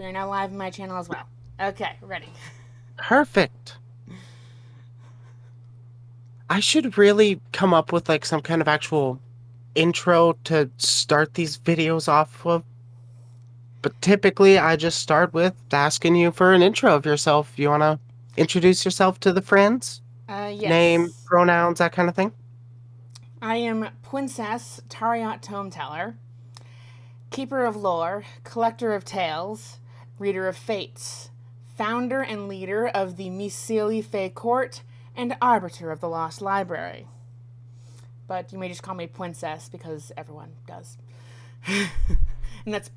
We are now live on my channel as well. Okay, ready. Perfect. I should really come up with like some kind of actual intro to start these videos off of. But typically, I just start with asking you for an intro of yourself. You want to introduce yourself to the friends? Name, Yes. pronouns, that kind of thing? I am Pwincess, Tariot Tome Teller, Keeper of Lore, Collector of Tales, Reader of Fates, Founder and Leader of the Myceli Fey Court, and Arbiter of the Lost Library. But you may just call me Pwincess because everyone does. And that's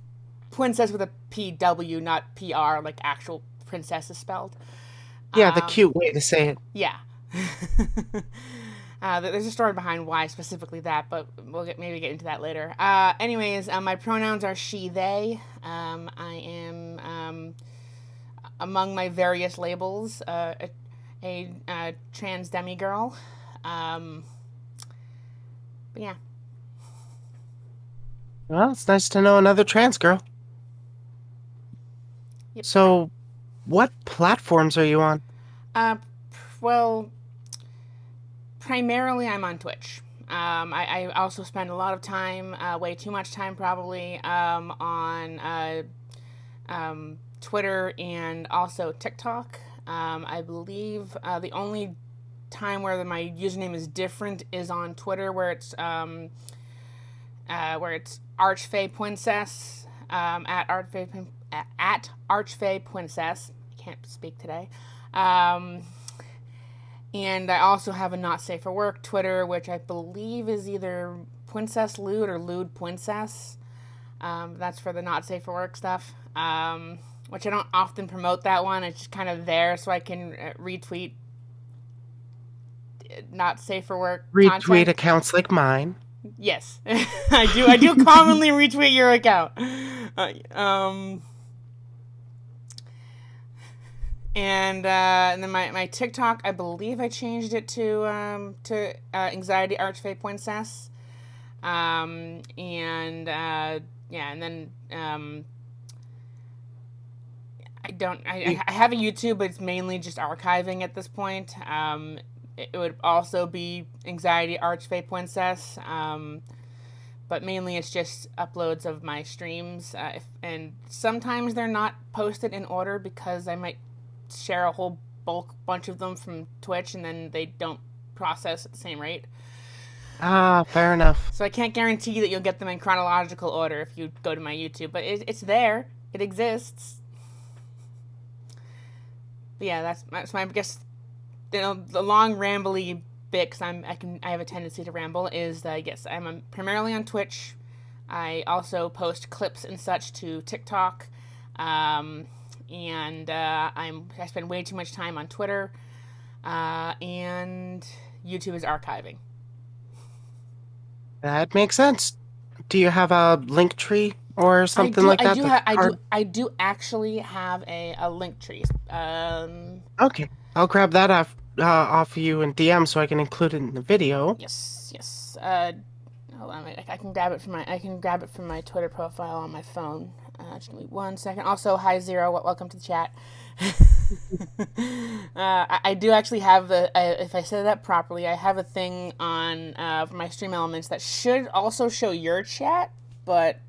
Pwincess with a PW, not PR, like actual princess is spelled. Yeah, the cute way to say it. Yeah. There's a story behind why specifically that, but maybe get into that later. Anyways, my pronouns are she, they. I am, among my various labels, a trans demigirl. But yeah. Well, it's nice to know another trans girl. Yep. So, what platforms are you on? Uh, well, primarily I'm on Twitch. I also spend a lot of time, way too much time probably, on Twitter and also TikTok. I believe the only time where my username is different is on Twitter, where it's Archfey Pwincess, at Archfey Pwincess. I can't speak today. And I also have a not safe for work Twitter, which I believe is either Pwincess Lewd or Lewd Pwincess. That's for the not safe for work stuff. Which I don't often promote that one. It's just kind of there so I can retweet not safe for work Retweet content. accounts like mine. Yes, I do. I do commonly retweet your account. Um, and then my TikTok, I believe I changed it to Anxiety Archfey Princess. And yeah, and then I don't. You, I have a YouTube, but it's mainly just archiving at this point. It would also be Anxiety Archfey Princess. But mainly it's just uploads of my streams. And sometimes they're not posted in order because I might share a whole bulk bunch of them from Twitch and then they don't process at the same rate. fair enough. So I can't guarantee that you'll get them in chronological order if you go to my YouTube, but it's there. It exists. But yeah, that's my, I guess, the long rambly bit, because I have a tendency to ramble, is yes, I'm primarily on Twitch. I also post clips and such to TikTok. And I spend way too much time on Twitter. And YouTube is archiving. That makes sense. Do you have a link tree or something like that? That's hard. I do actually have a link tree. Okay, I'll grab that off you in DM so I can include it in the video. Yes, yes. Hold on, I can grab it from my Twitter profile on my phone. Just give me 1 second. Also, hi Zero, welcome to the chat. I do actually have if I said that properly, I have a thing on for my stream elements that should also show your chat, but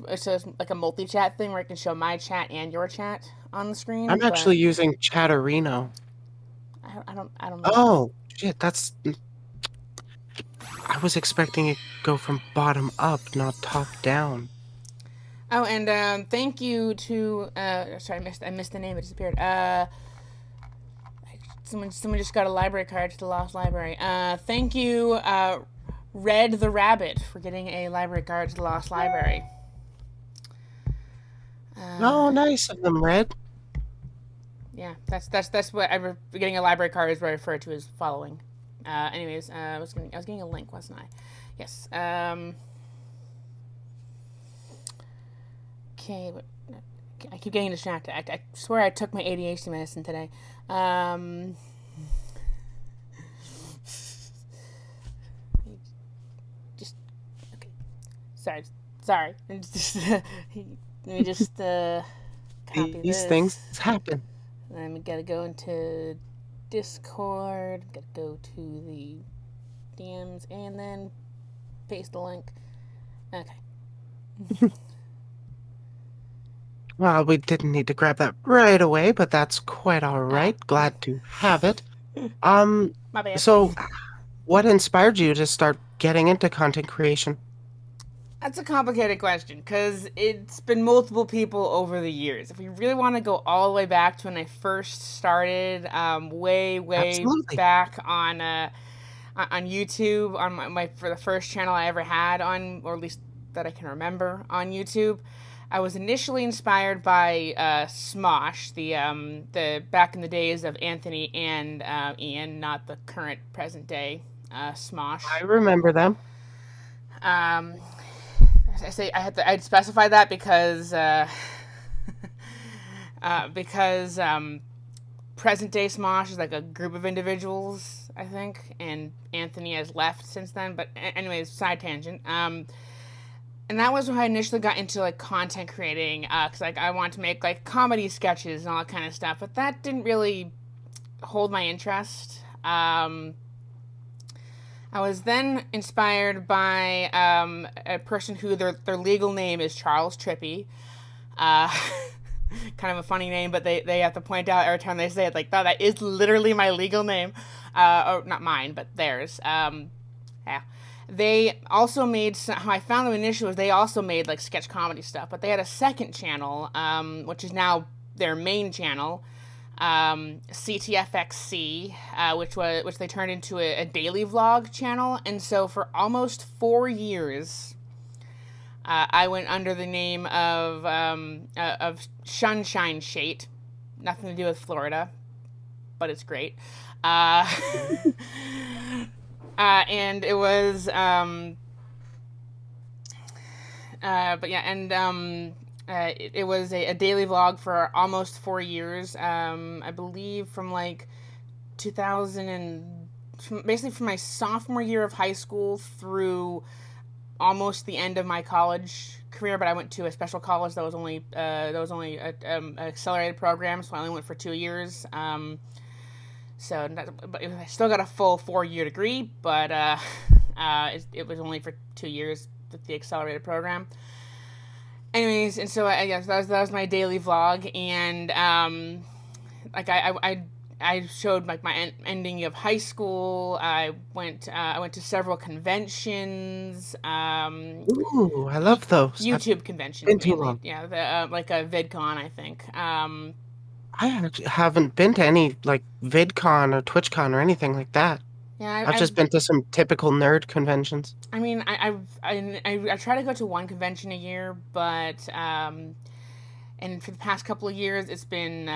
it's like a multi-chat thing where I can show my chat and your chat on the screen. I'm But actually using Chatterino. I don't know. Oh, shit, that's... I was expecting it to go from bottom up, not top down. Oh, and thank you to sorry, I missed the name. It disappeared. Someone just got a library card to the Lost Library. Thank you, Red the Rabbit, for getting a library card to the Lost Library. Oh, nice of them, Red. Yeah, that's what getting a library card is what I refer to as following. Anyways, I was getting a link, wasn't I? Yes. Okay, but I keep getting distracted. I swear I took my ADHD medicine today. Just okay. Sorry. Let me just. Copy These things this. happen. And then we gotta go into Discord. Gotta go to the DMs and then paste the link. Okay. Well, we didn't need to grab that right away, but that's quite all Ah, right. Glad to have it. Um, my bad. so what inspired you to start getting into content creation? That's a complicated question because it's been multiple people over the years. If we really want to go all the way back to when I first started, way Absolutely. back on YouTube, on my for the first channel I ever had on, or at least that I can remember on YouTube, I was initially inspired by Smosh, the back in the days of Anthony and Ian, not the current present day Smosh. I remember them. Um, I say I'd specify that because present day Smosh is like a group of individuals, I think, and Anthony has left since then. But anyways, side tangent. And that was when I initially got into like content creating, because like I wanted to make like comedy sketches and all that kind of stuff. But that didn't really hold my interest. I was then inspired by a person who their legal name is Charles Trippy. Uh, kind of a funny name, but they have to point out every time they say it, like, oh, that is literally my legal name. Or not mine, but theirs. Yeah. They also made, how I found them initially was they also made like sketch comedy stuff, but they had a second channel, which is now their main channel, CTFXC, which they turned into a daily vlog channel. And so for almost 4 years, I went under the name of Sunshine Shate. Nothing to do with Florida, but it's great. And it was, but yeah, and it was a daily vlog for almost 4 years. I believe from like 2000 and basically from my sophomore year of high school through almost the end of my college career. But I went to a special college that was only an accelerated program, so I only went for 2 years. So, but I still got a full 4 year degree, but it was only for 2 years with the accelerated program. Anyways, and so I guess that was my daily vlog, and like I showed like my ending of high school. I went to several conventions, Ooh, I love those. I've YouTube conventions been to mainly. them. Yeah, like a VidCon, I think. I actually haven't been to any like VidCon or TwitchCon or anything like that. Yeah, I've just been to some typical nerd conventions. I mean, I try to go to one convention a year, but and for the past couple of years, it's been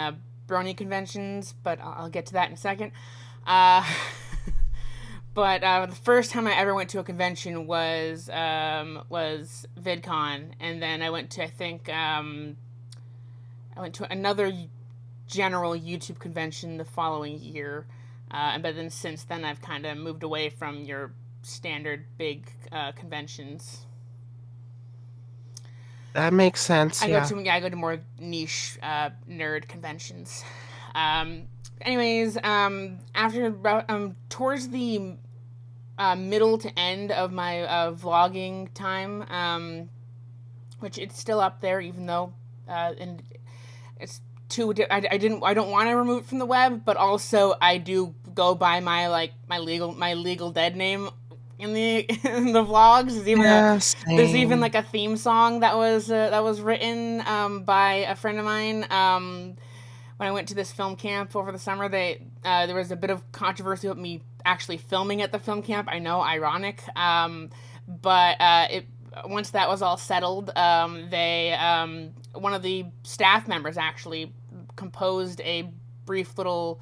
brony conventions. But I'll get to that in a second. Uh, but the first time I ever went to a convention was VidCon, and then I went to I went to another general YouTube convention the following year. But then since then, I've kind of moved away from your standard big conventions. That makes sense, yeah. I go to more niche nerd conventions. Um, anyways, after towards the middle to end of my vlogging time, which it's still up there, even though and it's too. I don't want to remove it from the web, but also I do go by my legal dead name in the in the vlogs. Yeah, There's even like same. a theme song that was written by a friend of mine. When I went to this film camp over the summer, there was a bit of controversy with me actually filming at the film camp. I know, ironic, but it once that was all settled, they one of the staff members actually composed a brief little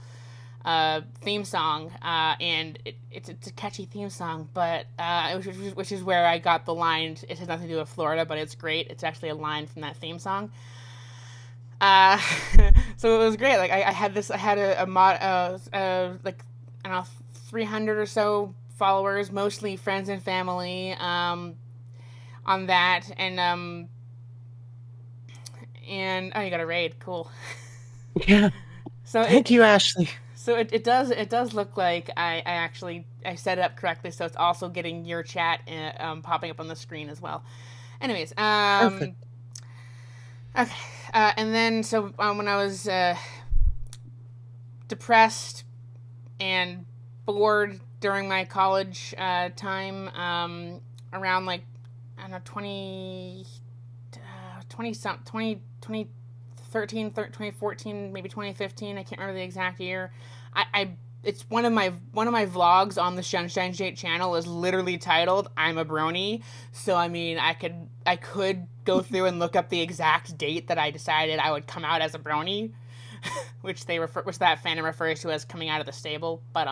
theme song, and it's a catchy theme song, but which is where I got the line. It has nothing to do with Florida, but it's great. It's actually a line from that theme song. Uh, so it was great. Like I had a mod, like I don't know, 300 or so followers, mostly friends and family, on that, And oh, you got a raid, cool. Yeah. So Thank you, Ashley. it does look like I actually I set it up correctly, so it's also getting your chat popping up on the screen as well. Anyways, Perfect. okay, and then so when I was depressed and bored during my college time, around like I don't know 20 some 2013, 2014, maybe 2015. I can't remember the exact year. I it's one of my vlogs on the Sunshine State channel is literally titled "I'm a Brony." So I mean, I could go through and look up the exact date that I decided I would come out as a Brony, which that fandom refers to as coming out of the stable. But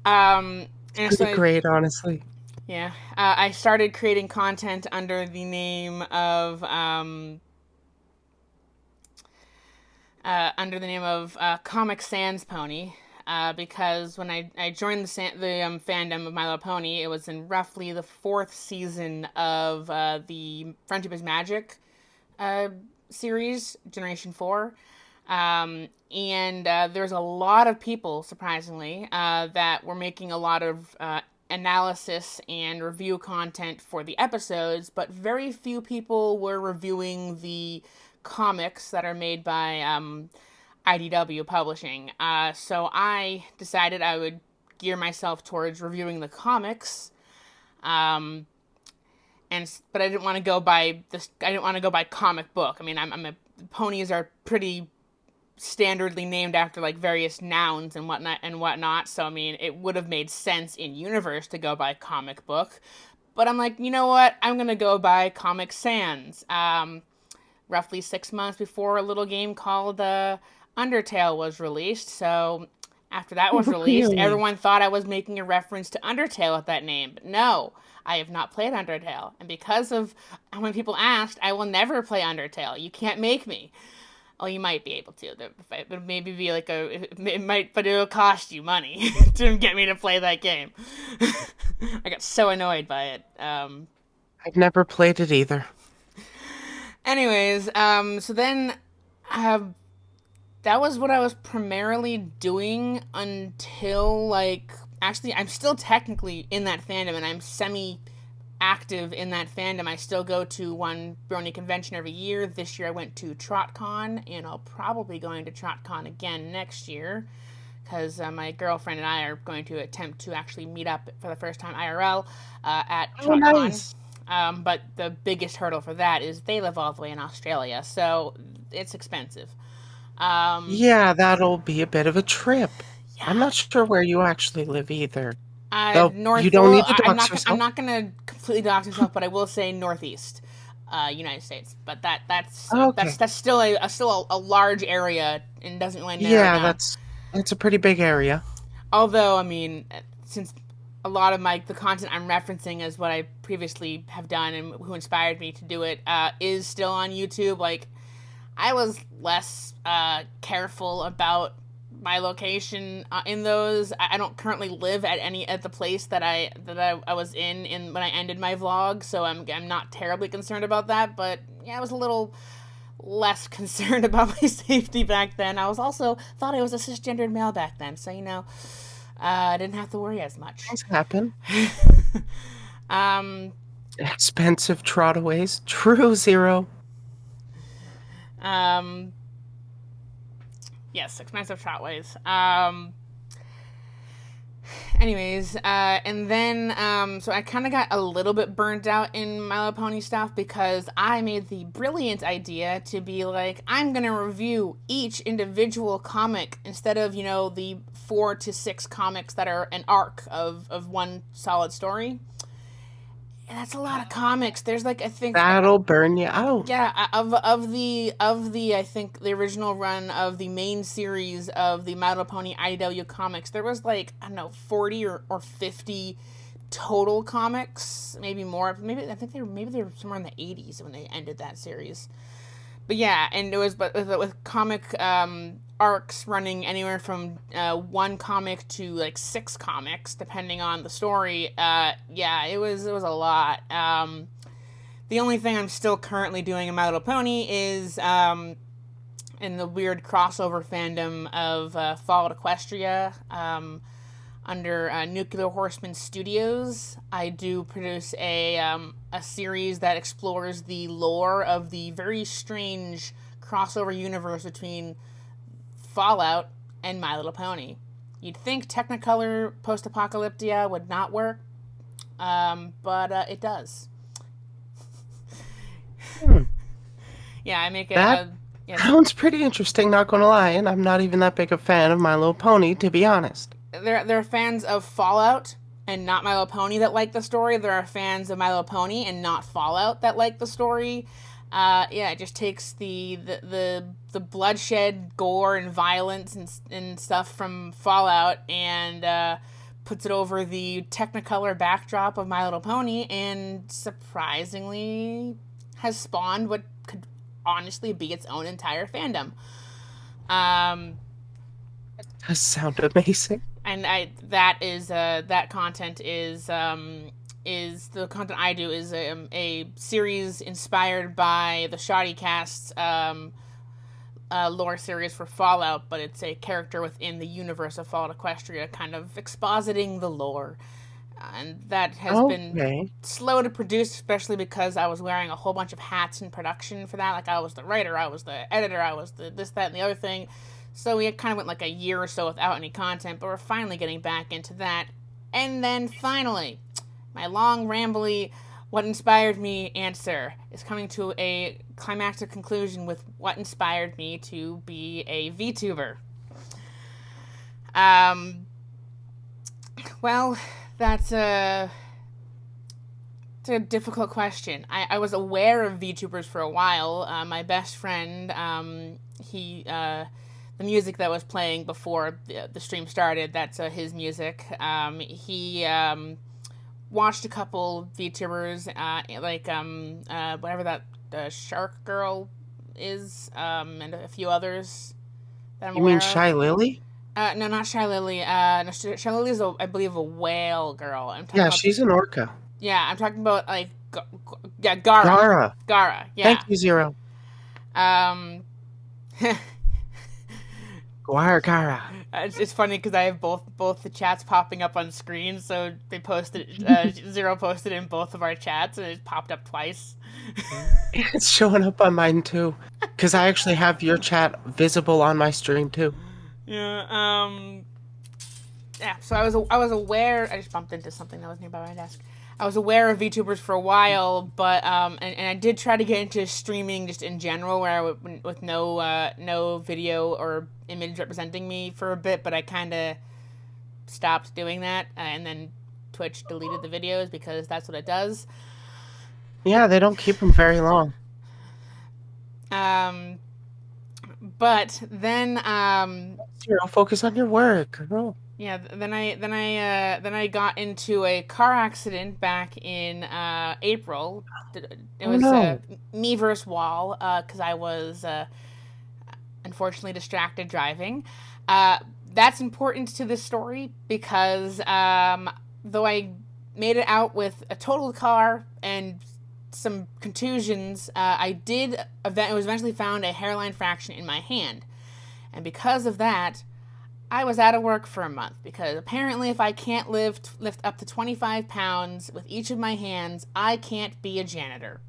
um, and so Pretty great, honestly. yeah, I started creating content under the name of Comic Sans Pony. Because when I joined the fandom of My Little Pony, it was in roughly the fourth season of the Friendship is Magic uh, series, Generation 4. And there's a lot of people, surprisingly, that were making a lot of analysis and review content for the episodes, but very few people were reviewing the comics that are made by IDW Publishing. So I decided I would gear myself towards reviewing the comics. Um, but I didn't want to go by this. I didn't want to go by comic book. I mean, ponies are pretty standardly named after like various nouns and whatnot. So I mean, it would have made sense in universe to go by comic book. But I'm like, you know what? I'm gonna go by Comic Sans. Roughly 6 months before a little game called Undertale was released. So after that was released, Really? everyone thought I was making a reference to Undertale with that name. But no, I have not played Undertale. And because of when people asked, I will never play Undertale. You can't make me. Oh, you might be able to. It would maybe be like it might, but it'll cost you money to get me to play that game. I got so annoyed by it. I've never played it either. Anyways, so then, uh, that was what I was primarily doing until like actually I'm still technically in that fandom and I'm semi active in that fandom. I still go to one Brony convention every year. This year I went to TrotCon, and I'll probably going to TrotCon again next year because my girlfriend and I are going to attempt to actually meet up for the first time IRL at Oh, TrotCon. nice. But the biggest hurdle for that is they live all the way in Australia, so it's expensive. Um, Yeah, that'll be a bit of a trip. I'm yeah, not sure where you actually live either. Though you North. don't Well, need to dox I'm yourself. not gonna completely dox myself, but I will say northeast, United States. But Okay. that's still a large area and doesn't really narrow it Yeah, down. that's a pretty big area. Although, I mean, since a lot of the content I'm referencing is what I previously have done and who inspired me to do it is still on YouTube. Like I was less careful about my location in those. I don't currently live at the place that I was in when I ended my vlog, so I'm not terribly concerned about that. But yeah, I was a little less concerned about my safety back then. I was also thought I was a cisgendered male back then, so I didn't have to worry as much. Things happen. um, Expensive trotaways. True, Zero. um, yes, expensive shotways. Anyways, and then so I kind of got a little bit burnt out in My Little Pony stuff because I made the brilliant idea to be like, I'm gonna review each individual comic instead of the 4 to 6 comics that are an arc of one solid story. And that's a lot of comics. There's like I think That'll burn you out. yeah, of the I think the original run of the main series of the My Little Pony IDW comics, there was like I don't know 40 or 50 total comics, maybe more. Maybe I think they were somewhere in the 80s when they ended that series. But yeah, and it was with comic arcs running anywhere from one comic to like 6 comics, depending on the story. Yeah, it was a lot. The only thing I'm still currently doing in My Little Pony is in the weird crossover fandom of Fallout Equestria. Under Nuclear Horseman Studios, I do produce a series that explores the lore of the very strange crossover universe between Fallout and My Little Pony. You'd think Technicolor Post-Apocalyptia would not work, but it does. Hmm. Yeah, I make That yes. sounds pretty interesting, not gonna lie, and I'm not even that big a fan of My Little Pony, to be honest. There are fans of Fallout and not My Little Pony that like the story. There are fans of My Little Pony and not Fallout that like the story. Yeah, it just takes the bloodshed, gore, and violence and stuff from Fallout and puts it over the Technicolor backdrop of My Little Pony, and surprisingly has spawned what could honestly be its own entire fandom. Um, Does sound amazing. and I that is that content is the content I do is a series inspired by the Shoddy Cast's lore series for Fallout, but it's a character within the universe of Fallout Equestria, kind of expositing the lore. And that has been Okay. slow to produce, especially because I was wearing a whole bunch of hats in production for that. Like I was the writer, I was the editor, I was the this, that, and the other thing. So we kind of went like a year or so without any content, but we're finally getting back into that. And then finally, my long, rambly, what inspired me answer is coming to a climactic conclusion with what inspired me to be a VTuber. Um, well, that's it's a difficult question. I was aware of VTubers for a while. My best friend, the music that was playing before the stream started, that's his music. He watched a couple VTubers, whatever that Shark Girl is, and a few others that I'm You mean aware of. Shy Lily? No, not Shy Lily. No, Shy Lily is, I believe, a whale girl. I'm talking Yeah, about, she's an orca. yeah, I'm talking about like, yeah, Gara. Gara. Gara, Thank yeah. you, Zero. Um, Guar Gara. it's funny because I have both the chats popping up on screen. So they posted Zero posted in both of our chats, and it popped up twice. It's showing up on mine too. Because I actually have your chat visible on my stream too. Yeah. Yeah. So I was aware. I just bumped into something that was nearby my desk. I was aware of VTubers for a while, but and I did try to get into streaming just in general, where I would with no video or image representing me for a bit, but I kind of stopped doing that, and then Twitch deleted the videos because that's what it does. Yeah, they don't keep them very long. Um, but then Zero, focus on your work, girl. yeah, then I got into a car accident back in April. It Oh was no. me versus wall because I was unfortunately distracted driving. Uh, that's important to this story because though I made it out with a totaled car and some contusions, it was eventually found a hairline fraction in my hand, and because of that, I was out of work for a month because apparently, if I can't lift up to 25 pounds with each of my hands, I can't be a janitor.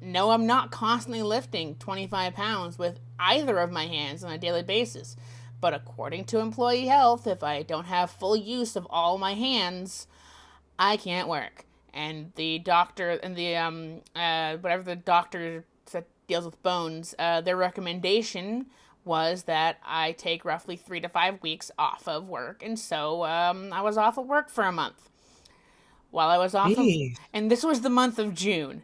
No, I'm not constantly lifting 25 pounds with either of my hands on a daily basis. But according to employee health, if I don't have full use of all my hands, I can't work. And the doctor and the whatever the doctor that deals with bones, their recommendation was that I take roughly 3 to 5 weeks off of work, and so I was off of work for a month. While I was off of, Jeez. and this was the month of June,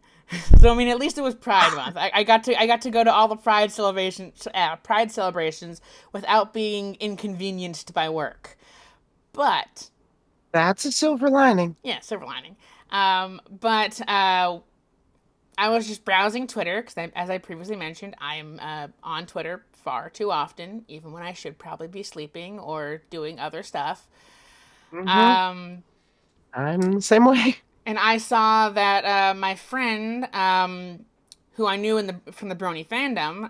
so I mean, at least it was Pride Month. I got to go to all the Pride celebrations without being inconvenienced by work. But That's a silver lining. yeah, silver lining. But I was just browsing Twitter because, as I previously mentioned, I am on Twitter far too often, even when I should probably be sleeping or doing other stuff. Mm-hmm. Um, I'm the same way. And I saw that my friend, who I knew from the Brony fandom,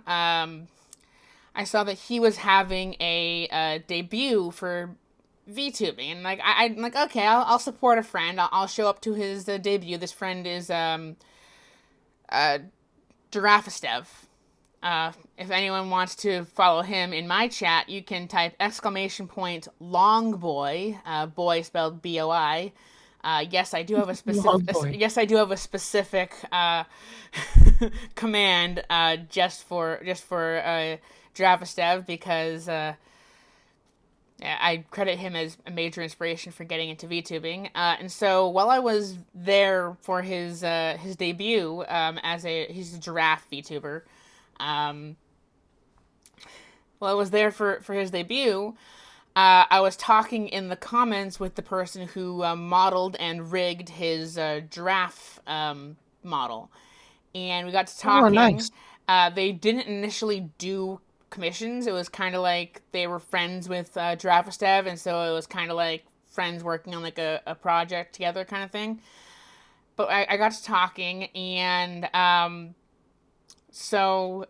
I saw that he was having a debut for VTubing, and like I'm like, okay, I'll support a friend. I'll show up to his debut. This friend is Giraffistev. If anyone wants to follow him in my chat, you can type !longboy, boy spelled BOI. Yes, I do have a Long specific. boy. Yes, I do have a specific command just for Giraffistev because I credit him as a major inspiration for getting into VTubing. And so while I was there for his debut he's a giraffe VTuber. Um, while I was there for his debut, I was talking in the comments with the person who modeled and rigged his giraffe model, and we got to Oh, talking. nice. They didn't initially do commissions. It was kind of like they were friends with Giraffistev, and so it was kind of like friends working on like a project together kind of thing. But I got to talking, and so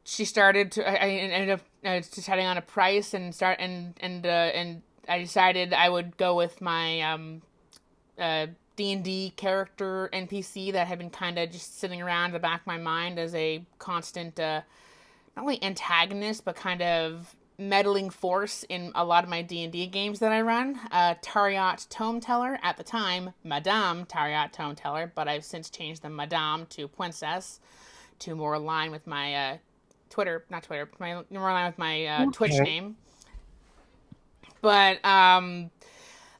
she started to. I ended up deciding on a price and I decided I would go with my D&D character NPC that had been kind of just sitting around in the back of my mind as a constant, not only antagonist, but kind of meddling force in a lot of my D&D games that I run. Tariot Tome Teller, at the time, Madame Tariot Tome Teller, but I've since changed the Madame to Pwincess to more align with my more align with my Twitch Okay. name. But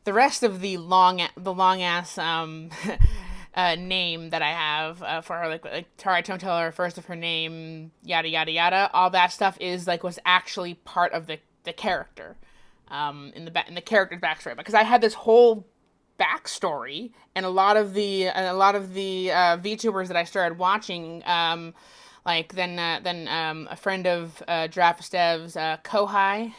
the rest of the long ass name that I have for her, like Tari Tome Teller, first of her name, yada yada yada. All that stuff is like was actually part of the character, in the character's backstory. Because I had this whole backstory, and a lot of the VTubers that I started watching, like then a friend of Drafistev's, Kohai.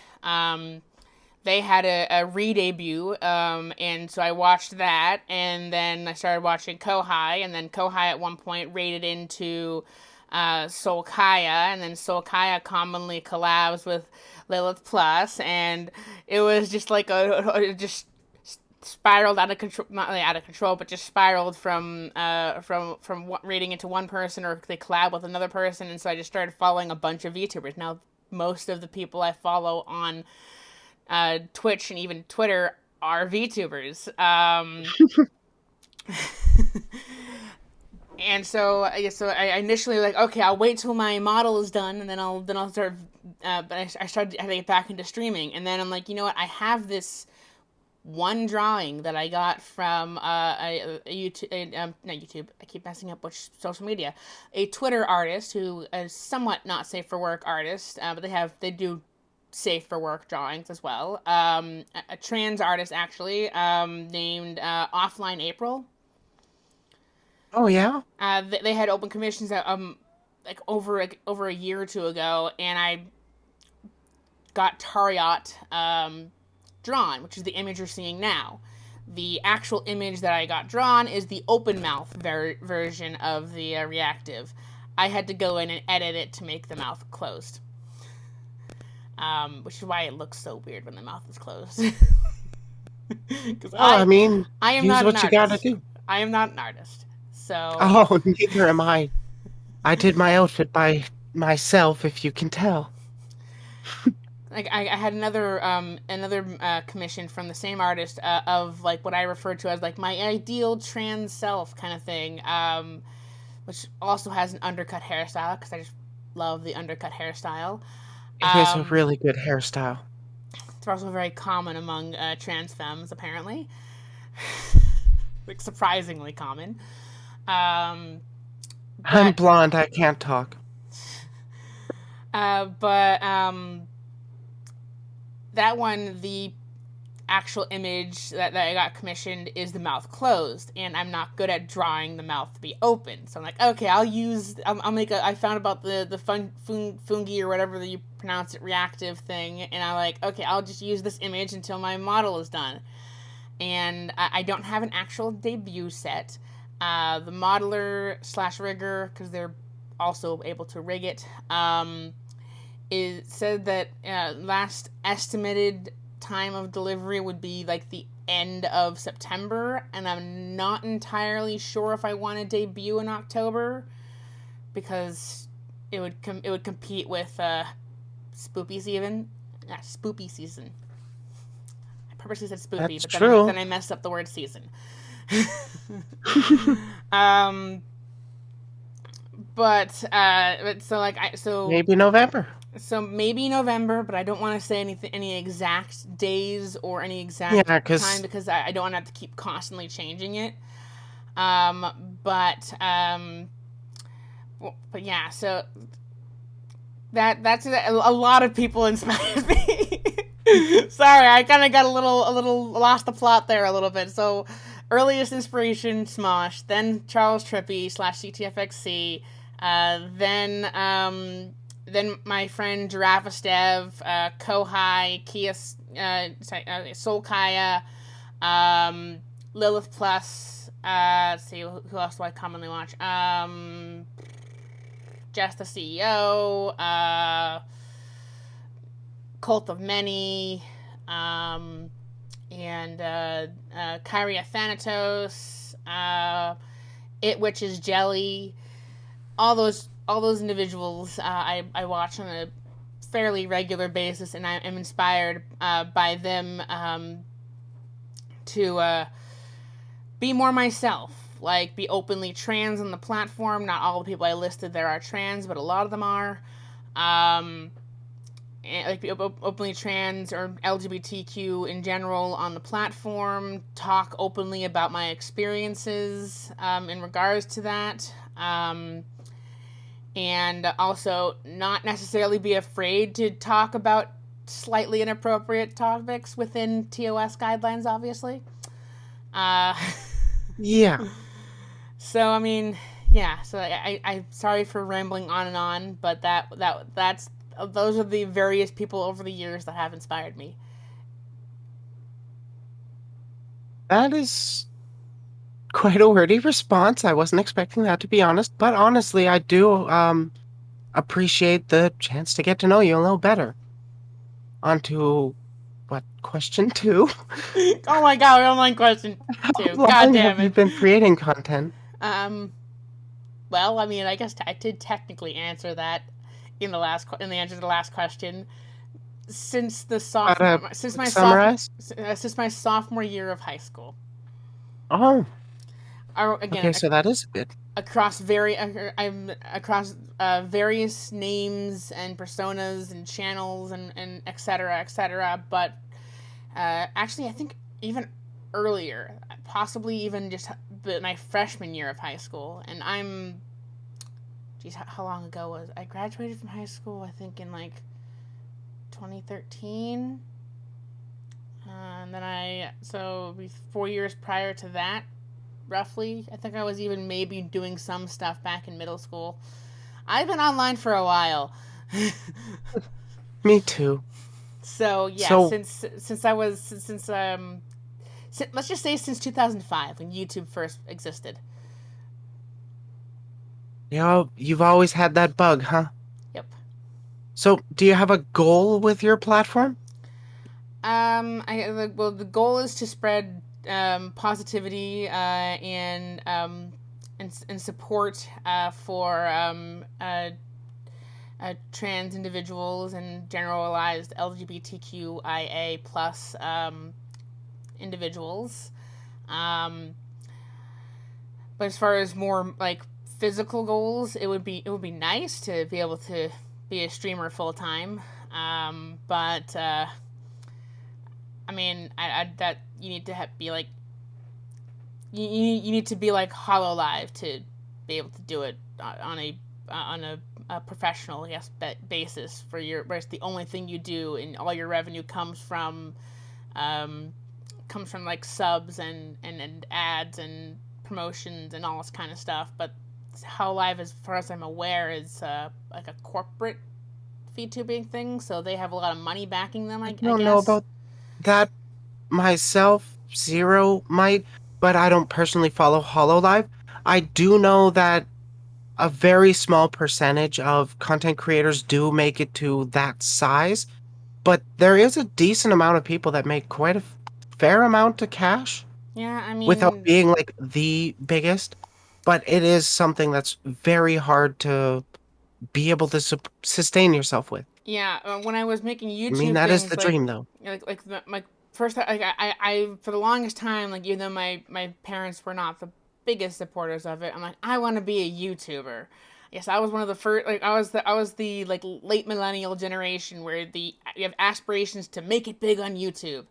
They had a re-debut, and so I watched that, and then I started watching Kohai, and then Kohai at one point raided into Solkaya, and then Solkaya commonly collabs with Lilith Plus, and it was just like it just spiraled out of control, not really out of control, but just spiraled from raiding into one person, or they collab with another person, and so I just started following a bunch of VTubers. Now, most of the people I follow on Twitch and even Twitter are VTubers. And so I initially like, okay, I'll wait till my model is done, and then I'll start. But I started to get back into streaming, and then I'm like, you know what? I have this one drawing that I got from a YouTube, not YouTube. I keep messing up which social media. A Twitter artist who is somewhat not safe for work artist, but they do safe for work drawings as well. A trans artist actually, named Offline April. Oh, yeah? They had open commissions like over a year or two ago, and I got Tariot drawn, which is the image you're seeing now. The actual image that I got drawn is the open mouth version of the reactive. I had to go in and edit it to make the mouth closed. Which is why it looks so weird when the mouth is closed. Because Well, I mean, I am use not an what you gotta artist. do. I am not an artist. So, Oh, neither am I. I did my outfit by myself, if you can tell. like, I had another commission from the same artist, of like what I refer to as like my ideal trans self kind of thing, which also has an undercut hairstyle because I just love the undercut hairstyle. It is a Um, really good hairstyle. it's also very common among trans femmes, apparently. Like, surprisingly common. Um, I'm but blonde, I can't talk. but that one, the actual image that I got commissioned is the mouth closed, and I'm not good at drawing the mouth to be open. So I'm like, okay, I'll make a. I found about the fungi or whatever you pronounce it, reactive thing, and I'm like, okay, I'll just use this image until my model is done. and I don't have an actual debut set. The modeler slash rigger, because they're also able to rig it, is said that last estimated time of delivery would be like the end of September, and I'm not entirely sure if I want to debut in October because it would compete with spoopy season. Spoopy season. I purposely said spoopy, That's but true. then I messed up the word season. um, but so like I so Maybe November. so maybe November, but I don't want to say any exact days or any exact Yeah, time because because I don't want to have to keep constantly changing it. But yeah, so that's a lot of people inspired me. Sorry, I kind of got a little lost the plot there a little bit. So earliest inspiration Smosh, then Charles Trippy slash CTFXC, then my friend Giraffestev, Kohai, Kia, Soul Kaya, um, Lilith Plus. Let's see who else do I commonly watch. Just the CEO, Cult of Many, and Kyria Thanatos, It Witches Jelly, all those individuals I watch on a fairly regular basis, and I am inspired by them to be more myself. Like, be openly trans on the platform. Not all the people I listed there are trans, but a lot of them are. Like, be openly trans or LGBTQ in general on the platform. Talk openly about my experiences in regards to that. And also not necessarily be afraid to talk about slightly inappropriate topics within TOS guidelines, obviously. Uh, yeah, so I mean, yeah. So I'm sorry for rambling on and on, but that's those are the various people over the years that have inspired me. that is quite a wordy response. I wasn't expecting that, to be honest. But honestly, I do appreciate the chance to get to know you a little better. On to what, question two? Oh my god, online question How two. God long damn have you it. been creating content? Um. Well, I mean, I guess I did technically answer that in the answer to the last question. Since the How to sophomore quick summarize? since my sophomore year of high school. Oh, Again, okay, so that is a bit. across I'm across various names and personas and channels and et cetera. But actually, I think even earlier, possibly even just my freshman year of high school, and I'm, geez, how long ago was I graduated from high school? I think in like 2013. And then so 4 years prior to that, roughly. I think I was even maybe doing some stuff back in middle school. I've been online for a while. Me too. So yeah, So, let's just say since 2005 when YouTube first existed. you've always had that bug, huh? Yep. So, do you have a goal with your platform? Well, the goal is to spread positivity and support for trans individuals and generalized LGBTQIA plus individuals. Um, but as far as more like physical goals, it would be nice to be able to be a streamer full time. But I mean, that you need to be like you need to be like Hollow Live to be able to do it on a professional, I guess, basis for where it's the only thing you do, and all your revenue comes from like subs and ads and promotions and all this kind of stuff. But Hollow Live, as far as I'm aware, is like a corporate VTubing thing, so they have a lot of money backing them. I I don't know guess. about that myself. Zero might, but I don't personally follow Hololive. I do know that a very small percentage of content creators do make it to that size, but there is a decent amount of people that make quite a fair amount of cash Yeah, I without mean, being like the biggest. But it is something that's very hard to be able to sustain yourself with. yeah. When I was making I mean, YouTube that is the things, dream, though. my first, I for the longest time, like even though my parents were not the biggest supporters of it, I'm like, I want to be a YouTuber. Yes, I was one of the first. Like I was the like late millennial generation where you have aspirations to make it big on YouTube.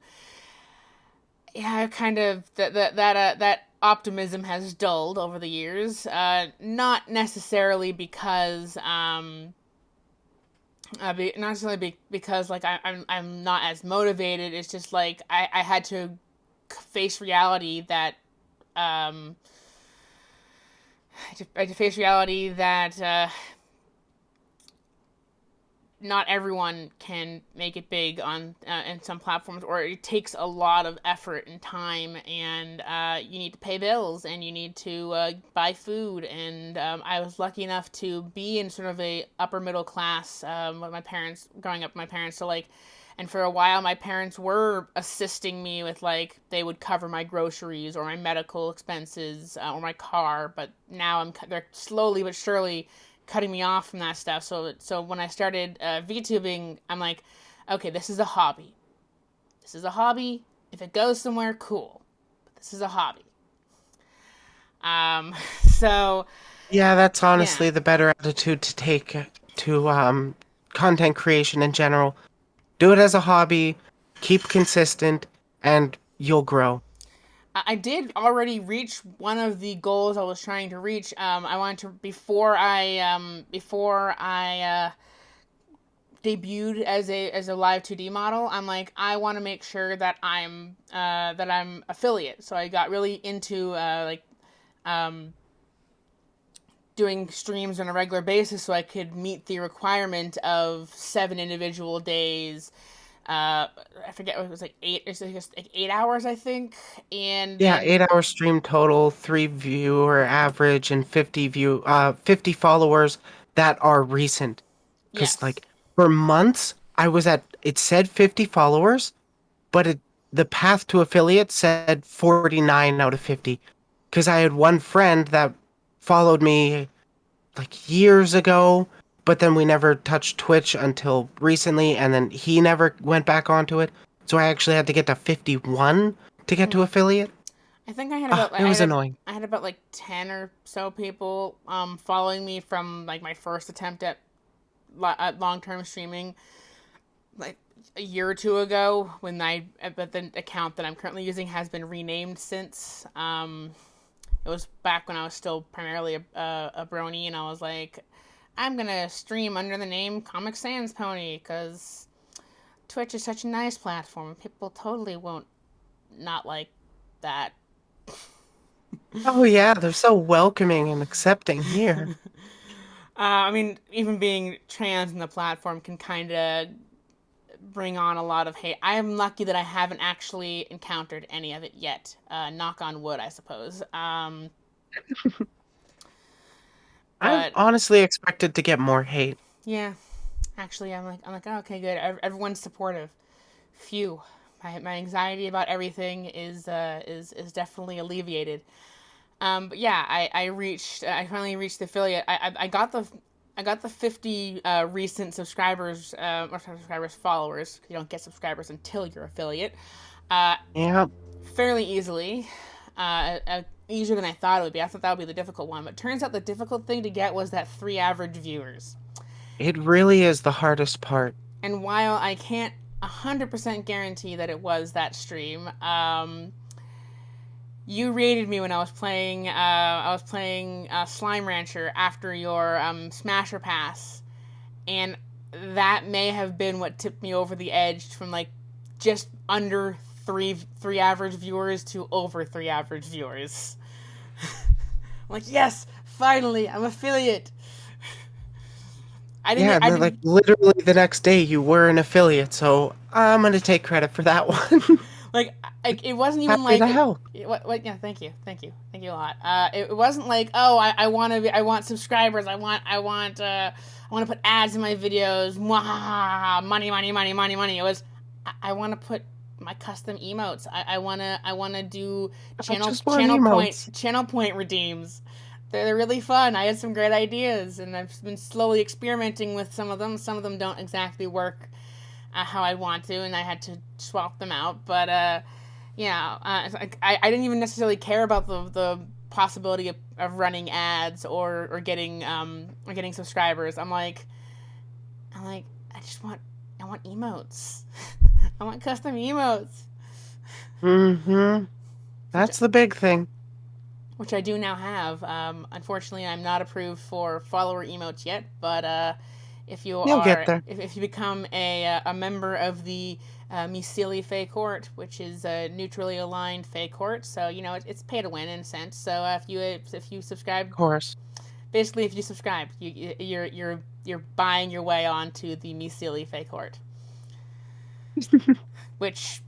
Yeah, kind of that optimism has dulled over the years. Not necessarily because not necessarily because like I'm not as motivated. It's just like I had to face reality that um I had to face reality that not everyone can make it big on in some platforms, or it takes a lot of effort and time, and you need to pay bills and you need to buy food. And I was lucky enough to be in sort of a upper middle class with my parents growing up. My parents, so like, and for a while my parents were assisting me with like they would cover my groceries or my medical expenses or my car. But now they're slowly but surely cutting me off from that stuff. So when I started VTubing, I'm like, okay, this is a hobby. This is a hobby. If it goes somewhere, cool. But this is a hobby. Um, so Yeah, that's yeah, honestly the better attitude to take to content creation in general. Do it as a hobby, keep consistent, and you'll grow. I did already reach one of the goals I was trying to reach. I wanted to before I debuted as a live 2D model. I'm like, I want to make sure that I'm affiliate. So I got really into um, doing streams on a regular basis so I could meet the requirement of 7 individual days. I forget what it was, like 8. It's just like 8 hours, I think, and Yeah, then 8 hour stream total, 3 viewer average, and 50 followers that are recent. Because yes, like for months, I was at it said 50 followers, but the path to affiliate said 49 out of 50. Because I had one friend that followed me like years ago, but then we never touched Twitch until recently, and then he never went back onto it. So I actually had to get to 51 to get to affiliate. I think I had Ah, about it was annoying. I had about like 10 or so people following me from like my first attempt at long term streaming, like a year or two ago. But the account that I'm currently using has been renamed since. It was back when I was still primarily a brony, and I was like, I'm gonna stream under the name Comic Sans Pony because Twitch is such a nice platform. People totally won't not like that. Oh yeah, they're so welcoming and accepting here. I mean, even being trans in the platform can kind of bring on a lot of hate. I am lucky that I haven't actually encountered any of it yet. Knock on wood, I suppose. I But honestly expected to get more hate. yeah, actually, I'm like, oh, okay, good. Everyone's supportive. Phew. My anxiety about everything is definitely alleviated. But yeah, I finally reached the affiliate. I got the 50 recent subscribers, or subscribers followers. You don't get subscribers until you're affiliate. Uh, Yeah, Fairly easily. Easier than I thought it would be. I thought that would be the difficult one, but turns out the difficult thing to get was that 3 average viewers. it really is the hardest part. And while I can't 100% guarantee that it was that stream, you raided me when I was playing Slime Rancher after your Smasher Pass, and that may have been what tipped me over the edge from like just under three average viewers to over 3 average viewers. I'm like, yes, finally, I'm affiliate. Yeah, and I then like didn't literally the next day you were an affiliate, so I'm gonna take credit for that one. like like it wasn't even Happy like to help. what yeah, thank you a lot. It wasn't like, oh, I want to I want subscribers, I want to put ads in my videos, Mwah, money, money, money, money, money. It was I want to put my custom emotes. I wanna do I just want emotes. channel point redeems. They're really fun. I had some great ideas, and I've been slowly experimenting with some of them. Some of them don't exactly work how I want to, and I had to swap them out. But yeah, I didn't even necessarily care about the possibility of running ads or getting subscribers. I'm like I want emotes. I want custom emotes. Mm-hmm. Which That's the big thing. which I do now have. Unfortunately, I'm not approved for follower emotes yet, but You'll get there. if you become a member of the Myceli Fey Court, which is a neutrally aligned Fey Court, so you know it's pay to win in a sense. So if you subscribe, Of course. basically if you subscribe, you're buying your way onto the Myceli Fey Court, which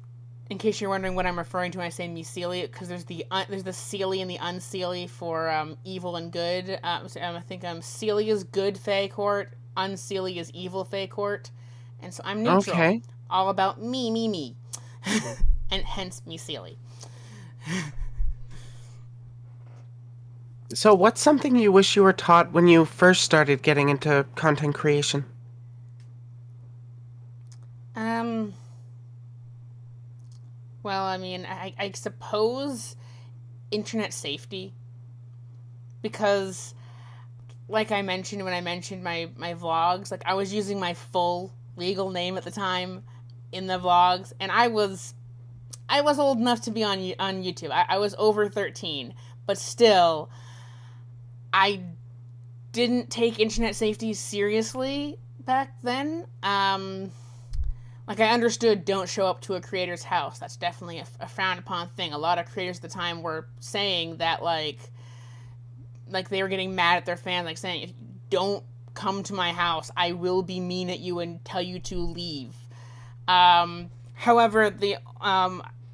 in case you're wondering what I'm referring to when I say mycelia, because there's the Seelie and the unseelie for evil and good. So, I think Celia is good Fey court, unseelie is evil Fey court, and so I'm neutral, Okay. all about me, and hence mycelia. So, what's something you wish you were taught when you first started getting into content creation? Um. Well, I mean, I suppose internet safety, because like I mentioned when I mentioned my vlogs, like I was using my full legal name at the time in the vlogs, and I was old enough to be on YouTube. I was over 13, but still, I didn't take internet safety seriously back then. Like I understood, don't show up to a creator's house. That's definitely a frowned upon thing. A lot of creators at the time were saying that like they were getting mad at their fans, like saying, "Don't come to my house. I will be mean at you and tell you to leave." However, the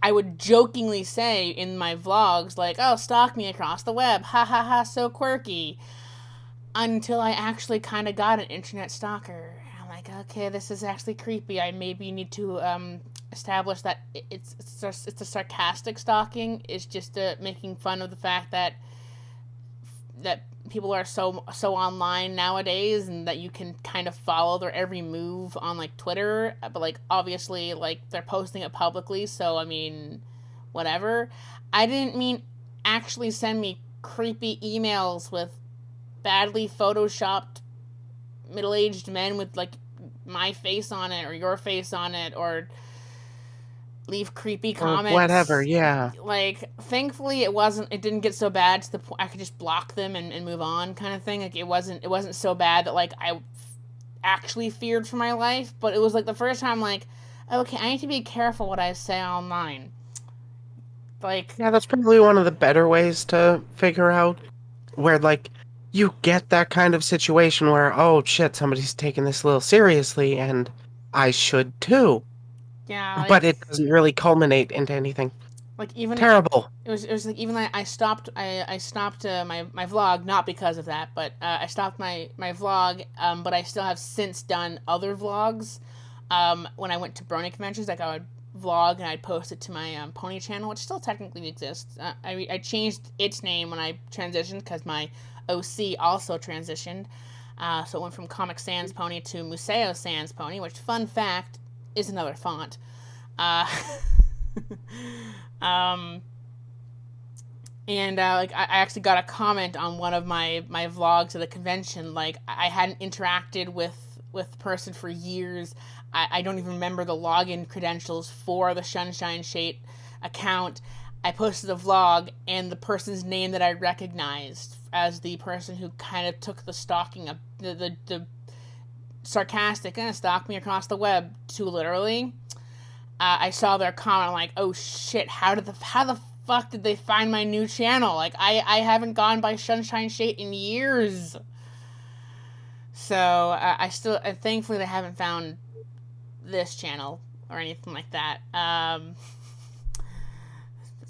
I would jokingly say in my vlogs, like, "Oh, stalk me across the web, ha ha ha, so quirky," until I actually kind of got an internet stalker. I'm like, okay, this is actually creepy. I maybe need to establish that it's a sarcastic stalking. It's just making fun of the fact that people are so online nowadays, and that you can kind of follow their every move on like Twitter, but like obviously like they're posting it publicly, so I mean whatever. I didn't mean actually send me creepy emails with badly photoshopped middle-aged men with like my face on it or your face on it, or leave creepy Or whatever, comments. yeah. Like thankfully it didn't get so bad to the point I could just block them and move on, kind of thing. Like it wasn't so bad that like I actually feared for my life, but it was like the first time like, okay, I need to be careful what I say online. Like Yeah, that's probably one of the better ways to figure out where, like, you get that kind of situation where, oh shit, somebody's taking this a little seriously, and I should too. yeah, But it doesn't really culminate into anything like even terrible. it was like even like I stopped my vlog, not because of that, but I stopped my vlog, but I still have since done other vlogs. When I went to brony conventions, like I would vlog and I'd post it to my pony channel, which still technically exists. I changed its name when I transitioned because my OC also transitioned. So it went from Comic Sans Pony to Museo Sans Pony, which, fun fact, is another font. Uh, um, and like I actually got a comment on one of my vlogs at the convention. Like I hadn't interacted with the person for years. I don't even remember the login credentials for the Sunshine Shade account. I posted a vlog, and the person's name that I recognized as the person who kind of took the stalking, the sarcastic, stalk me across the web too literally. I saw their comment. I'm like, oh shit! How the fuck did they find my new channel? Like I haven't gone by Sunshine Shade in years. So I still, thankfully, they haven't found this channel or anything like that.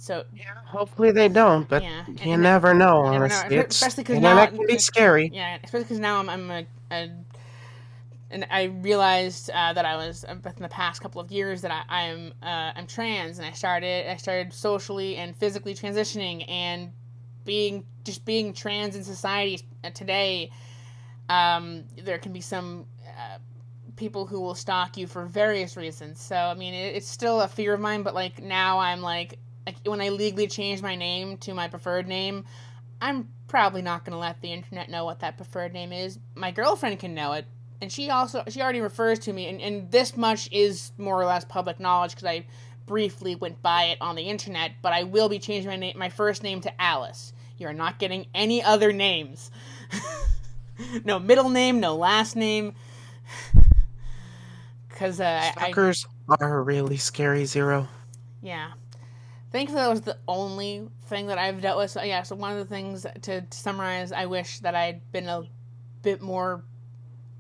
So Yeah, hopefully they don't, but yeah, you never know, you never know, honestly. It's especially because now, internet can be scary. yeah, especially because now I'm and I realized that I was in the past couple of years that I'm trans, and I started socially and physically transitioning, and being trans in society today. There can be some people who will stalk you for various reasons. So I mean, it's still a fear of mine, but like now I'm like when I legally change my name to my preferred name, I'm probably not going to let the internet know what that preferred name is. My girlfriend can know it, and she already refers to me, and this much is more or less public knowledge because I briefly went by it on the internet. But I will be changing my first name to Alice. You're not getting any other names. No middle name, no last name. Because Stalkers are really scary, Zero. yeah. Thankfully, that was the only thing that I've dealt with. So, yeah, so one of the things to summarize, I wish that I'd been a bit more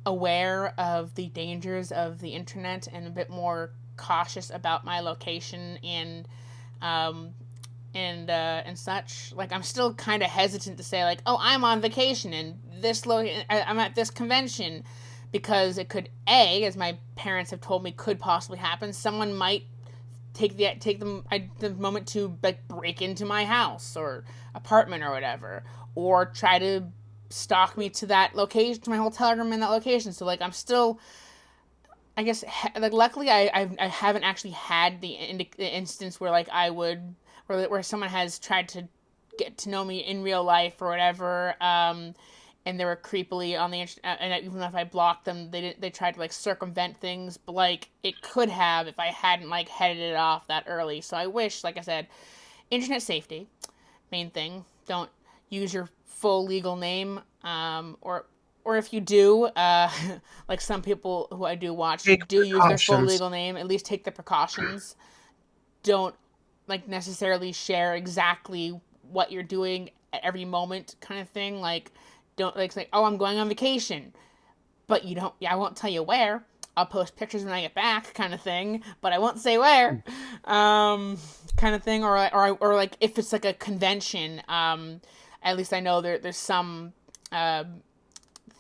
aware of the dangers of the internet and a bit more cautious about my location um, and such. Like, I'm still kind of hesitant to say like, oh, I'm on vacation and I'm at this convention, because it could, as my parents have told me, could possibly happen. Someone might take the moment to like break into my house or apartment or whatever, or try to stalk me to that location, to my hotel room in that location. So like I'm still, I guess, like luckily I haven't actually had the instance where like I would, where someone has tried to get to know me in real life or whatever, and they were creepily on the internet, and even if I blocked them, they tried to like circumvent things, but like it could have if I hadn't like headed it off that early. So I wish, like I said, internet safety, main thing. Don't use your full legal name, or if you do, like some people who I do watch Take do use their full precautions. legal name. At least take the precautions. Don't like necessarily share exactly what you're doing at every moment, kind of thing. Like, don't like say, oh, I'm going on vacation, but you don't. Yeah, I won't tell you where. I'll post pictures when I get back, kind of thing, but I won't say where, kind of thing. Or like if it's like a convention, at least I know there's some uh,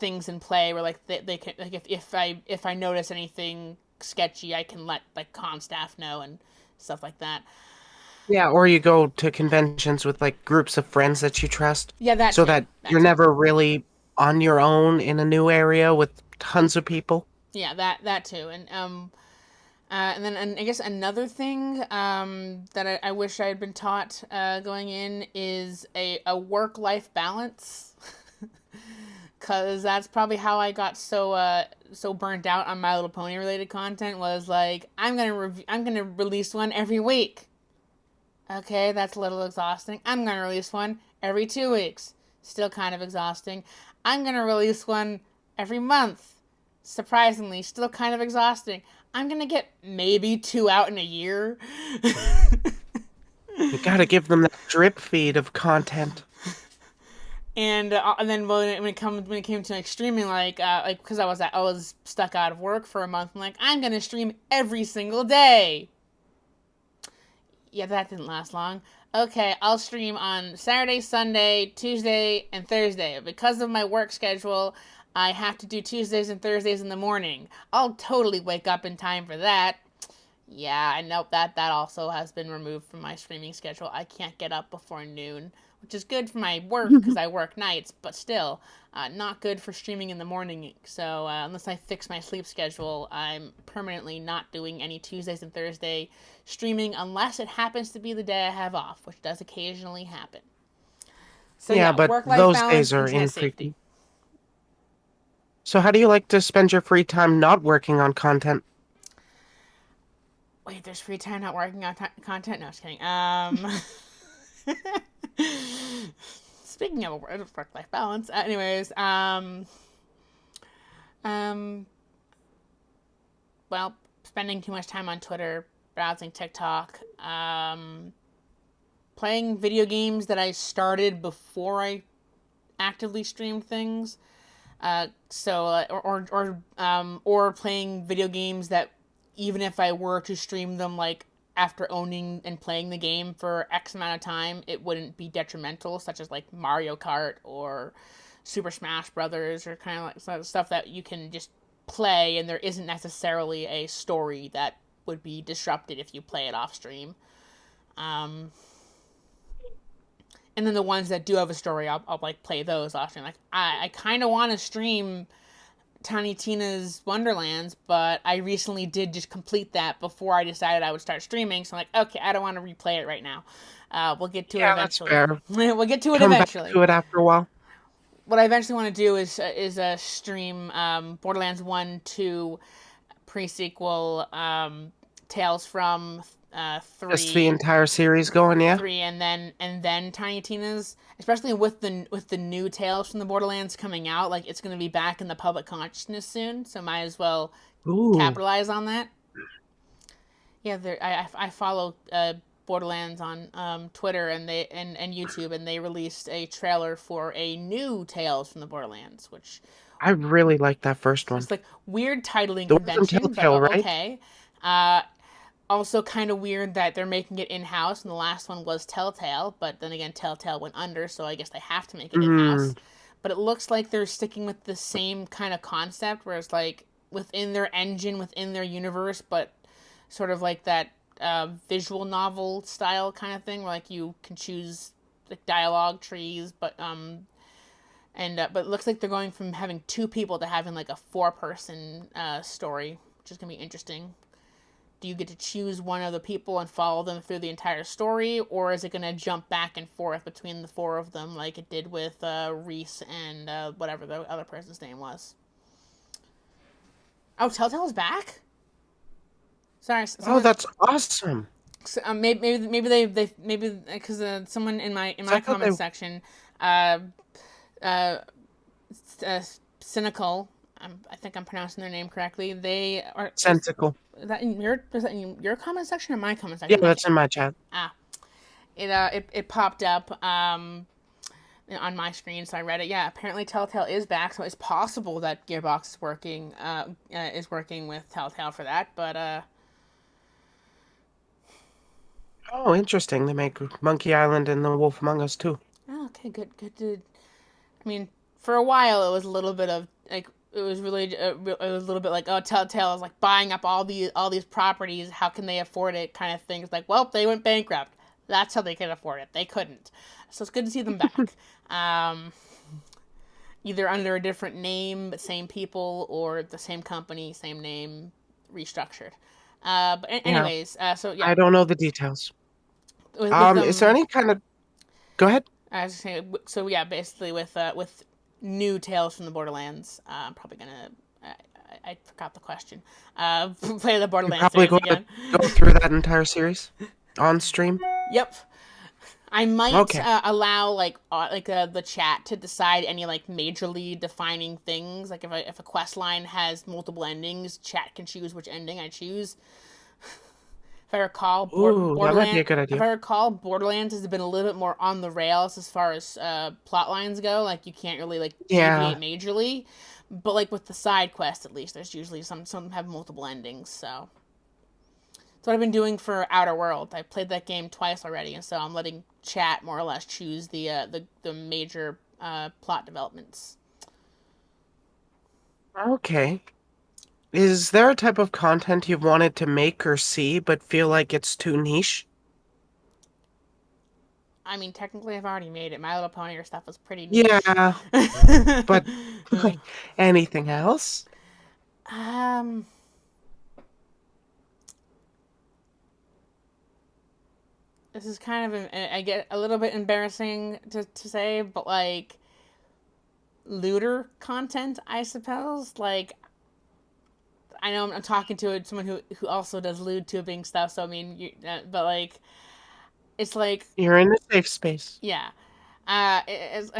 things in play where like they can, like if I notice anything sketchy, I can let like con staff know and stuff like that. Yeah, or you go to conventions with like groups of friends that you trust Yeah, that so too. that That you're too. never really on your own in a new area with tons of people. Yeah, that too. And then I guess another thing that I wish I had been taught going in is a work life balance. Cause that's probably how I got so burnt out on My Little Pony related content. Was like I'm gonna release one every week. Okay, that's a little exhausting. I'm gonna release one every 2 weeks. Still kind of exhausting. I'm gonna release one every month. Surprisingly, still kind of exhausting. I'm gonna get maybe two out in a year. You gotta give them that drip feed of content. And then when it came to like streaming, like because I was stuck out of work for a month, I'm like, I'm gonna stream every single day. Yeah, that didn't last long. Okay, I'll stream on Saturday, Sunday, Tuesday, and Thursday. Because of my work schedule, I have to do Tuesdays and Thursdays in the morning. I'll totally wake up in time for that. Yeah, I know that also has been removed from my streaming schedule. I can't get up before noon, which is good for my work because I work nights, but still not good for streaming in the morning. So unless I fix my sleep schedule, I'm permanently not doing any Tuesdays and Thursday streaming unless it happens to be the day I have off, which does occasionally happen. So Yeah, yeah, but work life those balance, days are internet safety. infrequent. So how do you like to spend your free time not working on content? Wait, there's free time not working on content? No, just kidding. Speaking of work-life balance, anyways, um, well, spending too much time on Twitter, browsing TikTok, playing video games that I started before I actively streamed things. Or playing video games that even if I were to stream them like after owning and playing the game for X amount of time, it wouldn't be detrimental, such as like Mario Kart or Super Smash Brothers, or kind of like stuff that you can just play and there isn't necessarily a story that would be disrupted if you play it off stream. Um, and then the ones that do have a story, I'll like play those off stream. Like I kind of want to stream Tiny Tina's Wonderlands, but I recently did just complete that before I decided I would start streaming. So I'm like, okay, I don't want to replay it right now. We'll get to it Yeah, that's eventually. fair. We'll get to it Come back eventually. to it after a while. What I eventually want to do is stream Borderlands 1, 2, pre-sequel, Tales from Just the 3, entire series going, yeah? and then Tiny Tina's, especially with the new Tales from the Borderlands coming out. Like, it's going to be back in the public consciousness soon, so might as well Ooh, capitalize on that. Yeah, I follow Borderlands on Twitter and YouTube, and they released a trailer for a new Tales from the Borderlands, which I really like that first one. it's like weird titling The one from convention, but Telltale, right? okay. Uh, Also, kind of weird that they're making it in house, and the last one was Telltale, but then again, Telltale went under, so I guess they have to make it in Mm, house. But it looks like they're sticking with the same kind of concept, where it's like within their engine, within their universe, but sort of like that visual novel style kind of thing, where like you can choose like dialogue trees, but it looks like they're going from having two people to having like a four-person story, which is gonna be interesting. Do you get to choose one of the people and follow them through the entire story, or is it going to jump back and forth between the four of them like it did with Reese and whatever the other person's name was? Oh, Telltale's back. Sorry, oh, someone. that's awesome. Maybe because someone in my 'Cause I thought they comments section, uh, uh, cynical. I think I'm pronouncing their name correctly. They are. sensical. Is that in your comment section or my comment Yeah, section? that's in my chat. Ah, it popped up on my screen, so I read it. Yeah, apparently Telltale is back, so it's possible that Gearbox is working with Telltale for that. But Oh, interesting. They make Monkey Island and The Wolf Among Us too. oh, okay, good, good. I mean, for a while it was a little bit of like it was really it was a little bit like, oh, Telltale is like buying up all these properties. How can they afford it? Kind of thing. It's like, well, they went bankrupt. That's how they could afford it. They couldn't. So it's good to see them back. Um, Either under a different name but same people, or the same company, same name, restructured. But Yeah, anyways, so yeah, I don't know the details. with Is there any kind of... Go ahead. I was saying, so yeah, basically with new Tales from the Borderlands, I'm probably gonna. I forgot the question. Play the You're Borderlands probably series going to again. go through that entire series on stream. Yep. I might Okay. allow the chat to decide any like majorly defining things. Like if a quest line has multiple endings, chat can choose which ending I choose. If I recall, Ooh, that might be a good If idea. I recall, Borderlands has been a little bit more on the rails as far as plot lines go. Like you can't really like Yeah. deviate majorly, but like with the side quests, at least there's usually some have multiple endings. So that's what I've been doing for Outer World. I played that game twice already, and so I'm letting chat more or less choose the major plot developments. Okay. Is there a type of content you've wanted to make or see but feel like it's too niche? I mean, technically, I've already made it. My Little Pony or stuff was pretty niche. Yeah, but like anything else? um, this is kind of I get a little bit embarrassing to say, but like looter content, I suppose. Like I know I'm talking to someone who also does lewd tubing stuff, so I mean, but like it's You're in a safe space. yeah, it's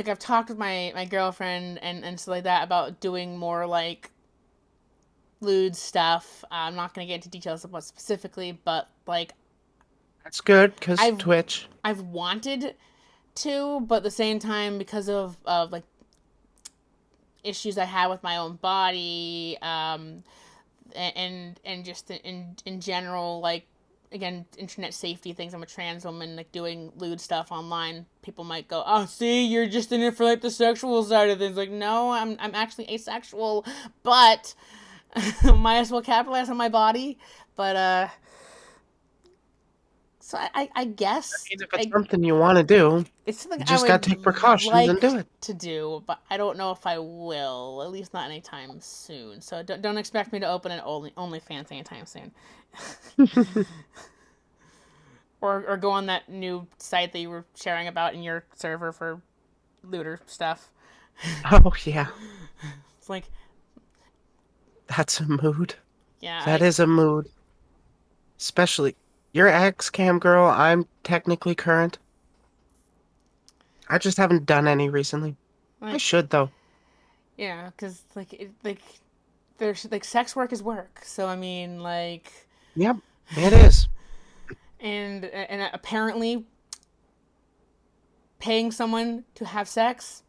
I've talked with my girlfriend and stuff like that about doing more like lewd stuff. I'm not gonna get into details of what specifically, but like That's good, because I've Twitch. I've wanted to, but at the same time, because of like issues I had with my own body, and just in general, like, again, internet safety things. I'm a trans woman, like, doing lewd stuff online. People might go, "Oh, see, you're just in it for like the sexual side of things." Like, no, I'm actually asexual, but might as well capitalize on my body. But so I guess If it's something you want to do, it's something you I just got would to take precautions and like do it. to do, but I don't know if I will. At least not anytime soon. So don't expect me to open an OnlyFans anytime soon, or go on that new site that you were sharing about in your server for looter stuff. Oh, yeah. It's like, That's a mood. yeah, That is a mood. Especially your ex cam girl, I'm technically current. I just haven't done any recently. I like, should though. yeah, because there's like sex work is work. So I mean, like, Yep, it is. and apparently paying someone to have sex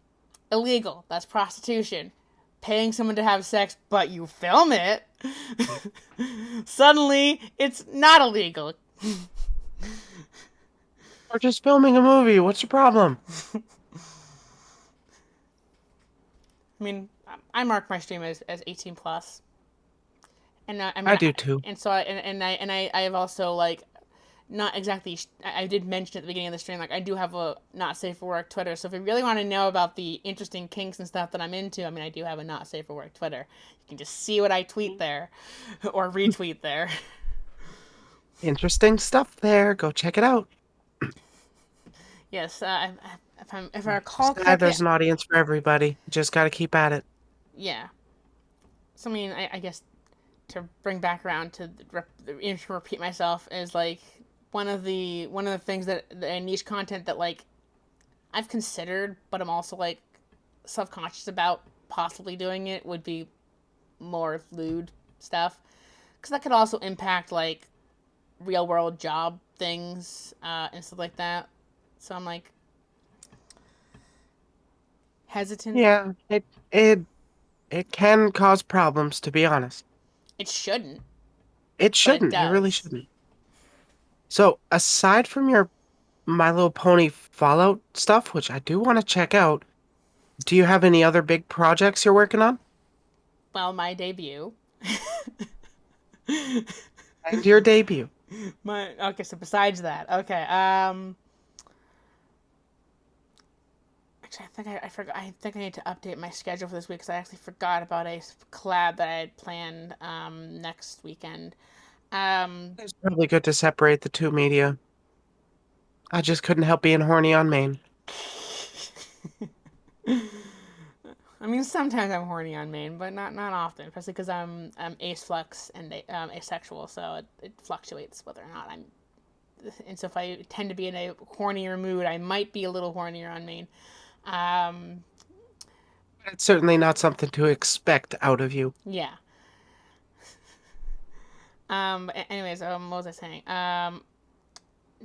illegal. That's prostitution. Paying someone to have sex, but you film it, suddenly it's not illegal. We're just filming a movie. What's the problem? I mean, I mark my stream as 18 plus, and I I mean, do too. and so I have also, like, not exactly. I did mention at the beginning of the stream, like, I do have a not safe for work Twitter. So if you really want to know about the interesting kinks and stuff that I'm into, I mean, I do have a not safe for work Twitter. You can just see what I tweet there, or retweet there. Interesting stuff there. Go check it out. Yes, if I recall Sad correctly, there's an audience for everybody. You just got to keep at it. yeah. So I mean, I guess to bring back around to to repeat myself is, like, one of the things that the niche content that, like, I've considered, but I'm also, like, subconscious about possibly doing it would be more lewd stuff, because that could also impact, like, real world job things and stuff like that. So I'm, like, hesitant. Yeah, it can cause problems, to be honest. It shouldn't, It but it shouldn't. It really does. shouldn't. So, aside from your My Little Pony Fallout stuff, which I do want to check out, do you have any other big projects you're working on? Well, my debut. And your debut. My okay. So besides that, okay. Actually, I think I forgot. I think I need to update my schedule for this week because I actually forgot about a collab that I had planned next weekend. Um, It's probably good to separate the two media. I just couldn't help being horny on Maine. I mean, sometimes I'm horny on main, but not often, especially because I'm ace flux and asexual, so it fluctuates whether or not I'm. And so if I tend to be in a hornier mood, I might be a little hornier on main. Um, It's certainly not something to expect out of you. yeah. Anyways, what was I saying?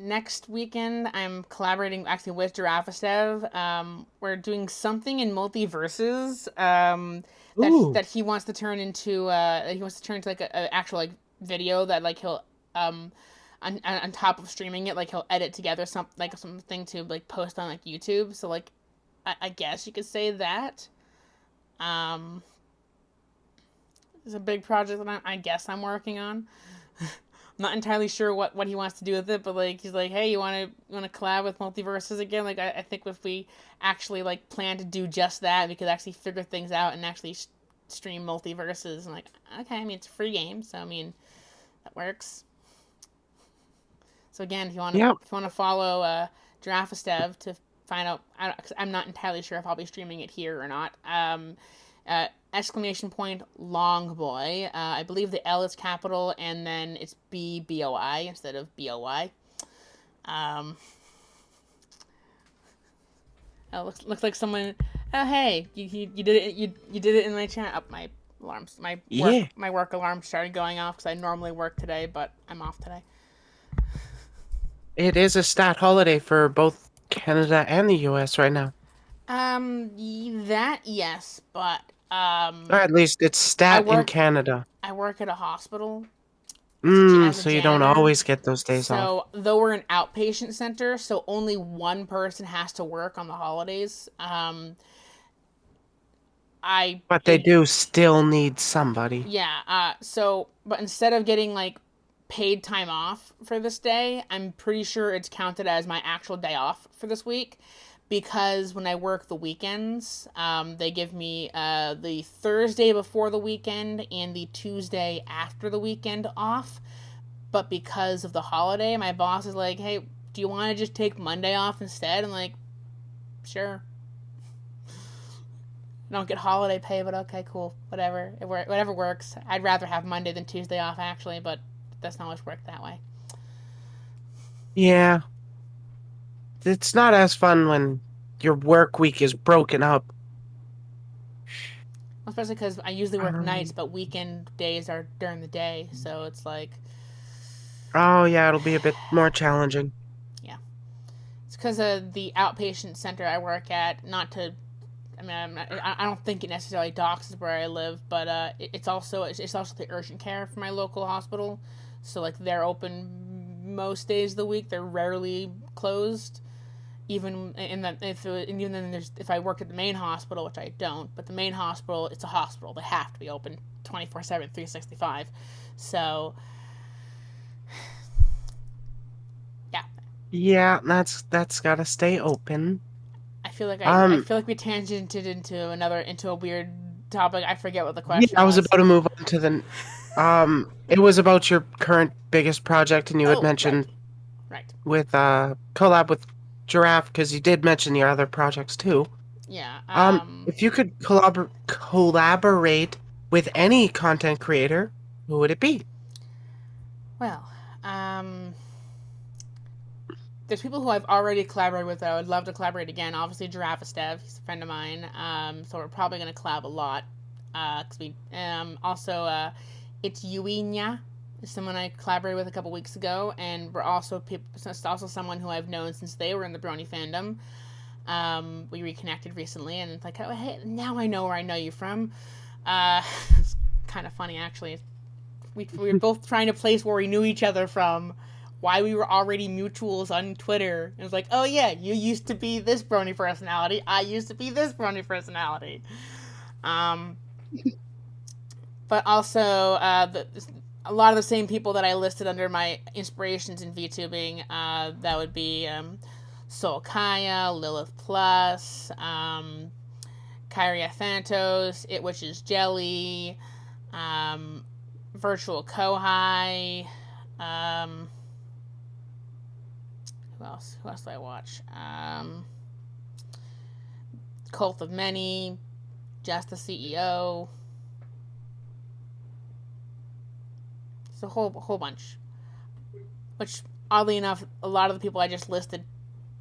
Next weekend, I'm collaborating actually with Giraffestev. We're doing something in multiverses. Ooh, That he wants to turn into. He wants to turn into, like, a actual, like, video that, like, he'll on top of streaming it, like, he'll edit together something to, like, post on, like, YouTube. So, like, I guess you could say that. Um, it's a big project that I guess I'm working on. Not entirely sure what he wants to do with it, but, like, he's like, hey, you want to collab with multiverses again? Like, I think if we actually, like, plan to do just that, we could actually figure things out and actually stream multiverses. And, like, okay, I mean, it's a free game, so I mean, that works. So again, yep. if you want to follow Giraffestev to find out, cause I'm not entirely sure if I'll be streaming it here or not. Exclamation point long boy. I believe the L is capital and then it's BOI instead of BOY. Um, looks like someone. Oh, hey, you did it. You did it in my chat. Oh, my alarms, Yeah, my work alarm started going off because I normally work today, but I'm off today. it is a stat holiday for both Canada and the US right now. That yes, but Um, Or at least it's I stat in work Canada. I work at a hospital as a So you don't janitor. always get those days off. So though we're an outpatient center, so only one person has to work on the holidays. I But they it, do still need somebody. yeah. But instead of getting like paid time off for this day, I'm pretty sure it's counted as my actual day off for this week. Because when I work the weekends, they give me the Thursday before the weekend and the Tuesday after the weekend off. But because of the holiday, my boss is like, "Hey, do you want to just take Monday off instead?" I'm like, "Sure." I don't get holiday pay, but okay, cool, whatever, whatever works. I'd rather have Monday than Tuesday off actually, but that's not always work that way. Yeah, it's not as fun when your work week is broken up. Especially because I usually work nights, Um, but weekend days are during the day, so it's like, oh yeah, it'll be a bit more challenging. yeah, it's because of the outpatient center I work at. Not to, I mean, I don't think it necessarily docks is where I live, but it's also the urgent care for my local hospital. So like they're open most days of the week. They're rarely closed. Even in that and even then there's if I worked at the main hospital, which I don't, but the main hospital, it's a hospital. They have to be open 24/7, 365. So yeah, Yeah, that's gotta stay open. I Um, feel like we tangented into a weird topic. I forget what the yeah, question I was was. about to move on to the. It was about your current biggest project, and you had Oh, right, mentioned right. with collab with Giraffe because you did mention your other projects too. Yeah. If you could collaborate with any content creator, who would it be? Well, um, there's people who I've already collaborated with that I would love to collaborate again. Obviously, Giraffe Stev, he's a friend of mine. So we're probably going to collab a lot. Cause we also it's Yuinya, someone I collaborated with a couple weeks ago, and we're also it's also someone who I've known since they were in the Brony fandom. We reconnected recently, and it's like, oh hey, now I know where I know you from. It's kind of funny actually. We were both trying to place where we knew each other from, why we were already mutuals on Twitter. It was like, oh yeah, you used to be this brony personality. I used to be this brony personality. Um, but also a lot of the same people that I listed under my inspirations in VTubing. That would be Soul Kaya, Lilith Plus, Kyria Thanatos, It Witches Jelly, um, Virtual Kohai. Um, who else? Who else do I watch? Cult of Many, Just the CEO. It's a whole bunch. Which oddly enough, a lot of the people I just listed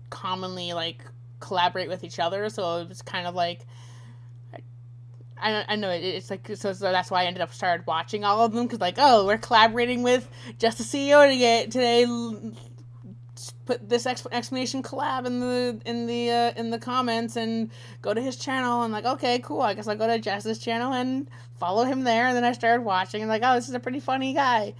commonly like collaborate with each other. So it was kind of like I know it's like so that's why I ended up started watching all of them because like oh we're collaborating with Just the CEO today. Put this exclamation collab in the comments and go to his channel and like okay cool I guess I'll go to Jess's channel and follow him there and then I started watching and like oh this is a pretty funny guy.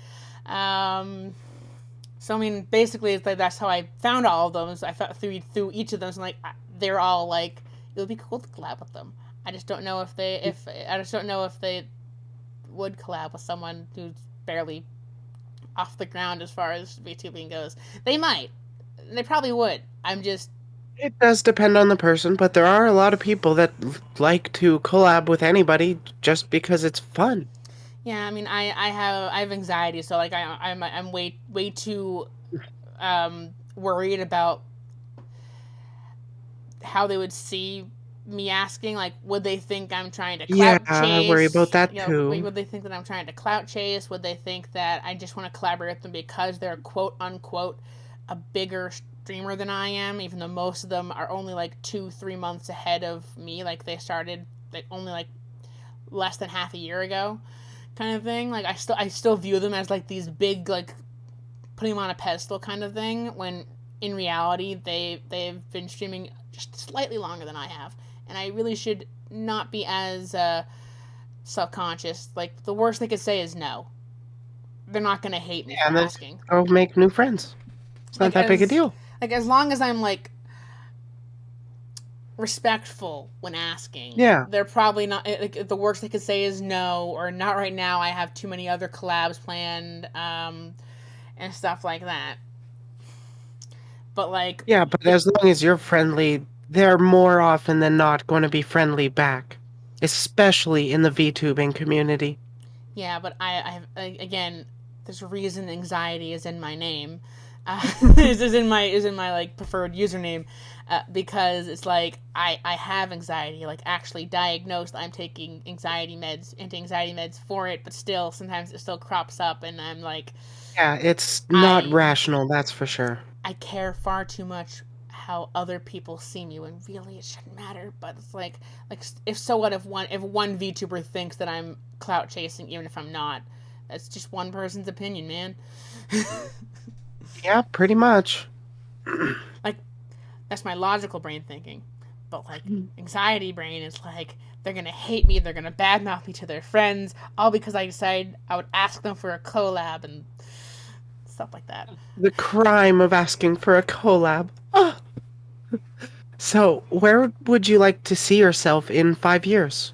So I mean basically it's like that's how I found all of them. So I found through each of them so like they're all like it would be cool to collab with them. I just don't know if they would collab with someone who's barely off the ground as far as VTubing goes. They might. They probably would. I'm just It does depend on the person, but there are a lot of people that like to collab with anybody just because it's fun. yeah. I mean, I have anxiety, so like I'm way too worried about how they would see me asking like would they think I'm trying to Yeah, clout I worry about chase, that you know, too. would they think that I'm trying to clout chase, would they think that I just want to collaborate with them because they're quote unquote a bigger streamer than I am, even though most of them are only like 2-3 months ahead of me, like they started like only like less than half a year ago kind of thing. Like I still view them as like these big like putting them on a pedestal kind of thing when in reality they've been streaming just slightly longer than I have and I really should not be as self-conscious. Like, the worst they could say is no. They're not gonna hate me for And then asking. go make new friends. It's not Like, that big a deal. as long as I'm like respectful when asking, Yeah. they're probably not like, the worst they could say is no, or not right now, I have too many other collabs planned, and stuff like that. But like, Yeah, but as long as you're friendly, they're more often than not going to be friendly back, especially in the VTubing community. yeah, but again, there's a reason anxiety is in my name. Is in my like preferred username, because it's like I have anxiety, like actually diagnosed. I'm taking anti-anxiety meds for it, but still sometimes it still crops up, and I'm like, Yeah, it's not I rational, that's for sure. I care far too much how other people see me when really it shouldn't matter. But it's like, if so what, if one VTuber thinks that I'm clout chasing, even if I'm not, that's just one person's opinion, man. Yeah, pretty much. Like, that's my logical brain thinking, but like anxiety brain is like, they're gonna hate me, they're gonna badmouth me to their friends, all because I decided I would ask them for a collab and stuff like that. The crime of asking for a collab. Ah. So, where would you like to see yourself in 5 years?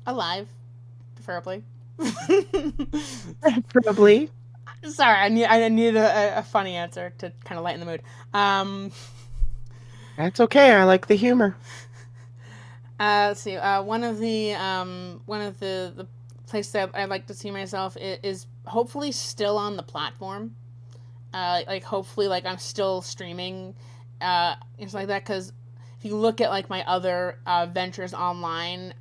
Alive, preferably. Probably. Sorry, I need a funny answer to kind of lighten the mood. Um, That's okay, I like the humor. let's see. One of the places that I'd like to see myself is hopefully still on the platform. Like hopefully, like I'm still streaming, and stuff like that. Because if you look at like my other ventures online,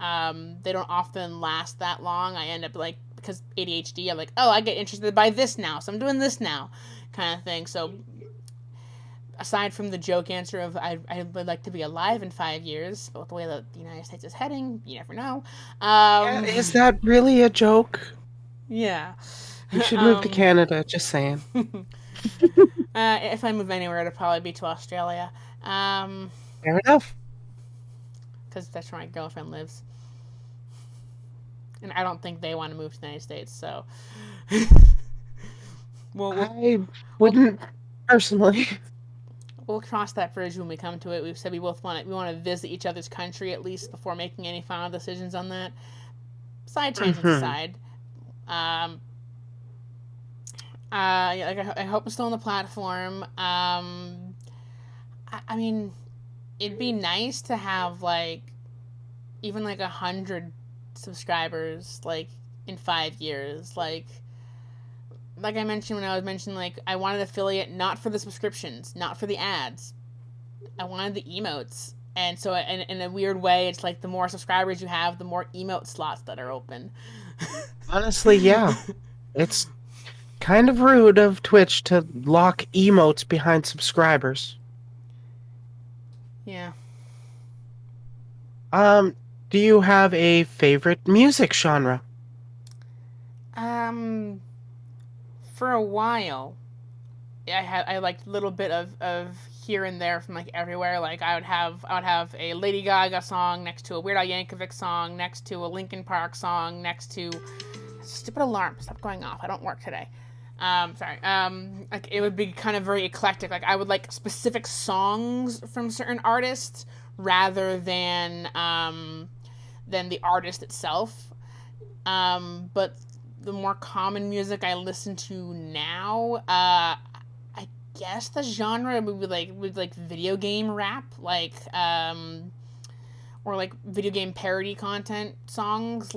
they don't often last that long. I end up like, because ADHD, I'm like, oh, I get interested by this now, so I'm doing this now, kind of thing. So aside from the joke answer of I would like to be alive in 5 years, but with the way that the United States is heading, you never know. Yeah, is that really a joke? Yeah. You should move to Canada, just saying. If I move anywhere, it'll probably be to Australia. Fair enough. Because that's where my girlfriend lives. And I don't think they want to move to the United States, so. I wouldn't personally. We'll cross that bridge when we come to it. We've said we both want to visit each other's country at least before making any final decisions on that. Side tangents aside, yeah, like I hope I'm still on the platform. I mean, it'd be nice to have like even like 100 subscribers like in 5 years. Like I mentioned when I was mentioning, like I wanted affiliate not for the subscriptions, not for the ads. I wanted the emotes. And so in a weird way, it's like the more subscribers you have, the more emote slots that are open. Honestly, yeah. It's kind of rude of Twitch to lock emotes behind subscribers. Yeah. Do you have a favorite music genre? Um, for a while, I liked a little bit of here and there from like everywhere. Like I would have a Lady Gaga song next to a Weird Al Yankovic song, next to a Linkin Park song, next to stupid alarm. Stop going off. I don't work today. Sorry. Like it would be kind of very eclectic. Like I would like specific songs from certain artists rather than the artist itself. But the more common music I listen to now, I guess the genre would like video game rap, or like video game parody content songs,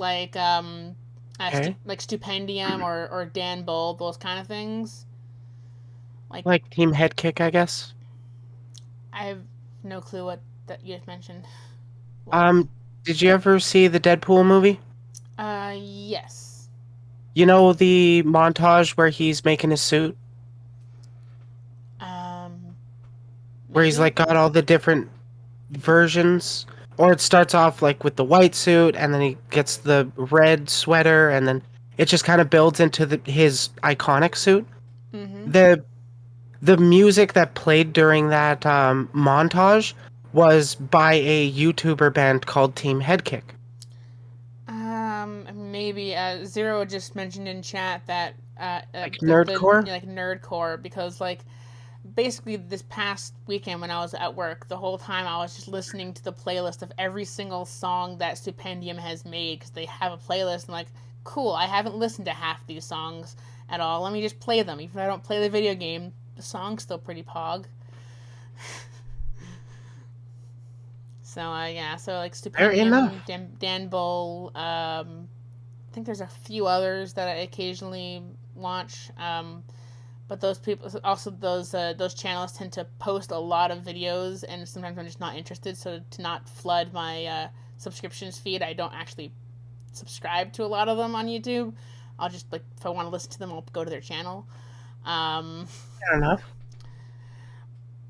Okay. like Stupendium or Dan Bull, those kind of things. Like Team Headkick, I guess. I have no clue what that you just mentioned. Um, did you ever see the Deadpool movie? Yes. You know the montage where he's making his suit? Um, Where he's maybe. like got all the different versions? Or it starts off like with the white suit and then he gets the red sweater and then it just kind of builds into his iconic suit. Mm-hmm. The the music that played during that montage was by a YouTuber band called Team Headkick. Maybe Zero just mentioned in chat that Like the nerdcore? like nerdcore because like basically this past weekend when I was at work, the whole time I was just listening to the playlist of every single song that Stupendium has made because they have a playlist. And like, cool, I haven't listened to half these songs at all. Let me just play them. Even if I don't play the video game, the song's still pretty pog. So yeah, so like Fair enough. Stupendium, Dan Bull. I think there's a few others that I occasionally watch. But those people also those channels tend to post a lot of videos, and sometimes I'm just not interested. So to not flood my subscriptions feed, I don't actually subscribe to a lot of them on YouTube. I'll just like if I want to listen to them, I'll go to their channel. Um, Fair enough.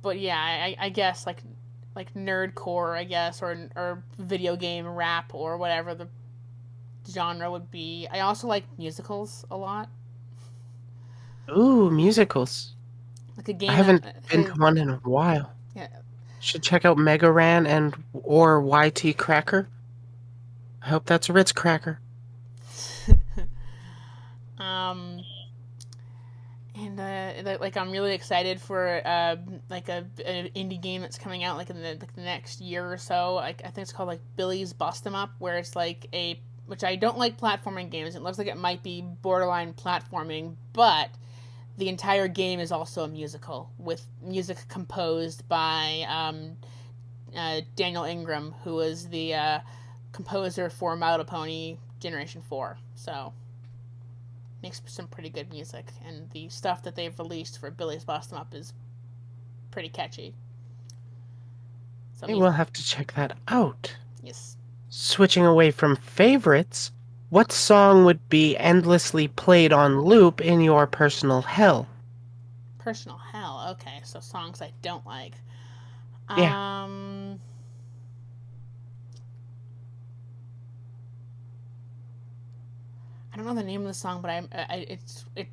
but yeah, I guess like nerdcore, I guess, or video game rap or whatever the genre would be. I also like musicals a lot. Ooh, musicals. Like a I game haven't that been to one in a while. yeah. Should check out Mega Ran and or YT Cracker. I hope that's a Ritz cracker. um and like I'm really excited for like a indie game that's coming out like in the next year or so. Like I think it's called like Billy's Bust 'em Up, where it's like a which I don't like platforming games. It looks like it might be borderline platforming, but the entire game is also a musical with music composed by Daniel Ingram, who was the composer for My Little Pony Generation 4. So makes some pretty good music, and the stuff that they've released for Billy's Bust 'em Up is pretty catchy. So I will have to check that out. yes, Switching away from favorites, what song would be endlessly played on loop in your personal hell? personal hell. Okay, so songs I don't like. Yeah. Um, I don't know the name of the song, but it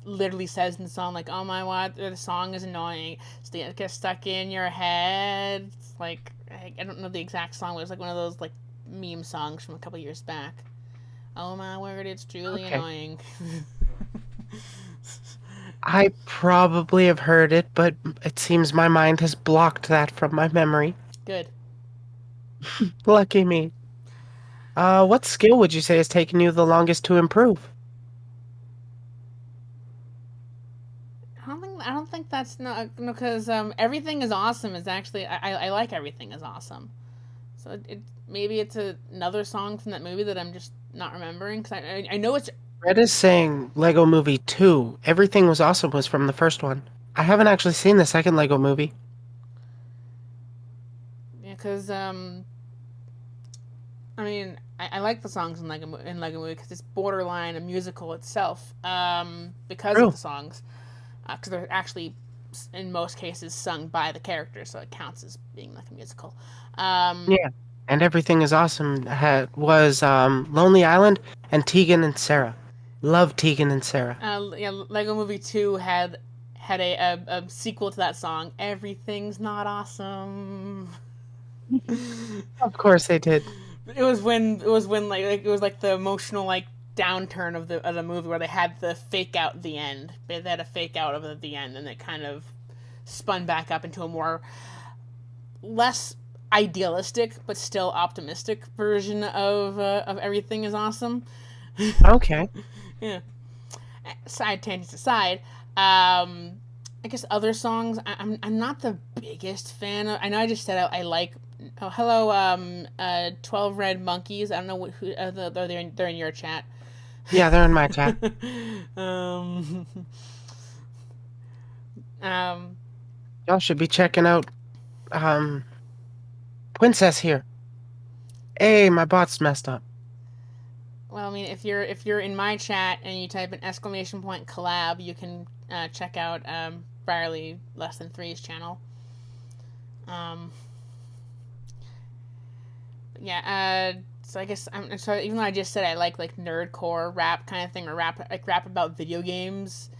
literally says in the song like, "Oh my god, the song is annoying. It gets stuck in your head." It's like I don't know the exact song, but it's like one of those like meme songs from a couple years back. Oh my word, it's truly Okay. annoying. I probably have heard it, but it seems my mind has blocked that from my memory. Good. Lucky me. What skill would you say has taken you the longest to improve? I don't think that's no because everything is awesome is actually I like everything is awesome. So maybe it's another song from that movie that I'm just not remembering because I know it's Red is saying Lego Movie 2. Everything was awesome was from the first one. I haven't actually seen the second Lego movie. because I mean I like the songs in Lego Movie because it's borderline a musical itself because of True. the songs because they're actually in most cases sung by the characters, so it counts as being like a musical. Um, Yeah. And Everything is Awesome was Lonely Island and Tegan and Sarah. Love Tegan and Sarah. yeah, Lego Movie 2 had a sequel to that song. Everything's not awesome. Of course they did. It was when like it was like the emotional like downturn of the movie where they had the fake out at the end. They had a fake out of it at the end, and it kind of spun back up into a more less idealistic but still optimistic version of everything is awesome. Okay. Yeah. Side tangents aside, I guess other songs. I'm not the biggest fan of. I know I just said I like. Oh, hello, 12 Red Monkeys. I don't know who they're in your chat. Yeah, they're in my chat. um, um, Y'all should be checking out um Pwincess here. Hey, my bot's messed up. well, I mean, if you're in my chat and you type an exclamation point collab, you can check out Barely Less Than Three's channel. Um, yeah. So I guess so. Even though I just said I like nerdcore rap kind of thing or rap about video games,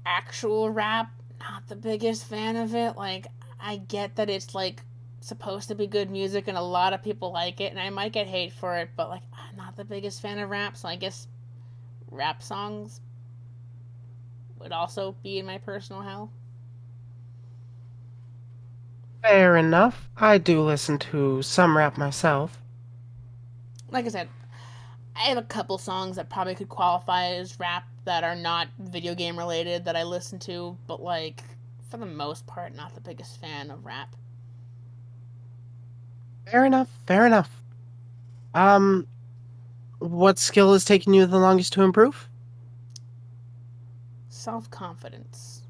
actual rap, not the biggest fan of it. Like I get that it's like supposed to be good music and a lot of people like it, and I might get hate for it, but like I'm not the biggest fan of rap, so I guess rap songs would also be in my personal hell. Fair enough. I do listen to some rap myself. Like I said, I have a couple songs that probably could qualify as rap that are not video game related that I listen to, but like for the most part, not the biggest fan of rap. Fair enough. Fair enough. Um, what skill is taking you the longest to improve? Self confidence.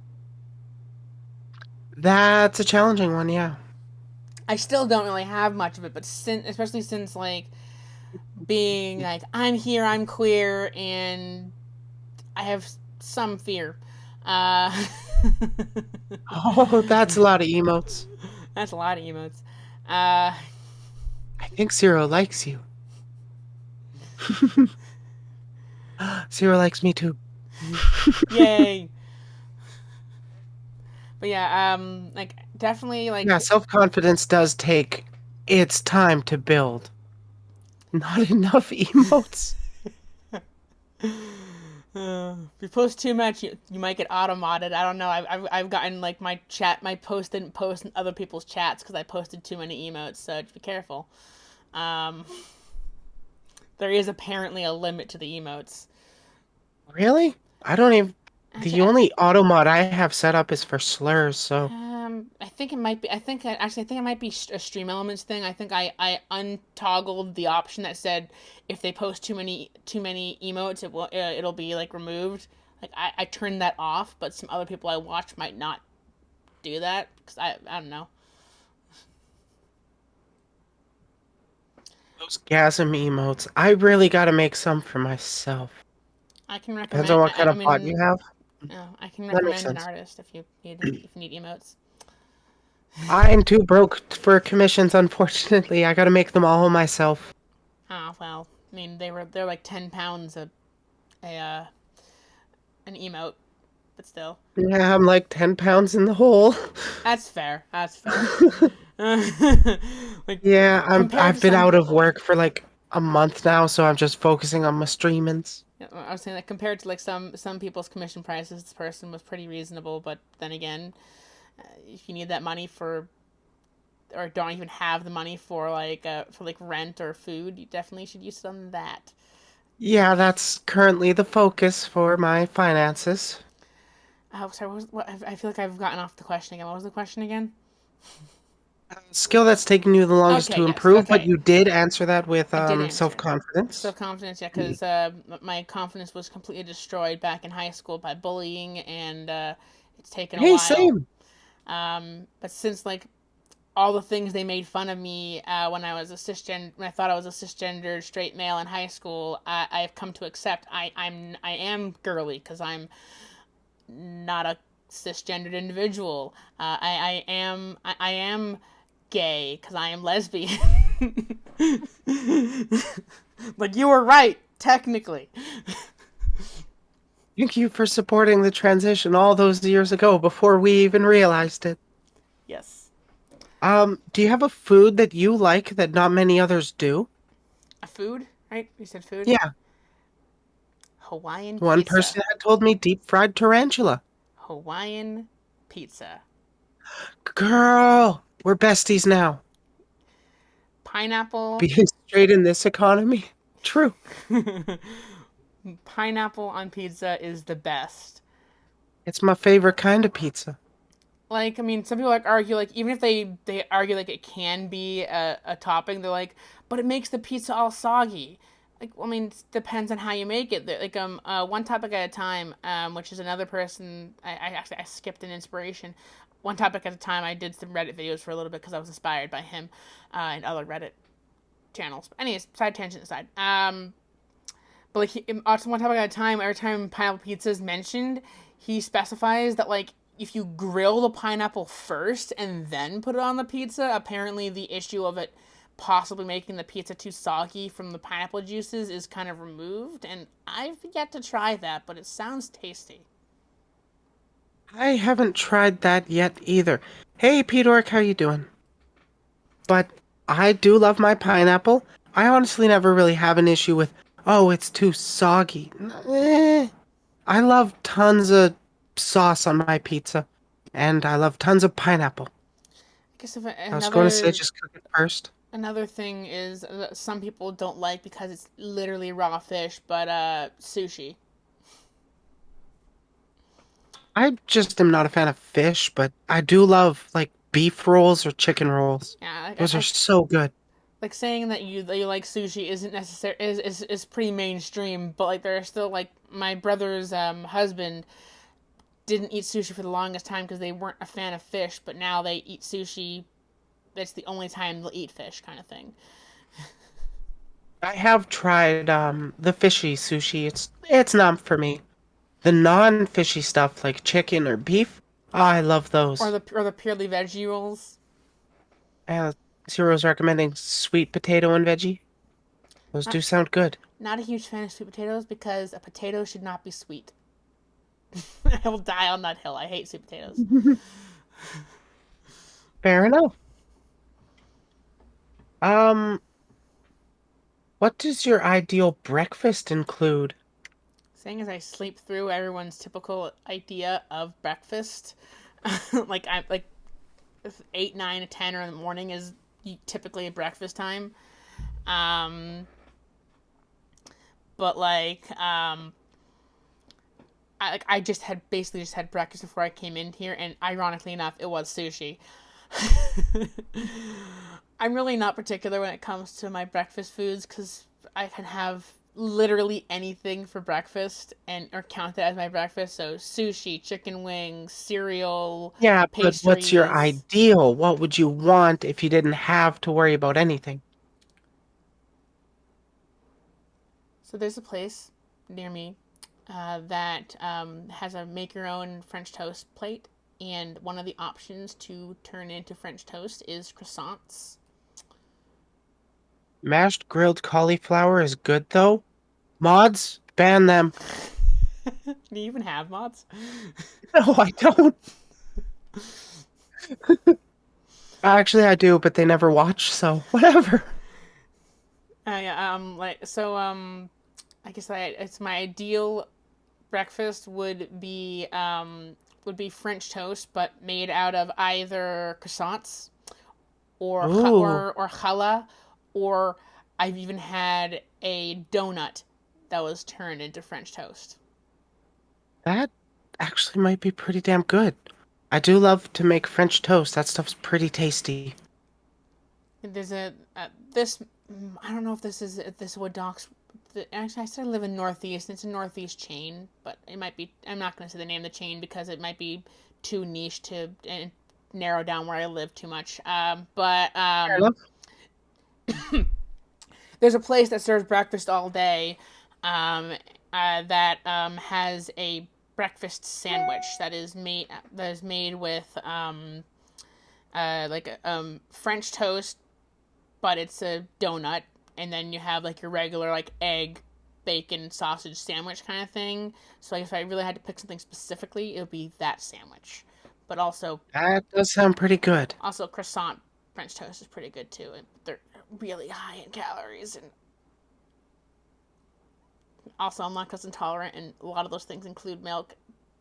That's a challenging one, yeah. I still don't really have much of it, but especially since like being like I'm here, I'm queer, and I have some fear. Uh, Oh, that's a lot of emotes. that's a lot of emotes. Uh, I think Zero likes you. Zero likes me too. yay! But yeah, like definitely Yeah, like self-confidence does take its time to build. Not enough emotes. if you post too much, you might get auto-modded. I don't know. I've gotten like my post didn't post in other people's chats because I posted too many emotes. So just be careful. Um, there is apparently a limit to the emotes. Really? I don't even. The Actually, only auto mod I have set up is for slurs, so. I think it might be. I think it might be a Stream Elements thing. I think I untoggled the option that said if they post too many emotes, it'll be like removed. Like I turned that off, but some other people I watch might not do that because I don't know. Those gasm emotes. I really gotta make some for myself. I can Depends on recommend. what kind I of bot mean, you have. I can That makes recommend an sense. artist if you need emotes. I'm too broke for commissions, unfortunately. I gotta make them all myself. Oh well, I mean they're like £10 a an emote, but still. Yeah, I'm like 10 pounds in the hole. That's fair. That's fair. like Yeah, compared to I've been some out of people, work for like a month now, so I'm just focusing on my streamings. I was saying that compared to like some people's commission prices, this person was pretty reasonable. But then again, if you need that money for or don't even have the money for like rent or food, you definitely should use it on that. Yeah, that's currently the focus for my finances. Oh, sorry. I feel like I've gotten off the question again. What was the question again? Skill that's taken you the longest Okay. to Yes. improve, but Okay. you did answer that with I did answer. self-confidence. Self confidence, yeah, because my confidence was completely destroyed back in high school by bullying, and it's taken a Hey, while. same. But since like all the things they made fun of me when when I thought I was a cisgendered straight male in high school, I've come to accept I am girly because I'm not a cisgendered individual. I am gay because I am lesbian. like you were right, technically. Thank you for supporting the transition all those years ago before we even realized it. Yes. Do you have a food that you like that not many others do? A food, right? You said food. Yeah, Hawaiian one pizza. person had told me deep fried tarantula. Hawaiian pizza. Girl, we're besties now. Pineapple. Being straight in this economy. True. Pineapple on pizza is the best. It's my favorite kind of pizza. Like, I mean, some people like argue like even if they argue like it can be a topping, they're like, but it makes the pizza all soggy. Like, well, I mean, it depends on how you make it. Like, one topic at a time, which is another person. I skipped an inspiration. One topic at a time. I did some Reddit videos for a little bit because I was inspired by him and other Reddit channels. But anyways, side tangent aside. But like also one topic at a time. Every time pineapple pizza is mentioned, he specifies that like if you grill the pineapple first and then put it on the pizza, apparently the issue of it possibly making the pizza too soggy from the pineapple juices is kind of removed. And I've yet to try that, but it sounds tasty. I haven't tried that yet either. Hey, Pedork, how you doing? but I do love my pineapple. I honestly never really have an issue with, oh, it's too soggy. I love tons of sauce on my pizza, and I love tons of pineapple. I guess if I was going to say another just cook it first. another thing is some people don't like because it's literally raw fish, but sushi. I just am not a fan of fish, but I do love like beef rolls or chicken rolls. Yeah, Those are so good. like saying that you like sushi isn't necessary is pretty mainstream, but like there are still like my brother's husband didn't eat sushi for the longest time because they weren't a fan of fish, but now they eat sushi. That's the only time they'll eat fish, kind of thing. I have tried the fishy sushi. It's not for me. The non-fishy stuff like chicken or beef, oh, I love those. Or the purely veggie rolls. Zero's recommending sweet potato and veggie. Those Not do sound good. not a huge fan of sweet potatoes because a potato should not be sweet. I will die on that hill. I hate sweet potatoes. Fair enough. Um, what does your ideal breakfast include? Saying as I sleep through everyone's typical idea of breakfast, like I like 8, 9, 10, or in the morning is typically a breakfast time. Um, but I just had basically just had breakfast before I came in here, and ironically enough, it was sushi. I'm really not particular when it comes to my breakfast foods because I can have literally anything for breakfast and or count it as my breakfast. So sushi, chicken wings, cereal, Yeah, but what's your pastries. ideal? What would you want if you didn't have to worry about anything? So there's a place near me that has a make your own French toast plate, and one of the options to turn into French toast is croissants. Mashed grilled cauliflower is good though. Mods, ban them. Do you even have mods? No, I don't. Actually, I do, but they never watch, so whatever. Yeah, I guess it's my ideal breakfast would be French toast, but made out of either croissants Ooh, or challah, or I've even had a donut that was turned into French toast. that actually might be pretty damn good. I do love to make French toast. That stuff's pretty tasty. There's a this I don't know if this would docs. Actually, I said I live in Northeast. It's a Northeast chain, but it might be. I'm not going to say the name of the chain because it might be too niche to narrow down where I live too much. But Fair enough. there's a place that serves breakfast all day, um, that has a breakfast sandwich that is made with French toast, but it's a donut, and then you have like your regular like egg, bacon, sausage sandwich kind of thing. So like, if I really had to pick something specifically, it would be that sandwich. But That does sound pretty good. also croissant French toast is pretty good too, and they're really high in calories. And also, I'm lactose intolerant, and a lot of those things include milk.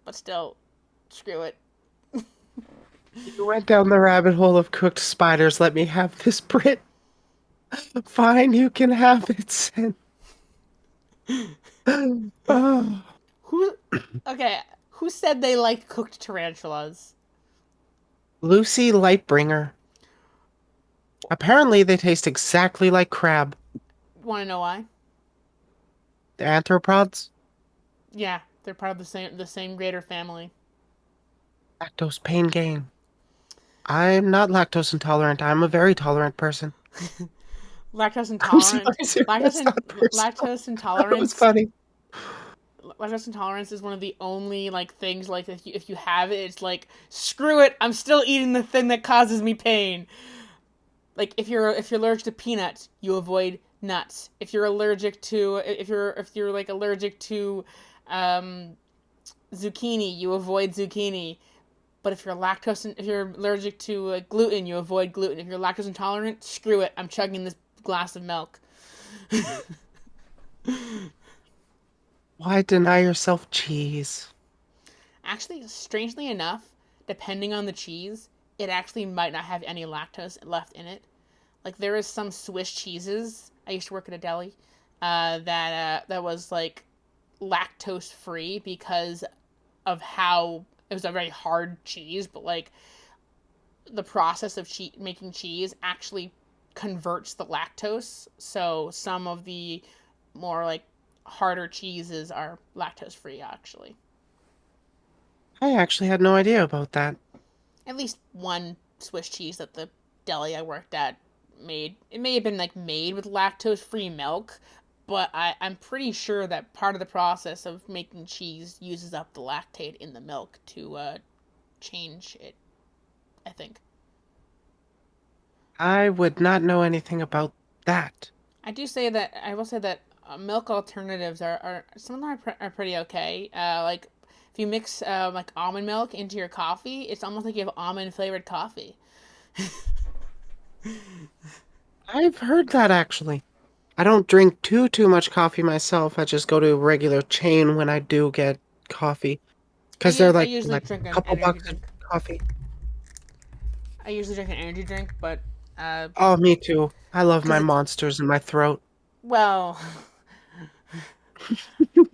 But still, screw it. You went down the rabbit hole of cooked spiders. Let me have this, Brit. Fine, you can have it, Sen. Oh. Who? Okay, who said they liked cooked tarantulas? Lucy Lightbringer. Apparently, they taste exactly like crab. Want to know why? The arthropods, Yeah, they're part of the same greater family. lactose pain gain. I'm not lactose intolerant. I'm a very tolerant person. Lactose I'm sorry, intolerant. sir. That's not personal. Lactose That was intolerance. funny. Lactose intolerance is one of the only like things like if you have it, it's like screw it. I'm still eating the thing that causes me pain. Like if you're allergic to peanuts, you avoid nuts. If you're like allergic to um, zucchini, you avoid zucchini. But if you're allergic to gluten, you avoid gluten. If you're lactose intolerant, screw it. I'm chugging this glass of milk. Why deny yourself cheese? Actually, strangely enough, depending on the cheese, it actually might not have any lactose left in it. Like there is some Swiss cheeses. I used to work at a deli that was like lactose free because of how it was a very hard cheese, but like the process of making cheese actually converts the lactose. So some of the more like harder cheeses are lactose free actually. I actually had no idea about that. At least one Swiss cheese that the deli I worked at made. It may have been like made with lactose free milk, but I'm pretty sure that part of the process of making cheese uses up the lactate in the milk to change it, I think. I would not know anything about that. I will say that milk alternatives are some of them are pretty okay. Like if you mix like almond milk into your coffee, it's almost like you have almond flavored coffee. I've heard that actually. I don't drink too much coffee myself. I just go to a regular chain when I do get coffee because they're I like usually like drink a an couple energy bucks of drink. coffee. I usually drink an energy drink, but uh, Oh, me too. I love because my it's monsters in my throat. well,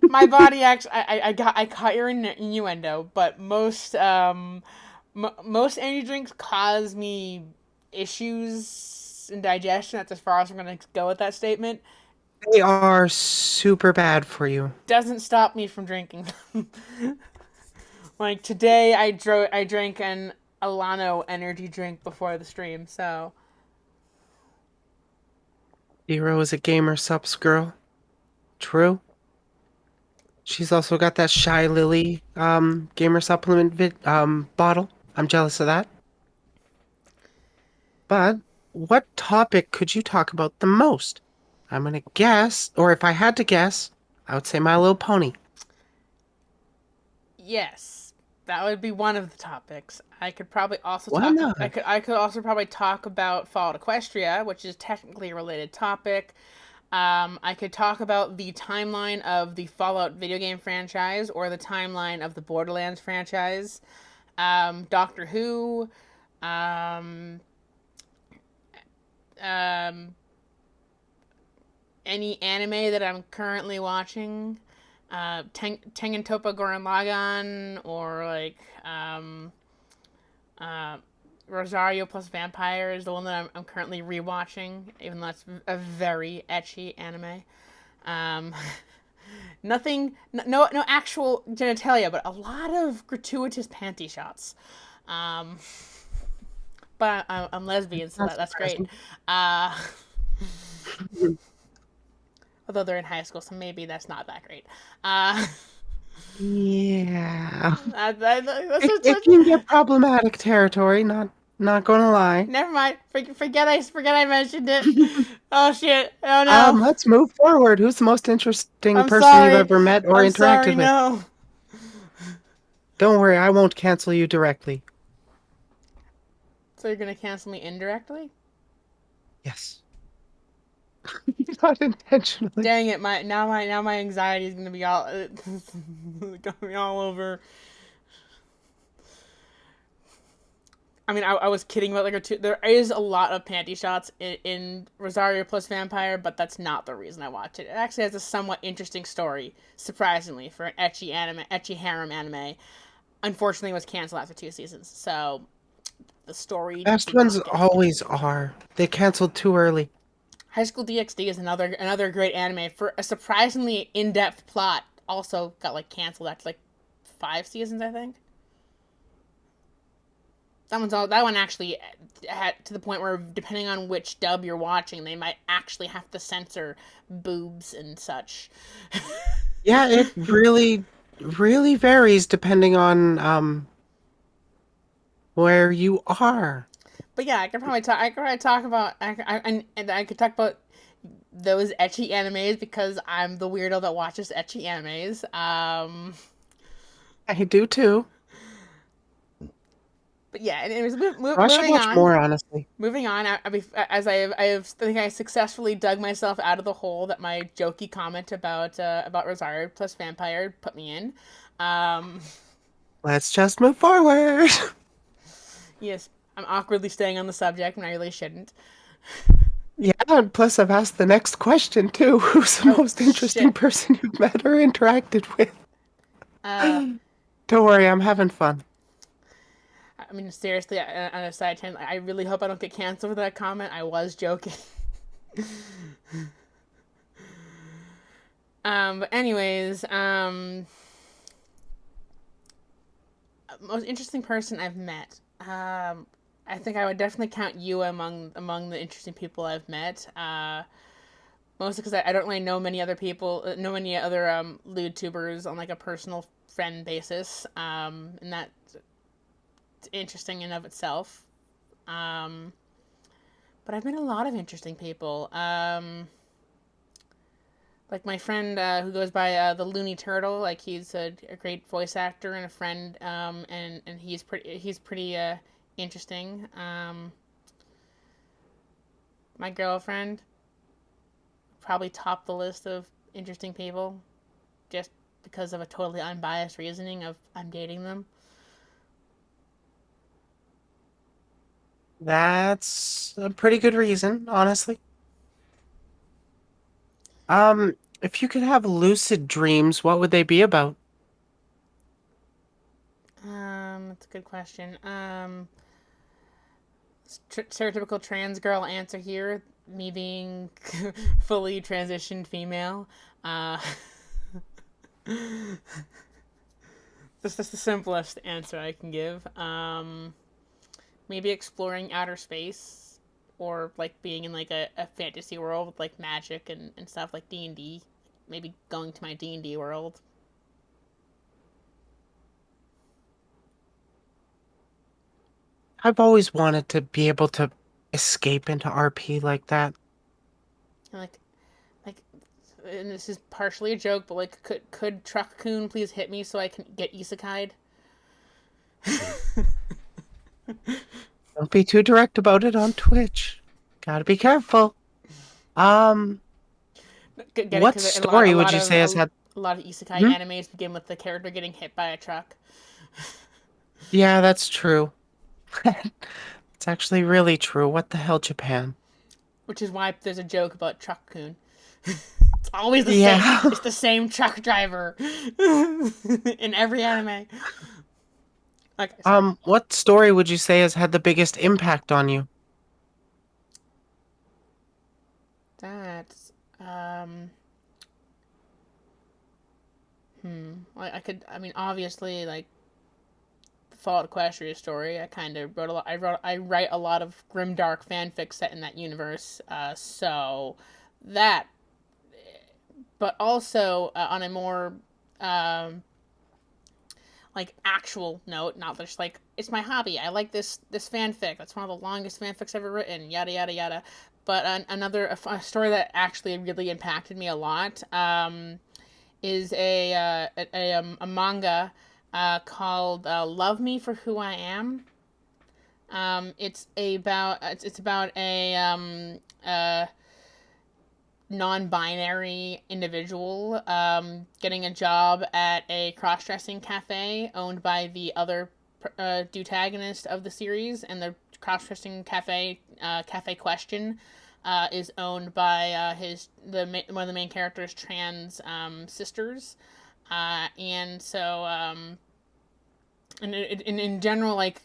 my body actually I caught your innuendo, but most energy drinks cause me issues in digestion. That's as far as I'm gonna go with that statement. They are super bad for you. Doesn't stop me from drinking them. Like today, I drank an Alano energy drink before the stream, so Hero is a gamer subs girl. True. She's also got that Shy Lily gamer supplement bottle. I'm jealous of that. But what topic could you talk about the most? I'm gonna guess, or if I had to guess, I would say My Little Pony. yes, that would be one of the topics. I could probably also Why talk. not? I could also probably talk about Fallout Equestria, which is technically a related topic. I could talk about the timeline of the Fallout video game franchise or the timeline of the Borderlands franchise. Doctor Who. Um, um, any anime that I'm currently watching. Tengen Toppa Gurren Lagann or like uh, Rosario plus Vampire is the one that I'm currently rewatching, even though that's a very ecchi anime. Um, no actual genitalia, but a lot of gratuitous panty shots. Um, but I'm lesbian, so Not that's great. surprising. Uh, although they're in high school, so maybe that's not that great. Uh, Yeah. that's It can get problematic territory, not gonna lie. never mind. Forget I mentioned it. Oh shit. Oh no. Let's move forward. Who's the most interesting I'm person you've sorry. ever met or I'm sorry. interacted with? No. Don't worry, I won't cancel you directly. So you're gonna cancel me indirectly? Yes. Not intentionally. Dang it! My anxiety is gonna be all gonna be all over. I mean, I was kidding about like a two. There is a lot of panty shots in Rosario plus Vampire, but that's not the reason I watched it. It actually has a somewhat interesting story, surprisingly, for an ecchi harem anime. Unfortunately, it was canceled after 2 seasons, so the story Best did ones not get always finished. are. They canceled too early. High School DxD is another great anime for a surprisingly in depth plot. Also got like canceled after like 5 seasons, I think. That one actually had to the point where depending on which dub you're watching, they might actually have to censor boobs and such. Yeah, it really varies depending on where you are. But yeah, I could probably talk about. And I could talk about those ecchi animes because I'm the weirdo that watches ecchi animes. I do too. But yeah, and it was I should moving watch on. more, honestly. Moving on, as I think I successfully dug myself out of the hole that my jokey comment about Rosario plus vampire put me in. Um, Let's just move forward. yes, I'm awkwardly staying on the subject when I really shouldn't. Yeah, and plus I've asked the next question too. Who's the Oh most interesting shit. person you've met or interacted with? Uh, Don't worry, I'm having fun. I mean, seriously, on a side tangent, I really hope I don't get canceled for that comment. I was joking. But anyways, most interesting person I've met. I think I would definitely count you among the interesting people I've met. Mostly because I don't really know many other people, know many other lewd tubers on like a personal friend basis, and that's interesting in of itself. Um, but I've met a lot of interesting people. Like my friend who goes by the Looney Turtle, like he's a great voice actor and a friend, and he's pretty interesting. My girlfriend probably top the list of interesting people, just because of a totally unbiased reasoning of I'm dating them. That's a pretty good reason, honestly. If you could have lucid dreams, what would they be about? That's a good question. Stereotypical trans girl answer here. Me being fully transitioned female. Uh, that's the simplest answer I can give. Maybe exploring outer space, or like being in like a fantasy world with like magic and stuff like D&D. Maybe going to my D&D world. I've always wanted to be able to escape into RP like that. And like and this is partially a joke, but like could Truck Coon please hit me so I can get isekai'd? Don't be too direct about it on Twitch. Gotta be careful. Um, Get it? what Because a lot, story would you say has had? a lot of isekai Hmm? animes begin with the character getting hit by a truck, Yeah, that's true. It's actually really true. What the hell, Japan? which is why there's a joke about Truck Coon. It's always the same. Yeah. It's the same truck driver in every anime. Okay, sorry. What story would you say has had the biggest impact on you? That's I could. I mean, obviously, like the Fallout Equestria story. I kind of wrote a lot. I write a lot of grimdark fanfic set in that universe. So that, but also on a more um, like actual note, not just like it's my hobby. I like this fanfic. That's one of the longest fanfics ever written. Yada yada yada. But a story that actually really impacted me a lot is a manga called "Love Me for Who I Am." It's about a non-binary individual getting a job at a cross-dressing cafe owned by the other protagonist of the series, and the cross-dressing cafe question is owned by one of the main characters' trans sisters, and so and in general, like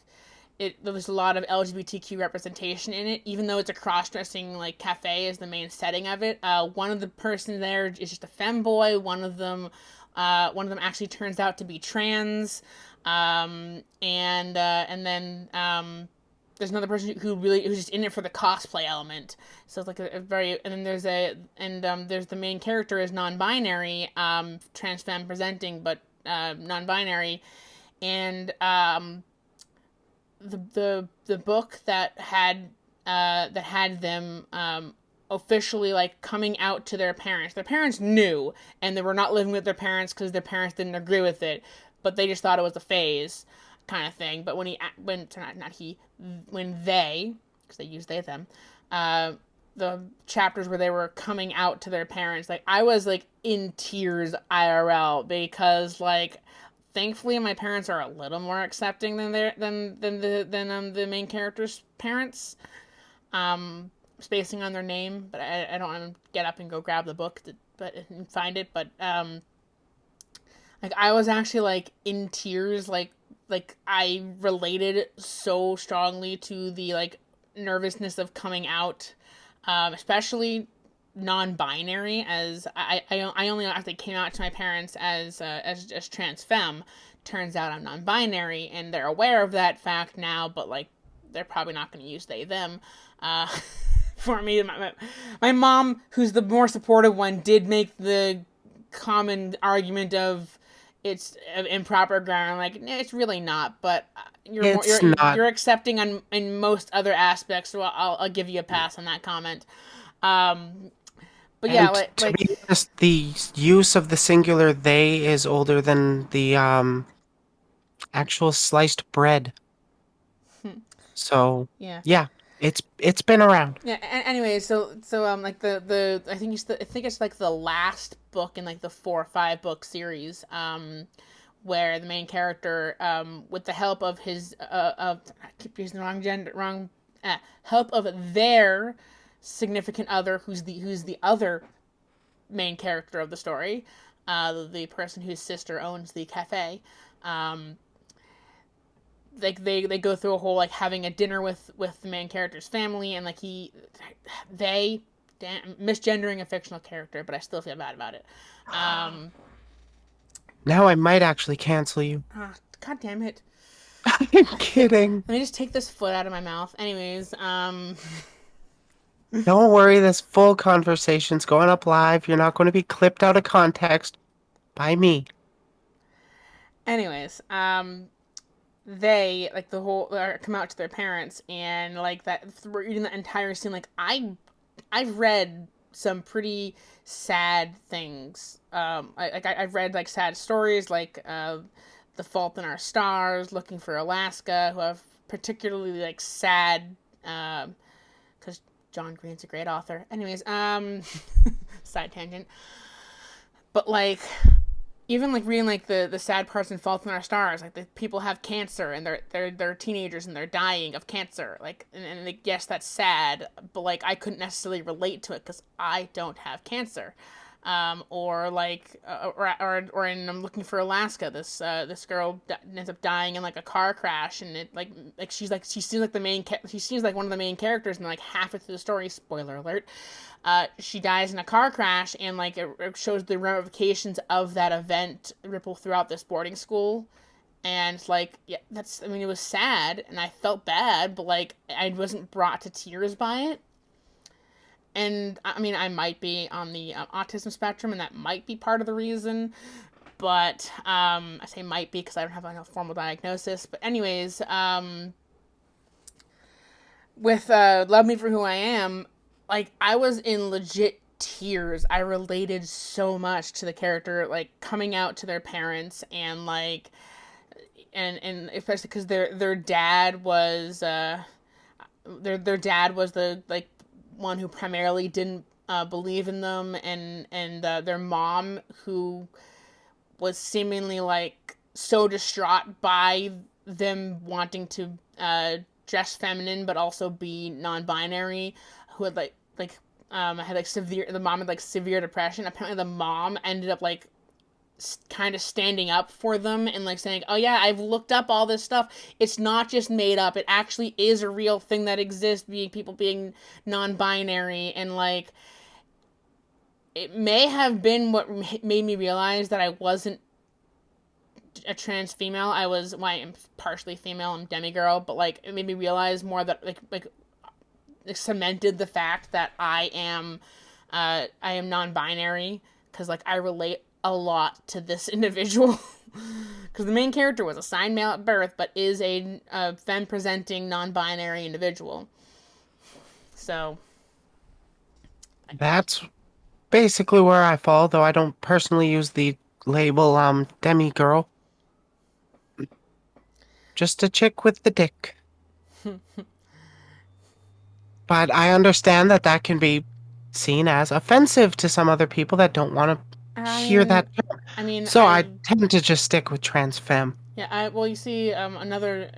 there's a lot of LGBTQ representation in it, even though it's a cross-dressing like cafe is the main setting of it. One of the person there is just a femboy. One of them actually turns out to be trans, and then there's another person who's just in it for the cosplay element. So it's like a very and then there's the main character is non-binary, trans femme presenting, but non-binary, and the book that had them officially like coming out to their parents. Their parents knew, and they were not living with their parents because their parents didn't agree with it, but they just thought it was a phase. kind of thing. But when not he, when they, because they use they them, uh, the chapters where they were coming out to their parents, like I was like in tears IRL because like thankfully my parents are a little more accepting than their than the main character's parents. Spacing on their name, but I don't want to get up and go grab the book and find it. But like I was actually like in tears, like I related so strongly to the like nervousness of coming out, especially non-binary. As I only actually came out to my parents as trans femme. Turns out I'm non-binary, and they're aware of that fact now. But like they're probably not going to use they them. Uh, for me, my mom, who's the more supportive one, did make the common argument of it's improper grammar. Like it's really not, but It's not. you're accepting on in most other aspects, so I'll give you a pass on that comment. Um, but yeah, And to be honest, the use of the singular they is older than the actual sliced bread. So yeah. yeah, it's been around. Yeah. Anyways, like the I think it's like the last book in like the 4 or 5 book series. Where the main character, with the help of his I keep using the wrong gender, wrong help of their significant other, who's the other main character of the story, the person whose sister owns the cafe. Um, like they go through a whole like having a dinner with the main character's family, and like they misgendering a fictional character, but I still feel bad about it. Um, Now I might actually cancel you. God damn it. I'm Let kidding. me just take this foot out of my mouth. Anyways, Don't worry, this full conversation's going up live. You're not going to be clipped out of context by me. anyways, they like the whole come out to their parents, and like that reading the entire scene. Like I've read some pretty sad things. I've read like sad stories, like The Fault in Our Stars, Looking for Alaska, who have particularly like sad, because John Green's a great author. Anyways, side tangent. But like even like reading like the sad parts in Fault in Our Stars, like the people have cancer and they're teenagers and they're dying of cancer. Like and like, yes, that's sad, but like I couldn't necessarily relate to it because I don't have cancer. Or like, or in I'm Looking for Alaska, this girl ends up dying in like a car crash, and it like she seems like she seems like one of the main characters, and like half of the story, spoiler alert, she dies in a car crash, and like it shows the ramifications of that event ripple throughout this boarding school. And it's like, yeah, I mean, it was sad, and I felt bad, but like I wasn't brought to tears by it. And I mean, I might be on the autism spectrum, and that might be part of the reason. But I say might be because I don't have a formal diagnosis. But anyways, with Love Me for Who I Am, like I was in legit tears. I related so much to the character, like coming out to their parents, and like and especially because their dad was their dad was the like one who primarily didn't believe in them, and their mom, who was seemingly like so distraught by them wanting to dress feminine but also be non-binary, who had had like severe the mom had like severe depression. Apparently the mom ended up like kind of standing up for them and like saying, "Oh yeah, I've looked up all this stuff. It's not just made up. It actually is a real thing that exists, being people being non-binary." And like it may have been what made me realize that I wasn't a trans female. I'm partially female, I'm demigirl, but like it made me realize more that like it cemented the fact that I am non-binary, because like I relate a lot to this individual. Because the main character was assigned male at birth, but is a femme presenting non-binary individual. So That's basically where I fall, though I don't personally use the label demi girl. Just a chick with the dick. But I understand that that can be seen as offensive to some other people that don't want to I hear mean, that term. I mean, So I I tend to just stick with trans femme. yeah, I well, you see, another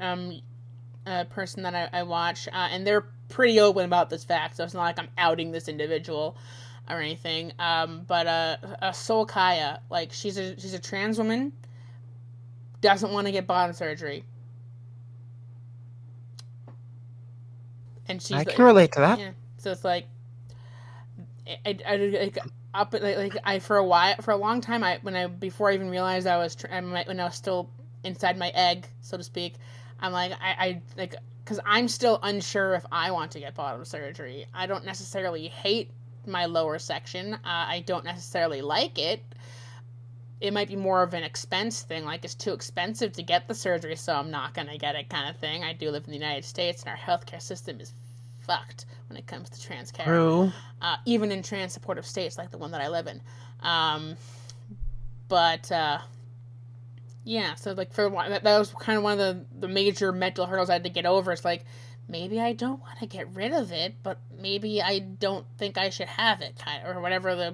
person that I watch, and they're pretty open about this fact, so it's not like I'm outing this individual or anything. But Soul Kaya, like she's a trans woman, doesn't want to get bottom surgery, and I she's can like, relate to that. yeah. So it's like, like up like I for a while for a long time when I before I even realized I was when I was still inside my egg, so to speak, I'm like I like because I'm still unsure if I want to get bottom surgery. I don't necessarily hate my lower section. I don't necessarily like it. It might be more of an expense thing, like it's too expensive to get the surgery, so I'm not gonna get it, kind of thing. I do live in the United States, and our healthcare system is fucked when it comes to trans care, True. even in trans supportive states like the one that I live in. Um, but yeah, so like that was kind of one of the major mental hurdles I had to get over. It's like maybe I don't want to get rid of it, but maybe I don't think I should have it, kind of, or whatever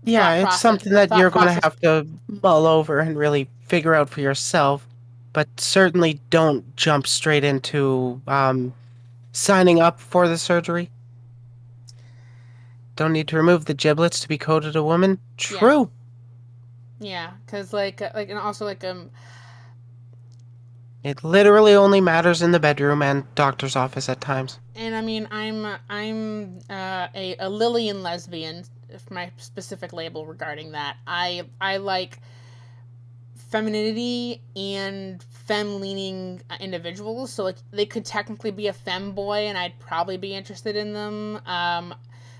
Yeah, it's something the that thought you're going to process. have to mull over and really figure out for yourself, but certainly don't jump straight into signing up for the surgery. Don't need to remove the giblets to be coded a woman. Yeah, True. yeah, because and also It literally only matters in the bedroom and doctor's office at times. and I mean I'm a Lillian lesbian, if my specific label regarding that. I like femininity and femme leaning individuals. So like they could technically be a femboy, and I'd probably be interested in them.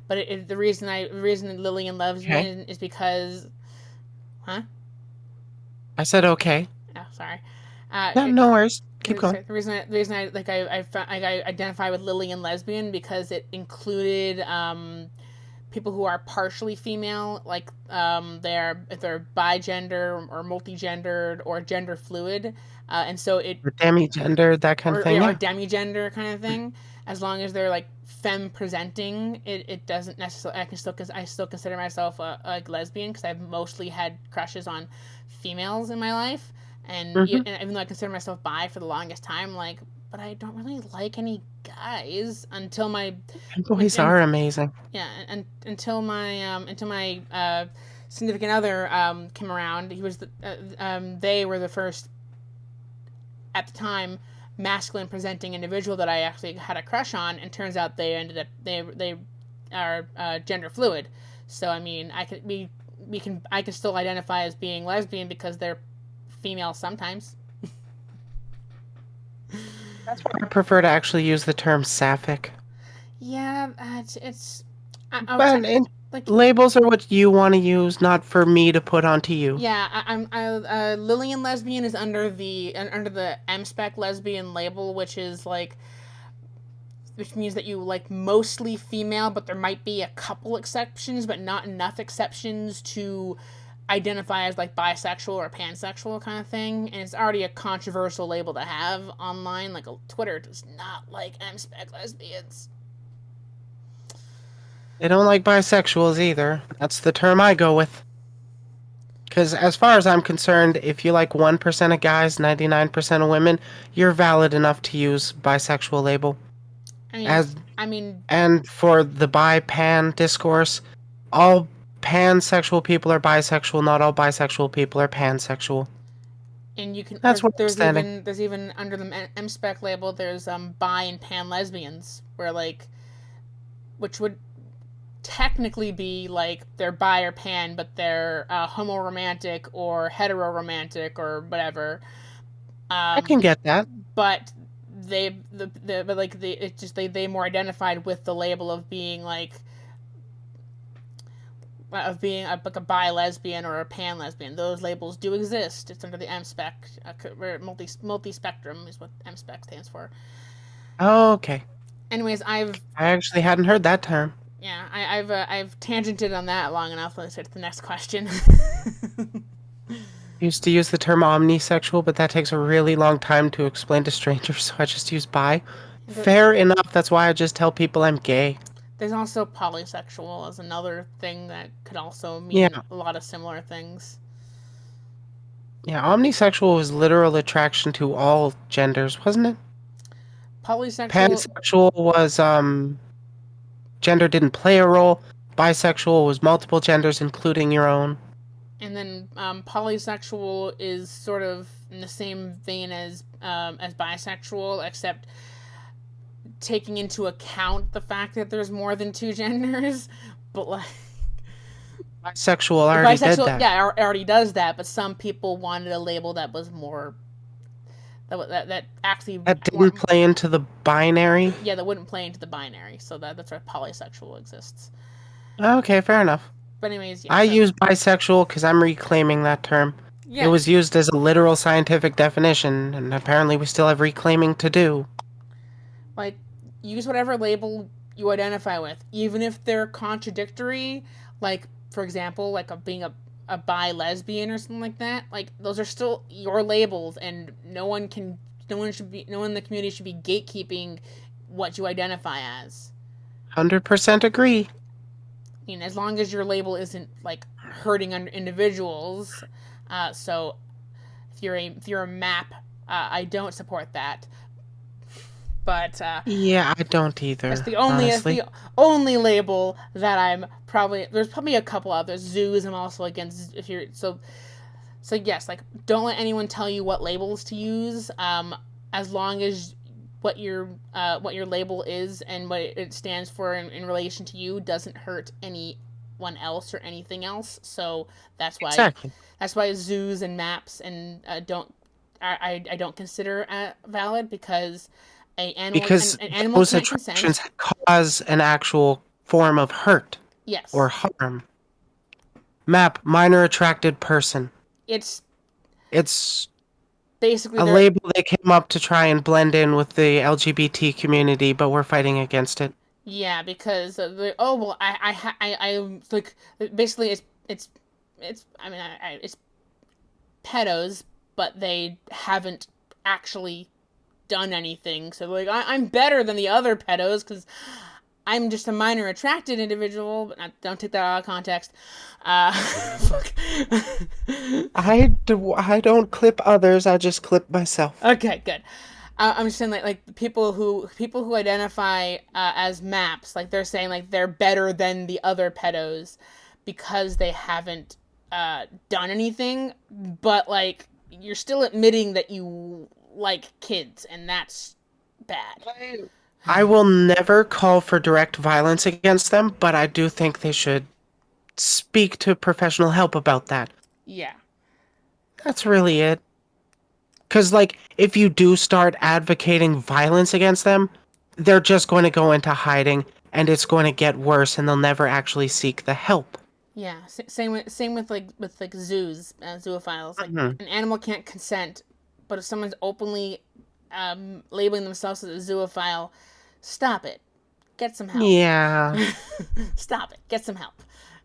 But the reason Lillian loves Okay. me is because, huh? I said okay. Oh, sorry. No, no worries. Keep going. The reason I like I identify with Lillian lesbian because it included people who are partially female, like if they're bigender or multigendered or gender fluid, and so it Or demigender, that kind of thing. or Yeah. demigender kind of thing. As long as they're like femme presenting, it doesn't necessarily. I still consider myself a lesbian because I've mostly had crushes on females in my life, Hmm. and even though I consider myself bi for the longest time, like, but I don't really like any guys until my Boys and are amazing. yeah, and until my significant other came around. They were the first at the time masculine presenting individual that I actually had a crush on, and turns out they are gender fluid. So I mean, I can still identify as being lesbian because they're female sometimes. That's why I prefer to actually use the term sapphic. Yeah, it's I would But like labels are what you want to use, not for me to put onto you. yeah, Lillian lesbian is under the M-spec lesbian label, which means that you like mostly female, but there might be a couple exceptions, but not enough exceptions to identify as like bisexual or pansexual kind of thing. And it's already a controversial label to have online. Like Twitter does not like M-spec lesbians. They don't like bisexuals either. That's the term I go with. Because as far as I'm concerned, if you like 1% of guys, 99% of women, you're valid enough to use bisexual label. I mean, As I mean, and for the bi-pan discourse, all pansexual people are bisexual, not all bisexual people are pansexual. and you can That's where I'm standing. there's even under the M-spec label there's bi and pan lesbians where like which would technically be like they're bi or pan, but they're homoromantic or heteroromantic or whatever. I Um, can get that. but the but like they more identified with the label of being like a bi lesbian or a pan lesbian. Those labels do exist. It's under the M spec. Multi spectrum is what M spec stands for. Okay. Anyways, I actually hadn't heard that term. I've tangented on that long enough. Let's get to the next question. Used to use the term omnisexual, but that takes a really long time to explain to strangers, so I just use bi. There- Fair enough, that's why I just tell people I'm gay. There's also polysexual as another thing that could also Yeah, mean a lot of similar things. yeah, omnisexual was literal attraction to all genders, wasn't it? Polysexual, Pansexual was, gender didn't play a role. Bisexual was multiple genders, including your own. and then polysexual is sort of in the same vein as bisexual, except taking into account the fact that there's more than two genders. But like Bisexual already did bisexual, that. yeah, it already does that. But some people wanted a label that was more that actually That more didn't play into the binary. yeah, that wouldn't play into the binary. So that's why polysexual exists. Okay, fair enough. But anyways, yeah. I So use bisexual because I'm reclaiming that term. It yeah, was used as a literal scientific definition, and apparently we still have reclaiming to do. like use whatever label you identify with, even if they're contradictory. Like for example, like being a bi lesbian or something like that. Like those are still your labels, and no one in the community should be gatekeeping what you identify as. 100% agree. I mean, as long as your label isn't like hurting individuals. So if you're a map, I don't support that. But Yeah, I don't either, that's honestly. the only label that I'm probably there's probably a couple others. Zoos I'm also against if you're so yes, like don't let anyone tell you what labels to use. As long as what your label is and what it stands for in relation to you doesn't hurt anyone else or anything else. So Exactly. that's why zoos and maps and don't I don't consider valid because Because an animal those can't consent. attractions cause an actual form of hurt or Yes, harm. Map, minor attracted person. it's It's basically a they're label they came up to try and blend in with the LGBT community, but we're fighting against it. yeah because oh well I like basically it's I mean it's pedos but they haven't actually done anything so like I'm better than the other pedos because I'm just a minor attracted individual, but don't take that out of context. Fuck. I don't clip others, I just clip myself. Okay, good. I'm just saying like people who identify as maps, like they're saying like they're better than the other pedos because they haven't done anything, but like you're still admitting that you like kids, and that's bad. I will never call for direct violence against them, but I do think they should speak to professional help about that. Yeah, That's really it. Because, like, if you do start advocating violence against them, they're just going to go into hiding and it's going to get worse and they'll never actually seek the help. yeah. Same with like zoos, zoophiles. Like Mhm. an animal can't consent, but if someone's openly labeling themselves as a zoophile, stop it. Get some help. Yeah. Stop it. Get some help.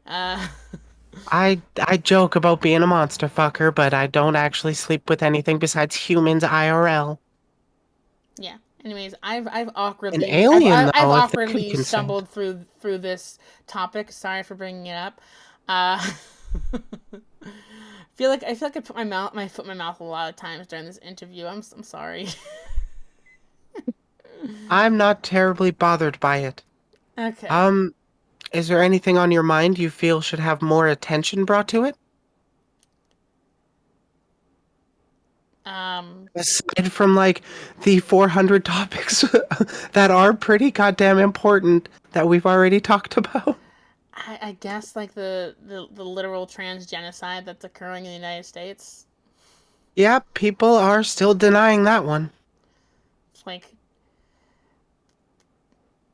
Uh, I joke about being a monster fucker, but I don't actually sleep with anything besides humans IRL. yeah. Anyways, An alien, I've though, if they could awkwardly consent. stumbled through this topic. Sorry for bringing it up. Uh, I feel like I put my foot in my mouth a lot of times during this interview. I'm sorry. I'm not terribly bothered by it. Okay. Um, is there anything on your mind you feel should have more attention brought to it? Um, Aside from, like, the 400 topics that are pretty goddamn important that we've already talked about? I guess like the literal trans genocide that's occurring in the United States. Yeah, people are still denying that one. It's like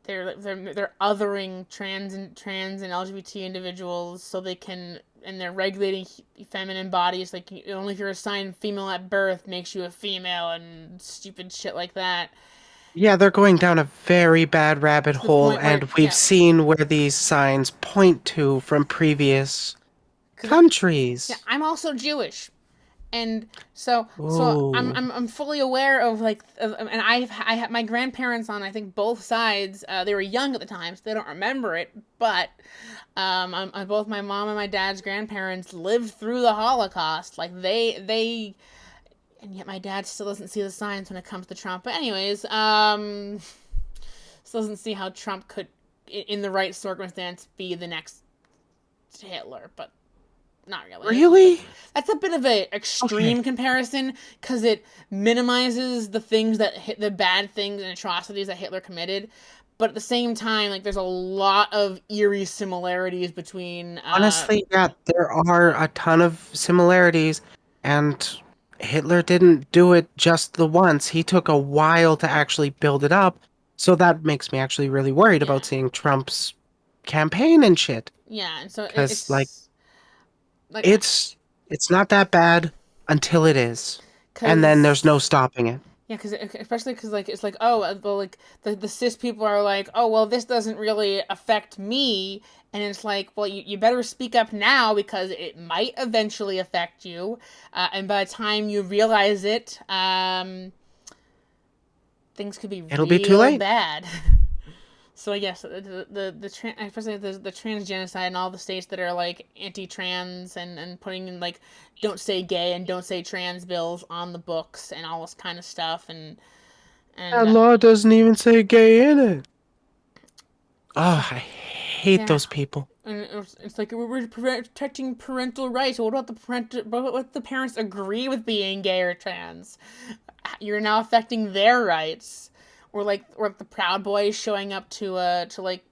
they're othering trans and LGBT individuals so they can and they're regulating feminine bodies like only if you're assigned female at birth makes you a female and stupid shit like that. Yeah, they're going down a very bad rabbit To the hole, point and where we've yeah, seen where these signs point to from previous because yeah, countries. I'm also Jewish, And so Ooh. I'm fully aware of and I had my grandparents on, I think, both sides. They were young at the time, so they don't remember it. But both my mom and my dad's grandparents lived through the Holocaust. Like they, and yet my dad still doesn't see the signs when it comes to Trump. But anyways, still doesn't see how Trump could, in the right circumstance, be the next Hitler. But not really. Really? That's a bit of an Okay. extreme comparison because it minimizes the things that hit the bad things and atrocities that Hitler committed. But at the same time, like there's a lot of eerie similarities between. Honestly, yeah, there are a ton of similarities, and Hitler didn't do it just the once. He took a while to actually build it up, so that makes me actually really worried Yeah, about seeing Trump's campaign and shit. yeah, and so Because, like, it's like it's it's not that bad until it is, and then there's no because stopping it. yeah, because especially because like it's like, oh, well, like the cis people are like, oh, well, this doesn't really affect me, and it's like, well, you better speak up now because it might eventually affect you, and by the time you realize it, things could be It'll be too real late. bad. So yes, especially the trans genocide in all the states that are like anti-trans and putting in like don't say gay and don't say trans bills on the books and all this kind of stuff and That law doesn't even say gay in it. Oh, I hate yeah, those people. and it's like we're protecting parental rights. What about what the parents agree with being gay or trans? You're now affecting their rights. Or the Proud Boys showing up to like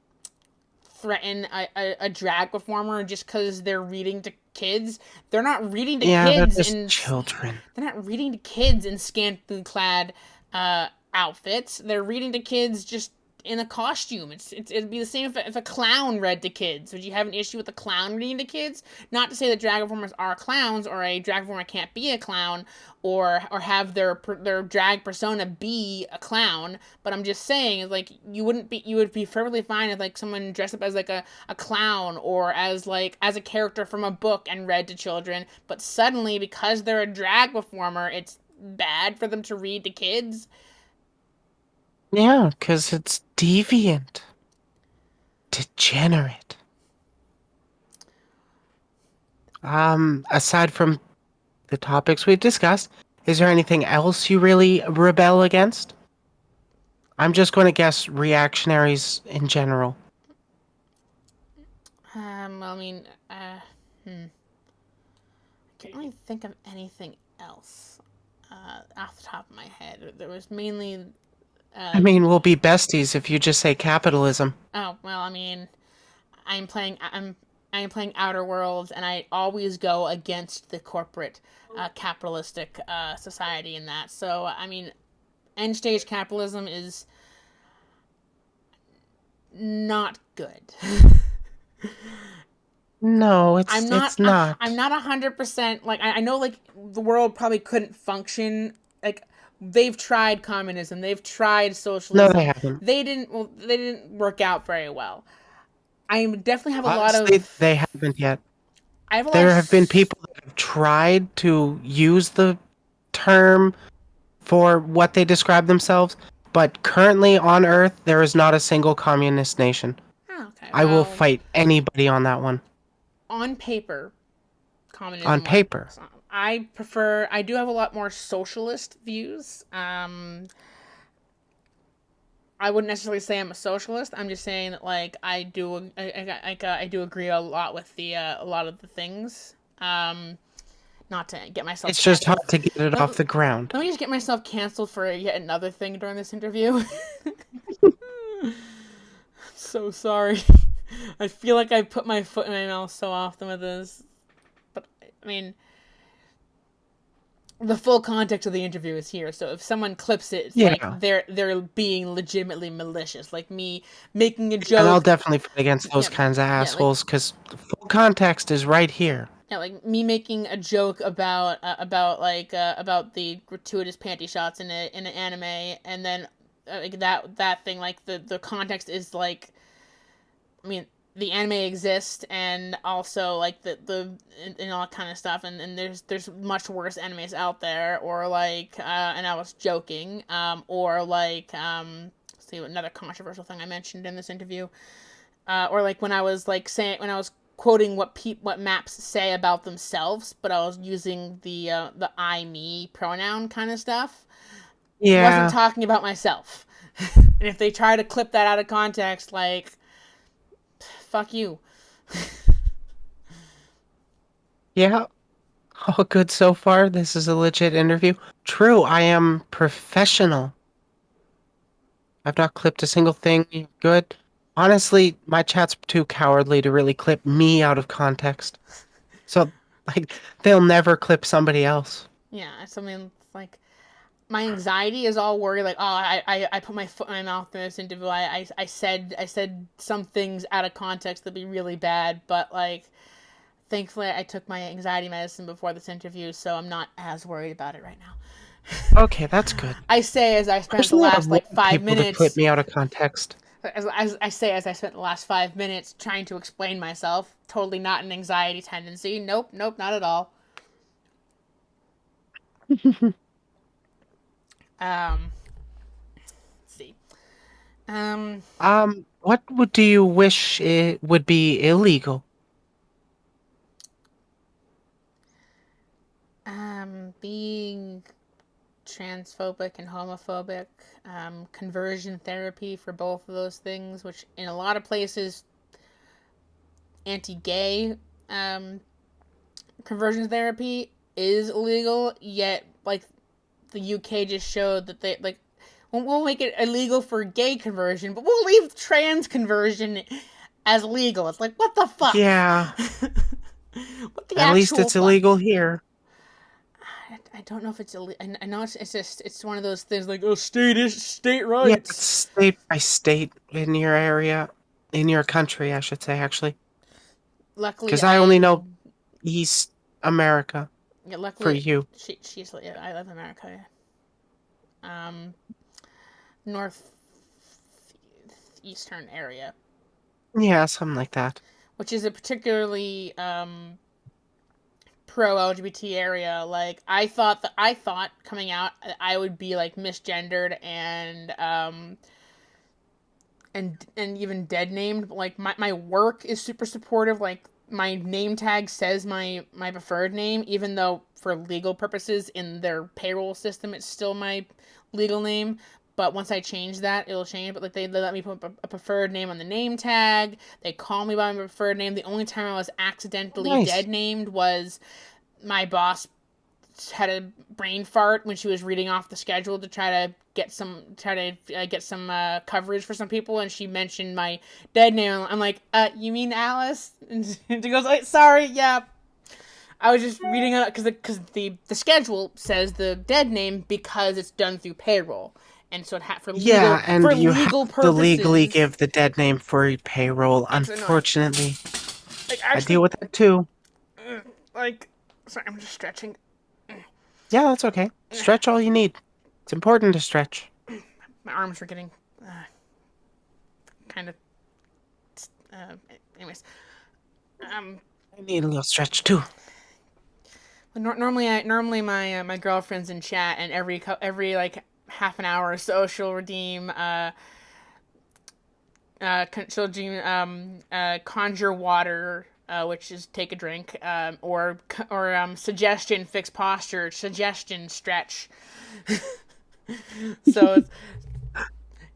threaten a drag performer just because they're reading to kids. They're not reading to Yeah, they're kids just in children. they're not reading to kids in scantily clad outfits. They're reading to kids just in a costume. It'd be the same if a clown read to kids. Would you have an issue with a clown reading to kids? Not to say that drag performers are clowns or a drag performer can't be a clown or have their drag persona be a clown, but I'm just saying like you would be perfectly fine if like someone dressed up as like a clown or as a character from a book and read to children, but suddenly because they're a drag performer, it's bad for them to read to kids. Yeah, because it's deviant, degenerate. Aside from the topics we've discussed, is there anything else you really rebel against? I'm just going to guess reactionaries in general. I mean, hmm. I can't really think of anything else off the top of my head. There was mainly, I uh, mean, we'll be besties if you just say capitalism. oh well, I mean, I'm playing I'm I'm playing Outer Worlds, and I always go against the corporate, capitalistic society in that. So I mean, end stage capitalism is not good. No, I'm not. it's not. I'm not 100% like I know. Like the world probably couldn't function. Like they've tried communism. They've tried No, they socialism. haven't. They didn't. Well, they didn't work out very well. I definitely have a lot Honestly, they of. haven't yet. I have a lot There have been of. people that have tried to use the term for what they describe themselves, but currently on Earth, there is not a single communist nation. Oh, okay. I will Well, fight anybody on that one. on paper, On communism paper. works. I prefer. I do have a lot more socialist views. I wouldn't necessarily say I'm a socialist. I'm just saying that like I do agree a lot with the a lot of the things. Um, Not to get myself It's just hard canceled. to get it Let, off the ground. let me just get myself canceled for yet another thing during this interview. So sorry. I feel like I put my foot in my mouth so often with this, but I mean, the full context of the interview is here. So if someone clips it, it's like Yeah. they're being legitimately malicious, like me making a And I'll joke. definitely fight against those Yeah, kinds of yeah, like assholes because the full context is right here. yeah, like me making a joke about the gratuitous panty shots in an anime, and then like that thing like the context is like, I mean, the anime exists, and also like and all that kind of stuff, and there's much worse animes out there, or like and I was joking, or like let's see, another controversial thing I mentioned in this interview, or like when I was like saying, when I was quoting what maps say about themselves, but I was using the I me pronoun kind of stuff. Wasn't Yeah, talking about myself. And if they try to clip that out of context, like, fuck you. yeah. All good so far. This is a legit interview. True, I am professional. I've not clipped a single thing. Good. Honestly, my chat's too cowardly to really clip me out of context. So, like, they'll never clip somebody else. Yeah, I mean, like, my anxiety is all worried, like, oh, I put my foot in my mouth in this interview. I said some things out of context that'd be really bad, but like, thankfully, I took my anxiety medicine before this interview, so I'm not as worried about it right now. Okay, that's good. I say as I spent the Personally, I last like want five people to clip minutes me out of context. as I say, as I spent the last 5 minutes trying to explain myself, totally not an anxiety tendency. Nope, nope, not at all. Let's see. Um, What would do you wish it would be illegal? being transphobic and homophobic, conversion therapy for both of those things, which in a lot of places, anti-gay um, conversion therapy is illegal. Yet, like the UK just showed that they like we'll make it illegal for gay conversion, but we'll leave trans conversion as legal. It's like, what the fuck? Yeah, What the at least actual it's fuck? illegal here. I don't know if it's illegal. I know it's just it's one of those things like, oh, state Yeah, it's rights. state by state in your area, in your country, I should say, actually. Luckily, Because I only I know East America yeah, for luckily you. she's yeah, I live in America. Um, north eastern area, Yeah, something like that. which is a particularly pro LGBT area. Like I thought coming out I would be like misgendered and even dead named. But like my work is super supportive. Like my name tag says my preferred name, even though for legal purposes in their payroll system it's still my legal name. But once I change that, it'll change. But like they let me put a preferred name on the name tag. They call me by my preferred name. The only time I was accidentally Nice. dead named was my boss had a brain fart when she was reading off the schedule to get some coverage for some people, and she mentioned my dead name. I'm like, you mean Alice? And she goes, like, sorry, yeah. I was just reading it because the schedule says the dead name because it's done through payroll, and so Yeah, and for you have legal to legally purposes. give the dead name for payroll, It's annoying. unfortunately. Like I deal actually, with that too. like, sorry, I'm just stretching. Yeah, that's okay. Stretch all you need. It's important to stretch. My arms are getting kind of. Uh, anyways, um, I need a little stretch too. normally my girlfriend's in chat, and every like half an hour or so she'll redeem she'll redeem conjure water, which is take a drink, or suggestion fix posture, suggestion stretch. So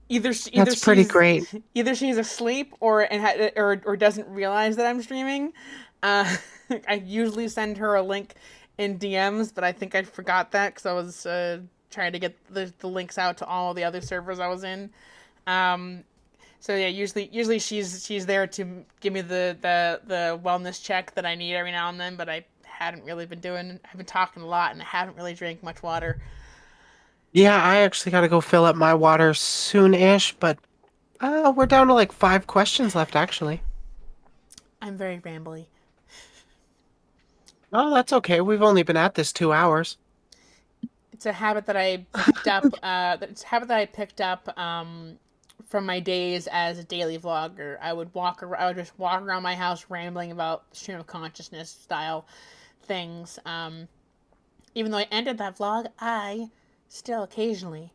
it's That's pretty great. either she's asleep or doesn't realize that I'm streaming. Uh, I usually send her a link in DMs, but I think I forgot that because I was trying to get the links out to all the other servers I was in. Um, so yeah, usually she's there to give me the wellness check that I need every now and then, but I hadn't really been doing. I've been talking a lot and I haven't really drank much water. Yeah, I actually gotta go fill up my water soon-ish, but we're down to like 5 questions left, actually. I'm very rambly. Oh, that's okay. We've only been at this 2 hours. It's a habit that I picked up. It's a habit that I picked up from my days as a daily vlogger. I would just walk around my house rambling about stream of consciousness style things. Even though I ended that vlog, I still occasionally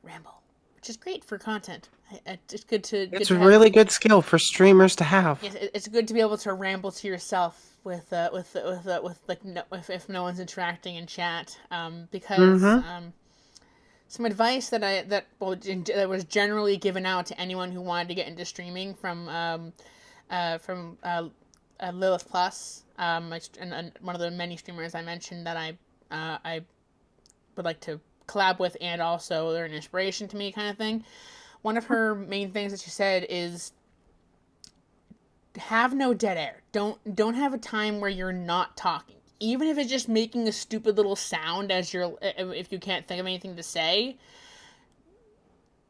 ramble, which is great for content. It's It's good a to have. really good skill for streamers to have. Yes, it's good to be able to ramble to yourself with like no, if no one's interacting in chat. Because Mm-hmm. some advice that was generally given out to anyone who wanted to get into streaming from Lilith Plus, and one of the many streamers I mentioned that I would like to collab with, and also they're an inspiration to me, kind of thing. One of her main things that she said is have no dead air. Don't have a time where you're not talking. Even if it's just making a stupid little sound as you're if you can't think of anything to say,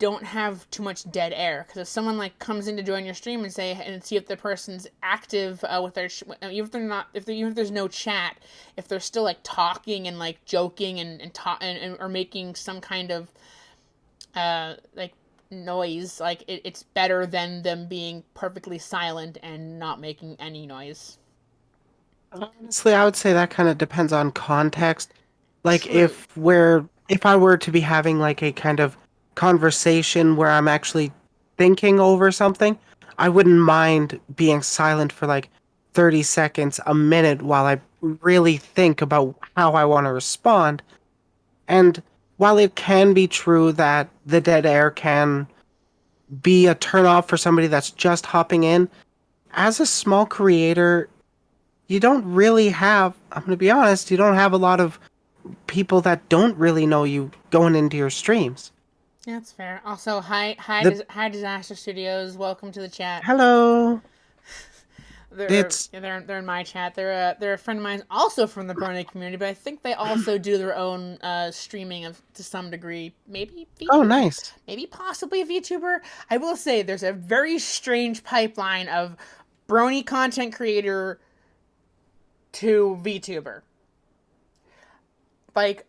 don't have too much dead air, because if someone like comes in to join your stream and see if the person's active with their even if they're not even if there's no chat, if they're still like talking and like joking and or making some kind of like noise, like it's better than them being perfectly silent and not making any noise. Honestly, I would say that kind of depends on context. Like True. if I were to be having like a kind of conversation where I'm actually thinking over something, I wouldn't mind being silent for like 30 seconds, a minute while I really think about how I want to respond. And while it can be true that the dead air can be a turnoff for somebody that's just hopping in, as a small creator, you don't really have, I'm going to be honest, you don't have a lot of people that don't really know you going into your streams. That's fair. Also, The hi Disaster Studios. Welcome to the chat. hello, it's They're in my chat. They're a friend of mine, also from the Brony community, but I think they also do their own streaming of to some degree. Maybe oh VTuber, nice. maybe possibly a VTuber. I will say there's a very strange pipeline of Brony content creator to VTuber. Like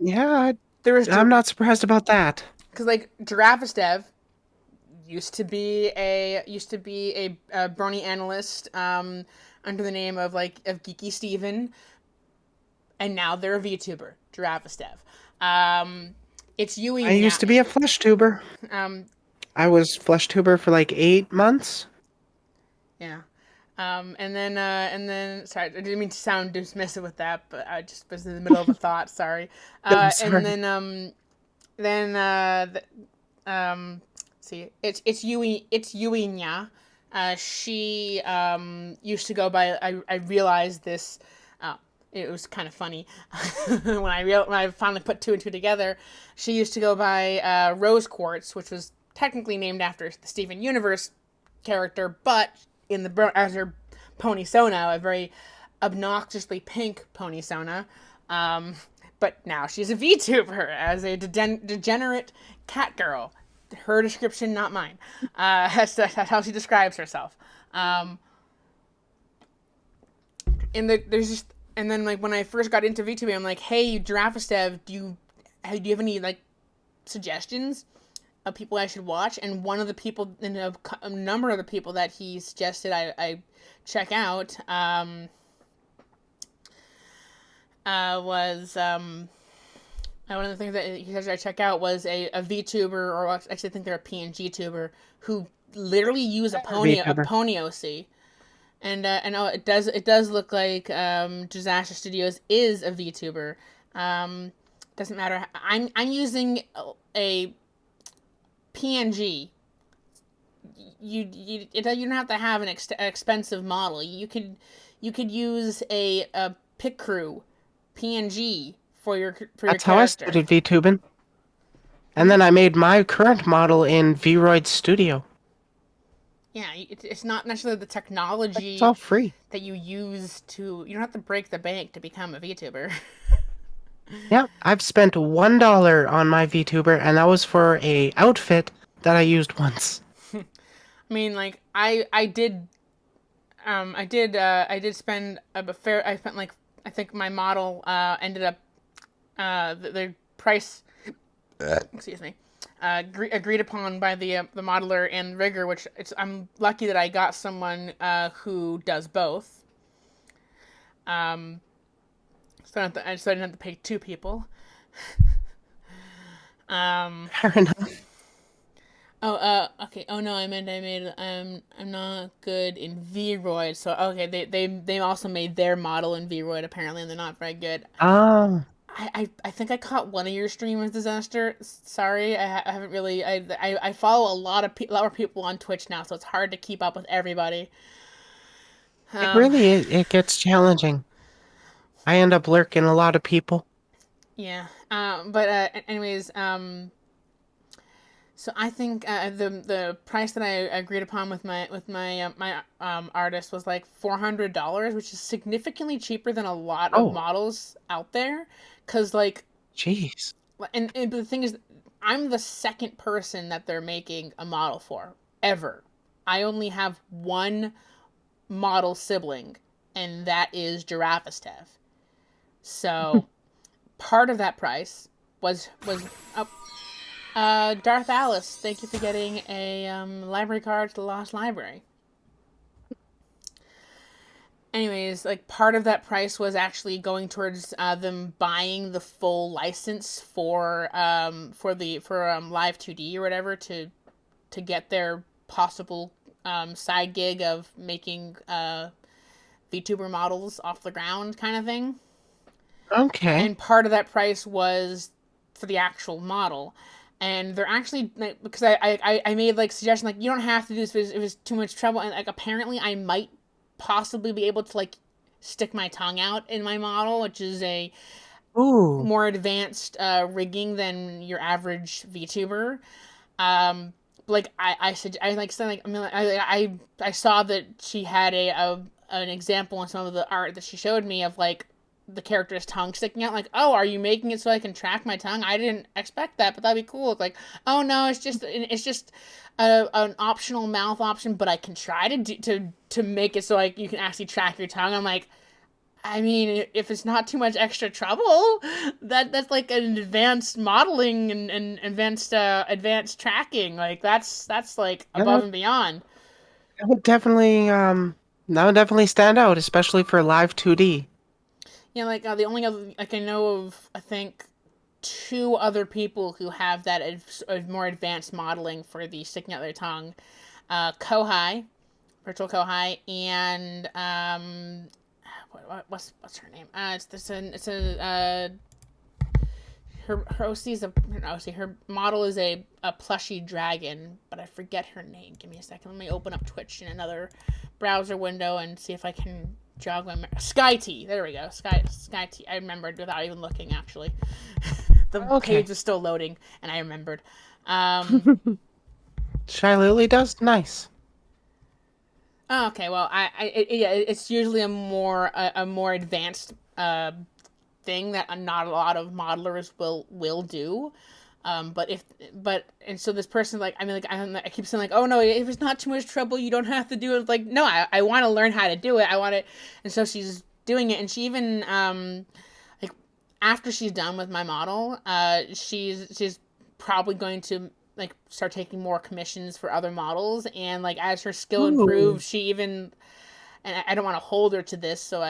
Yeah, there was I'm not surprised about that. because like Giraffes Dev used to be a Brony analyst under the name of Geeky Steven, and now they're a VTuber, Giraffes Dev. It's Yui I now. used to be a flesh tuber. Um, I was flesh tuber for like 8 months. yeah. And then, sorry, I didn't mean to sound dismissive with that, but I just was in the middle of a thought. Sorry. I'm And sorry. then, see, it's Yui Nya. She used to go by. I realized this. It was kind of funny when I finally put two and two together. She used to go by Rose Quartz, which was technically named after the Steven Universe character, but as her Pony Sona, a very obnoxiously pink Pony Sona. Um, but now she's a VTuber as a degenerate cat girl. Her description, not mine. That's how she describes herself. Um, there's just and then like when I first got into VTuber, I'm like, hey, Giraffes Dev, do you have any like suggestions of people I should watch? And one of the people, and a number of the people that he suggested I check out, was one of the things that he suggested I check out was a VTuber, or actually I think they're a PNG tuber, who literally use a VTuber. pony OC. And oh, it does look like Disaster Studios is a VTuber. Doesn't matter. I'm using a PNG. You don't have to have an expensive model. You could use a pic crew PNG for your That's how I character. started VTubing. And then I made my current model in Vroid Studio. Yeah, it's not necessarily the Like it's technology all free. that you use to. You don't have to break the bank to become a VTuber. Yeah, I've spent $1 on my VTuber, and that was for a outfit that I used once. I mean, like I did spend a fair. I spent like I think my model ended up the price. Excuse me. agreed upon by the modeler and rigger, which I'm lucky that I got someone who does both. Um, so I didn't have to pay two people. Um, Fair enough. okay. Oh no, I'm not good in Vroid. So okay, they also made their model in Vroid apparently, and they're not very good. Ah, I think I caught one of your streamers, Disaster. Sorry, I haven't really. I follow a lot of people on Twitch now, so it's hard to keep up with everybody. it Um, really is. It gets challenging. I end up lurking a lot of people. yeah. But anyways, so I think the price that I agreed upon with my artist was like $400, which is significantly cheaper than a lot of Oh, models out there. Cause like, jeez. and the thing is, I'm the second person that they're making a model for ever. I only have one model sibling, and that is Giraffestev. So part of that price was Darth Alice. Thank you for getting a library card to the Lost Library. Anyways, like part of that price was actually going towards them buying the full license for Live 2D or whatever to get their possible side gig of making VTuber models off the ground kind of thing. Okay. And part of that price was for the actual model. And they're actually like, because I made like suggestions like you don't have to do this if it's too much trouble, and like apparently I might possibly be able to like stick my tongue out in my model, which is a Ooh. more advanced rigging than your average VTuber. Um, like I said, I like said like I mean I saw that she had a an example in some of the art that she showed me of like the character's tongue sticking out. Like, oh, are you making it so I can track my tongue? I didn't expect that, but that'd be cool. It's like, oh no, it's just an optional mouth option, but I can try to make it so like you can actually track your tongue. I'm like, I mean, if it's not too much extra trouble, that's like an advanced modeling and advanced tracking. Like that's like above That, and beyond. that would definitely that would definitely stand out, especially for live 2D. Yeah, like the only other like I know of, I think two other people who have that more advanced modeling for the sticking out their tongue, Kohai, virtual Kohai, and what's her name? It's a her OC is a her OC. Her model is a plushy dragon, but I forget her name. Give me a second. Let me open up Twitch in another browser window and see if I can jog my Sky T. There we go. Sky T. I remembered without even looking. Actually, the page Okay. was still loading, and I remembered. Um, Shy Lily does nice. oh, okay. Well, yeah, it's usually a more advanced thing that not a lot of modelers will do. But if but and so this person like I mean like I keep saying like oh no if it's not too much trouble you don't have to do it like no I want to learn how to do it I want it and so she's doing it and she even like after she's done with my model she's probably going to like start taking more commissions for other models and like as her skill Ooh. improves she even and I don't want to hold her to this so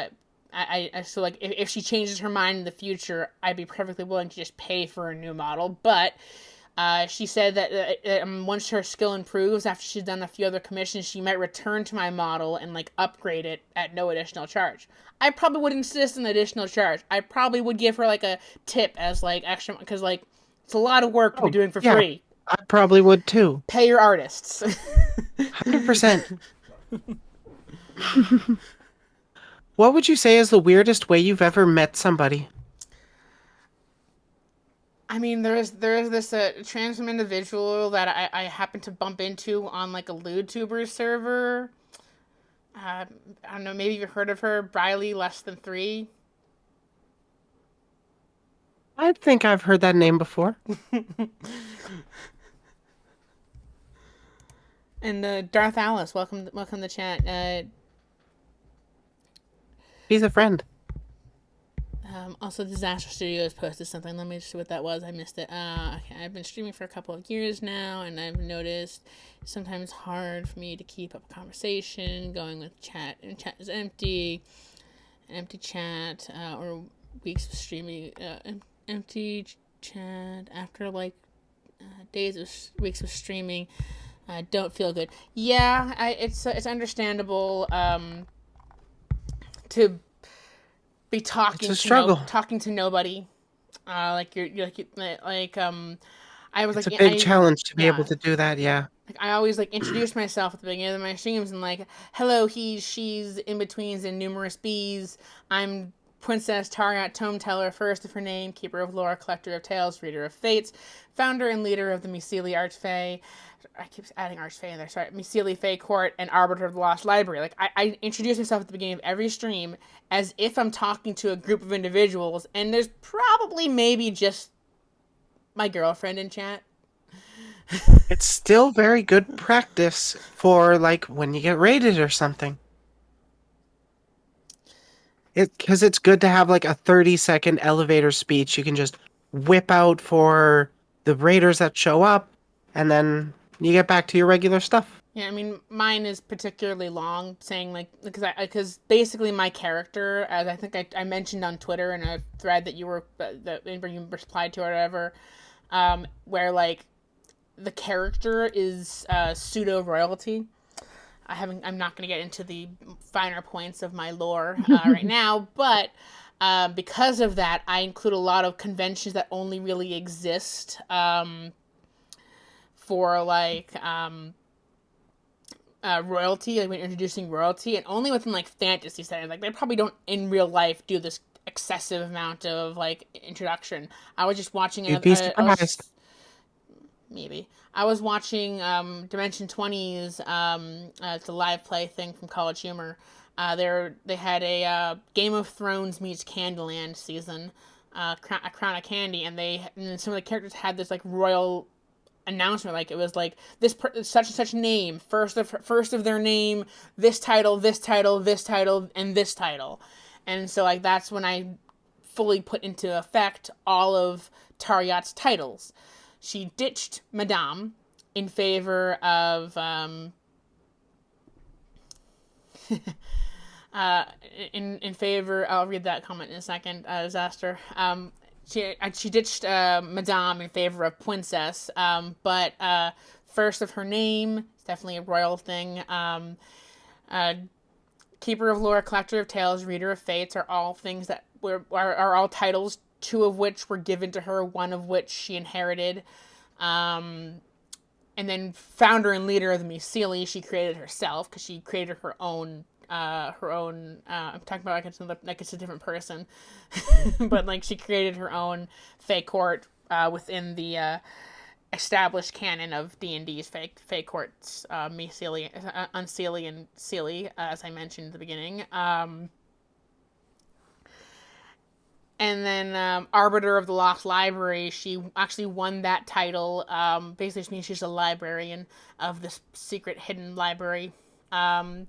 I so like if she changes her mind in the future, I'd be perfectly willing to just pay for a new model. But she said that once her skill improves, after she's done a few other commissions, she might return to my model and like upgrade it at no additional charge. I probably would insist on additional charge. I probably would give her like a tip as like extra because like it's a lot of work to be Oh, doing for yeah. free. I probably would too. Pay your artists. 100%. What would you say is the weirdest way you've ever met somebody? I mean, there's this transform individual that I happened to bump into on like a LewDtuber server. I don't know, maybe you've heard of her, Briley less than three, I think I've heard that name before. and Darth Alice. Welcome to chat. He's a friend. Also, Disaster Studios posted something. Let me see what that was. I missed it. Okay, I've been streaming for a couple of years now, and I've noticed it's sometimes hard for me to keep up a conversation going with chat, and chat is empty chat, or weeks of streaming, empty chat after like weeks of streaming. Don't feel good. Yeah, it's understandable to be It's a struggle. talking to nobody. Like I was It's like a big challenge to be able yeah. to do that. Yeah. Like I always like introduce myself at the beginning of my streams and like, hello, he's, she's, in betweens, and numerous bees. I'm Pwincess, Tariat, Tome Teller, first of her name, keeper of lore, collector of tales, reader of fates, founder and leader of the Myceli Archfey. I keep adding Archfey in there. Sorry, Myceli Fey Court and arbiter of the Lost Library. Like I introduce myself at the beginning of every stream as if I'm talking to a group of individuals, and there's probably maybe just my girlfriend in chat. It's still very good practice for like when you get raided or something. Because it's good to have like a 30-second elevator speech you can just whip out for the raiders that show up, and then you get back to your regular stuff. Yeah, I mean, mine is particularly long, saying like because basically my character, as I think I mentioned on Twitter in a thread that you replied to or whatever, where like the character is pseudo royalty. I'm not going to get into the finer points of my lore right now, but because of that, I include a lot of conventions that only really exist for like royalty, like when introducing royalty, and only within like fantasy settings. Like they probably don't in real life do this excessive amount of like introduction. I was just watching You'd be surprised. maybe I was watching Dimension 20's it's a live play thing from College Humor. They had a Game of Thrones meets Candyland season, a Crown of Candy, and some of the characters had this like royal announcement, like it was like such and such name, first of their name, this title, this title, this title, and this title. And so like that's when I fully put into effect all of Tariat's titles. She ditched Madame in favor of in favor. I'll read that comment in a second. Disaster. She ditched Madame in favor of Pwincess, but first of her name is definitely a royal thing. Keeper of lore, collector of tales, reader of fates are all things that are all titles. Two of which were given to her, one of which she inherited. And then founder and leader of the Myceli, she created herself because she created her own. I'm talking about like it's a different person, but like she created her own Fey court within the established canon of D&D's Fey courts, Myceli, Unseelie, and Seelie, as I mentioned at the beginning. And then Arbiter of the Lost Library, she actually won that title. Basically, just means she's a librarian of this secret hidden library, the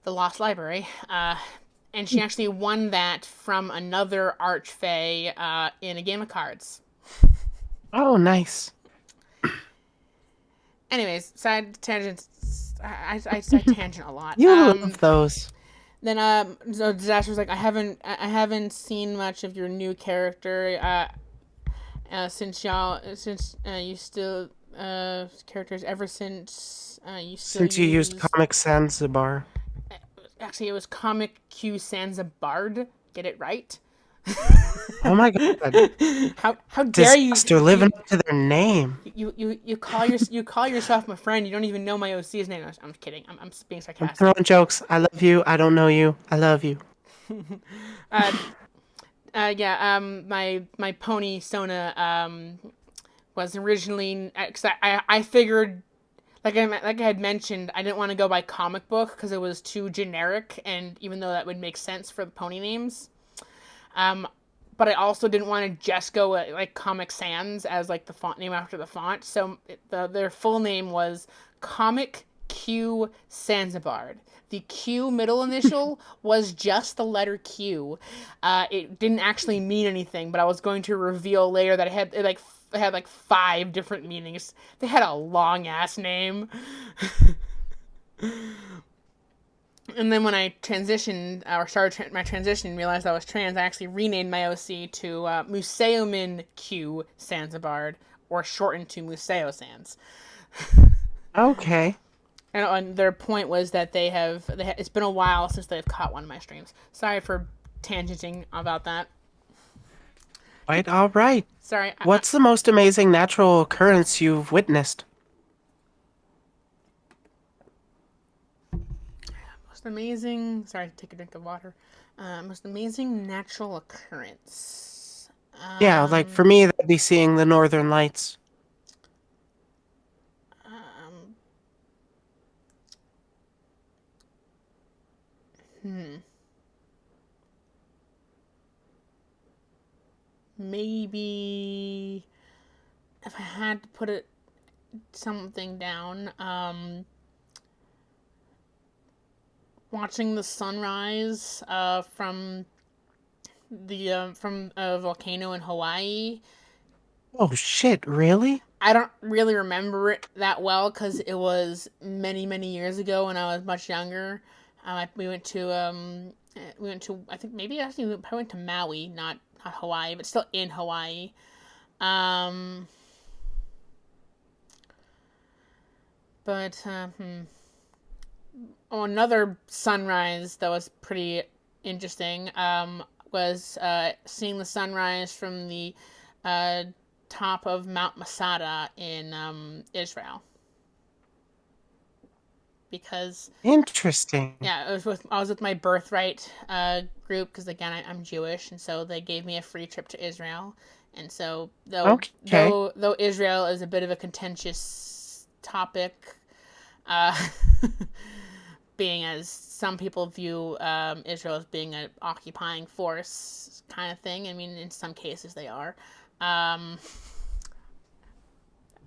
Lost Library. And she actually won that from another Archfey in a game of cards. Oh, nice. Anyways, side tangents. I tangent a lot. You love those. Then so Disaster was like, I haven't seen much of your new character since you still characters ever since you still Since you used Comic Sans Bar. Actually, it was Comic Q Sanzabard. Get it right. Oh my god! How dare you? They're living up to their name. You call yourself my friend. You don't even know my OC's name. I'm kidding. I'm being sarcastic. I'm throwing jokes. I love you. I don't know you. I love you. My pony Sona was originally because I figured like I had mentioned I didn't want to go by comic book because it was too generic, and even though that would make sense for the pony names. But I also didn't want to just go like Comic Sans as like the font name after the font. So their full name was Comic Q Sanzabard. The Q middle initial was just the letter Q. It didn't actually mean anything, but I was going to reveal later that it had like 5 different meanings. They had a long ass name. And then when I transitioned or started my transition and realized I was trans, I actually renamed my OC to Museomin Q Sanzabard, or shortened to Museo Sans. Okay. And their point was that it's been a while since they've caught one of my streams. Sorry for tangenting about that. Right, all right. Sorry. What's the most amazing natural occurrence you've witnessed? Most amazing. Sorry, take a drink of water. Most amazing natural occurrence. Yeah, like for me, that'd be seeing the Northern Lights. Um, hmm. Maybe if I had to put something down, watching the sunrise from a volcano in Hawaii. Oh shit, really? I don't really remember it that well because it was many many years ago when I was much younger. We went to I think maybe actually we probably went to Maui, not Hawaii, but still in Hawaii. Um, but Oh, another sunrise that was pretty interesting was seeing the sunrise from the uh, top of Mount Masada in Israel. Because Interesting. yeah, I was with my birthright group because again I'm Jewish, and so they gave me a free trip to Israel. And so Okay. though Israel is a bit of a contentious topic, uh, being as some people view Israel as being an occupying force kind of thing. I mean, in some cases they are. Um,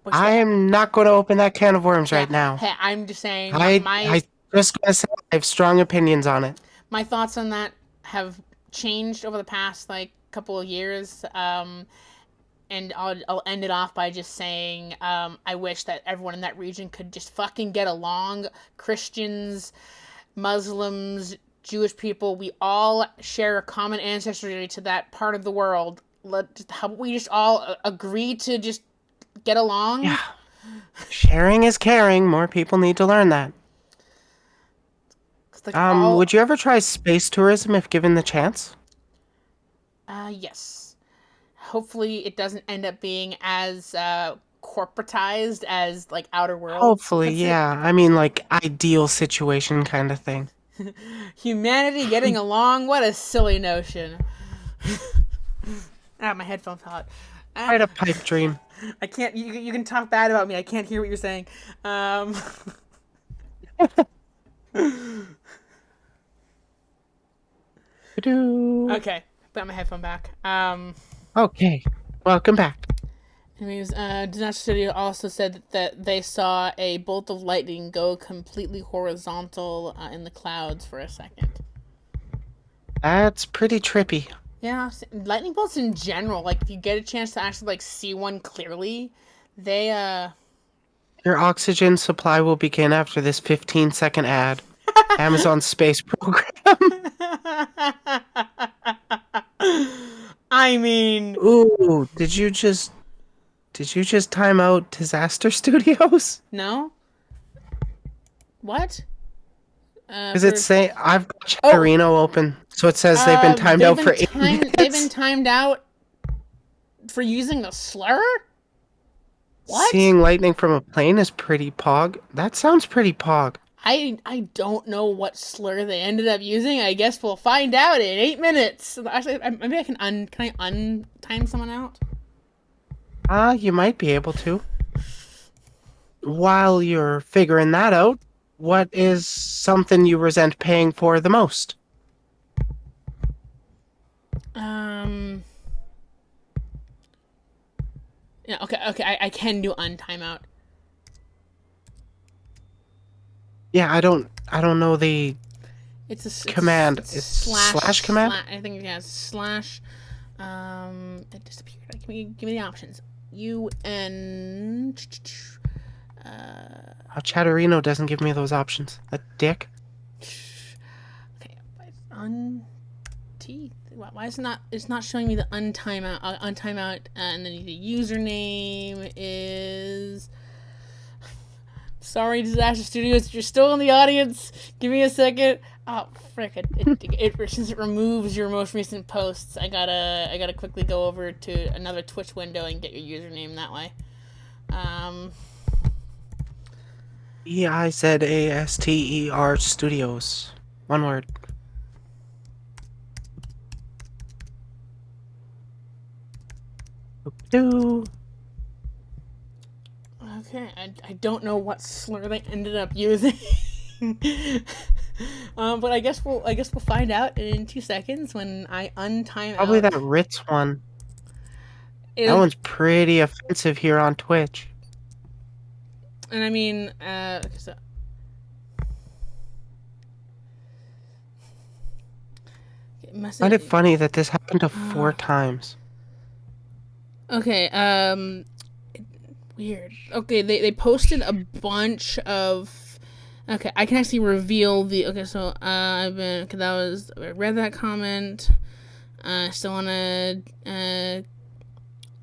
which I they, am not going to open that can of worms yeah, right now. hey, I'm just saying I just gonna say I have strong opinions on it. my thoughts on that have changed over the past like couple of years. And I'll end it off by just saying I wish that everyone in that region could just fucking get along. Christians, Muslims, Jewish people, we all share a common ancestry to that part of the world. How about we just all agree to just get along? Yeah. Sharing is caring. More people need to learn that. Like all, Would you ever try space tourism if given the chance? yes. Hopefully, it doesn't end up being as corporatized as like Outer Worlds Hopefully, puts it. yeah. I mean, like, ideal situation kind of thing. Humanity getting along? What a silly notion. My headphones hot. Quite a pipe dream. I can't. You can talk bad about me. I can't hear what you're saying. Okay, put my headphone back. Okay, welcome back. Anyways, Disaster Studio also said that they saw a bolt of lightning go completely horizontal in the clouds for a second. That's pretty trippy. Yeah, lightning bolts in general, like if you get a chance to actually like see one clearly, they Your oxygen supply will begin after this 15-second ad. Amazon space program. I mean, Ooh, did you just time out Disaster Studios? no. What? Because For it's saying I've got oh, Chatterino open, so it says they've been timed out for 8 they've been minutes. timed out for using the slur. What? Seeing lightning from a plane is pretty pog. That sounds pretty pog. I don't know what slur they ended up using. I guess we'll find out in 8 minutes. Actually, maybe I can can I untime someone out? You might be able to. While you're figuring that out, what is something you resent paying for the most? Um. Yeah. Okay. Okay. I can do untime out. Yeah, I don't know the command. It's It's slash command? I think yeah, slash. It disappeared. Give me the options. UN. How Chatterino doesn't give me those options. That dick. Okay, why is it not? It's not showing me the untimeout, and then the username is. Sorry, Disaster Studios, if you're still in the audience, give me a second. Oh, frick! Since it removes your most recent posts, I gotta quickly go over to another Twitch window and get your username that way. EIZASTER Studios. One word. Do. Okay, I don't know what slur they ended up using. But I guess we'll find out in 2 seconds when I untime Probably out. that Ritz one. That one's pretty offensive here on Twitch. And I mean, so. I find it funny that this happened to 4 times. Okay, weird. Okay, they posted a bunch of. Okay, I can actually reveal the. Okay, so I read that comment. I still want to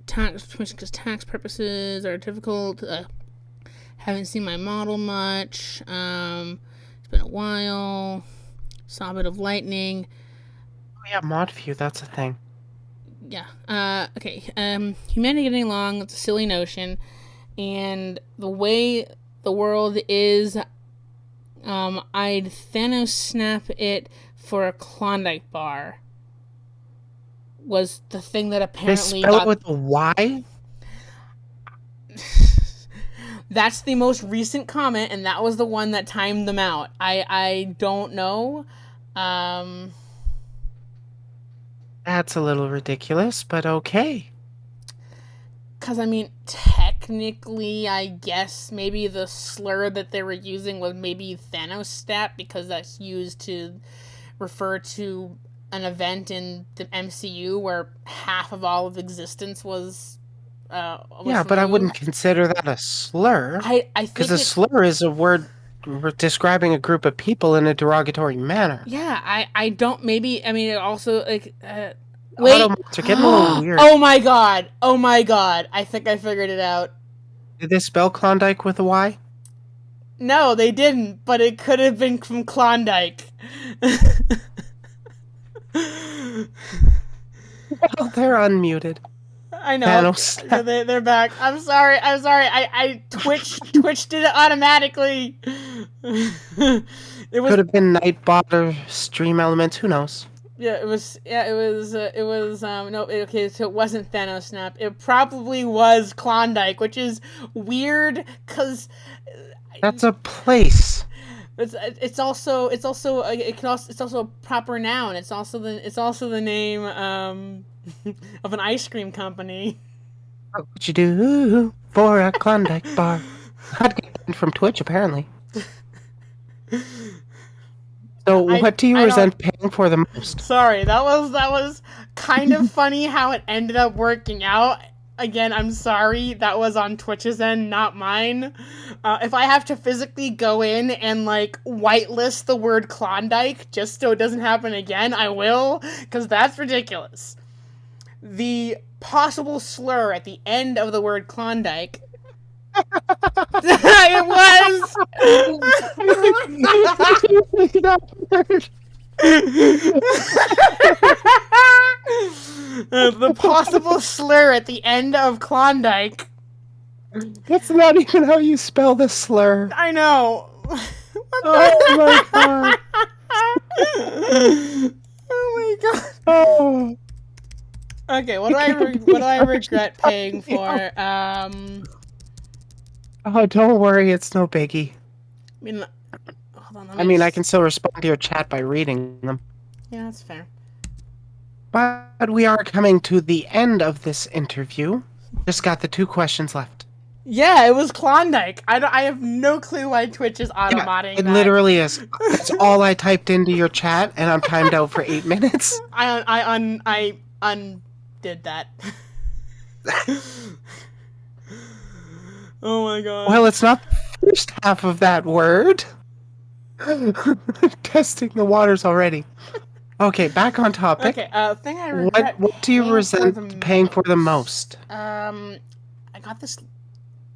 tax because tax purposes are difficult. Haven't seen my model much. It's been a while. Saw a bit of lightning. Oh yeah, mod view. That's a thing. Yeah. Okay. Humanity getting along. It's a silly notion, and the way the world is, I'd Thanos snap it for a Klondike bar. Was the thing that apparently they spell it with a Y? That's the most recent comment, and that was the one that timed them out. I don't know. That's a little ridiculous, but okay. Because, I mean, technically, I guess maybe the slur that they were using was maybe Thanos stat, because that's used to refer to an event in the MCU where half of all of existence was yeah, removed. but I wouldn't consider that a slur. I think because a slur is a word describing a group of people in a derogatory manner. Yeah, I don't. Maybe I mean it also like. Wait. Automods are getting a little weird. Oh my god! Oh my god! I think I figured it out. Did they spell Klondike with a Y? No, they didn't. But it could have been from Klondike. Well, they're unmuted. I know. They're back. I'm sorry. I twitched it automatically. It could have been Nightbot or Stream Elements. Who knows? Yeah, it was. No, okay, so it wasn't Thanos Snap. It probably was Klondike, which is weird because that's a place. It's also a proper noun. It's also the name of an ice cream company. What would you do for a Klondike bar? I'd get banned from Twitch, apparently. So, what do you resent paying for the most? Sorry, that was kind of funny how it ended up working out. Again, I'm sorry. That was on Twitch's end, not mine. If I have to physically go in and, like, whitelist the word Klondike just so it doesn't happen again, I will, because that's ridiculous. The possible slur at the end of the word Klondike... It was! The possible slur at the end of Klondike. That's not even how you spell the slur. I know. Oh my god. Oh my god. Oh. Okay, what do I regret paying for? Oh, don't worry, it's no biggie. I mean, hold on. I can still respond to your chat by reading them. Yeah, that's fair. But we are coming to the end of this interview. Just got the 2 questions left. Yeah, it was Klondike. I have no clue why Twitch is Yeah, auto-modding it that. literally is. That's all I typed into your chat, and I'm timed out for 8 minutes. I undid that. Oh my god. Well, it's not the first half of that word. Testing the waters already. Okay, back on topic. Okay, thing I What regret what do you paying for the resent paying for the most. most? I got this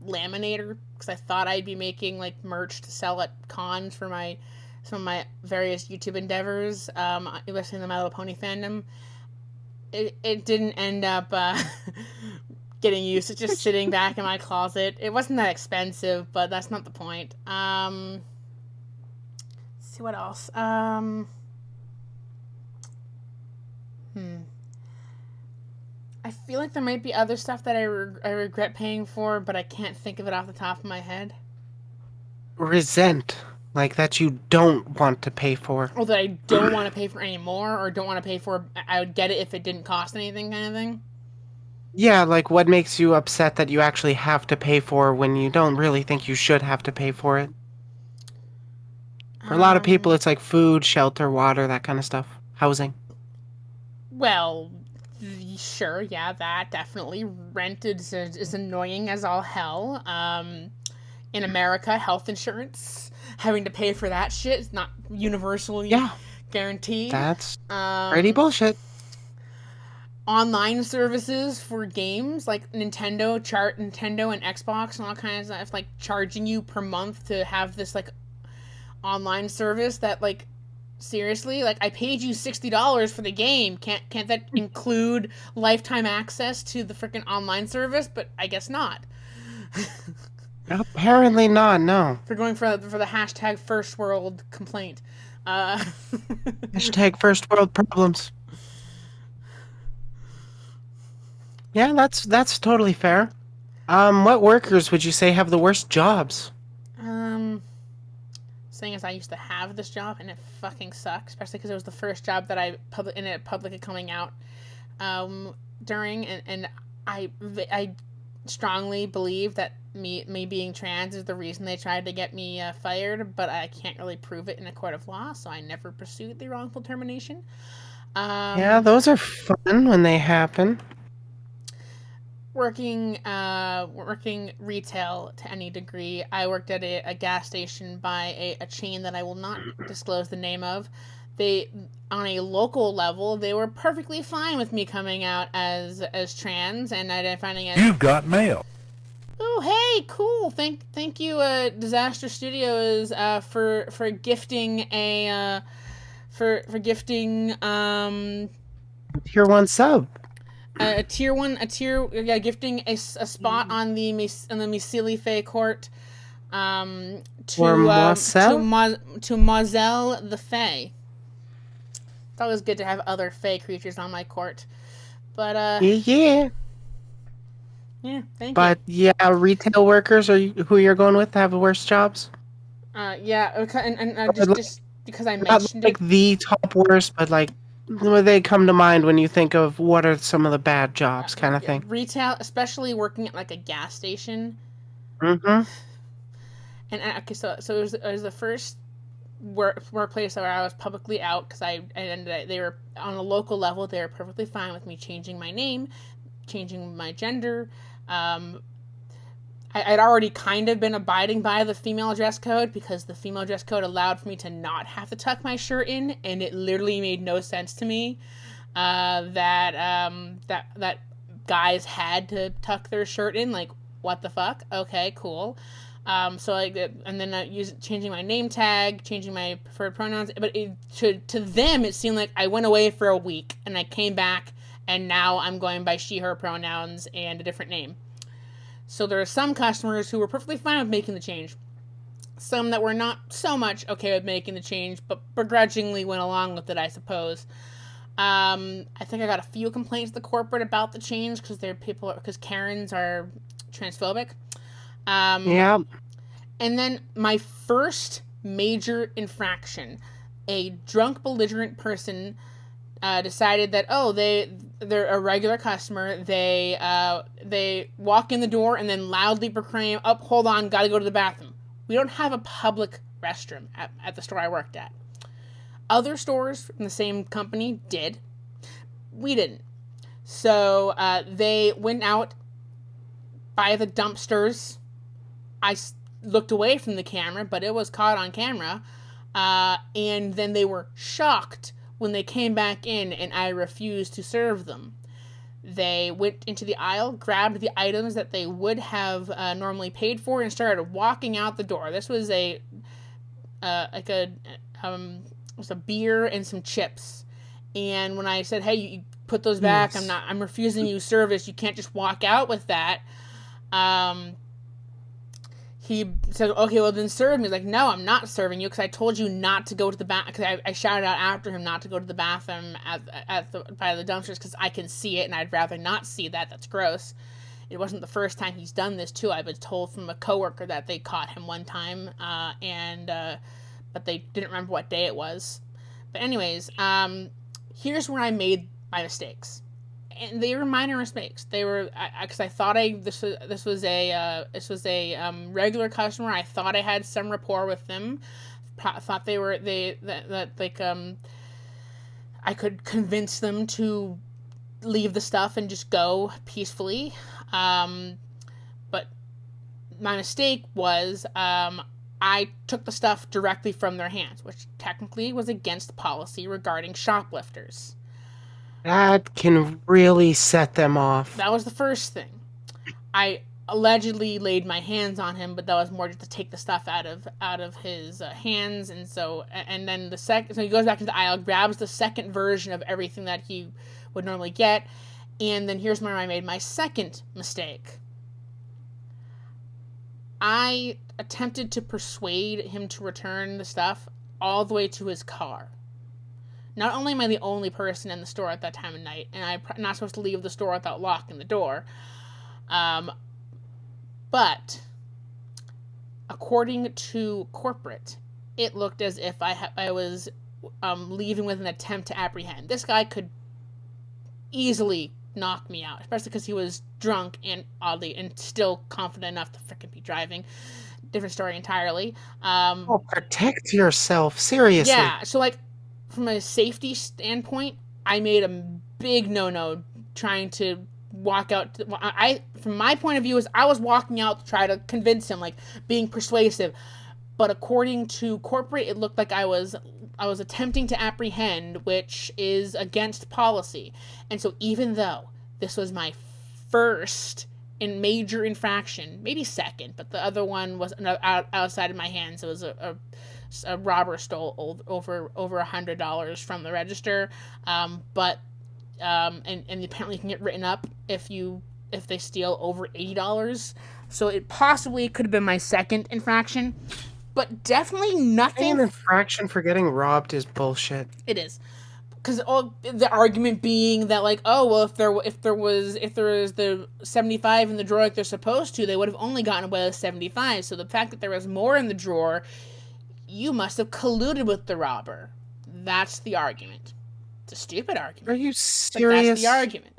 laminator because I thought I'd be making like merch to sell at cons for my some of my various YouTube endeavors, especially in the My Little Pony fandom. It didn't end up getting used. It's just sitting back in my closet. It wasn't that expensive, but that's not the point. Let's see what else. Hmm. I feel like there might be other stuff that I regret paying for, but I can't think of it off the top of my head. Resent, like that you don't want to pay for. Or that I don't want to pay for anymore, or don't want to pay for. I would get it if it didn't cost anything, kind of thing. Yeah, like what makes you upset that you actually have to pay for when you don't really think you should have to pay for it? For a lot of people, Um. it's like food, shelter, water, that kind of stuff. Housing. Well, sure, yeah, that definitely. Rent is annoying as all hell. In America, health insurance, having to pay for that shit is not universally Yeah, guaranteed. that's pretty Um, bullshit. Online services for games like Nintendo and Xbox and all kinds of stuff, like charging you per month to have this like online service that like seriously, like I paid you $60 for the game. Can't that include lifetime access to the freaking online service? But I guess not. Apparently not, no. For going for the hashtag first world complaint. Uh, Hashtag first world problems. Yeah, that's totally fair. What workers would you say have the worst jobs? um, Saying as I used to have this job and it fucking sucks, especially because it was the first job that ended up publicly coming out during, and I strongly believe that me being trans is the reason they tried to get me fired, but I can't really prove it in a court of law, so I never pursued the wrongful termination. Yeah, Um, those are fun when they happen. working retail to any degree. I worked at a gas station by a chain that I will not disclose the name of. They On a local level, they were perfectly fine with me coming out as trans and identifying as. You've got mail. Oh, hey, cool. Thank you, Disaster Studios, for gifting for gifting Tier 1 sub. a tier one, yeah, gifting a spot on the Misili Fey court, Or Marcel? to Moselle the Fey. It's always good to have other Fey creatures on my court, but Yeah. yeah, thank But yeah, retail workers are who you're going with to have the worst jobs? you. Yeah, and Or just because I not mentioned like it. the top worst, but like when they come to mind when you think of what are some of the bad jobs kind of Yeah, thing. retail, especially working at like a gas station. Mm-hmm. And okay, so it was the first workplace where I was publicly out because they were on a local level. They were perfectly fine with me changing my name, changing my gender. Um, I'd already kind of been abiding by the female dress code because the female dress code allowed for me to not have to tuck my shirt in, and it literally made no sense to me that guys had to tuck their shirt in. Like, what the fuck? Okay, cool. So and then changing my name tag, changing my preferred pronouns. But to them, it seemed like I went away for a week and I came back, and now I'm going by she/her pronouns and a different name. So there are some customers who were perfectly fine with making the change. Some that were not so much okay with making the change, but begrudgingly went along with it, I suppose. I think I got a few complaints to the corporate about the change because Karens are transphobic. Um, Yeah. and then my first major infraction, a drunk belligerent person decided that they're a regular customer. They walk in the door and then loudly proclaim, "Oh, hold on, gotta go to the bathroom." We don't have a public restroom at the store I worked at. Other stores from the same company did. We didn't. So they went out by the dumpsters. I looked away from the camera, but it was caught on camera. And then they were shocked when they came back in and I refused to serve them. They went into the aisle, grabbed the items that they would have normally paid for, and started walking out the door. This was a was a beer and some chips. And when I said, "Hey, you put those back. Yes. I'm refusing you service. You can't just walk out with that." He said, "Okay, well then serve me." He's like, "No, I'm not serving you because I told you not to go to the bathroom." Because I shouted out after him not to go to the bathroom by the dumpsters because I can see it and I'd rather not see that. That's gross. It wasn't the first time he's done this too. I was told from a coworker that they caught him one time, but they didn't remember what day it was. But anyways, here's where I made my mistakes, and they were minor mistakes. They were because I thought this was a regular customer. I thought I had some rapport with them. Thought I could convince them to leave the stuff and just go peacefully. But my mistake was I took the stuff directly from their hands, which technically was against policy regarding shoplifters. That can really set them off. That was the first thing. I allegedly laid my hands on him, but that was more just to take the stuff out of his hands, and then so he goes back to the aisle, grabs the second version of everything that he would normally get, and then here's where I made my second mistake. I attempted to persuade him to return the stuff all the way to his car. Not only am I the only person in the store at that time of night, and I'm not supposed to leave the store without locking the door, but according to corporate, it looked as if I was leaving with an attempt to apprehend. This guy could easily knock me out, especially because he was drunk and still confident enough to freaking be driving. Different story entirely. Protect yourself, seriously. Yeah, so like from a safety standpoint, I made a big no-no trying to walk out. From my point of view, is I was walking out to try to convince him, like being persuasive. But according to corporate, it looked like I was attempting to apprehend, which is against policy. And so even though this was my first in major infraction, maybe second, but the other one was outside of my hands. It was a robber stole over $100 from the register, and apparently you can get written up if they steal over $80. So it possibly could have been my second infraction, but definitely nothing. An infraction for getting robbed is bullshit. It is. Because the argument being that, like, oh well, if there was the 75 in the drawer like they're supposed to, they would have only gotten away with 75. So the fact that there was more in the drawer, you must have colluded with the robber. That's the argument. It's a stupid argument. Are you But serious? that's the argument.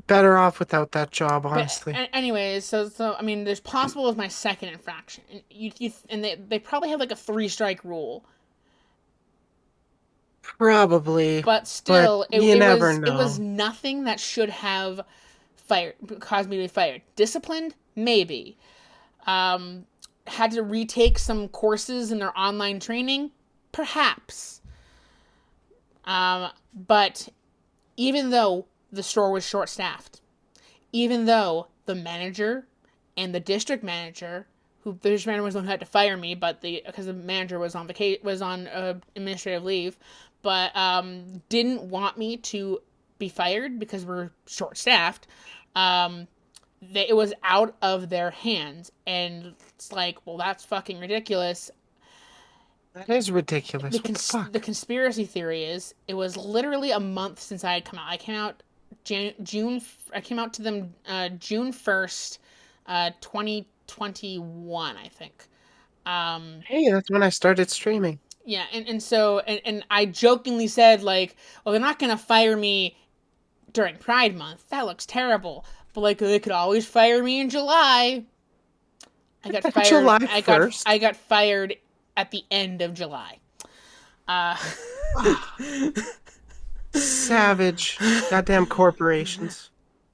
Better off without that job, honestly. But anyways, so I mean, there's possible as my second infraction, and they probably have like a 3-strike rule. Probably. But still, but you never know. It was nothing that should have caused me to be fired. Disciplined? Maybe. Had to retake some courses in their online training? Perhaps. But even though the store was short-staffed, even though the manager and the district manager, the district manager was the one who had to fire me, but because the manager was on administrative leave, but didn't want me to be fired because we're short-staffed. It was out of their hands, and it's like, well, that's fucking ridiculous. That is ridiculous. The conspiracy theory is it was literally a month since I had come out. I came out June. I came out to them June 1st, 2021, I think. Hey, that's when I started streaming. Yeah, and so I jokingly said, like, well, they're not gonna fire me during Pride Month. That looks terrible. But like they could always fire me in July. I got fired. July 1st. I got fired at the end of July. Uh, Savage. Goddamn corporations.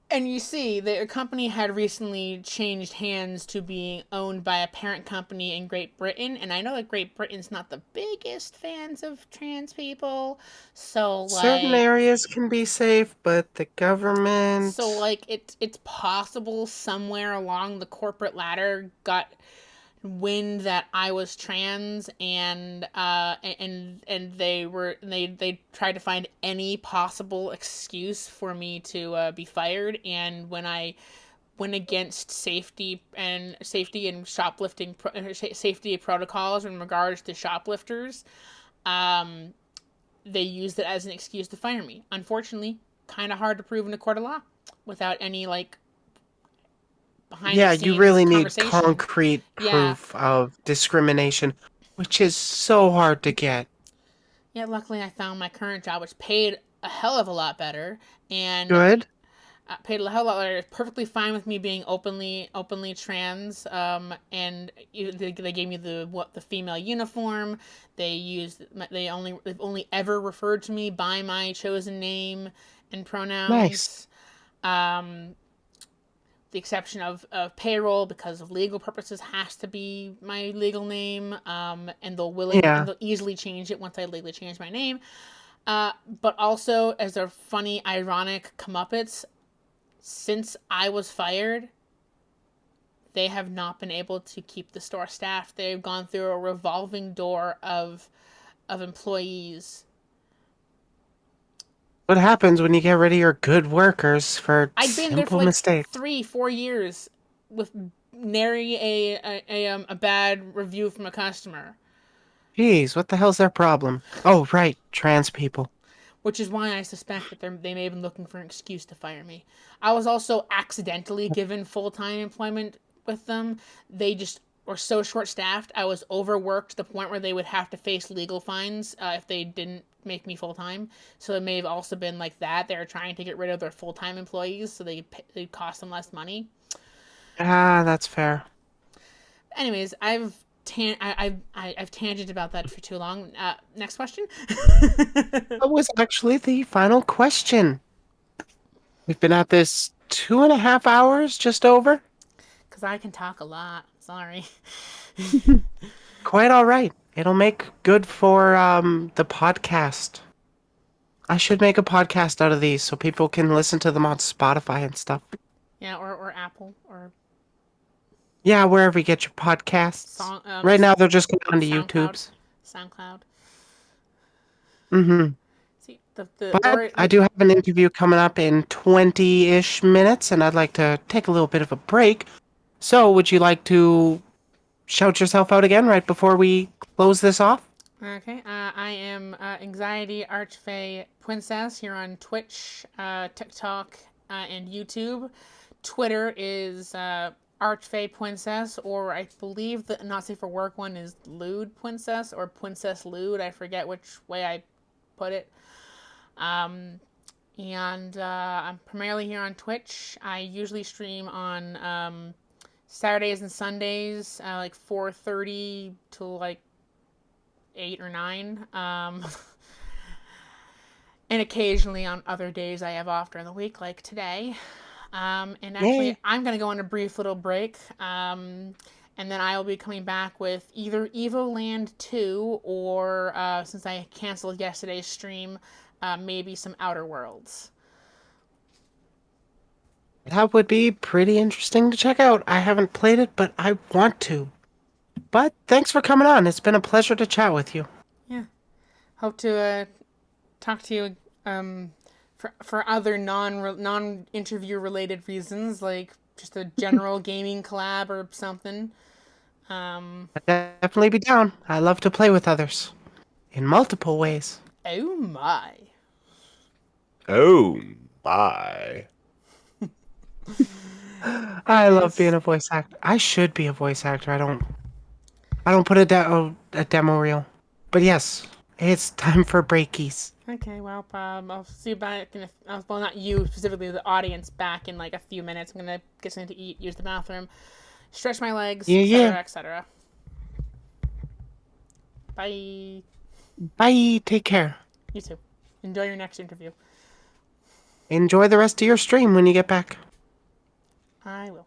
And you see, the company had recently changed hands to being owned by a parent company in Great Britain, and I know that Great Britain's not the biggest fans of trans people, so Certain like, areas can be safe, but the government. it's possible somewhere along the corporate ladder got wind that I was trans, and they tried to find any possible excuse for me to be fired. And when I went against safety and shoplifting safety protocols in regards to shoplifters, um, they used it as an excuse to fire me. Unfortunately, kind of hard to prove in a court of law without any like behind the Yeah, you scenes really need conversation. concrete Yeah, proof of discrimination, which is so hard to get. yeah, luckily I found my current job, which paid a hell of a lot better, and Good? paid a hell of a lot better. It's perfectly fine with me being openly trans. And they gave me the female uniform. They've only ever referred to me by my chosen name and Nice. pronouns. Um, the exception of payroll because of legal purposes has to be my legal name, and Yeah. they'll easily change it once I legally change my name. But also, as a funny, ironic comeuppance, since I was fired, they have not been able to keep the store staffed. They've gone through a revolving door of employees. What happens when you get rid of your good workers for I'd been there for simple like mistakes? 3 4 years with nary a bad review from a customer, Jeez, what the hell's their problem? Oh, right, trans people. which is why I suspect that they may have been looking for an excuse to fire me. I was also accidentally given full time employment with them. They just were so short staffed. I was overworked to the point where they would have to face legal fines if they didn't make me full time. So it may have also been like that. They were trying to get rid of their full time employees so they cost them less money. Ah, that's fair. Anyways, I've tangent about that for too long. Next question. That was actually the final question. We've been at this 2.5 hours, just over. Because I can talk a lot. Sorry. Quite all right. It'll make good for the podcast. I should make a podcast out of these so people can listen to them on Spotify and stuff. Yeah, or Apple or Yeah, wherever you get your podcasts. song Right now, they're just going on to SoundCloud, YouTube's. SoundCloud. Mm-hmm. See the But or I like do have an interview coming up in 20-ish minutes, and I'd like to take a little bit of a break. So, would you like to shout yourself out again right before we close this off? okay. I am Anxiety Archfey Pwincess here on Twitch, TikTok, and YouTube. Twitter is Archfey Pwincess, or I believe the not safe for work one is Lewd Pwincess or Pwincess Lewd. I forget which way I put it. Um, and I'm primarily here on Twitch. I usually stream on Saturdays and Sundays, like 4:30 to like 8 or 9. And occasionally on other days I have off during the week, like today. And Yeah. actually, I'm gonna go on a brief little break. And then I will be coming back with either Evoland 2 or, since I canceled yesterday's stream, maybe some Outer Worlds. That would be pretty interesting to check out. I haven't played it, but I want to. But thanks for coming on. It's been a pleasure to chat with you. Yeah. Hope to talk to you for other non interview related reasons, like just a general gaming collab or something. I'd definitely be down. I love to play with others in multiple ways. Oh my. Oh my. I love being Anyways, a voice actor. I should be a voice actor. I don't put a demo reel. But yes, it's time for breakies. Okay, well, I'll see you back in well, not you specifically, the audience back in like a few minutes. I'm gonna get something to eat, use the bathroom, stretch my legs, Yeah, etc., yeah. etc. Bye. Bye. Take care. You too. Enjoy your next interview. Enjoy the rest of your stream when you get back. I will.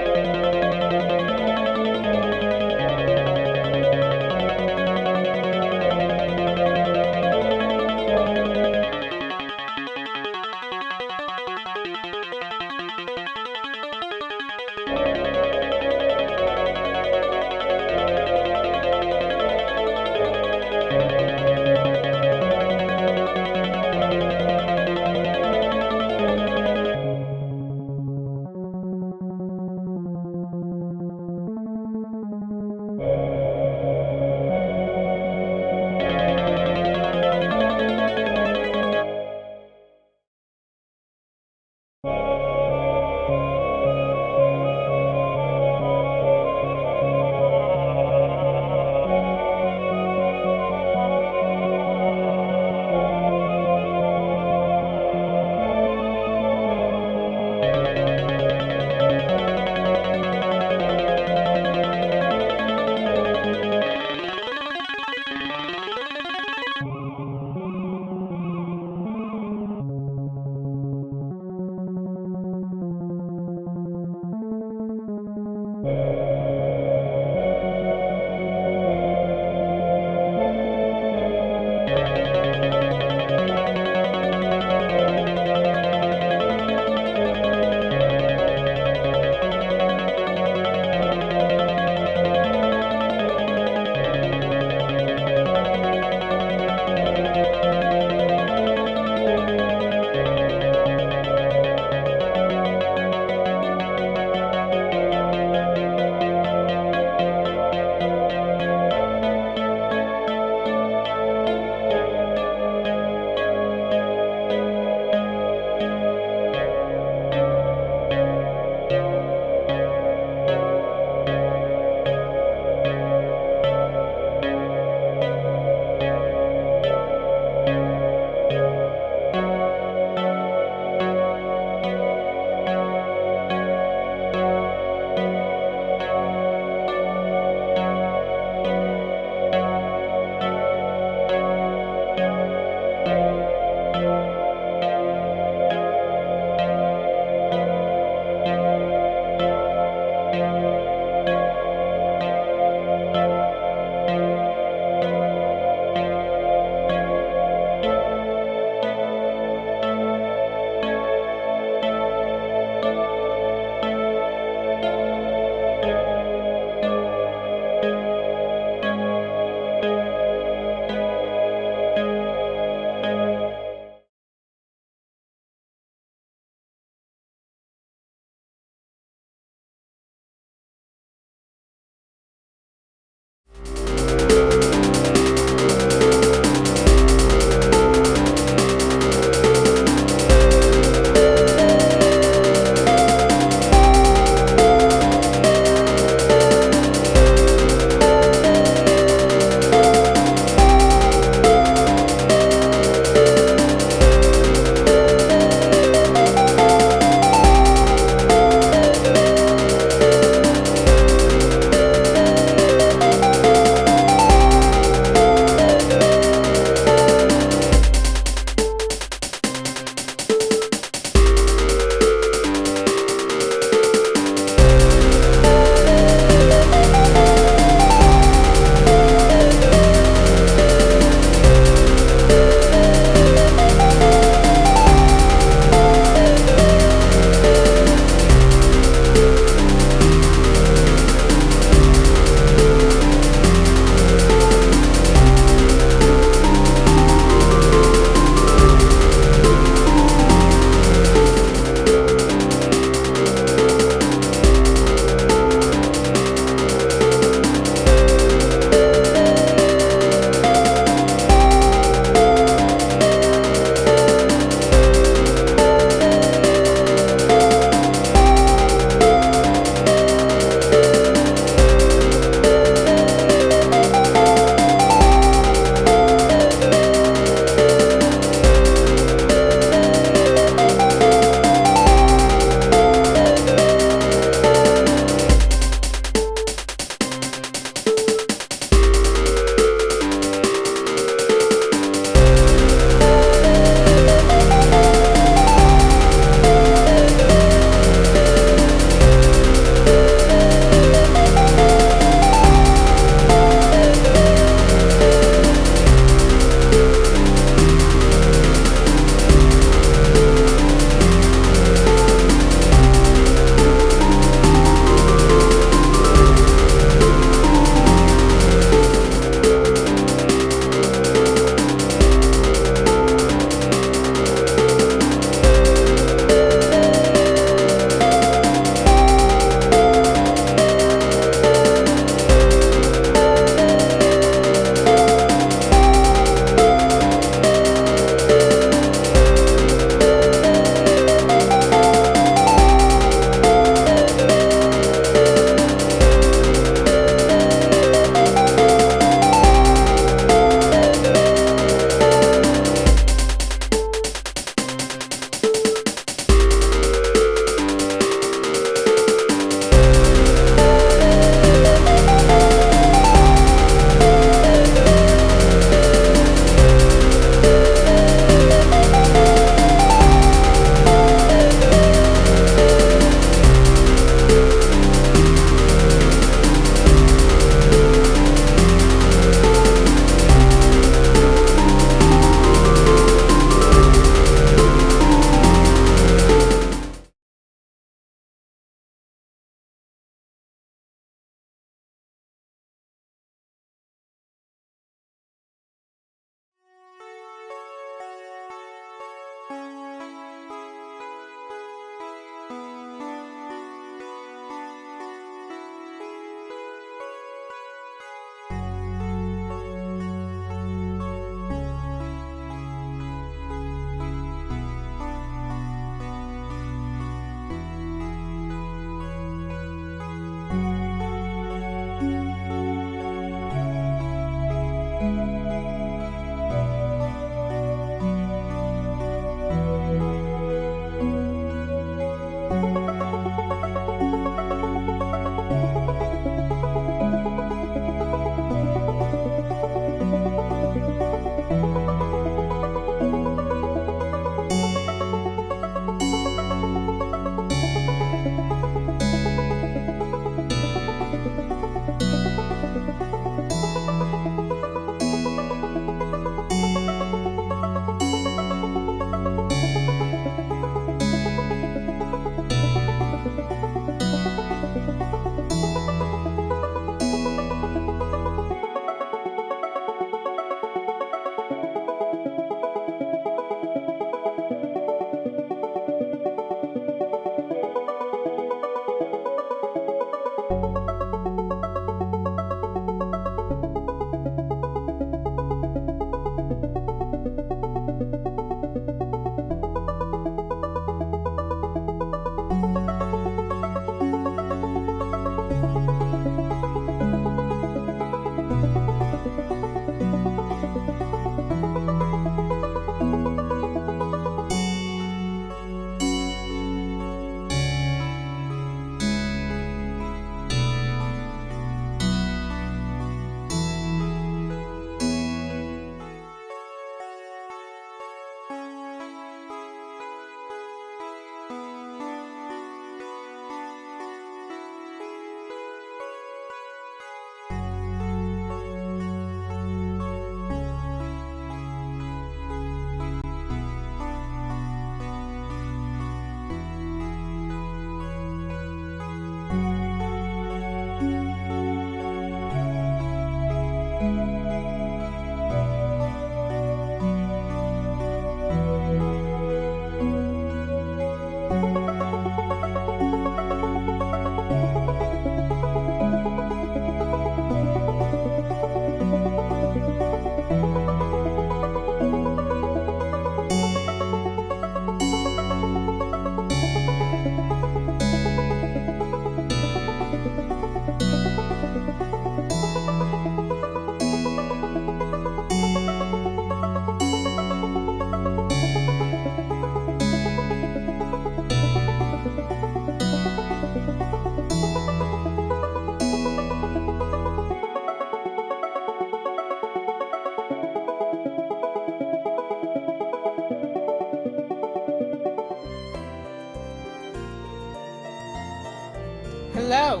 hello.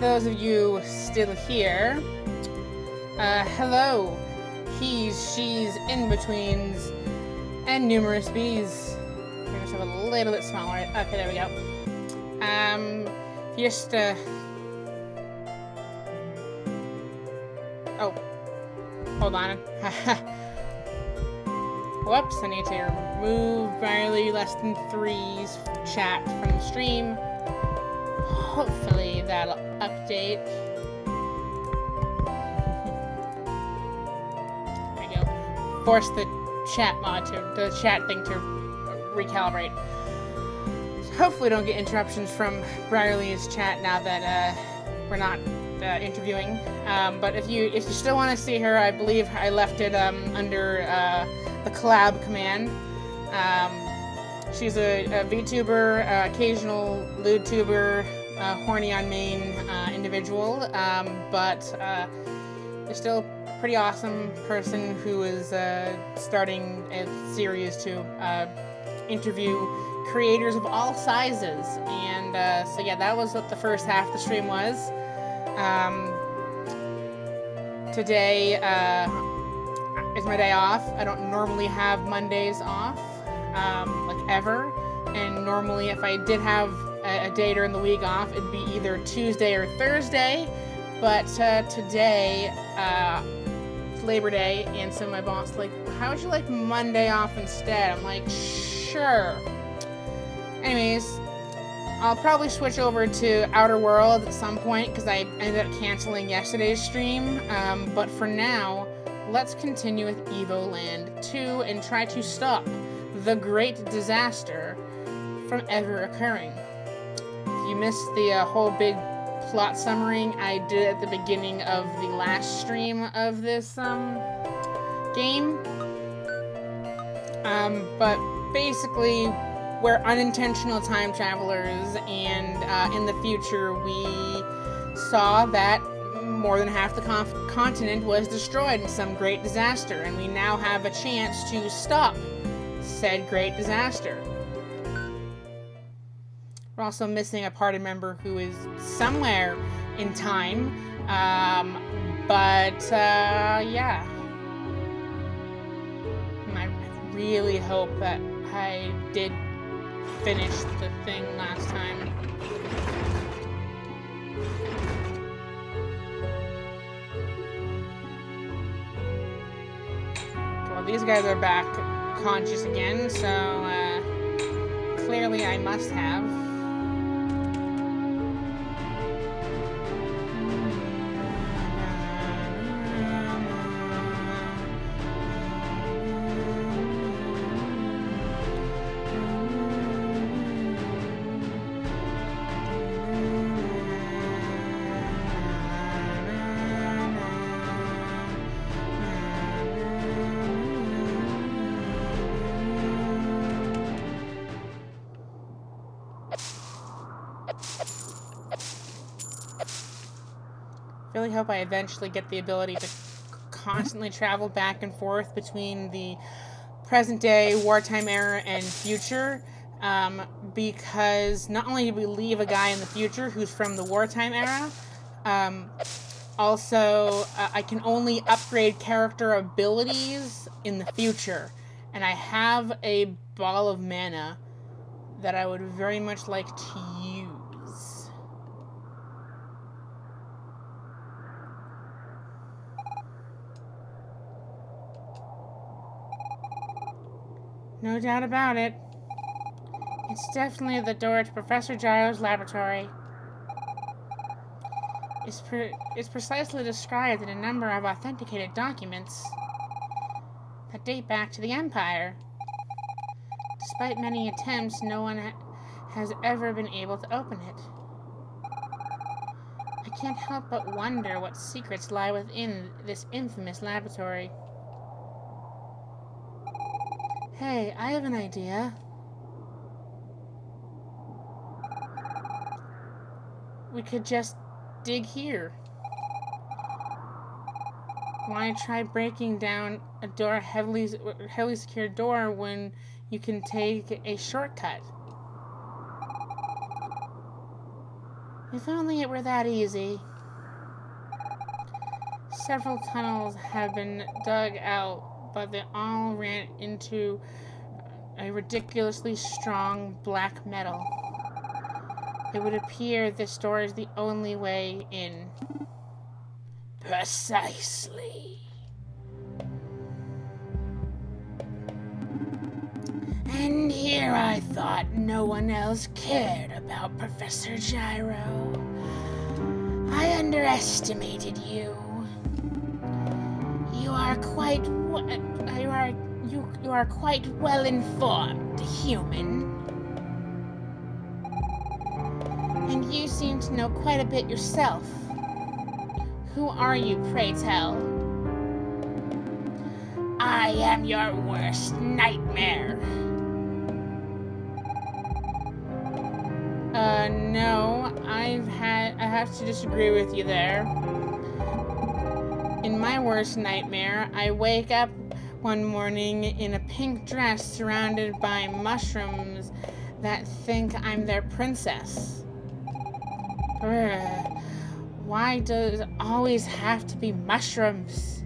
Those of you still here, hello. He's, she's, in-betweens, and numerous bees. Make myself a little bit smaller. Okay, there we go. Just, oh. Hold on. Whoops, I need to remove barely less than 3's chat from the stream. Hopefully that'll update. There we go. Force the chat thing to recalibrate. So hopefully don't get interruptions from Briarly's chat now that we're not interviewing. But if you still want to see her, I believe I left it under the collab command. She's a VTuber, occasional lewdtuber, horny on main individual, but still a pretty awesome person who is starting a series to interview creators of all sizes. And so yeah, that was what the first half of the stream was. Today is my day off. I don't normally have Mondays off, like ever. And normally if I did have a day during the week off, it'd be either Tuesday or Thursday. But today, it's Labor Day, and so my boss like, how would you like Monday off instead? I'm like, sure. Anyways, I'll probably switch over to Outer Worlds at some point because I ended up canceling yesterday's stream. But for now, let's continue with Evoland 2 and try to stop the great disaster from ever occurring. If you missed the whole big plot summary I did at the beginning of the last stream of this game, but basically we're unintentional time travelers, and in the future we saw that more than half the continent was destroyed in some great disaster, and we now have a chance to stop said great disaster. We're also missing a party member who is somewhere in time, but yeah. I really hope that I did finish the thing last time. Well, these guys are back conscious again, so clearly I must have. I really hope I eventually get the ability to constantly travel back and forth between the present day, wartime era, and future, because not only did we leave a guy in the future who's from the wartime era, also I can only upgrade character abilities in the future, and I have a ball of mana that I would very much like to use. No doubt about it. It's definitely the door to Professor Gyro's laboratory. It's precisely described in a number of authenticated documents that date back to the Empire. Despite many attempts, no one has ever been able to open it. I can't help but wonder what secrets lie within this infamous laboratory. Hey, I have an idea. We could just dig here. Why try breaking down a heavily secured door when you can take a shortcut? If only it were that easy. Several tunnels have been dug out, but they all ran into a ridiculously strong black metal. It would appear this door is the only way in. Precisely. And here I thought no one else cared about Professor Gyro. I underestimated you. You are quite well informed, human. And you seem to know quite a bit yourself. Who are you, pray tell? I am your worst nightmare. No, I have to disagree with you there. In my worst nightmare, I wake up one morning in a pink dress surrounded by mushrooms that think I'm their princess. Brr, why does it always have to be mushrooms?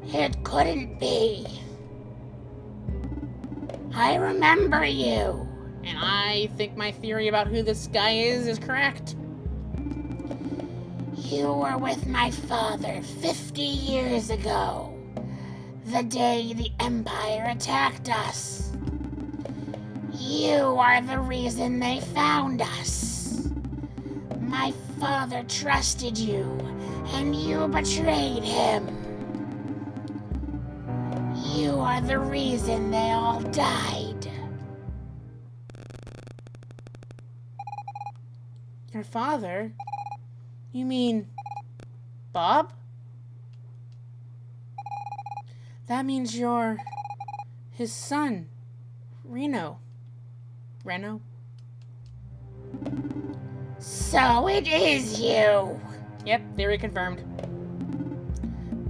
It couldn't be. I remember you. And I think my theory about who this guy is correct. You were with my father 50 years ago, the day the Empire attacked us. You are the reason they found us. My father trusted you, and you betrayed him. You are the reason they all died. Your father? You mean Bob? That means you're his son, Reno. So it is you. Yep, theory confirmed.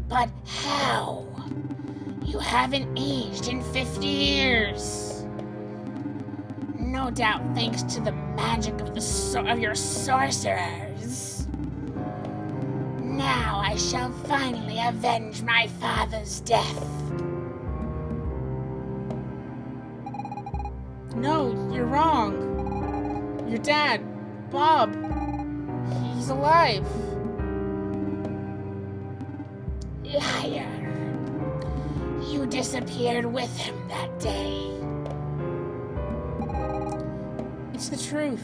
But how? You haven't aged in 50 years. No doubt thanks to the magic of your sorcerers. Now I shall finally avenge my father's death. No, you're wrong. Your dad, Bob, he's alive. Liar. You disappeared with him that day. It's the truth.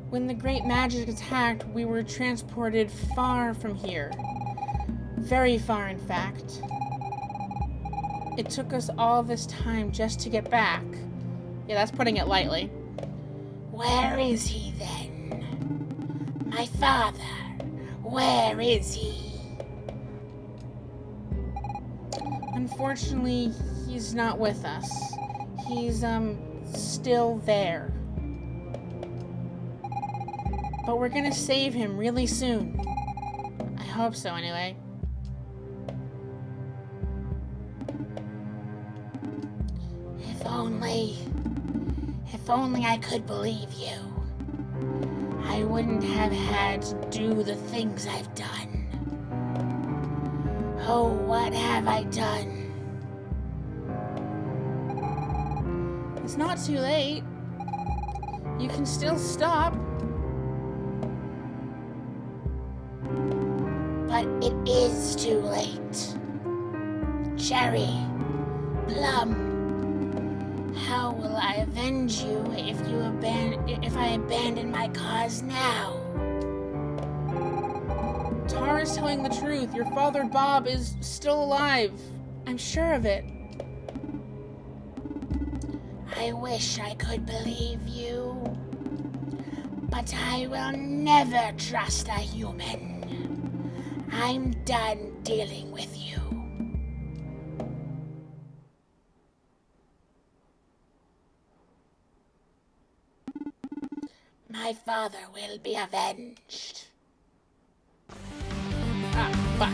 When the Great Magic attacked, we were transported far from here. Very far, in fact. It took us all this time just to get back. Yeah, that's putting it lightly. Where is he then? My father, where is he? Unfortunately, he's not with us. He's, still there. But we're gonna save him really soon. I hope so, anyway. If only I could believe you. I wouldn't have had to do the things I've done. Oh, what have I done? It's not too late. You can still stop. But it is too late. Cherry, Plum, how will I avenge you if I abandon my cause now? Tara's telling the truth. Your father, Bob, is still alive. I'm sure of it. I wish I could believe you, but I will never trust a human. I'm done dealing with you. My father will be avenged. Ah, fuck.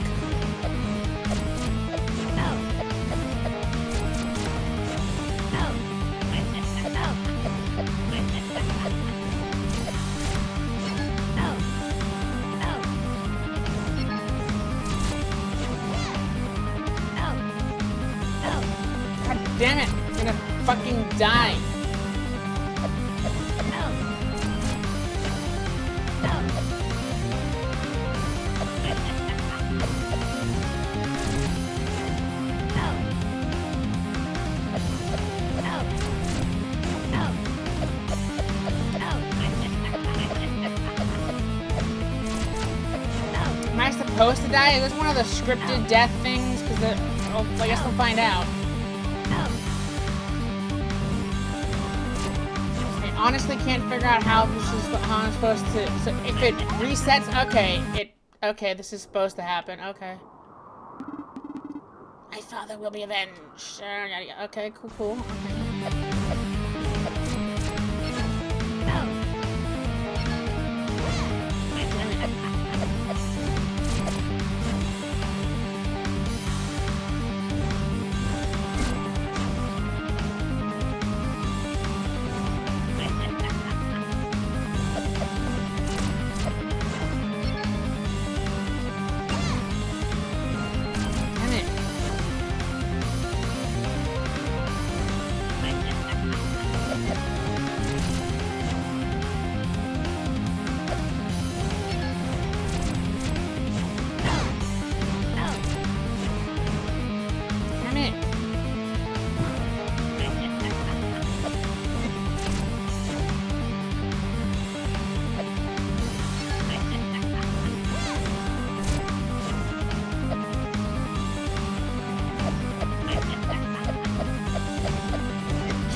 damn it! I'm gonna fucking die. Am I supposed to die? Is this one of the scripted death things? Because I guess we'll find out. I honestly can't figure out how I'm supposed to. So if it resets, okay, this is supposed to happen. Okay. My father will be avenged. Okay, cool. Okay.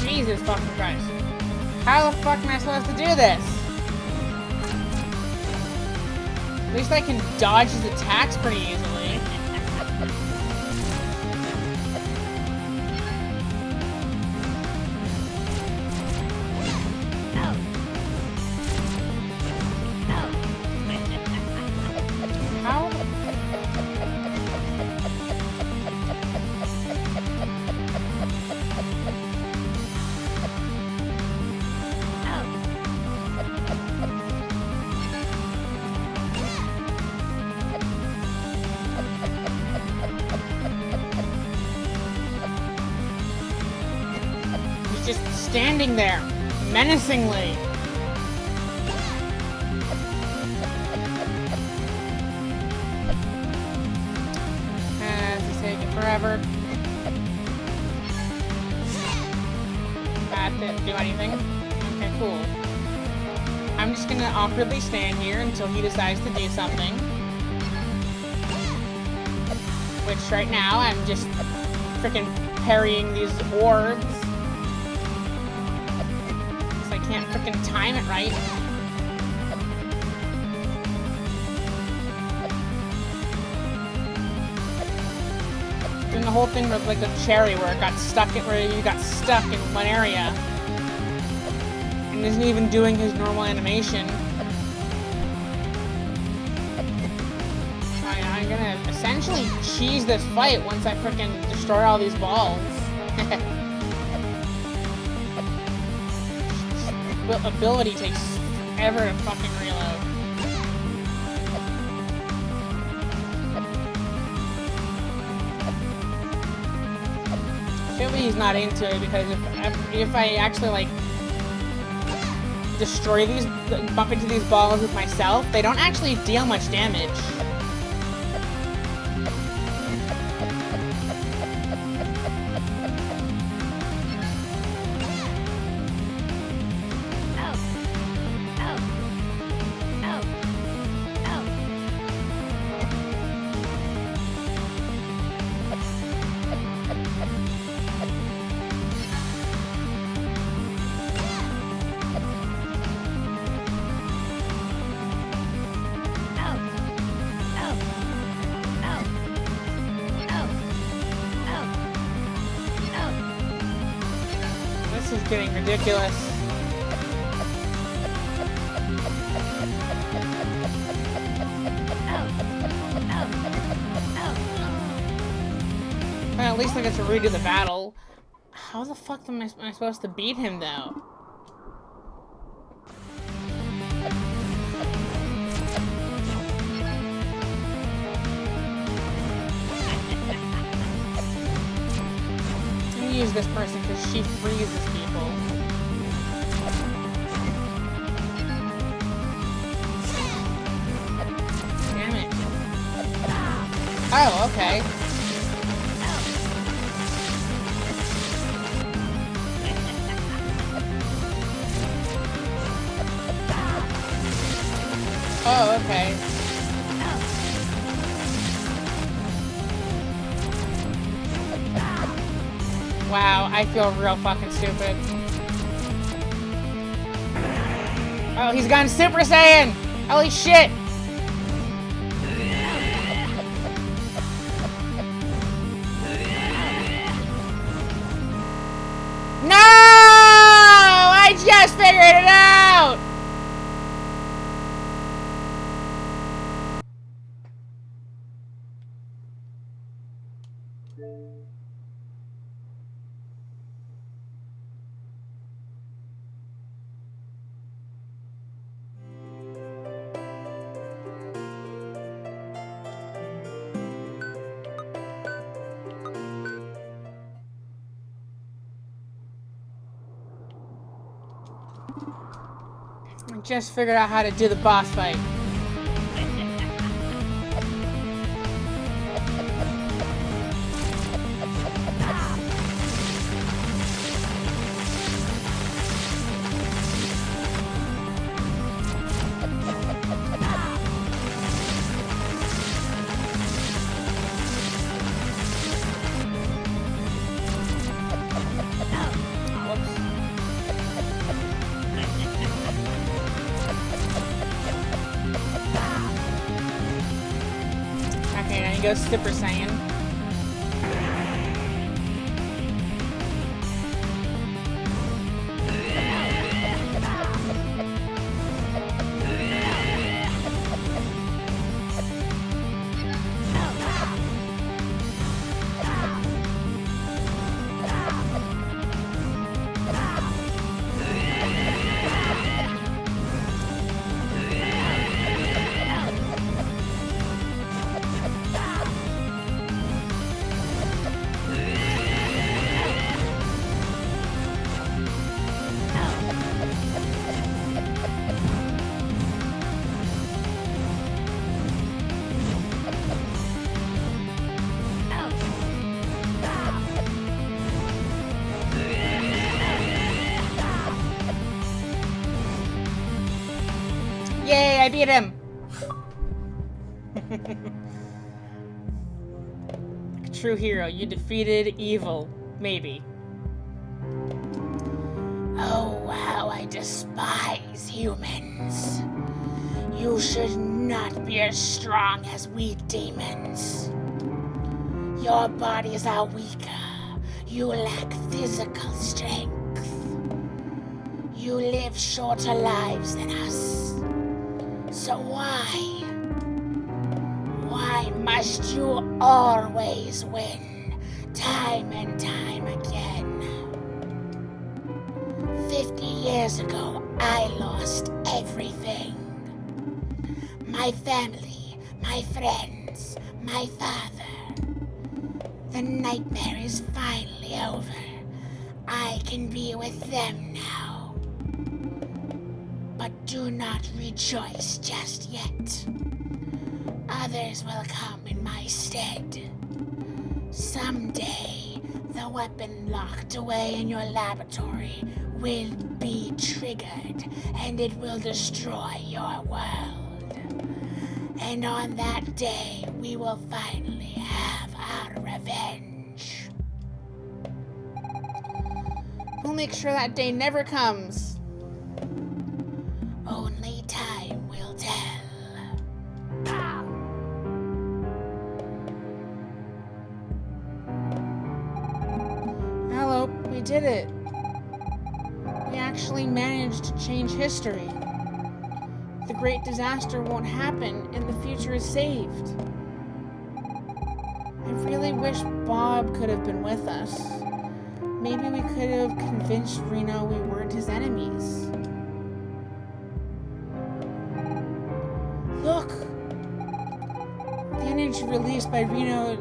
Jesus fucking Christ. How the fuck am I supposed to do this? At least I can dodge his attacks pretty easily. How? Just standing there, menacingly. This is taking forever. That didn't do anything. Okay, cool. I'm just gonna awkwardly stand here until he decides to do something. Which right now, I'm just freaking parrying these orbs. Can't freaking time it right. Doing the whole thing with like a cherry where it got stuck where you got stuck in one area. And isn't even doing his normal animation. I'm gonna essentially cheese this fight once I freaking destroy all these balls. Ability takes forever to fucking reload. Clearly he's not into it because if I actually like destroy these, bump into these balls with myself, they don't actually deal much damage. This is getting ridiculous. Well, at least I get to redo the battle. How the fuck am I supposed to beat him, though? use this person because she freezes people. Damn it. Oh, okay. Oh, okay. Wow, I feel real fucking stupid. Oh, he's gone Super Saiyan! Holy shit! No! I just figured it out! I just figured out how to do the boss fight. Okay, now you go Super Saiyan. Yay, I beat him! True hero, you defeated evil. Maybe. Oh, how I despise humans. You should not be as strong as we demons. Your bodies are weaker. You lack physical strength. You live shorter lives than us. So why must you always win, time and time again? 50 years ago, I lost everything. My family, my friends, my father. The nightmare is finally over. I can be with them now. But do not rejoice just yet. Others will come in my stead. Someday, the weapon locked away in your laboratory will be triggered, and it will destroy your world. And on that day, we will finally have our revenge. We'll make sure that day never comes. Only time will tell. Hello, we did it. We actually managed to change history. The great disaster won't happen and the future is saved. I really wish Bob could have been with us. Maybe we could have convinced Reno we weren't his enemies. Look! The energy released by Reno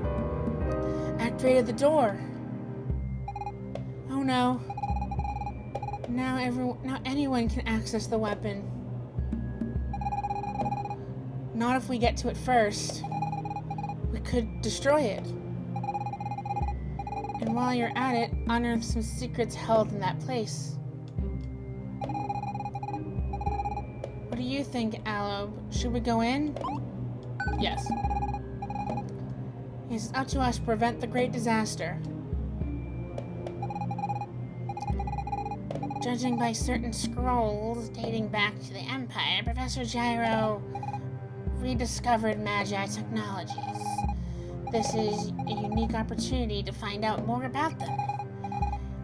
activated the door. no. Now anyone can access the weapon. Not if we get to it first. We could destroy it. And while you're at it, unearth some secrets held in that place. What do you think, Aloe? Should we go in? Yes. It's up to us to prevent the great disaster. Judging by certain scrolls dating back to the Empire, Professor Gyro rediscovered Magi technologies. This is a unique opportunity to find out more about them.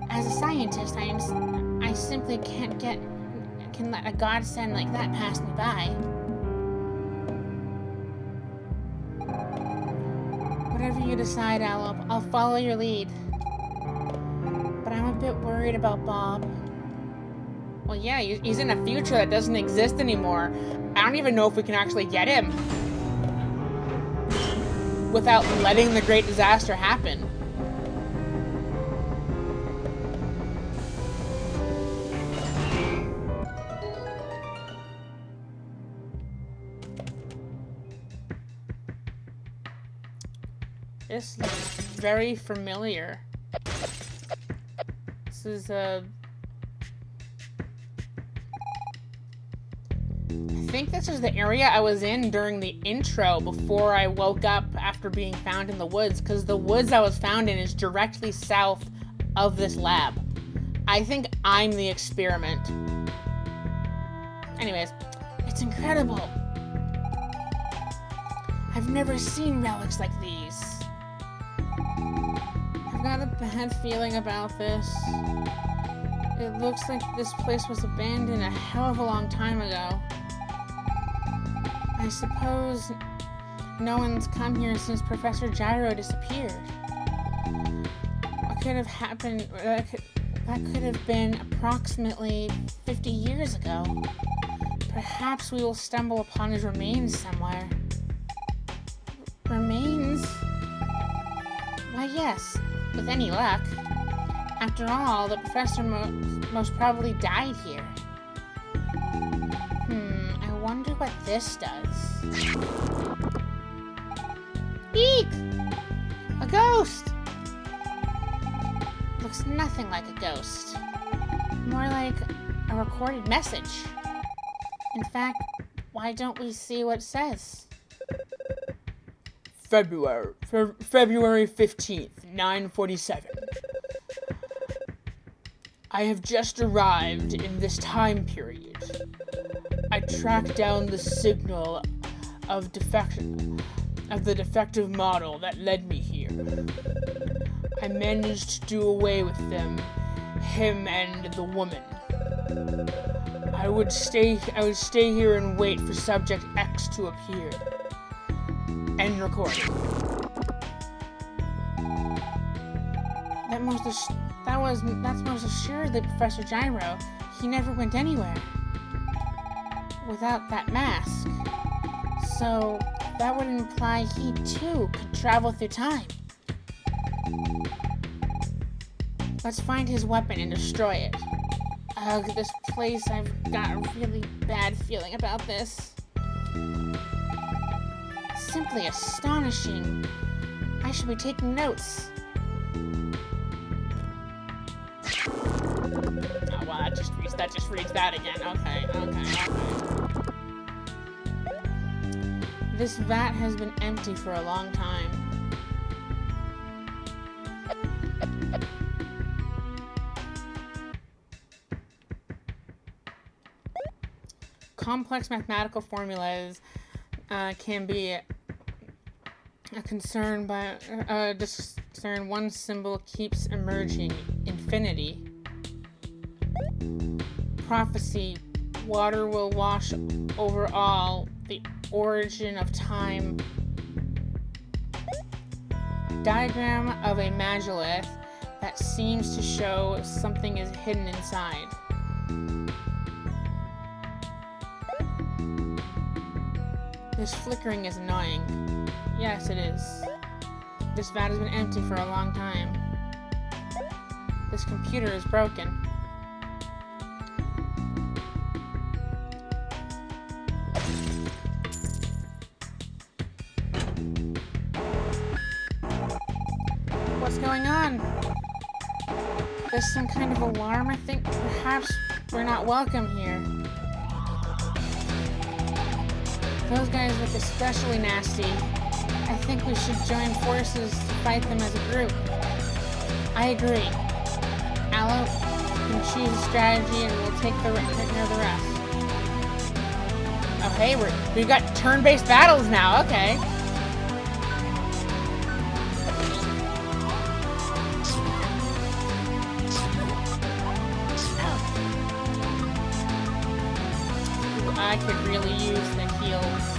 As a scientist, I simply can't let a godsend like that pass me by. Whatever you decide, Aloe, I'll follow your lead. But I'm a bit worried about Bob. Well, yeah, he's in a future that doesn't exist anymore. I don't even know if we can actually get him without letting the great disaster happen. This looks very familiar. This is I think this is the area I was in during the intro before I woke up after being found in the woods, because the woods I was found in is directly south of this lab. I think I'm the experiment. Anyways, it's incredible. I've never seen relics like these. I've got a bad feeling about this. It looks like this place was abandoned a hell of a long time ago. I suppose no one's come here since Professor Gyro disappeared. What could have happened? That could have been approximately 50 years ago. Perhaps we will stumble upon his remains somewhere. Remains? Why, yes, with any luck. After all, the professor most probably died here. I wonder what this does. Eek! A ghost! Looks nothing like a ghost. More like a recorded message. In fact, why don't we see what it says? February 15th, 9:47. I have just arrived in this time period. I tracked down the signal of the defective model that led me here. I managed to do away with them, him and the woman. I would stay here and wait for Subject X to appear. End recording. That's most assuredly Professor Gyro. He never went anywhere without that mask. So that would imply he too could travel through time. Let's find his weapon and destroy it. Ugh, this place, I've got a really bad feeling about this. Simply astonishing. I should be taking notes. Oh, well, that just reads that again. Okay. This vat has been empty for a long time. Complex mathematical formulas can be a concern, but discern one symbol keeps emerging: infinity. Prophecy: water will wash over all. The origin of time. Diagram of a magilith that seems to show something is hidden inside. This flickering is annoying. Yes, it is. This vat has been empty for a long time. This computer is broken. What's going on? There's some kind of alarm, I think. Perhaps we're not welcome here. Those guys look especially nasty. I think we should join forces to fight them as a group. I agree. Aloe can choose a strategy and we'll take care of the rest. Oh hey, we've got turn-based battles now, okay. I could really use the heals.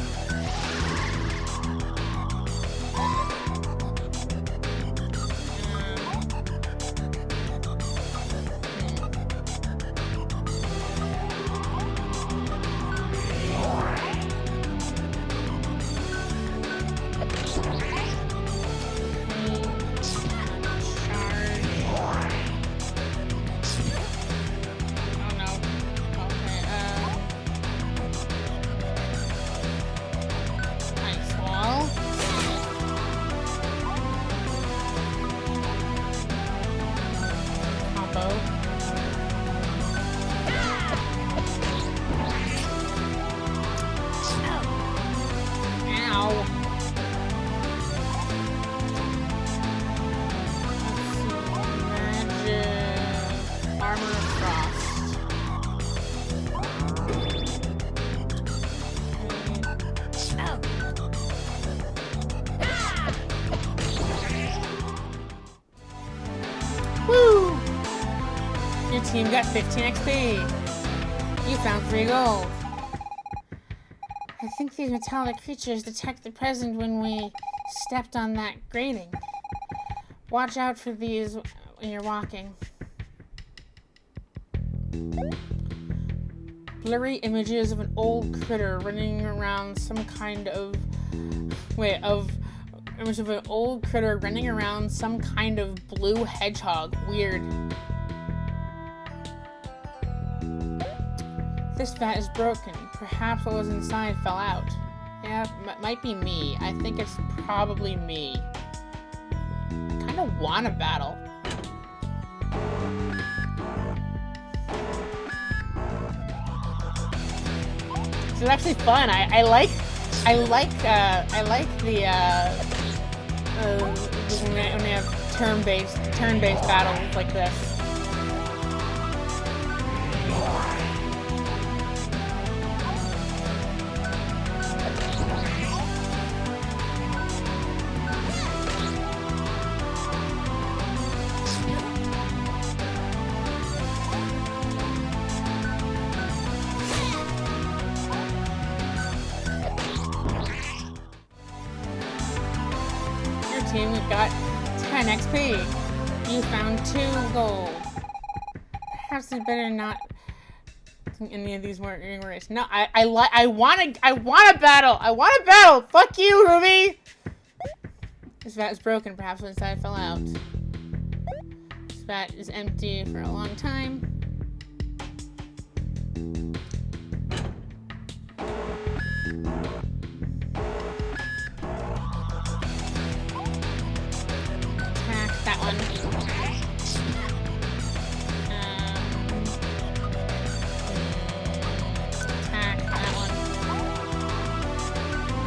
Woo! Your team got 15 XP. You found 3 gold. I think these metallic creatures detect the present when we stepped on that grating. Watch out for these when you're walking. Blurry images of an old critter running around some kind of... image of an old critter running around some kind of blue hedgehog. Weird. This vat is broken. Perhaps what was inside fell out. Yeah, might be me. I think it's probably me. I kind of want to battle. This is actually fun. I like the when they have turn-based battles like this. Team, we've got 10 XP. You found 2 gold. Perhaps we better not think any of these more race. No, I want to battle. I want to battle. Fuck you, Ruby. This vat is broken. Perhaps the inside fell out. This vat is empty for a long time. That one. Attack that one.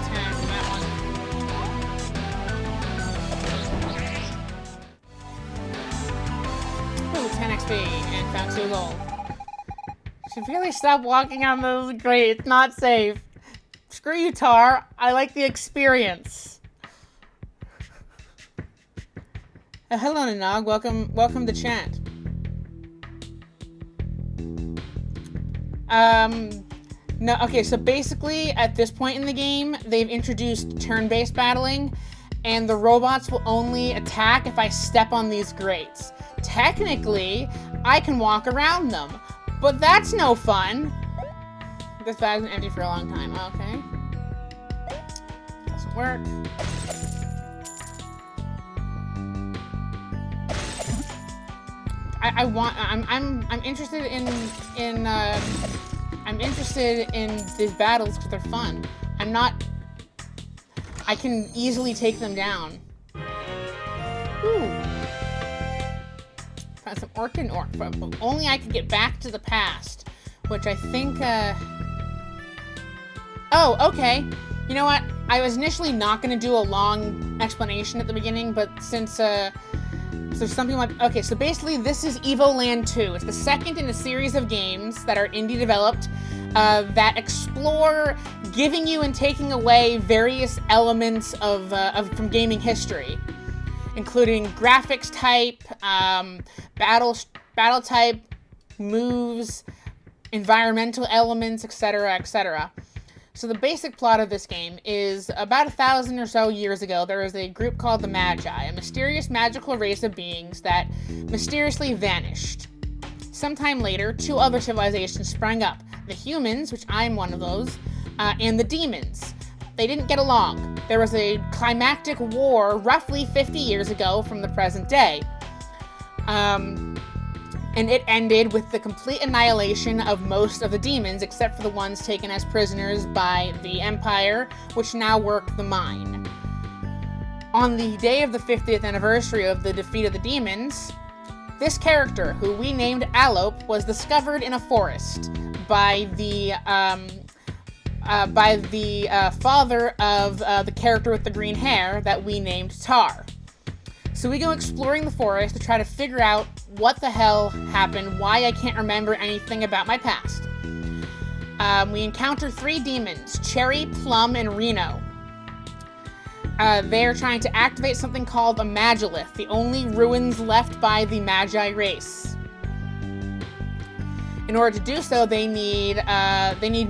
Attack that one. Ooh, 10 XP and found 2 gold. Should really stop walking on those. Great, it's not safe. Screw you, Tar. I like the experience. Hello, Nanog. Welcome to chat. No, okay, so basically, at this point in the game, they've introduced turn-based battling, and the robots will only attack if I step on these grates. Technically, I can walk around them, but that's no fun. This bag's been empty for a long time. Okay. Doesn't work. I'm interested I'm interested in these battles because they're fun. I can easily take them down. Ooh. Found some orchid ore. If only I could get back to the past, which I think, Oh, okay. You know what? I was initially not going to do a long explanation at the beginning, but since, so something like, okay, so basically this is Evoland 2. It's the second in a series of games that are indie developed that explore giving you and taking away various elements from gaming history, including graphics type, battle type, moves, environmental elements, etc., etc. So the basic plot of this game is about 1,000 or so years ago, there was a group called the Magi, a mysterious magical race of beings that mysteriously vanished. Sometime later, 2 other civilizations sprang up, the humans, which I'm one of those, and the demons. They didn't get along. There was a climactic war roughly 50 years ago from the present day. And it ended with the complete annihilation of most of the demons, except for the ones taken as prisoners by the Empire, which now work the mine. On the day of the 50th anniversary of the defeat of the demons, this character, who we named Alope, was discovered in a forest by the father of the character with the green hair that we named Tar. So we go exploring the forest to try to figure out what the hell happened, why I can't remember anything about my past. We encounter 3 demons, Cherry, Plum, and Reno. They're trying to activate something called a Magilith, the only ruins left by the Magi race. In order to do so, they need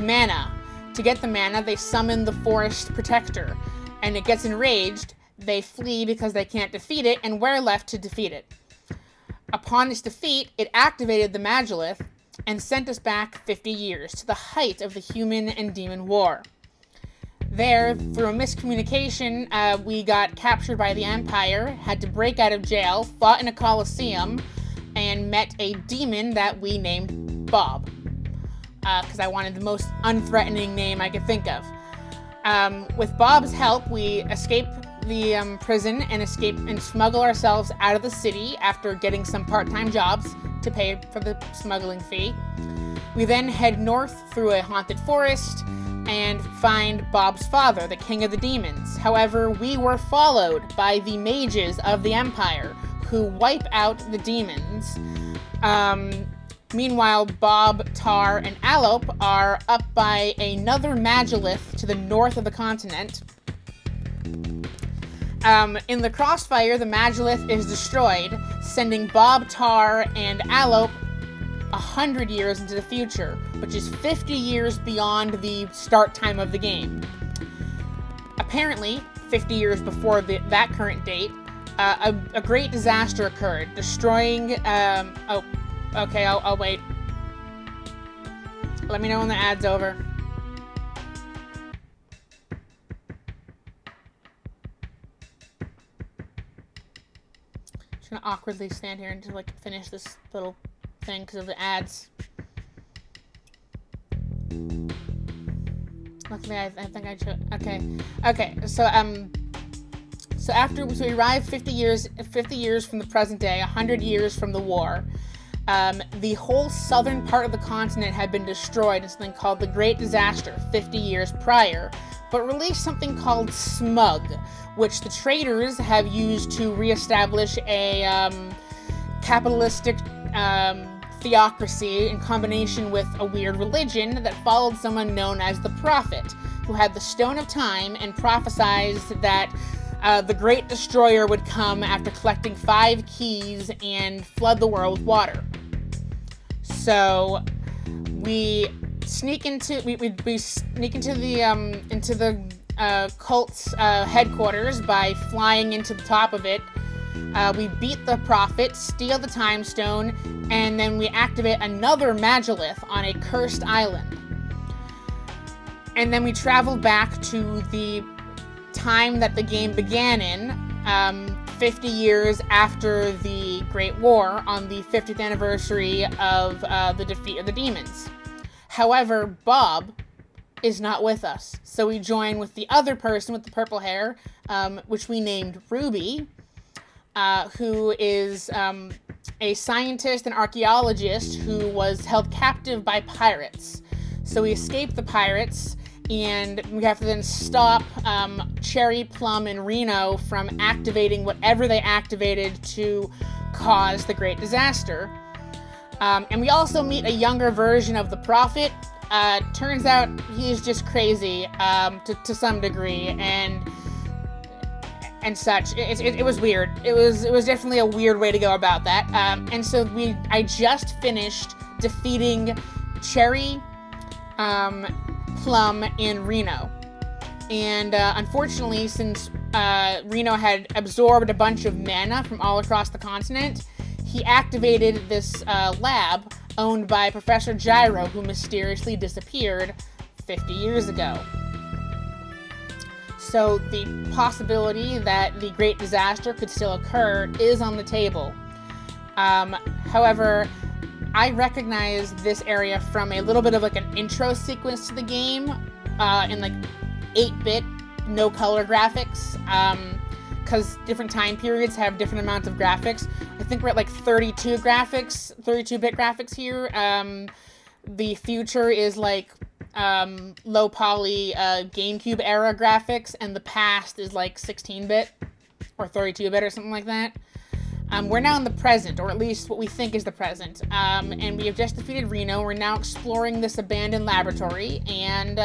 mana. To get the mana, they summon the Forest Protector, and it gets enraged. They flee because they can't defeat it, and we're left to defeat it. Upon its defeat, it activated the Magilith and sent us back 50 years to the height of the human and demon war. There, through a miscommunication, we got captured by the Empire, had to break out of jail, fought in a coliseum, and met a demon that we named Bob. Because I wanted the most unthreatening name I could think of. With Bob's help, we escape the prison and smuggle ourselves out of the city after getting some part-time jobs to pay for the smuggling fee. We then head north through a haunted forest and find Bob's father, the king of the demons. However, we were followed by the mages of the Empire, who wipe out the demons. Meanwhile, Bob, Tar, and Alope are up by another Magilith to the north of the continent. In the crossfire, the Magilith is destroyed, sending Bob, Tar, and Alope 100 years into the future, which is 50 years beyond the start time of the game. Apparently, 50 years before that current date, a great disaster occurred, destroying... Okay, I'll wait. Let me know when the ad's over. Just gonna awkwardly stand here until I can finish this little thing because of the ads. Luckily, I think I should. Okay. So we arrive 50 years from the present day, 100 years from the war. The whole southern part of the continent had been destroyed in something called the Great Disaster 50 years prior, but released something called Smug, which the traders have used to reestablish a capitalistic theocracy in combination with a weird religion that followed someone known as the Prophet, who had the Stone of Time and prophesied that the Great Destroyer would come after collecting 5 keys and flood the world with water. So we sneak into the cult's headquarters by flying into the top of it. We beat the Prophet, steal the Time Stone, and then we activate another Magilith on a cursed island. And then we travel back to the time that the game began in, 50 years after the Great War, on the 50th anniversary of the defeat of the demons. However, Bob is not with us, so we join with the other person with the purple hair, which we named Ruby, who is a scientist and archaeologist who was held captive by pirates. So we escape the pirates, and we have to then stop Cherry, Plum, and Reno from activating whatever they activated to cause the great disaster. And we also meet a younger version of the Prophet. Turns out he's just crazy to some degree, and such. It was weird. It was definitely a weird way to go about that. And so I just finished defeating Cherry, Plum, and Reno. And unfortunately, since Reno had absorbed a bunch of mana from all across the continent, he activated this lab owned by Professor Gyro, who mysteriously disappeared 50 years ago. So the possibility that the Great Disaster could still occur is on the table. However, I recognize this area from a little bit of like an intro sequence to the game in like 8-bit, no color graphics, because different time periods have different amounts of graphics. I think we're at like 32-bit graphics here. The future is like low poly GameCube era graphics, and the past is like 16-bit or 32-bit or something like that. We're now in the present, or at least what we think is the present, and we have just defeated Reno. We're now exploring this abandoned laboratory, and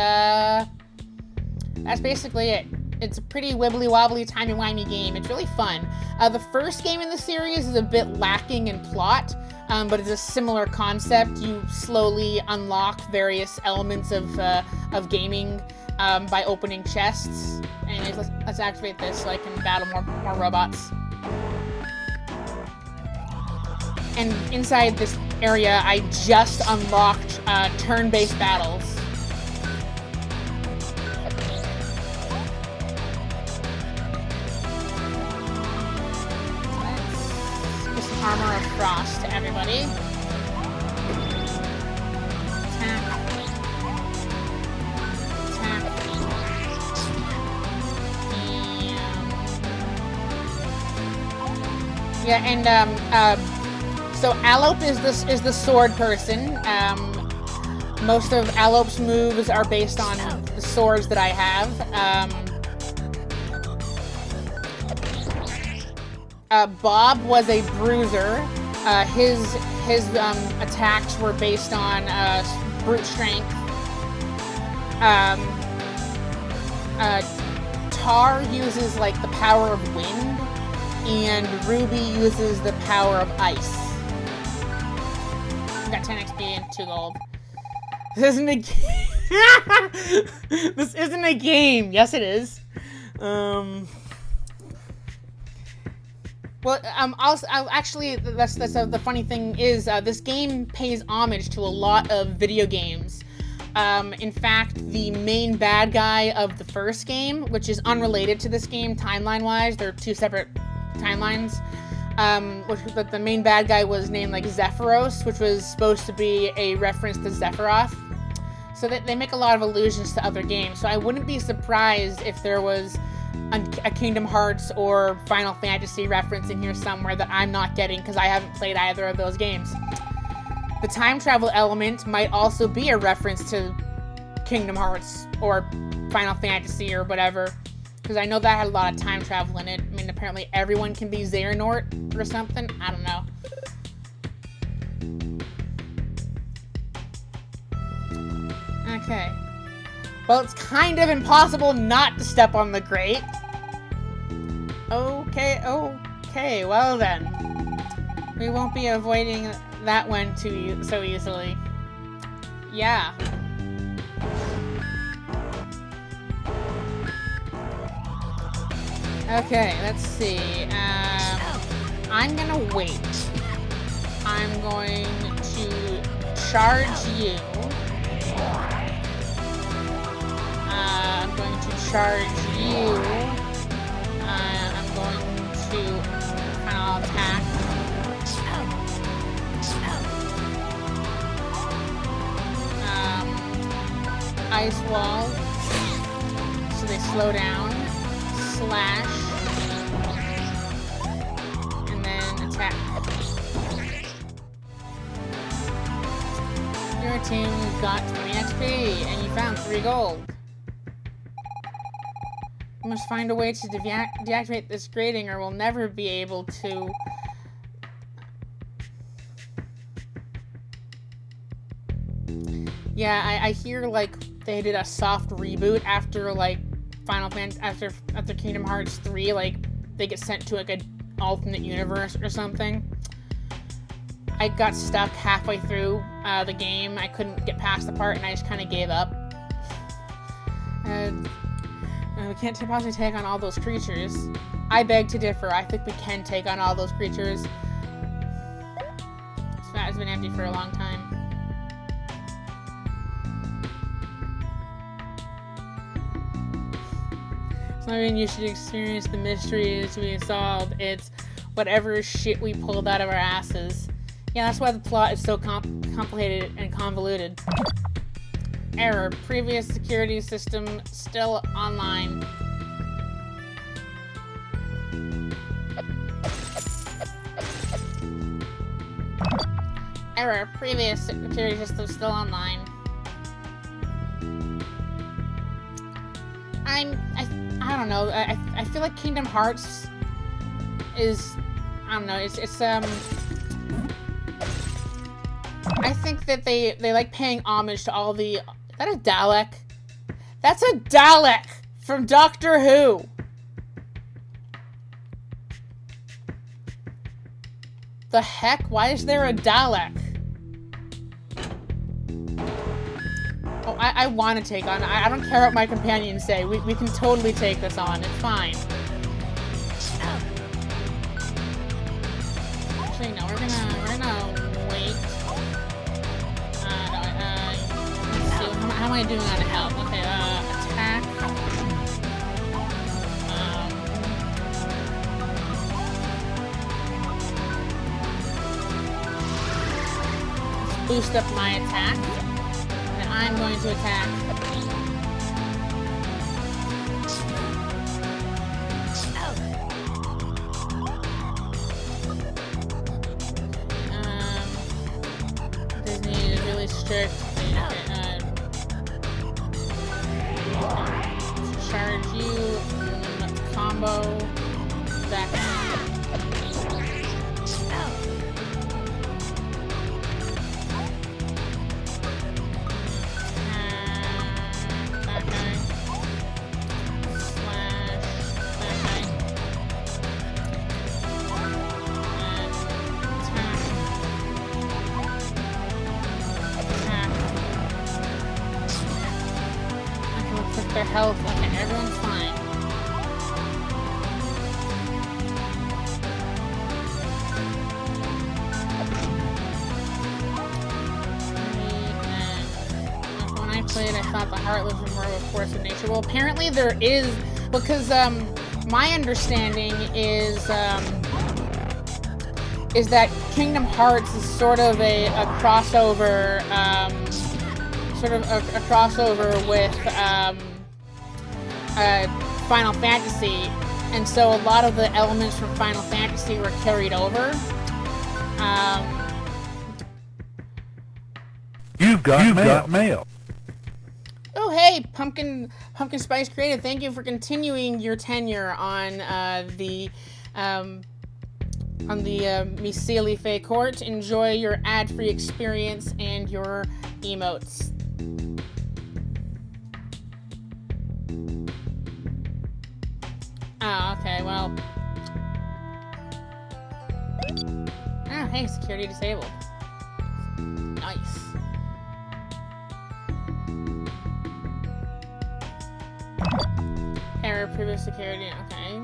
that's basically it. It's a pretty wibbly-wobbly, timey-wimey game. It's really fun. The first game in the series is a bit lacking in plot, but it's a similar concept. You slowly unlock various elements of gaming by opening chests. Anyways, let's activate this so I can battle more robots. And inside this area, I just unlocked turn-based battles. Armor of Frost to everybody. Attack. Yeah, and so Allope is the sword person. Most of Allope's moves are based on the swords that I have. Bob was a bruiser. His attacks were based on brute strength. Tar uses like the power of wind, and Ruby uses the power of ice. Got 10 XP and 2 gold. This isn't a This isn't a game. Yes, it is. Well, also, actually, that's the funny thing is this game pays homage to a lot of video games. In fact, the main bad guy of the first game, which is unrelated to this game timeline-wise, they're two separate timelines. But the main bad guy was named like Zephyros, which was supposed to be a reference to Sephiroth. So they make a lot of allusions to other games. So I wouldn't be surprised if there was a Kingdom Hearts or Final Fantasy reference in here somewhere that I'm not getting because I haven't played either of those games. The time travel element might also be a reference to Kingdom Hearts or Final Fantasy or whatever, because I know that had a lot of time travel in it. I mean, apparently everyone can be Xehanort or something. I don't know. Okay. Well, it's kind of impossible not to step on the grate. Okay, well then. We won't be avoiding that one so easily. Yeah. Okay, let's see. I'm gonna wait. I'm going to charge you. I'm going to charge you. I'm going to ice wall. So they slow down. Slash. And then attack. Your team got 20 XP and you found 3 gold. You must find a way to deactivate this grating or we'll never be able to... Yeah, I hear, like, they did a soft reboot after, like, after Kingdom Hearts 3, like, they get sent to, like, an alternate universe or something. I got stuck halfway through the game. I couldn't get past the part, and I just kind of gave up. And we can't possibly take on all those creatures. I beg to differ. I think we can take on all those creatures. This vat has been empty for a long time. So I mean, you should experience the mysteries we solved. It's whatever shit we pulled out of our asses. Yeah, that's why the plot is so complicated and convoluted. Error. Previous security system still online. Error. Previous security system still online. I don't know. I feel like Kingdom Hearts is, I don't know. It's I think that they like paying homage to all the... Is that a Dalek? That's a Dalek from Doctor Who. The heck? Why is there a Dalek? Oh, I want to take on. I don't care what my companions say. We can totally take this on. It's fine. Actually, no. We're gonna wait. Let's see. How am I doing on health? Okay. Attack. Let's boost up my attack. I'm going to attack. Disney is really strict. Charge you, combo, back. Their health. Okay, everyone's fine. When I played, I thought the Heartless were more of a force of nature. Well, apparently there is, because my understanding is that Kingdom Hearts is sort of a crossover, a crossover with Final Fantasy, and so a lot of the elements from Final Fantasy were carried over. You've got mail. Oh hey, Pumpkin Spice Creative, thank you for continuing your tenure on the Myceli Fey Court. Enjoy your ad-free experience and your emotes. Oh, okay, well. Ah, hey, security disabled. Nice. Error, previous security, okay.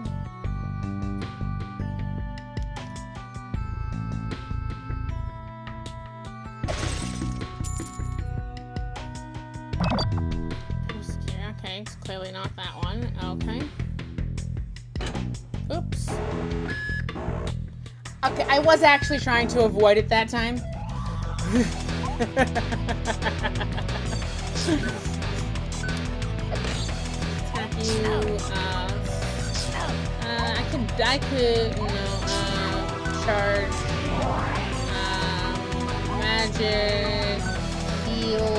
Okay, it's clearly not that one. Okay. Oops. Okay, I was actually trying to avoid it that time. I could, charge, magic, heal,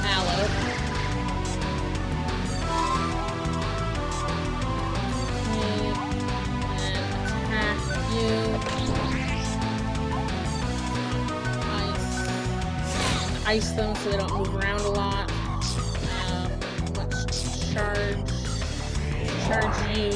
aloe. And attack you. Ice them so they don't move around a lot. Let's charge you.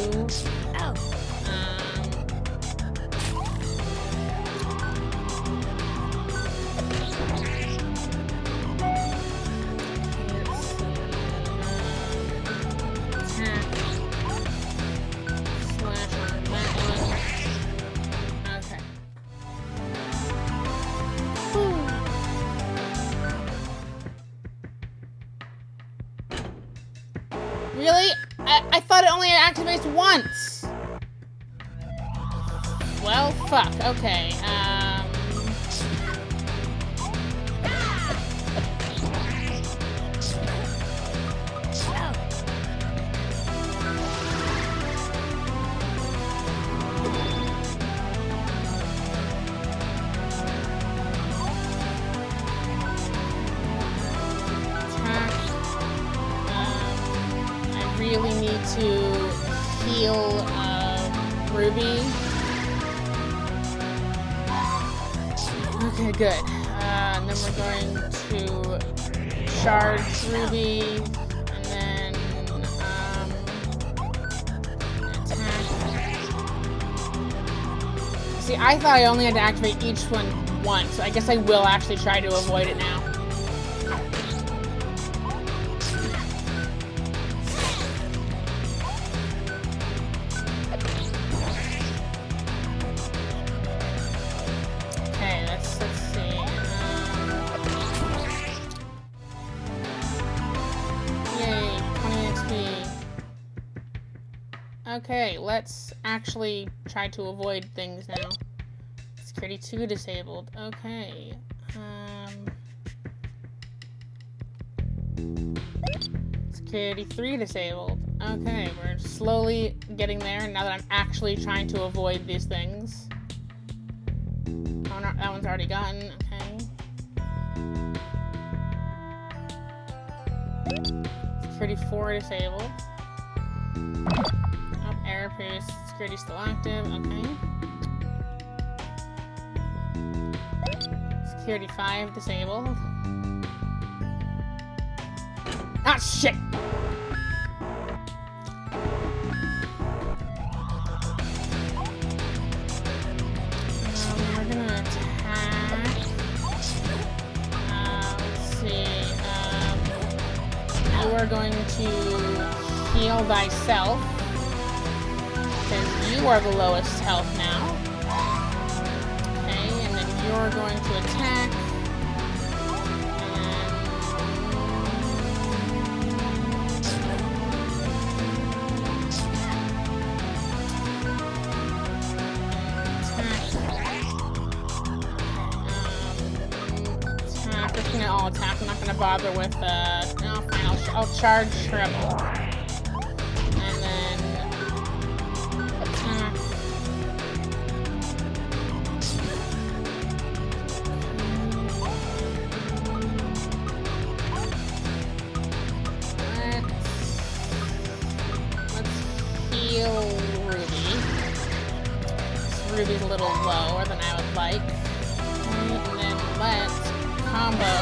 Really? I thought it only activates once. Well, fuck. Okay. Really need to heal Ruby. Okay, good. And then we're going to charge Ruby, and then attack. See, I thought I only had to activate each one once, so I guess I will actually try to avoid it now. Okay, let's actually try to avoid things now. Security 2 disabled. Okay. Security 3 disabled. Okay, we're slowly getting there now that I'm actually trying to avoid these things. Oh, no, that one's already gotten. Okay. Security 4 disabled. Error appears. Security still active. Okay. Security 5 disabled. Ah, shit! We're gonna attack. Let's see. You are going to heal thyself. Because you are the lowest health now. Okay, and then you're going to attack. Attack. We're just gonna all attack. I'm not gonna bother with no, fine, I'll charge Treble. Ruby's a little lower than I would like. And then let's combo.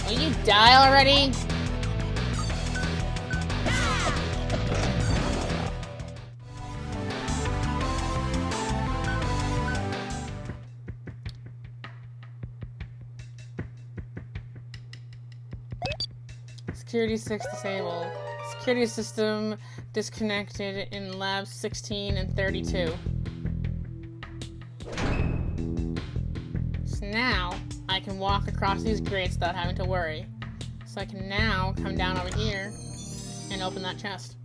Will you die already? Security 6 disabled. Security system disconnected in labs 16 and 32. So now, I can walk across these grates without having to worry. So I can now come down over here and open that chest.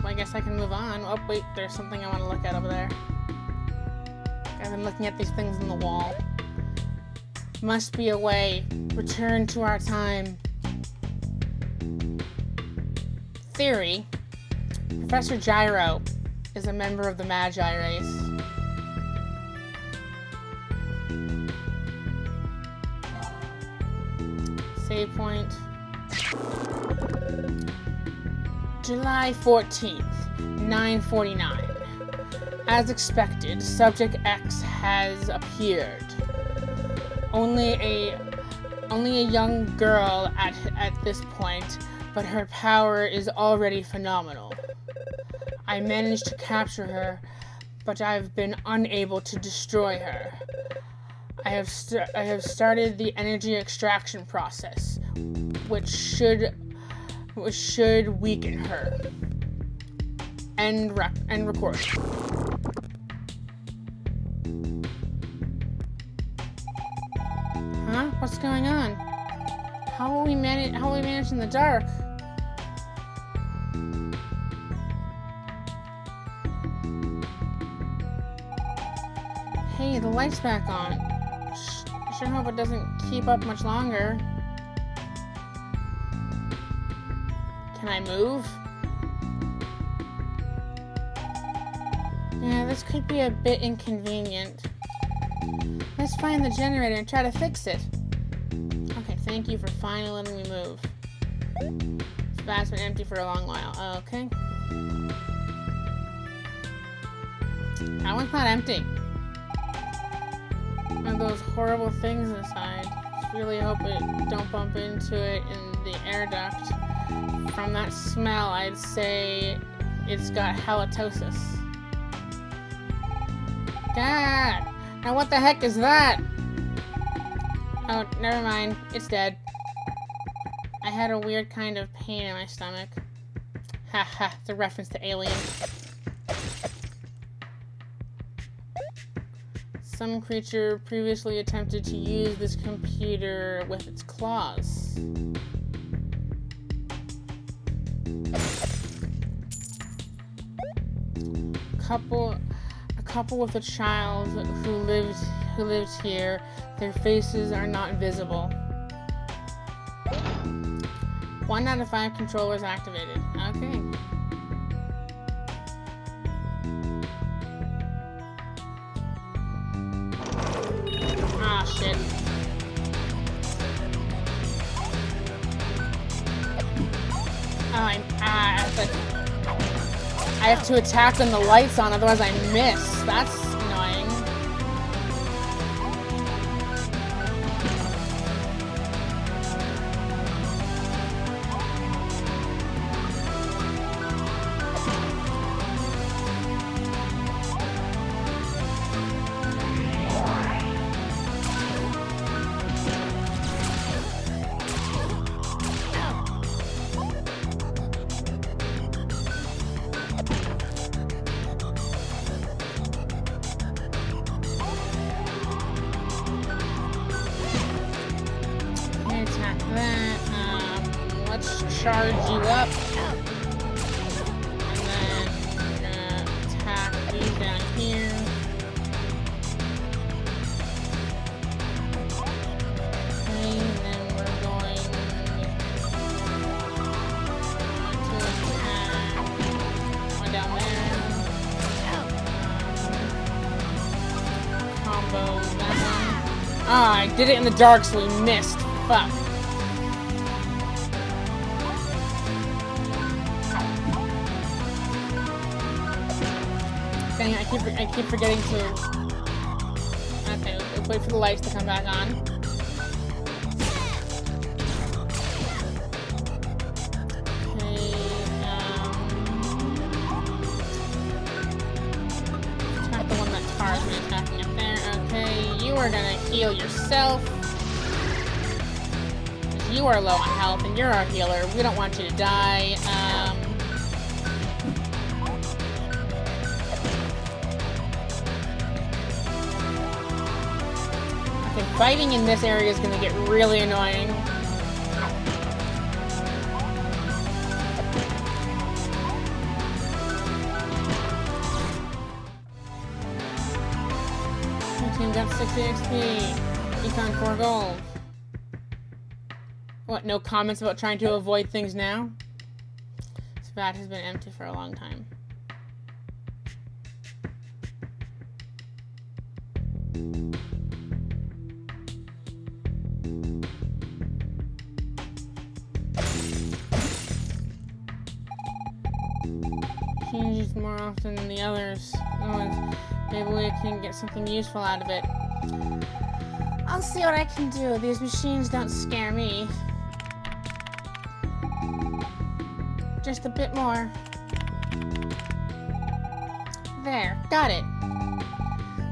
I guess I can move on. Oh, wait, there's something I want to look at over there. I've been looking at these things in the wall. Must be a way. Return to our time. Theory. Professor Gyro is a member of the Magi race. Save point. July 14th, 9:49. As expected, Subject X has appeared. Only a young girl at this point, but her power is already phenomenal. I managed to capture her, but I've been unable to destroy her. I have started the energy extraction process, which should weaken her. End record. Huh? What's going on? How will we manage in the dark? Hey, the light's back on. Sure hope it doesn't keep up much longer. Can I move? Yeah, this could be a bit inconvenient. Let's find the generator and try to fix it. Okay, thank you for finally letting me move. This bat's been empty for a long while. Okay. That one's not empty. One of those horrible things inside. Just really hope it don't bump into it in the air duct. From that smell, I'd say it's got halitosis. God! Now what the heck is that? Oh, never mind. It's dead. I had a weird kind of pain in my stomach. Haha, it's a reference to Alien. Some creature previously attempted to use this computer with its claws. A couple with a child who lives here. Their faces are not visible. 1 out of 5 controllers activated. Okay. Ah, shit. I have to attack when the light's on, otherwise I miss. That's annoying. Charge you up, and then we're gonna attack these down here. Okay, and then we're going to attack one down there. Combo that one. Ah, I did it in the dark, so we missed. Fuck. I keep forgetting to... Okay, let's wait for the lights to come back on. are gonna heal yourself. You are low on health, and you're our healer. We don't want you to die. Okay, fighting in this area is gonna get really annoying. Team got 60 XP. You found 4 gold. What, no comments about trying to avoid things now? This vat has been empty for a long time. Changes more often than the others. Maybe we can get something useful out of it. I'll see what I can do. These machines don't scare me. Just a bit more. There, got it.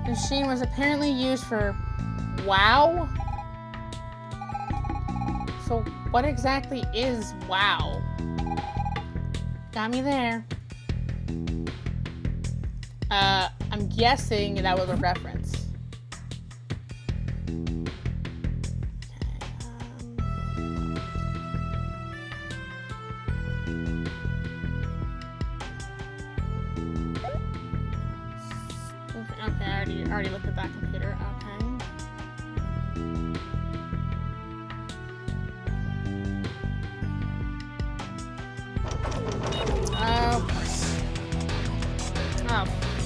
The machine was apparently used for WoW? So what exactly is WoW? Got me there. I'm guessing that was a reference. Okay, I already looked at that computer. Okay. Oh, of course. Oh,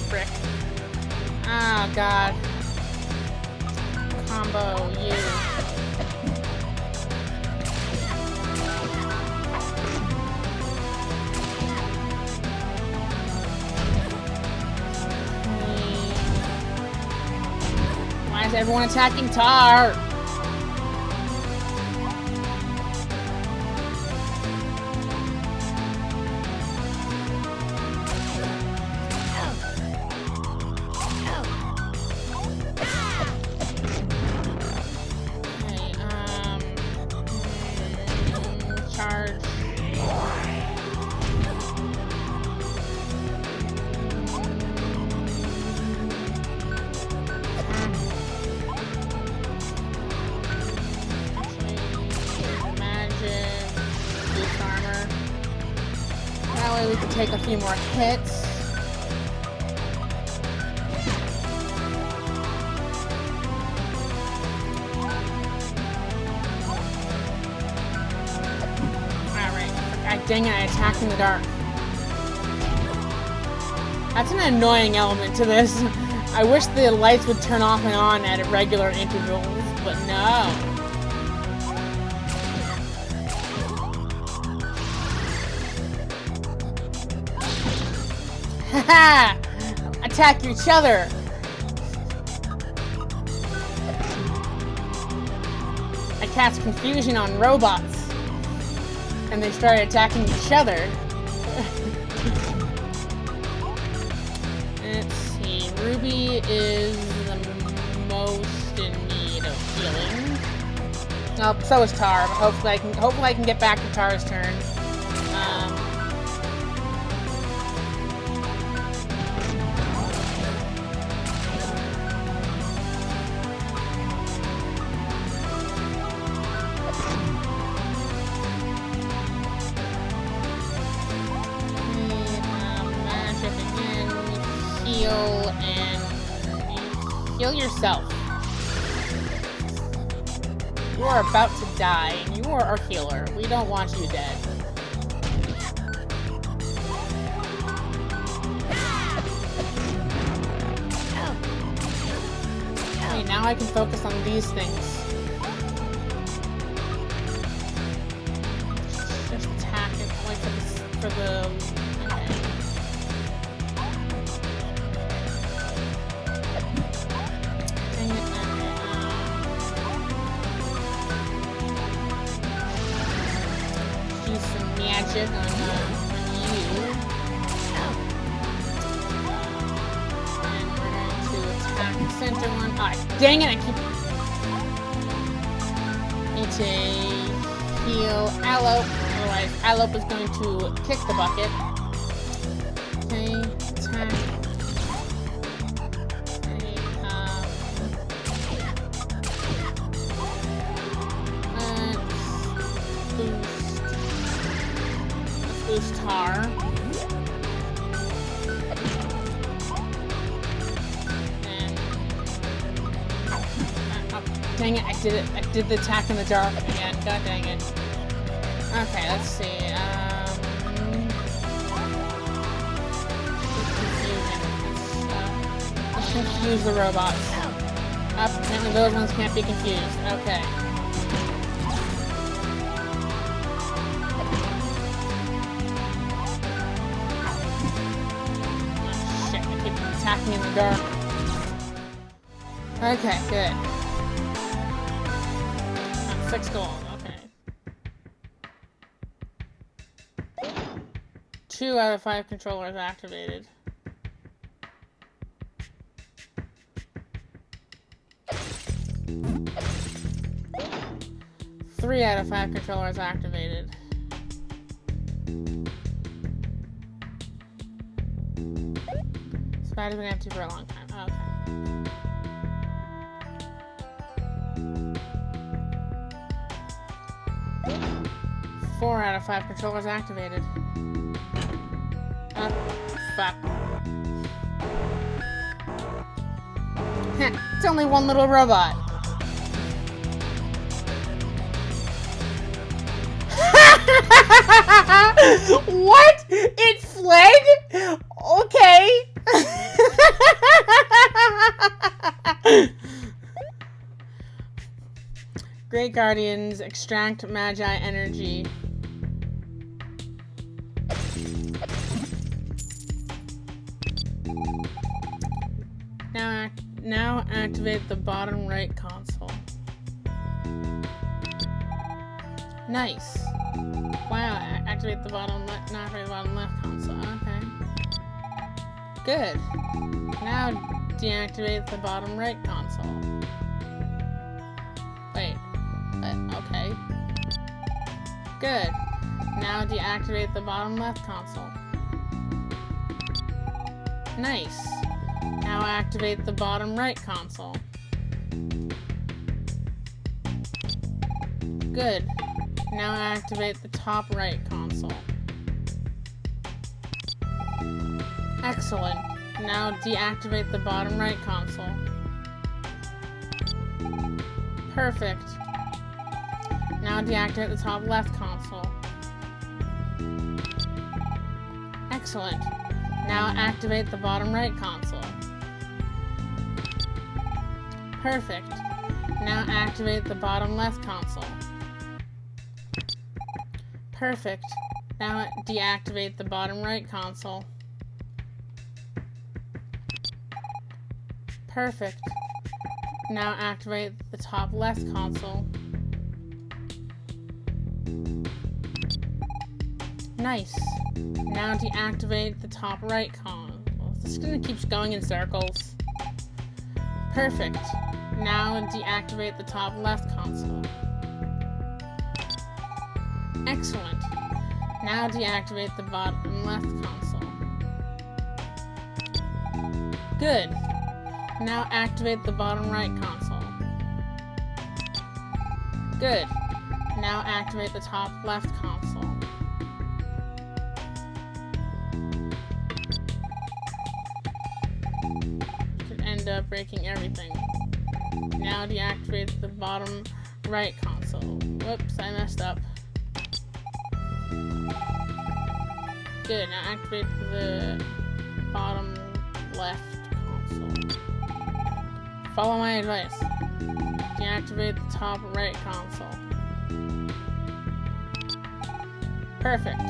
frick. Oh, God. Combo, you. Why is everyone attacking Tar? Charge. Magic. Boost armor. That way we can take a few more hits. Dang it, I attacked in the dark. That's an annoying element to this. I wish the lights would turn off and on at regular intervals, but no. Haha! Attack each other! I cast confusion on robots. And they started attacking each other. Let's see. Ruby is the most in need of healing. Oh, so is Tar. But hopefully I can get back to Tar's turn. Heal yourself. You are about to die, and you are our healer. We don't want you dead. Okay, now I can focus on these things. Just attack and wait for the okay. Use some magic on you. And we're going to attack. attack the center one. Ah, dang it! I keep. Need to heal Allope. Otherwise, Allope is going to kick the bucket. Okay, attack. Okay, let's boost Tar. Dang it, I did it. I did the attack in the dark again. God dang it. Okay, let's see. Let's confuse the robots. Apparently those ones can't be confused. Okay. Oh, shit, I keep attacking in the dark. Okay, good. 6 gold, okay. 2 out of 5 controllers activated. Three out of 5 controllers activated. Spider's been empty for a long time. Okay. 4 out of 5 controllers activated. Fuck. It's only one little robot. What? It fled? Okay. Great Guardians, extract Magi energy. Now activate the bottom right console. Nice. Wow, activate the bottom left, not activate the bottom left console. Okay. Good. Now deactivate the bottom right console. Wait. Okay. Good. Now deactivate the bottom left console. Nice. Now activate the bottom right console. Good. Now activate the top right console. Excellent. Now deactivate the bottom right console. Perfect. Now deactivate the top left console. Excellent. Now activate the bottom right console. Perfect. Now activate the bottom left console. Perfect. Now deactivate the bottom right console. Perfect. Now activate the top left console. Nice. Now deactivate the top right console. This gonna keeps going in circles. Perfect. Now deactivate the top left console. Excellent. Now deactivate the bottom left console. Good. Now activate the bottom right console. Good. Now activate the top left console. Could end up breaking everything. Now deactivate the bottom right console. Whoops, I messed up. Good, now activate the bottom left console. Follow my advice. Deactivate the top right console. Perfect.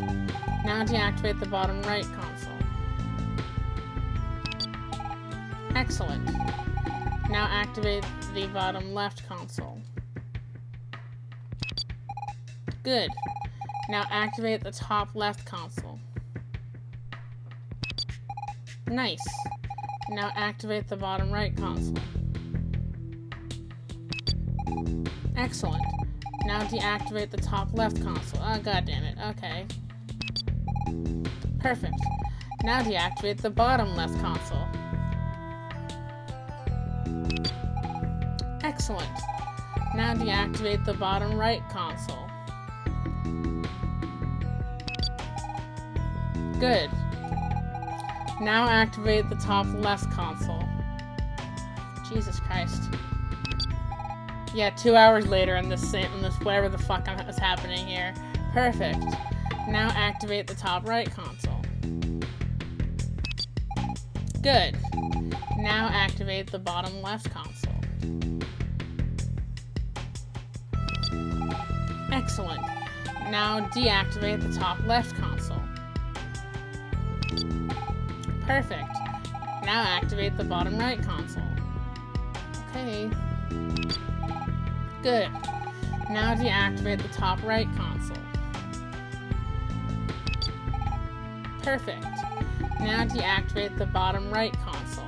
Now deactivate the bottom right console. Excellent. Now activate the bottom left console. Good. Now activate the top left console. Nice. Now activate the bottom right console. Excellent. Now deactivate the top left console. Oh, god damn it. Okay. Perfect. Now deactivate the bottom left console. Excellent. Now deactivate the bottom right console. Good. Now activate the top left console. Jesus Christ. Yeah, 2 hours later in this whatever the fuck is happening here. Perfect. Now activate the top right console. Good. Now activate the bottom left console. Excellent. Now deactivate the top left console. Perfect. Now activate the bottom right console. Okay. Good. Now deactivate the top right console. Perfect. Now deactivate the bottom right console.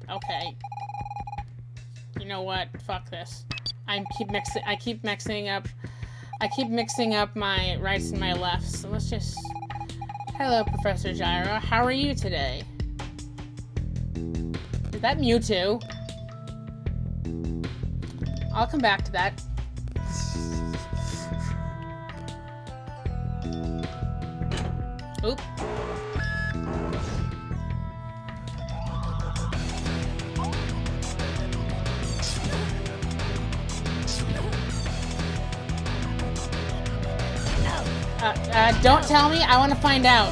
Okay. You know what? Fuck this. I keep mixing up my rights and my lefts. So let's just... Hello, Professor Gyro. How are you today? Is that Mewtwo? I'll come back to that. Oop. Don't tell me. I want to find out.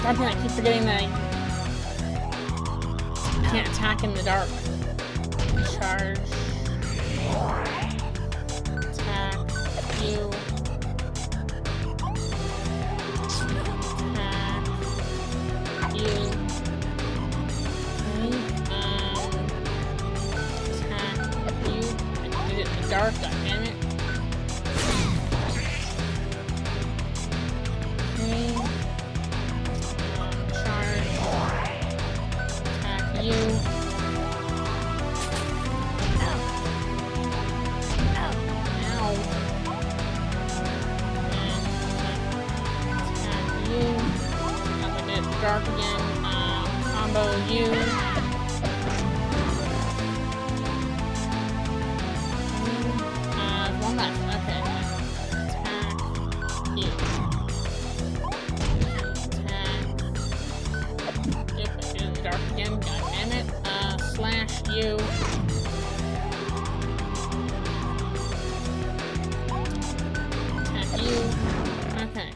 God damn, I keep forgetting that I can't attack in the dark. Charge. Attack you. Attack you. Attack you. I did it in the dark, god damn it. Dark again, combo you. One left, okay. Attack you. Attack. Yep, I did the dark again, god damn it. Slash you. Attack you. Okay.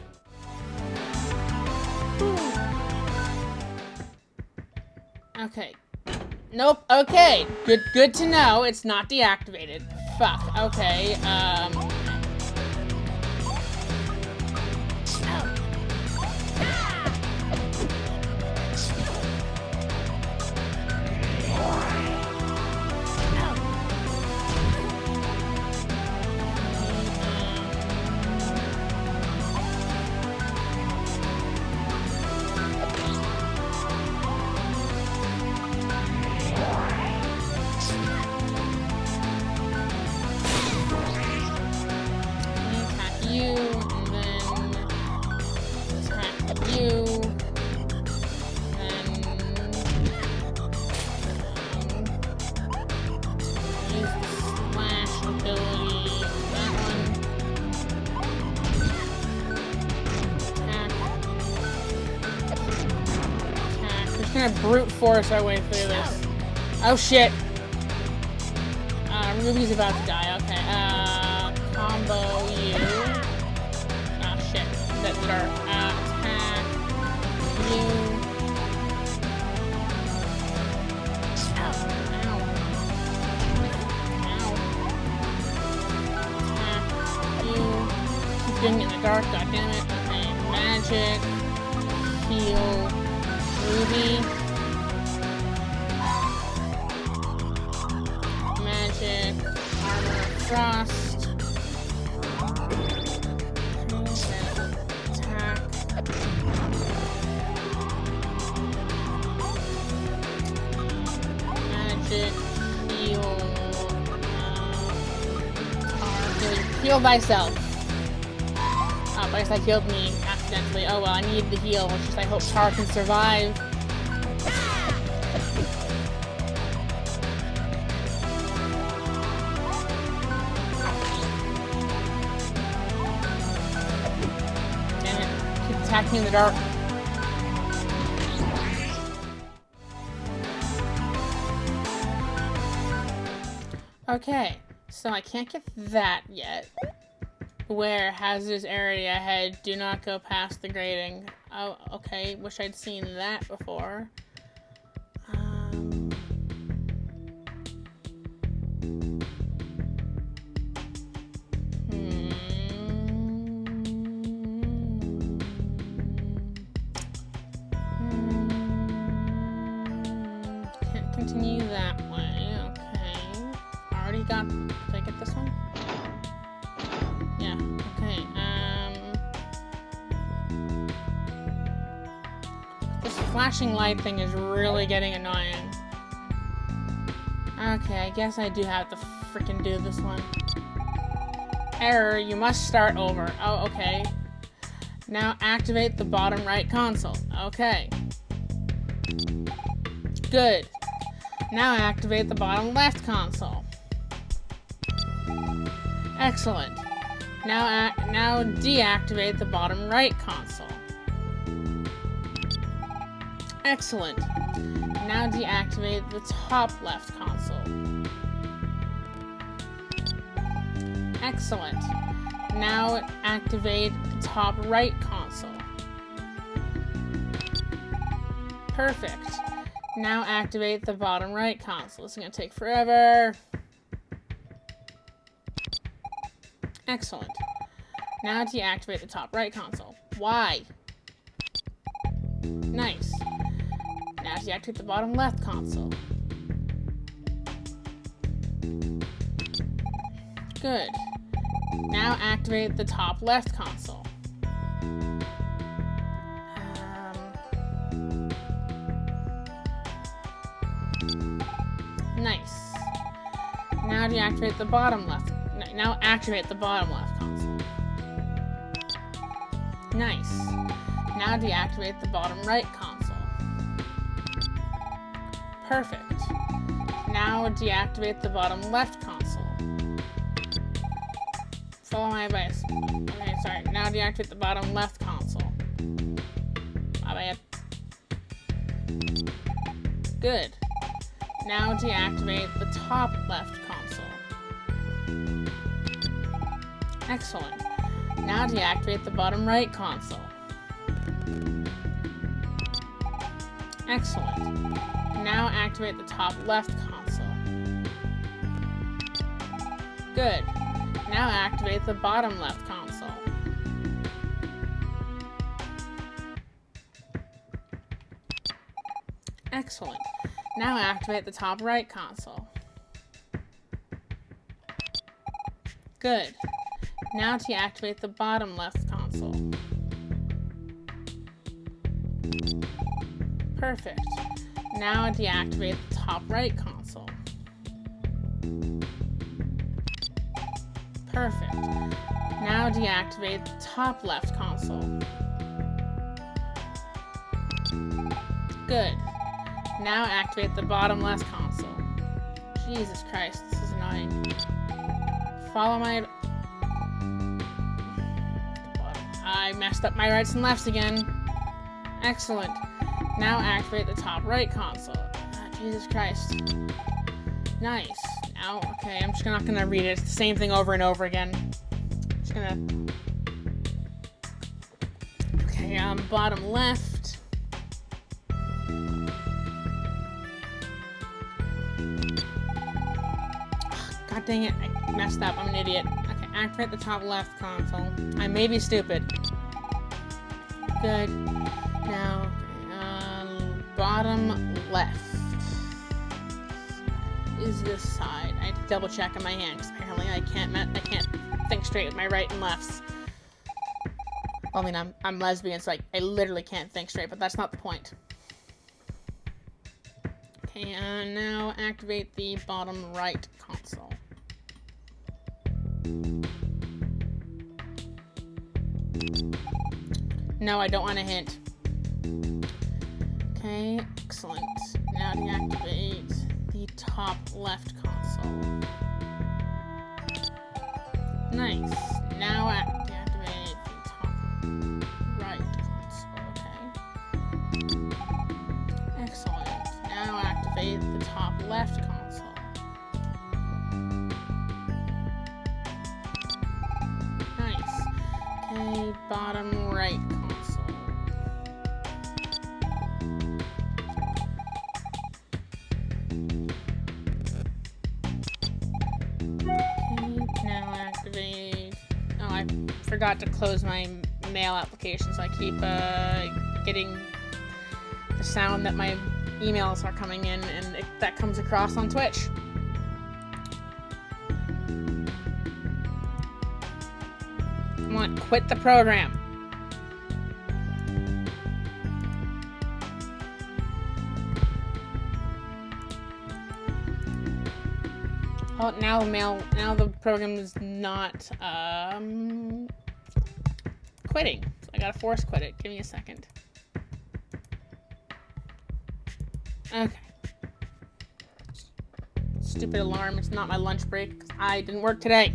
Okay. Nope. Okay. Good to know. It's not deactivated. Fuck. Okay. Gonna brute force our way through this. Oh shit. Ruby's about to die. Okay. Combo you. Oh shit. That's dark. Attack you. Ow. Ow. Ow. Attack you. groping in the dark, god damn it. Okay, magic, heal, ruby. Magic, armor, frost. Attack. Magic, heal. Heal thyself. Oh, I guess I healed me accidentally. Oh well, I need the heal. It's just I hope Tar can survive. Damn it. Keep attacking me in the dark. Okay, so I can't get that yet. Where hazardous area ahead, do not go past the grating. Oh, okay, wish I'd seen that before. Can't continue that way, okay. Already got, did I get this one? Yeah, okay, this flashing light thing is really getting annoying. Okay, I guess I do have to frickin' do this one. Error, you must start over. Oh, okay. Now activate the bottom right console. Okay. Good. Now activate the bottom left console. Excellent. Now deactivate the bottom right console. Excellent. Now deactivate the top left console. Excellent. Now activate the top right console. Perfect. Now activate the bottom right console. This is going to take forever. Excellent. Now deactivate the top right console. Why? Nice. Now deactivate the bottom left console. Good. Now activate the top left console. Nice. Now deactivate the bottom left. Now activate the bottom left console. Nice. Now deactivate the bottom right console. Perfect. Now deactivate the bottom left console. Follow my advice. Okay, sorry. Now deactivate the bottom left console. My bad. Good. Now deactivate the top left console. Excellent. Now deactivate the bottom right console. Excellent. Now activate the top left console. Good. Now activate the bottom left console. Excellent. Now activate the top right console. Good. Now deactivate the bottom left console. Perfect. Now deactivate the top right console. Perfect. Now deactivate the top left console. Good. Now activate the bottom left console. Jesus Christ, this is annoying. Follow my... I messed up my rights and lefts again. Excellent. Now activate the top right console. Jesus Christ. Nice. Now, okay, I'm just not gonna read it. It's the same thing over and over again. Just gonna... Okay, bottom left. God dang it, I messed up. I'm an idiot. Okay, activate the top left console. I may be stupid. Good. Now, bottom left. Is this side? I have to double check on my hand because apparently I can't think straight with my right and lefts. I mean, I'm lesbian, so I literally can't think straight, but that's not the point. Okay, and now activate the bottom right console. No, I don't want a hint. Okay, excellent. Now deactivate the top left console. Nice. Now deactivate the top right console. Okay. Excellent. Now activate the top left console. Nice. Okay, bottom right console. Forgot to close my mail application, so I keep getting the sound that my emails are coming in, and that comes across on Twitch. Come on, quit the program. Oh, now the program is not quitting. So I gotta force quit it. Give me a second. Okay. Stupid alarm. It's not my lunch break because I didn't work today.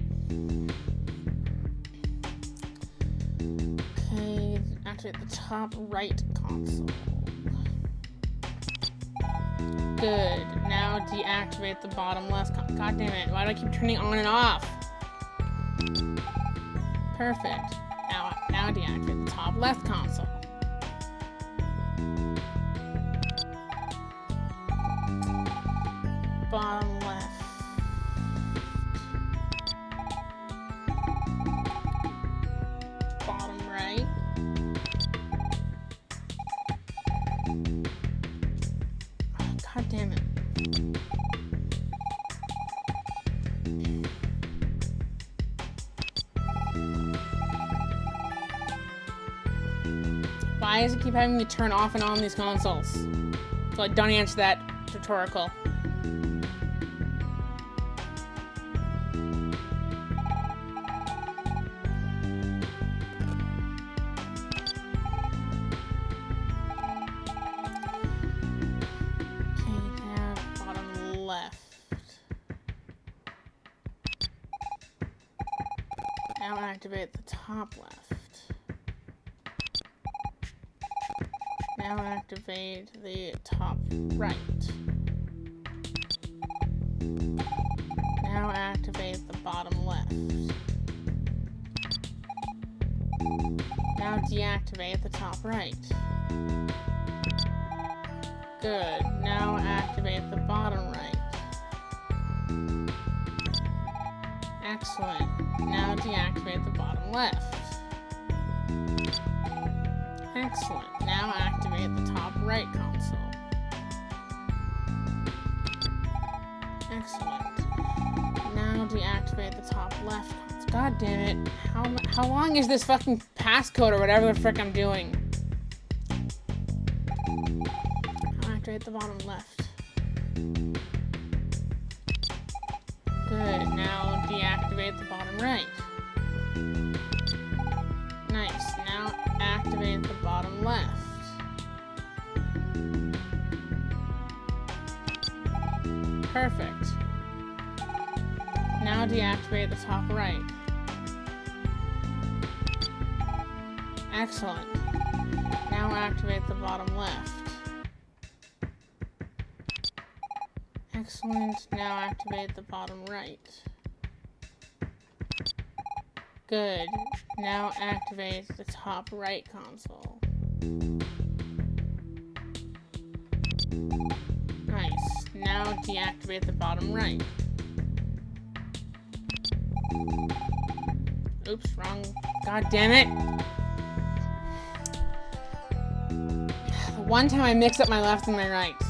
Okay, activate the top right console. Good. Now deactivate the bottom left console. God damn it. Why do I keep turning on and off? Perfect. Now deactivate the top left console. Bottom left. Bottom right. Oh, God damn it. Why does it keep having me turn off and on these consoles? So don't answer that rhetorical. Okay, now bottom left. Now activate the top left. Now activate the top right. Now activate the bottom left. Now deactivate the top right. Good. Now activate the bottom right. Excellent. Now deactivate the bottom left. Excellent. Now activate the top right console. Excellent. Now deactivate the top left console. God damn it. How long is this fucking passcode or whatever the frick I'm doing? Now activate the bottom left. Good. Now deactivate the bottom right. Nice. Now activate the bottom left. Perfect. Now deactivate the top right. Excellent. Now activate the bottom left. Excellent. Now activate the bottom right. Good. Now activate the top right console. Nice. Now deactivate the bottom right. Oops, wrong. God damn it. The one time I mix up my left and my right.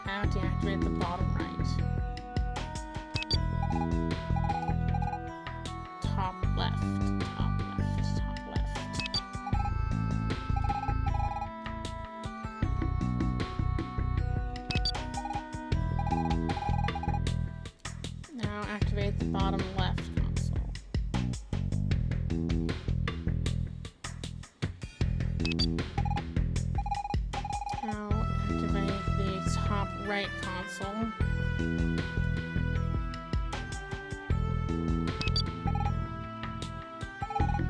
How to deactivate the bottom right. Top left, top left, top left. Now activate the bottom left console. Now activate the top right console.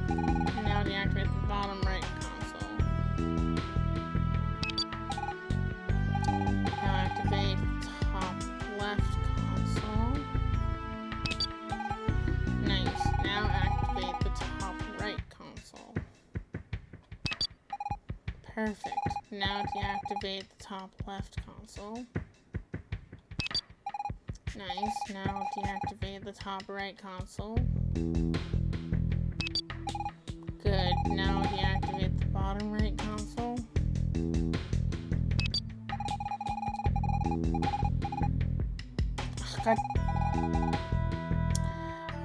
And now deactivate the bottom right console. Now activate the top left console. Nice. Now activate the top right console. Perfect. Now deactivate the top left console. Nice. Now deactivate the top right console. Good. Now deactivate the bottom right console. Ugh, God.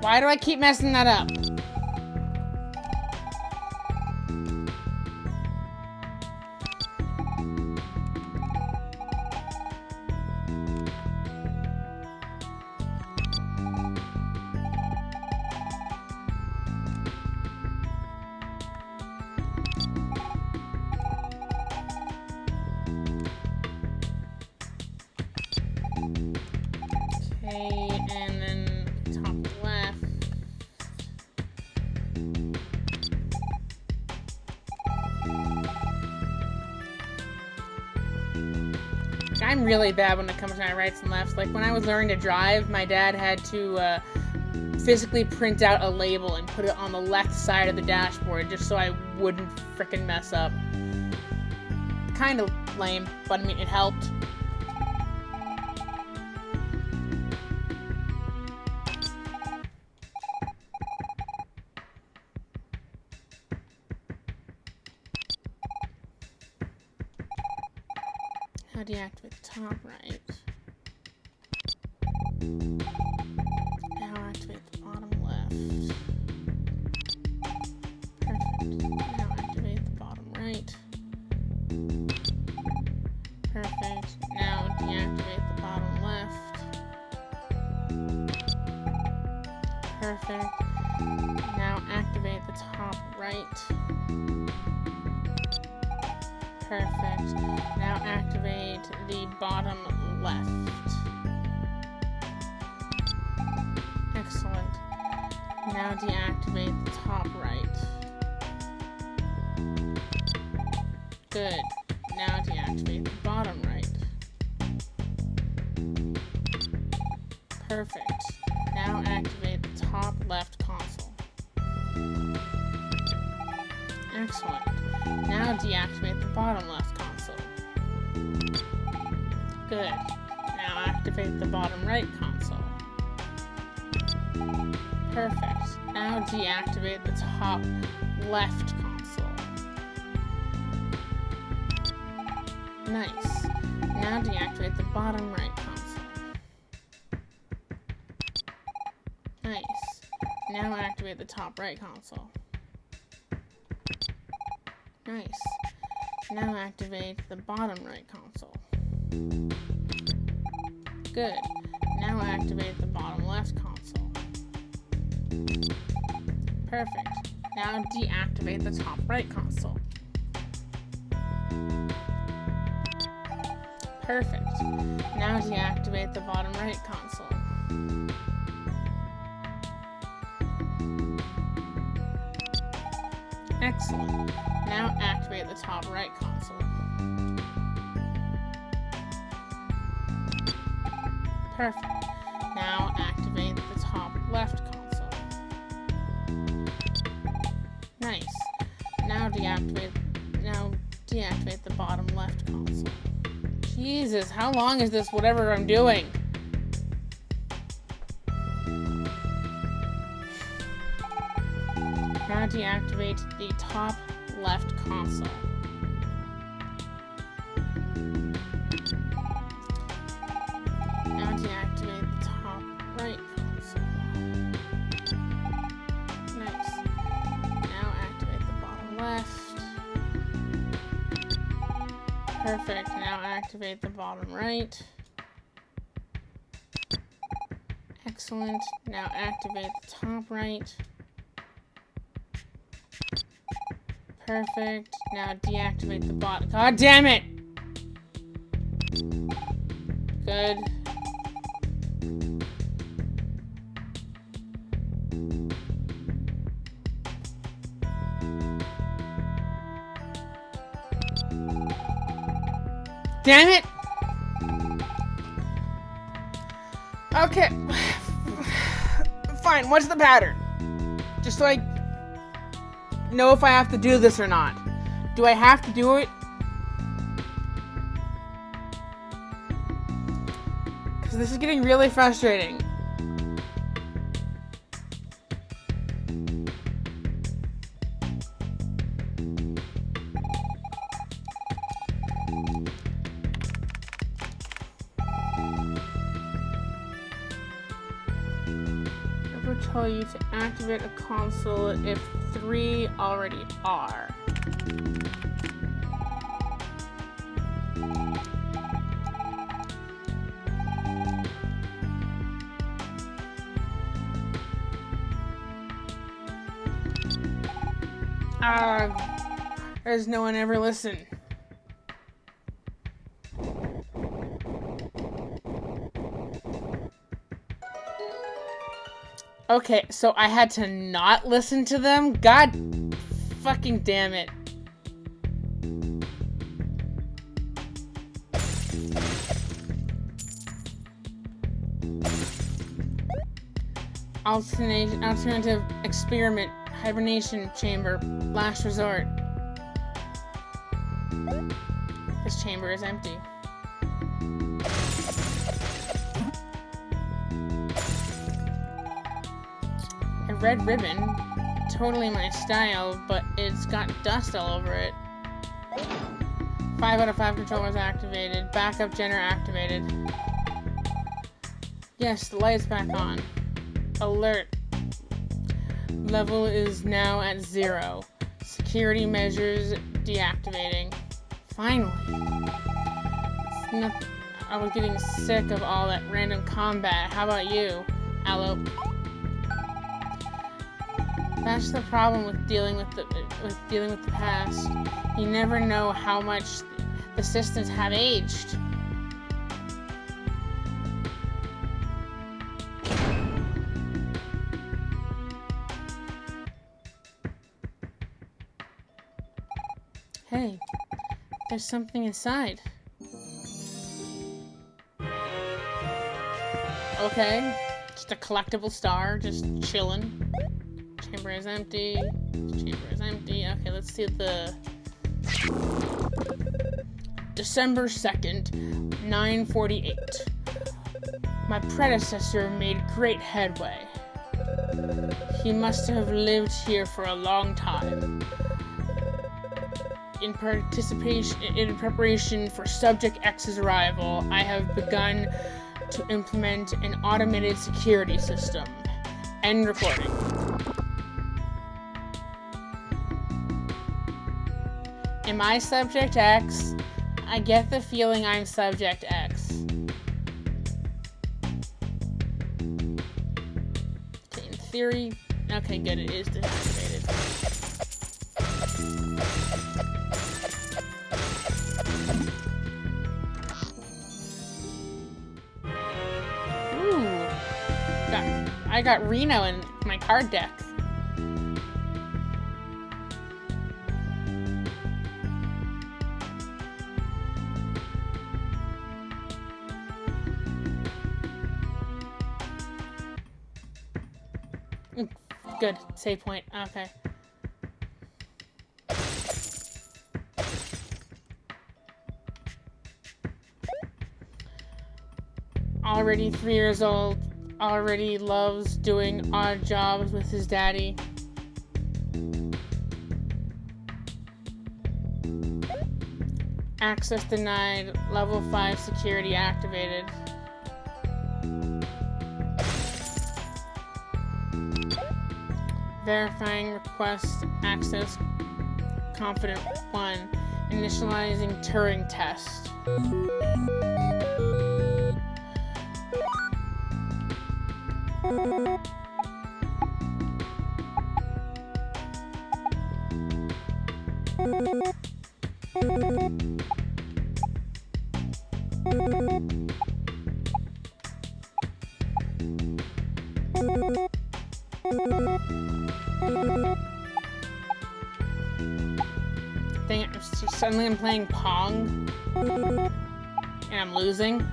Why do I keep messing that up? Okay, and then top left. I'm really bad when it comes to my rights and lefts. Like when I was learning to drive, my dad had to physically print out a label and put it on the left side of the dashboard just so I wouldn't frickin' mess up. Kind of lame, but I mean, it helped. Now deactivate the top right. Now activate the bottom left. Perfect. Now activate the bottom right. Perfect. Now deactivate the bottom left. Perfect. Now activate the top right. Perfect. Now activate the bottom left. Excellent. Now deactivate the top right. Good. Now deactivate the bottom right. Perfect. Now activate the top left console. Excellent. Now deactivate the bottom left console. Good. Now activate the bottom right console. Perfect. Now deactivate the top left console. Nice. Now deactivate the bottom right console. Nice. Now activate the top right console. Nice. Now activate the bottom right console. Good. Now activate the bottom left console. Perfect. Now deactivate the top right console. Perfect. Now deactivate the bottom right console. Excellent. Now activate the top right console. Perfect. Now activate the top left console. Nice. Now deactivate the bottom left console. Jesus, how long is this whatever I'm doing? Now deactivate the top left console. Now deactivate the top right console. Nice. Now activate the bottom left. Perfect. Now activate the bottom right. Excellent. Now activate the top right. Perfect. Now deactivate the bottom. God damn it! Good. Damn it! Okay. Fine, what's the pattern? Just so I know if I have to do this or not. Do I have to do it? Because this is getting really frustrating. Tell you to activate a console if 3 already are. There's no one ever listen. Okay, so I had to not listen to them? God fucking damn it. Alternative experiment, hibernation chamber, last resort. This chamber is empty. Red ribbon, totally my style, but it's got dust all over it. 5 out of 5 controllers activated. Backup generator activated. Yes, the light's back on. Alert. Level is now at 0. Security measures deactivating. Finally. I was getting sick of all that random combat. How about you, Aloe? That's the problem with dealing with the past. You never know how much the systems have aged. Hey, there's something inside. Okay, just a collectible star, just chilling. Chamber is empty. Chamber is empty. Okay, let's see the December 2nd, 9:48. My predecessor made great headway. He must have lived here for a long time. In preparation for Subject X's arrival, I have begun to implement an automated security system. End recording. Am I Subject X? I get the feeling I'm Subject X. Okay, in theory... Okay, good, it is deactivated. Ooh. I got Reno in my card deck. Good. Save point. Okay. Already 3 years old. Already loves doing odd jobs with his daddy. Access denied. Level 5 security activated. Verifying request access confident 1. Initializing Turing test. Dang it, suddenly I'm playing Pong. And I'm losing.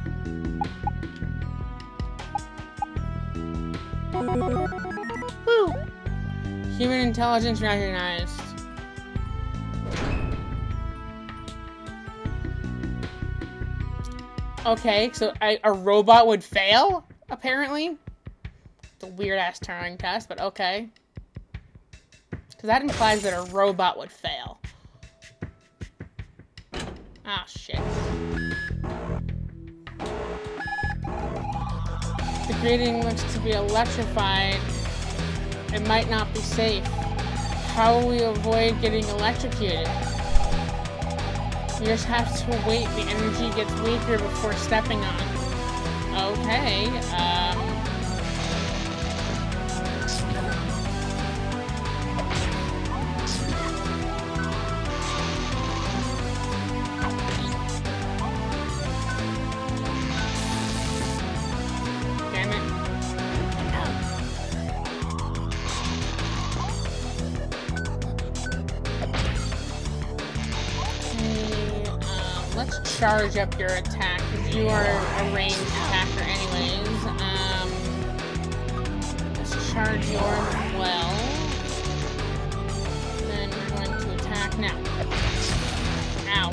Woo! Human intelligence recognized. Okay, so a robot would fail, apparently. It's a weird-ass Turing test, but okay. Because that implies that a robot would fail. Ah, shit. The grating looks to be electrified. It might not be safe. How will we avoid getting electrocuted? We just have to wait. The energy gets weaker before stepping on. Okay, damn it. Let's charge up your attack, because you are a ranged attacker anyways. Let's charge yours as well. Then we're going to attack now. Ow.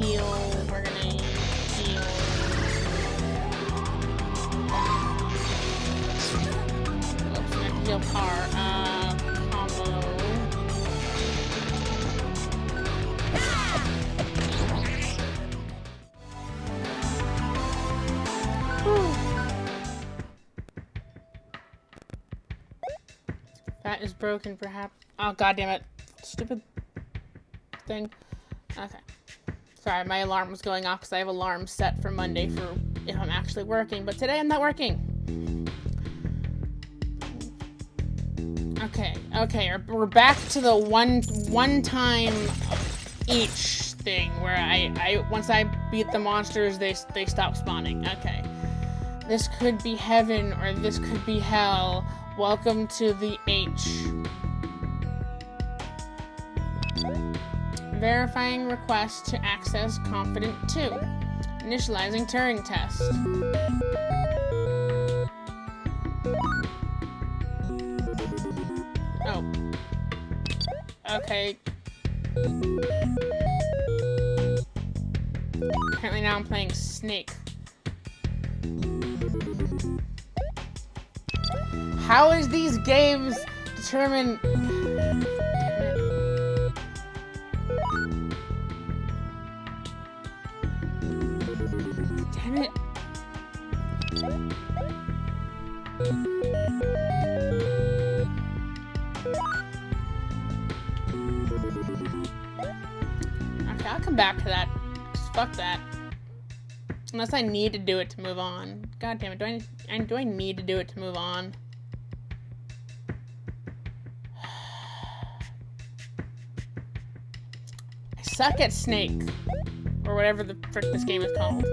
Heal. We're gonna heal. Oops, we have to heal par. Combo. Whew. That is broken, perhaps. Oh, god damn it. Stupid thing. Okay. Sorry, my alarm was going off because I have alarms set for Monday for if I'm actually working, but today I'm not working. Okay, we're back to the one time each thing where I once I beat the monsters, they stop spawning. Okay. This could be heaven or this could be hell. Welcome to the H. Verifying request to access Confident 2. Initializing Turing test. Oh. Okay. Apparently now I'm playing Snake. How is these games determine... Damn it. Okay, I'll come back to that. Just fuck that. Unless I need to do it to move on. God damn it, do I need to do it to move on? I suck at Snake. Or whatever the frick this game is called.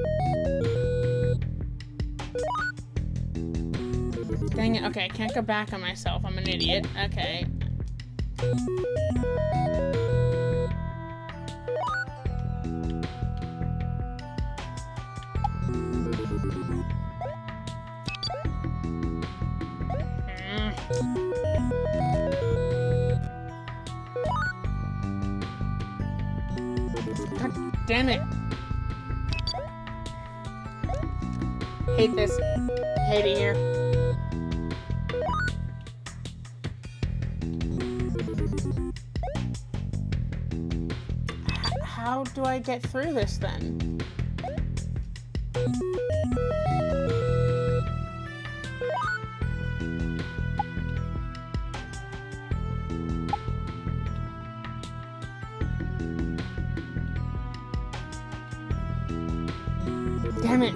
Dang it. Okay, I can't go back on myself. I'm an idiot. Okay. God damn it. Hate this. Hate it here. How do I get through this then? Damn it.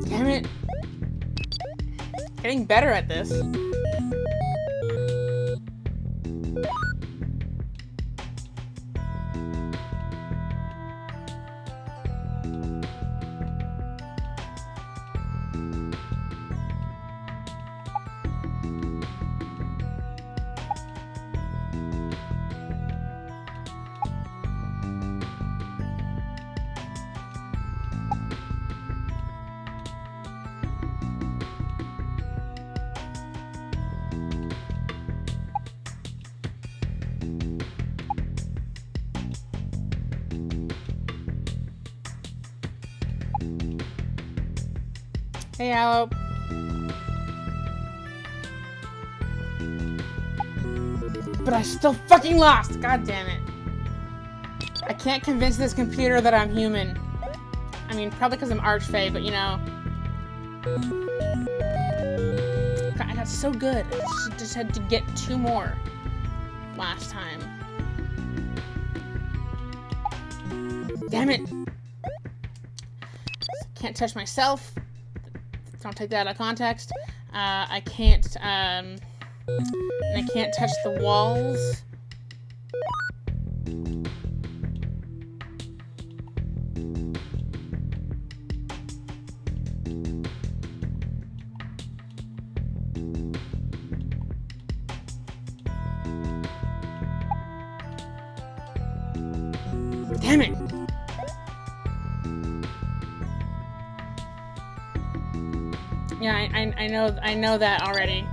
Damn it. Getting better at this. Hey, Aloe. But I still fucking lost! God damn it. I can't convince this computer that I'm human. I mean, probably because I'm Archfey, but you know. God, I got so good. I just had to get 2 more last time. Damn it! Can't touch myself. Don't take that out of context. I can't touch the walls. Damn it! Yeah, I know that already.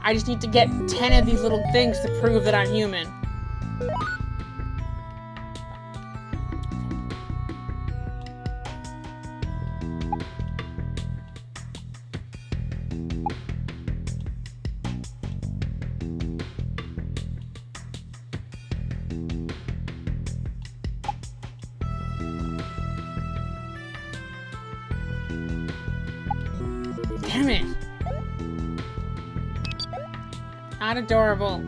I just need to get 10 of these little things to prove that I'm human. Damn it! Not adorable.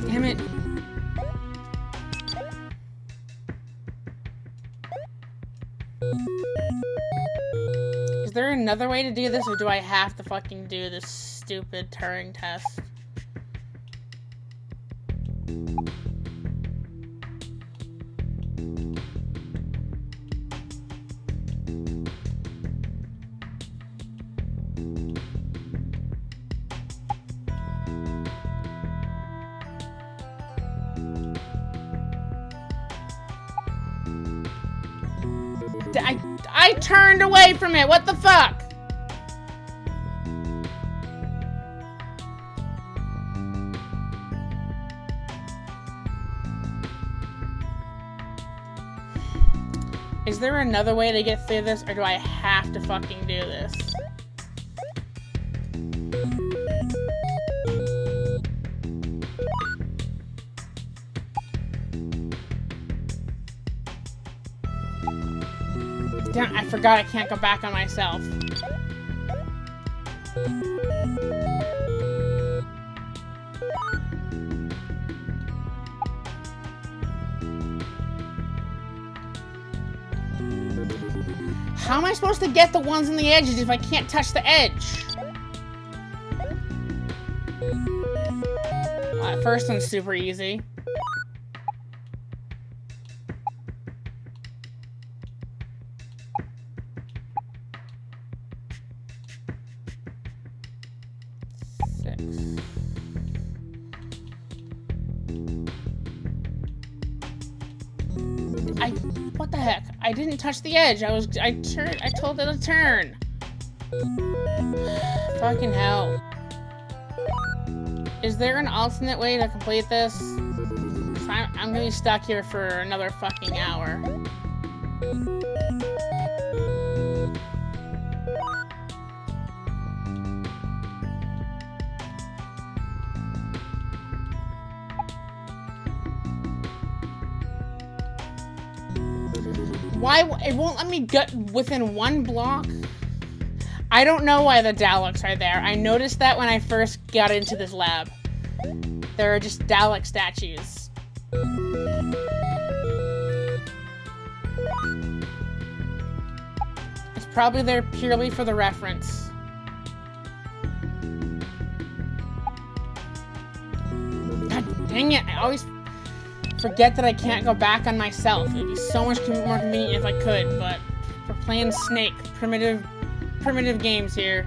Damn it. Is there another way to do this, or do I have to fucking do this stupid Turing test? I turned away from it. What the fuck? Is there another way to get through this, or do I have to fucking do this? Damn, I forgot I can't go back on myself. How am I supposed to get the ones on the edges if I can't touch the edge? Well, that first one's super easy. What the heck? I didn't touch the edge. I told it to turn. Fucking hell. Is there an alternate way to complete this? 'Cause I'm gonna be stuck here for another fucking hour. Why? It won't let me get within one block? I don't know why the Daleks are there. I noticed that when I first got into this lab. There are just Dalek statues. It's probably there purely for the reference. God dang it, I always forget that I can't go back on myself. It'd be so much more convenient if I could, but we're playing Snake. Primitive games here.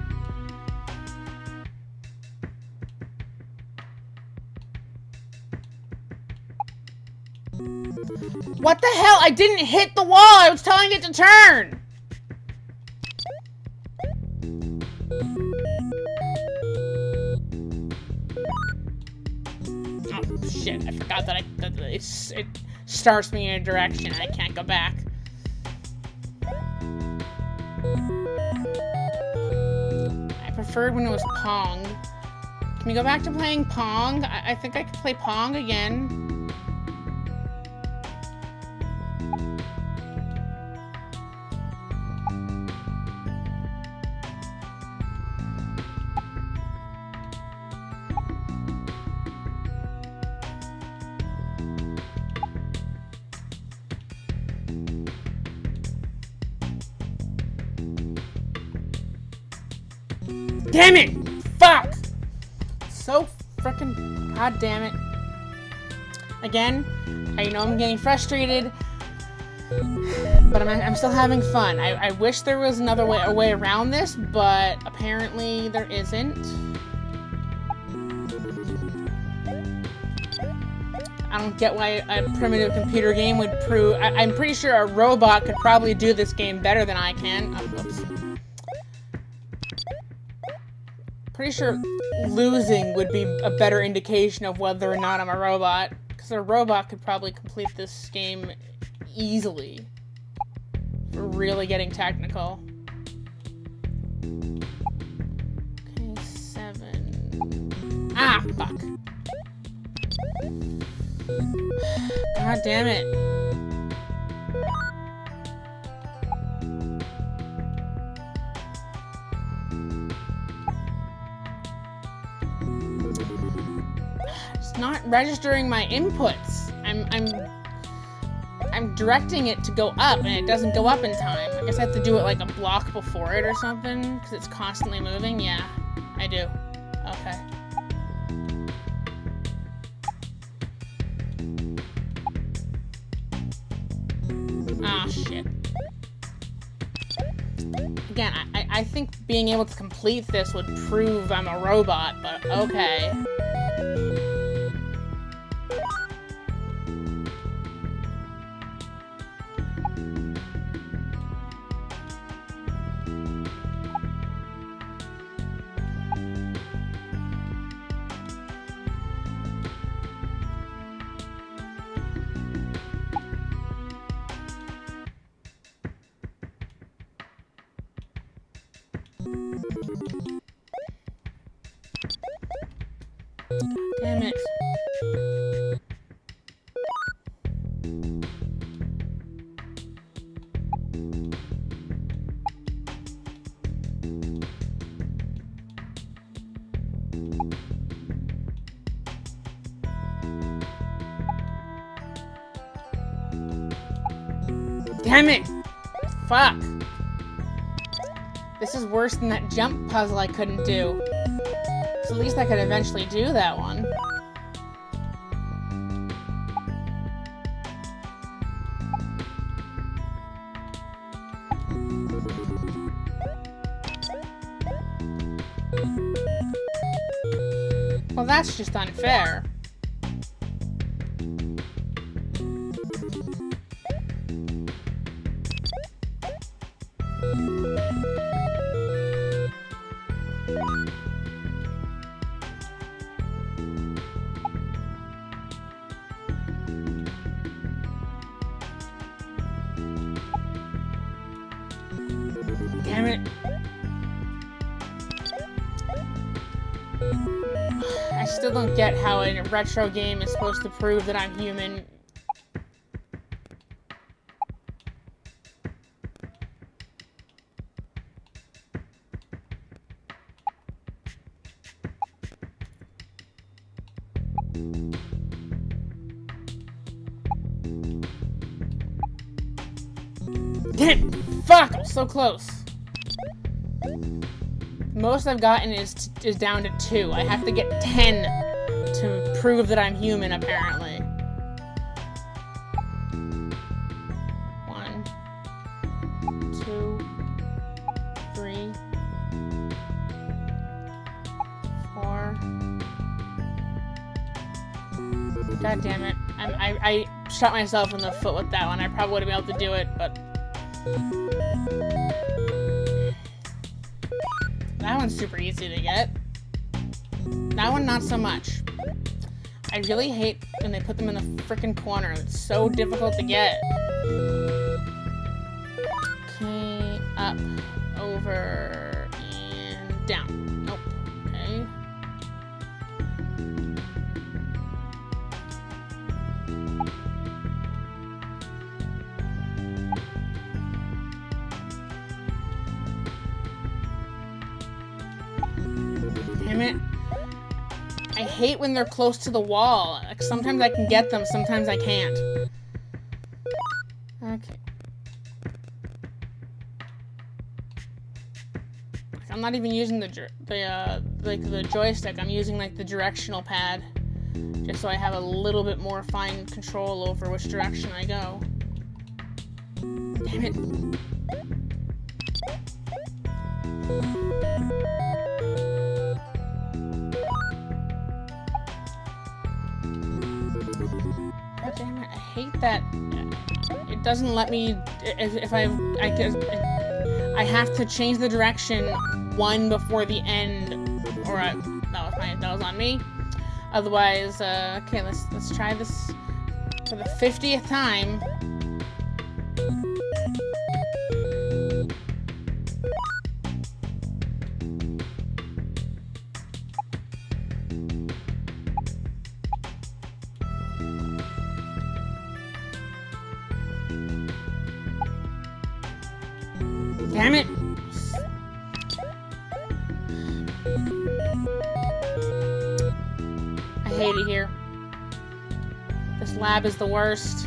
What the hell? I didn't hit the wall! I was telling it to turn! Oh, shit. I forgot that it starts me in a direction. I can't go back. I preferred when it was Pong. Can we go back to playing Pong? I think I could play Pong again. Damn it! Fuck! So frickin' god damn it. Again, I know I'm getting frustrated, but I'm still having fun. I wish there was another way, a way around this, but apparently there isn't. I don't get why a primitive computer game would prove... I'm pretty sure a robot could probably do this game better than I can. Oops. Pretty sure losing would be a better indication of whether or not I'm a robot. Because a robot could probably complete this game easily. We're really getting technical. Okay, 7. Ah, fuck. God damn it. It's not registering my inputs. I'm directing it to go up and it doesn't go up in time. I guess I have to do it like a block before it or something because it's constantly moving. Yeah, I do. Okay. Ah, shit. Again, I think being able to complete this would prove I'm a robot, but okay. Damn it. Damn it! Fuck! This is worse than that jump puzzle I couldn't do. So at least I could eventually do that one. Well, that's just unfair. Damn it. I still don't get how a retro game is supposed to prove that I'm human. Damn! Fuck! I'm so close. Most I've gotten is down to 2. I have to get 10 to prove that I'm human, apparently. 1, 2, 3, 4. God damn it. I shot myself in the foot with that one. I probably would have been able to do it, but... That one's super easy to get. That one, not so much. I really hate when they put them in the frickin' corner. It's so difficult to get. Okay, up, over, and down. Nope. Okay. Damn it. I hate when they're close to the wall. Like, sometimes I can get them, sometimes I can't. Okay. Like, I'm not even using the joystick. I'm using like the directional pad, just so I have a little bit more fine control over which direction I go. Damn it. God damn it, I hate that it doesn't let me, if I have to change the direction one before the end, or that was on me. Otherwise, okay, let's try this for the 50th time. Damn it! I hate it here. This lab is the worst.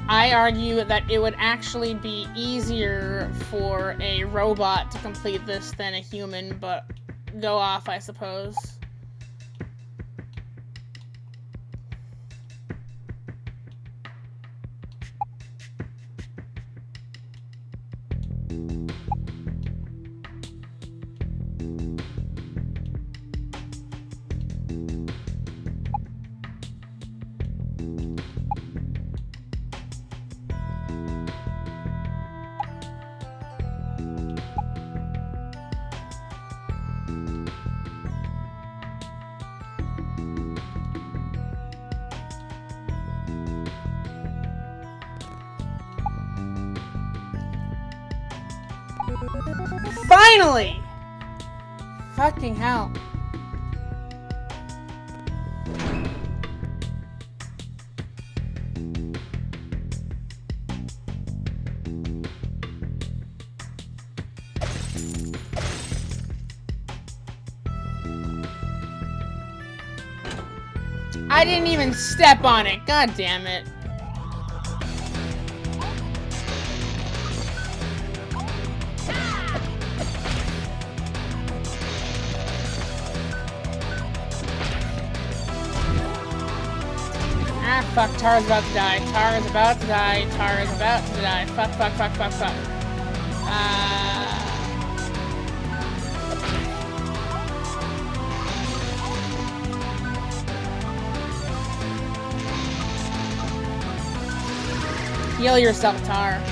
I argue that it would actually be easier for a robot to complete this than a human, but go off, I suppose. Finally! Fucking hell. I didn't even step on it. God damn it. Ah, fuck. Tara's about to die. Tara's about to die. Tara's about to die. Fuck, fuck, fuck, fuck, fuck. Heal yourself, Tar.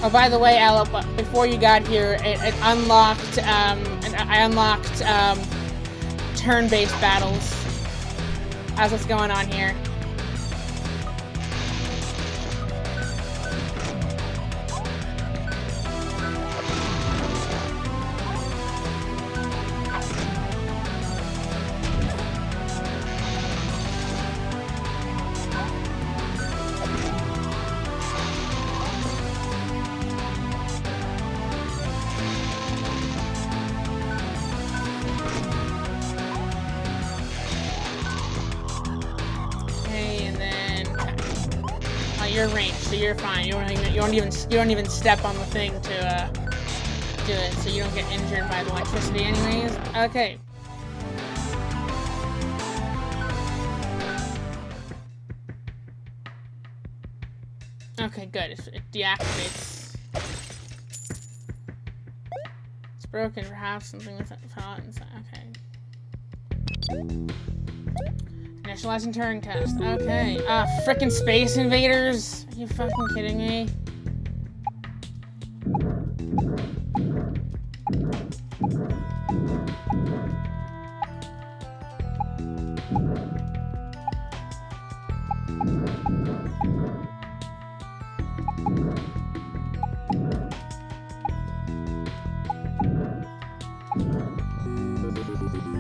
Oh, by the way, Aloe, before you got here, it unlocked, I unlocked, turn-based battles. How's what's going on here? You're ranged, so you're fine. You don't even step on the thing to do it, so you don't get injured by the electricity, anyways. Okay. Okay, good. It deactivates. It's broken. Perhaps something with it fell inside. Okay. Initializing Turing test. Okay. Frickin' Space Invaders? Are you fucking kidding me?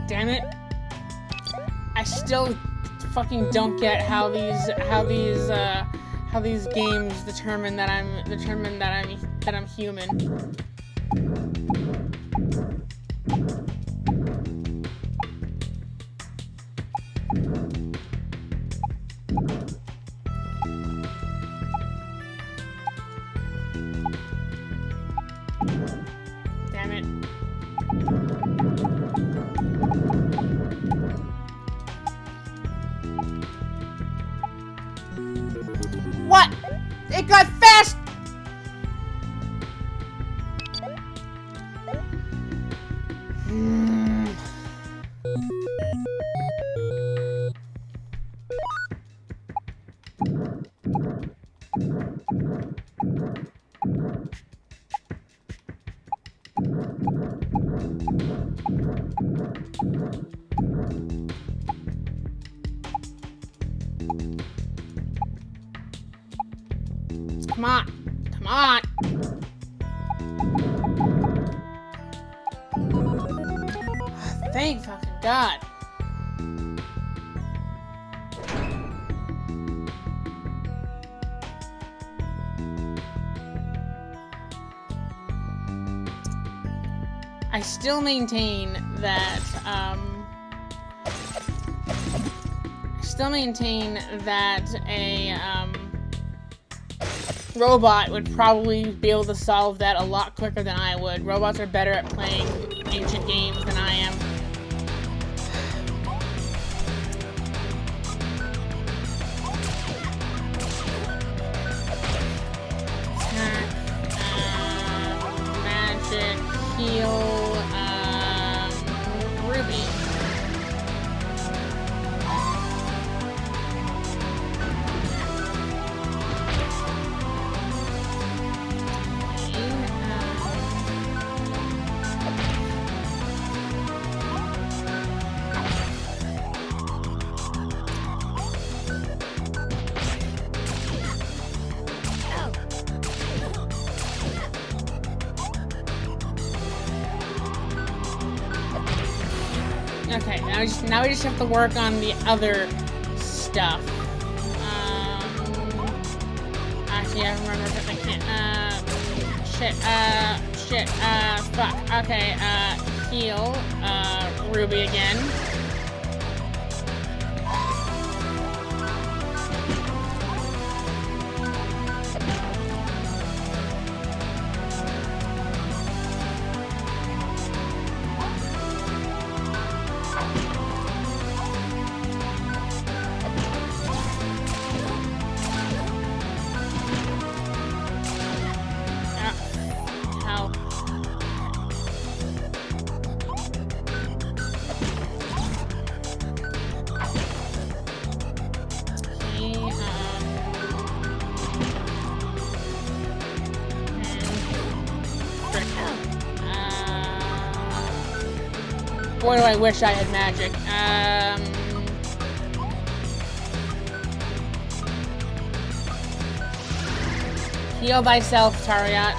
Damn it. I still fucking don't get how these games determine that I'm human. Damn it. What? It got fast! Come on. Come on. Thank fucking God. I still maintain that, a, robot would probably be able to solve that a lot quicker than I would. Robots are better at playing ancient games than I am. Magic, heal, Ruby. Okay, now we just have to work on the other stuff. Actually, I remember if I can't. Fuck. Okay, heal, Ruby again. Boy, do I wish I had magic. Heal thyself, Tariat.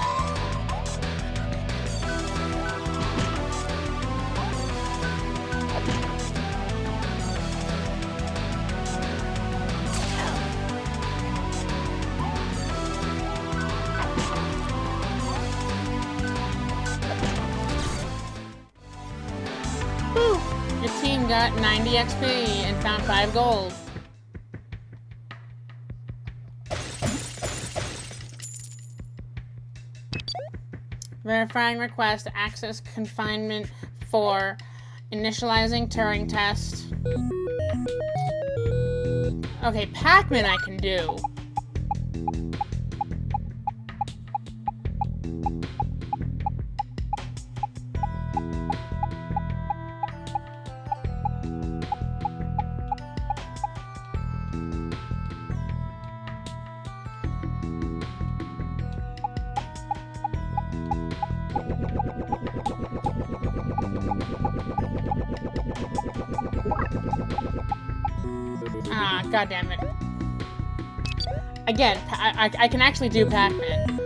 Your team got 90 XP and found 5 gold. Verifying request, access confinement for initializing Turing test. Okay, Pac-Man I can do. Ah, god damn it. Again, I can actually do Pac-Man.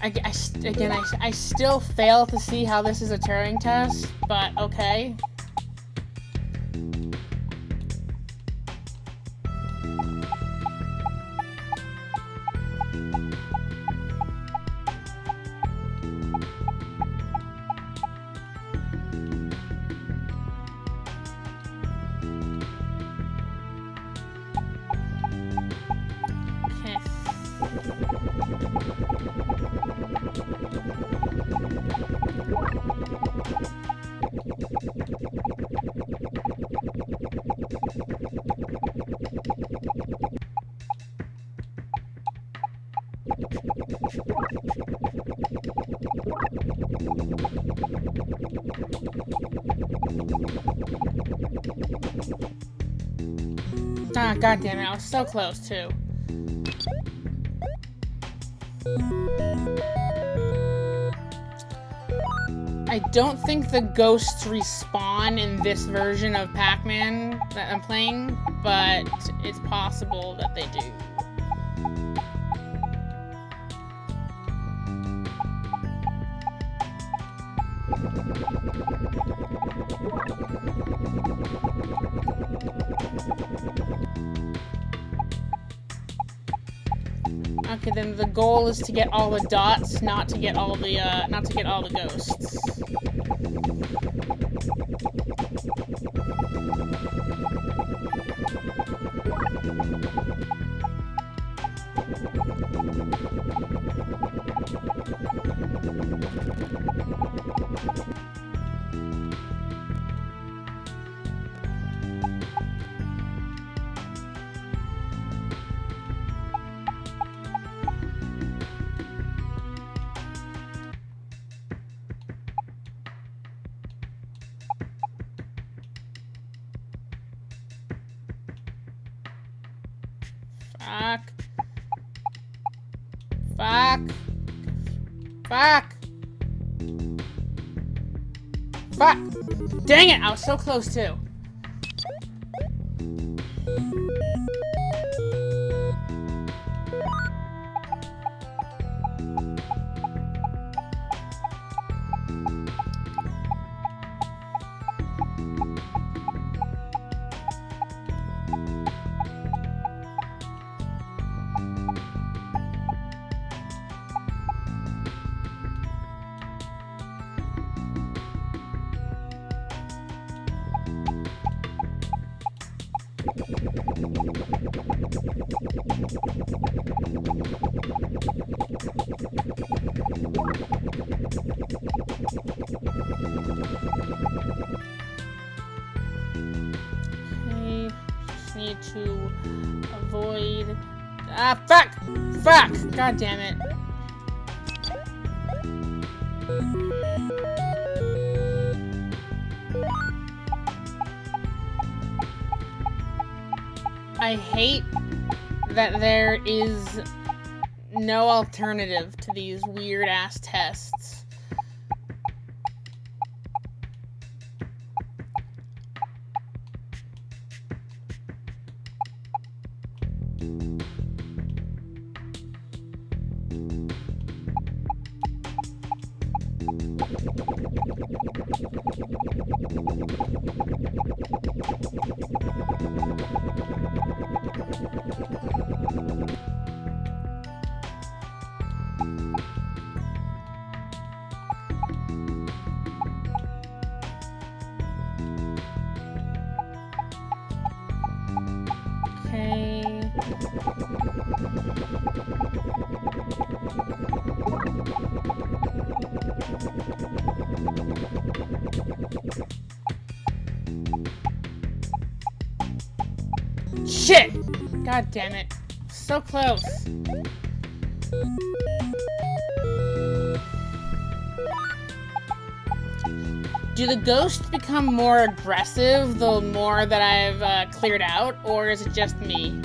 I still fail to see how this is a Turing test, but okay. Ah, god damn it, I was so close too. I don't think the ghosts respawn in this version of Pac-Man that I'm playing, but it's possible that they do. Okay, then the goal is to get all the dots, not to get all the ghosts. Fuck. Fuck. Fuck. Fuck. Dang it, I was so close too. Okay, just need to avoid... Ah, fuck! Fuck! God damn it. I hate that there is no alternative to these weird-ass tests. Okay. Shit! God damn it. So close. Do the ghosts become more aggressive the more that I've cleared out, or is it just me?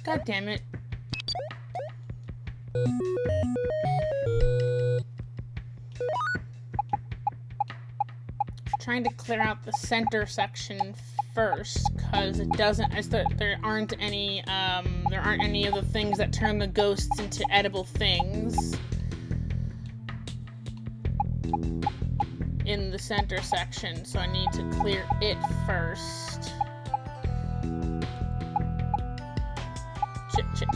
God damn it. Trying to clear out the center section first, because it doesn't, there aren't any of the things that turn the ghosts into edible things in the center section, so I need to clear it first. Shit.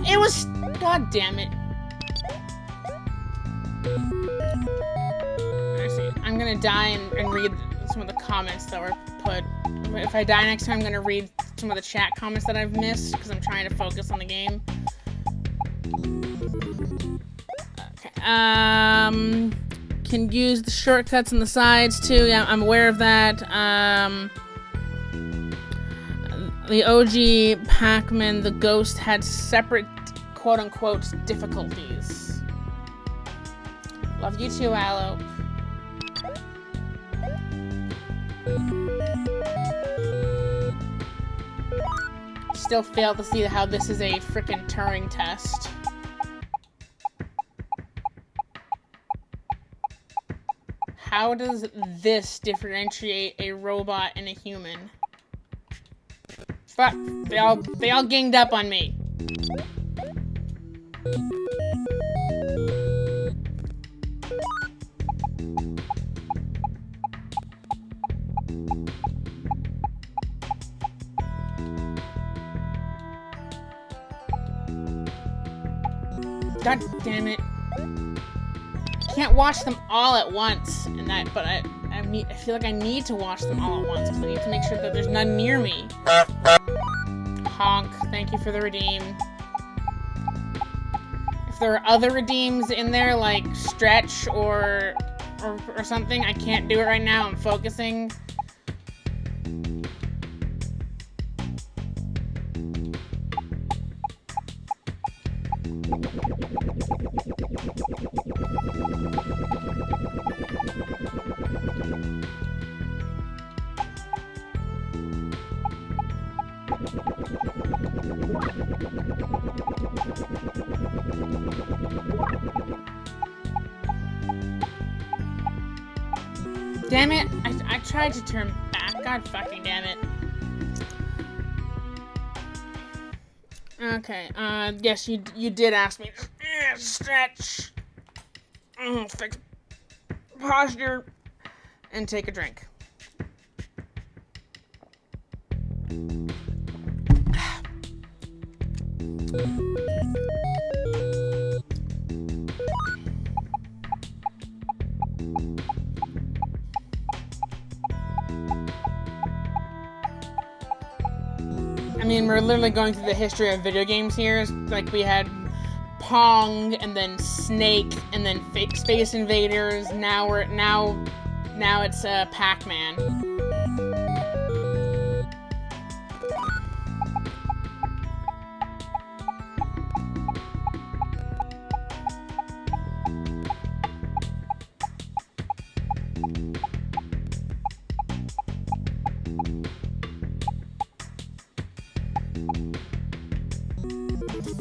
It was... God damn it. Actually, I'm gonna die and read some of the comments that were put. If I die next time, I'm gonna read some of the chat comments that I've missed, because I'm trying to focus on the game. Okay, can use the shortcuts on the sides too. Yeah, I'm aware of that. The OG Pac-Man, the ghost, had separate quote-unquote difficulties. Love you too, Aloe. Still fail to see how this is a frickin' Turing test. How does this differentiate a robot and a human? Fuck, they all ganged up on me. God damn it. I can't watch them all at once, but I feel like I need to watch them all at once, because I need to make sure that there's none near me. Honk, thank you for the redeem. If there are other redeems in there, like stretch or something, I can't do it right now, I'm focusing. Damn it! I tried to turn back. God fucking damn it. Okay, yes, you did ask me. Stretch. Fix posture and take a drink. I mean, we're literally going through the history of video games here. Like, we had Pong, and then Snake, and then Space Invaders. Now it's Pac-Man.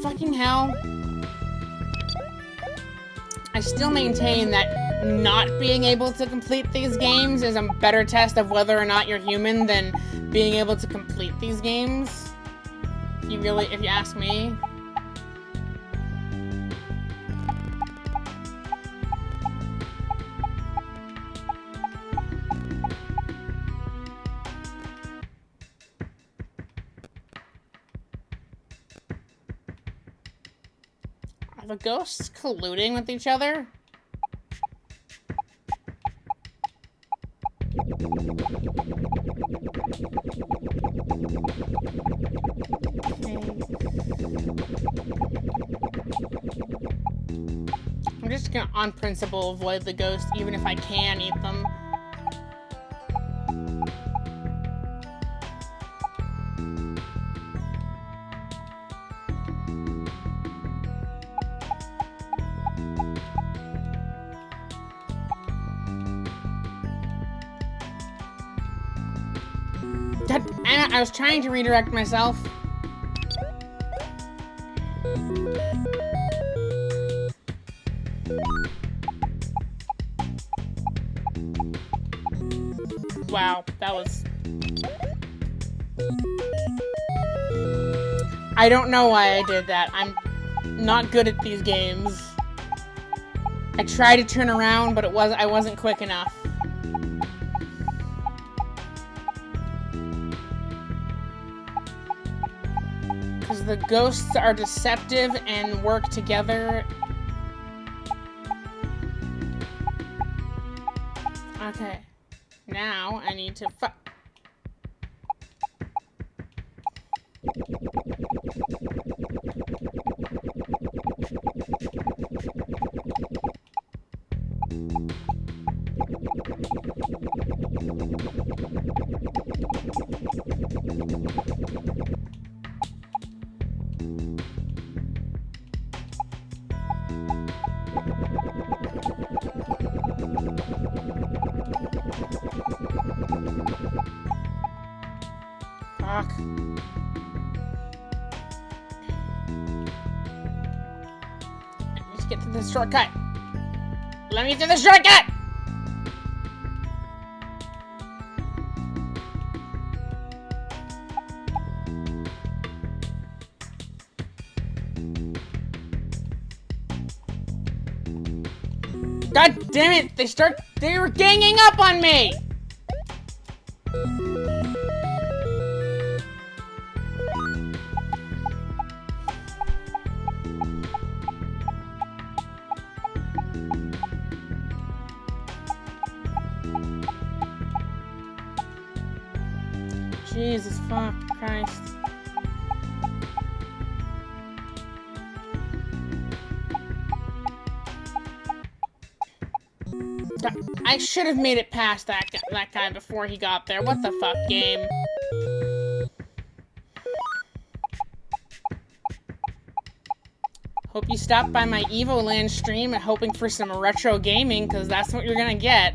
Fucking hell. I still maintain that not being able to complete these games is a better test of whether or not you're human than being able to complete these games. If you ask me. Are the ghosts colluding with each other? I'm just gonna, on principle, avoid the ghosts even if I can eat them. God, I was trying to redirect myself. Wow, that was... I don't know why I did that. I'm not good at these games. I tried to turn around, but I wasn't quick enough. Because the ghosts are deceptive and work together. Okay. Now I need to Fuck. Let's get to the shortcut. Let me do the shortcut! God damn it! They were ganging up on me! Jesus fuck Christ. I should have made it past that guy before he got there. What the fuck, game? Hope you stopped by my Evoland stream hoping for some retro gaming, because that's what you're gonna get.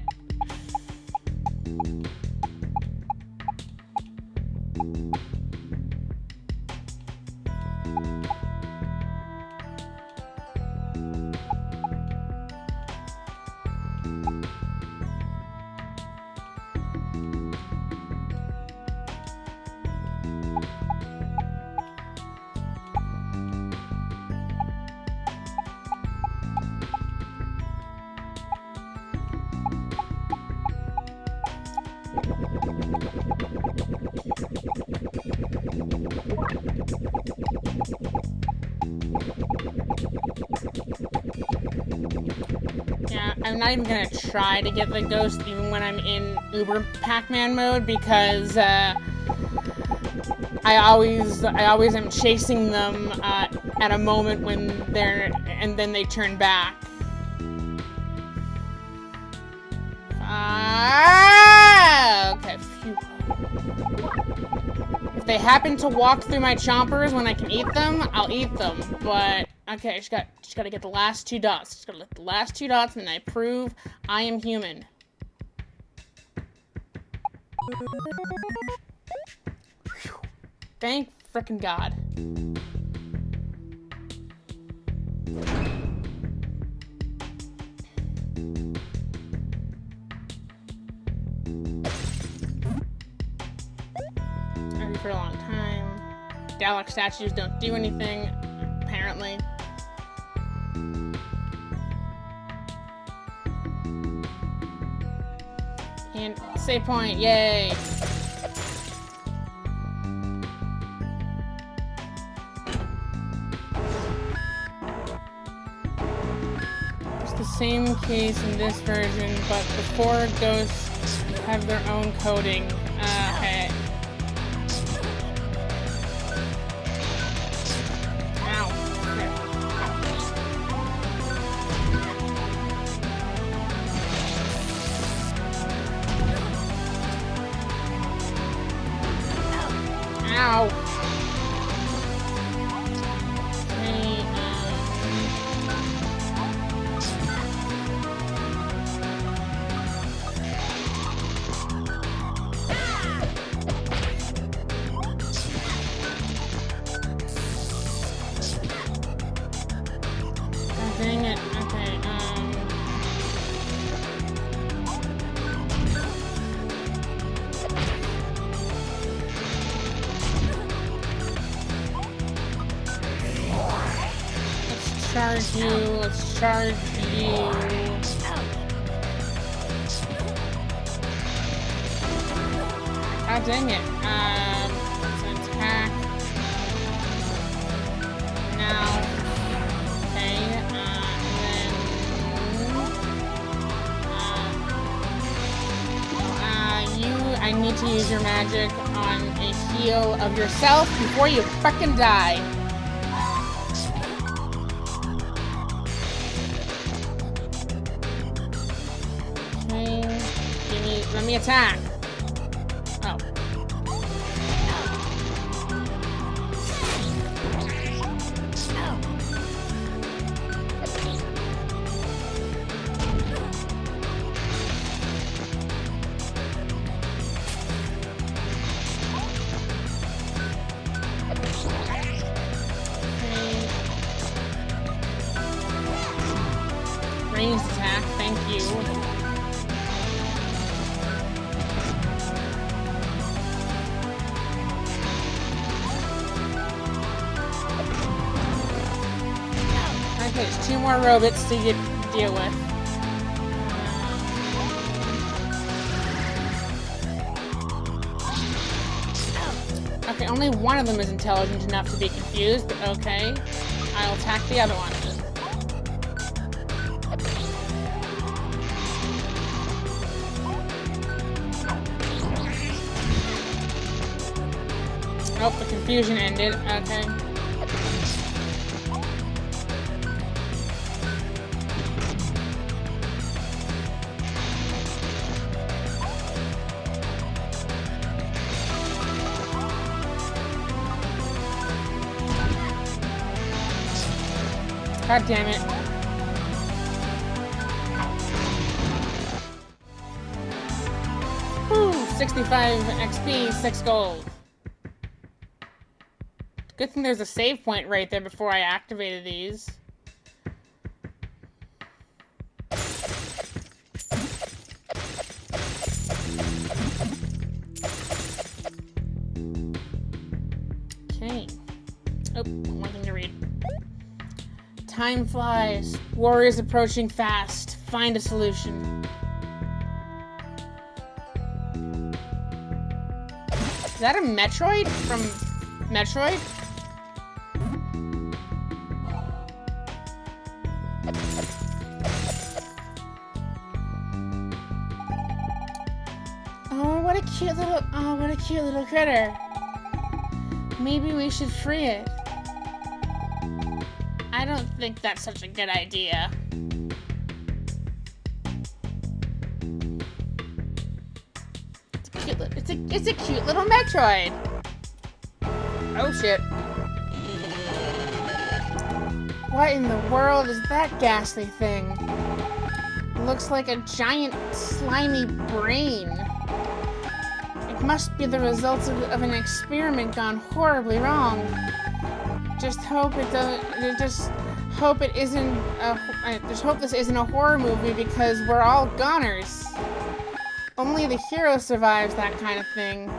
I'm not even gonna try to get the ghost even when I'm in Uber Pac-Man mode because I always am chasing them at a moment when and then they turn back. Okay. Phew. If they happen to walk through my chompers when I can eat them, I'll eat them. But okay, just gotta get the last 2 dots. Just gotta let the last 2 dots, and then I prove I am human. Whew. Thank frickin' God. For a long time. Dalek statues don't do anything, apparently. And save point, yay! It's the same case in this version, but the 4 ghosts have their own coding. Okay. Ow. Dang it. Okay, Let's charge you. God dang it. Let's attack. Now. Okay, and then... I need to use your magic on a heal of yourself before you fucking die. Let me attack. Oh. Ranged attack, thank you. Okay, there's 2 more robots to deal with. Okay, only one of them is intelligent enough to be confused, but okay. I'll attack the other one. Oh, the confusion ended. Okay. God damn it. Woo! 65 XP, 6 gold. Good thing there's a save point right there before I activated these. Okay. Oh, one more thing to read. Time flies. Warriors approaching fast. Find a solution. Is that a Metroid from Metroid? what a cute little critter. Maybe we should free it. I don't think that's such a good idea. It's a cute little Metroid. Oh shit. What in the world is that ghastly thing? It looks like a giant slimy brain. It must be the results of an experiment gone horribly wrong. Just hope it doesn't. Just hope it isn't. Just hope this isn't a horror movie because we're all goners. Only the hero survives that kind of thing.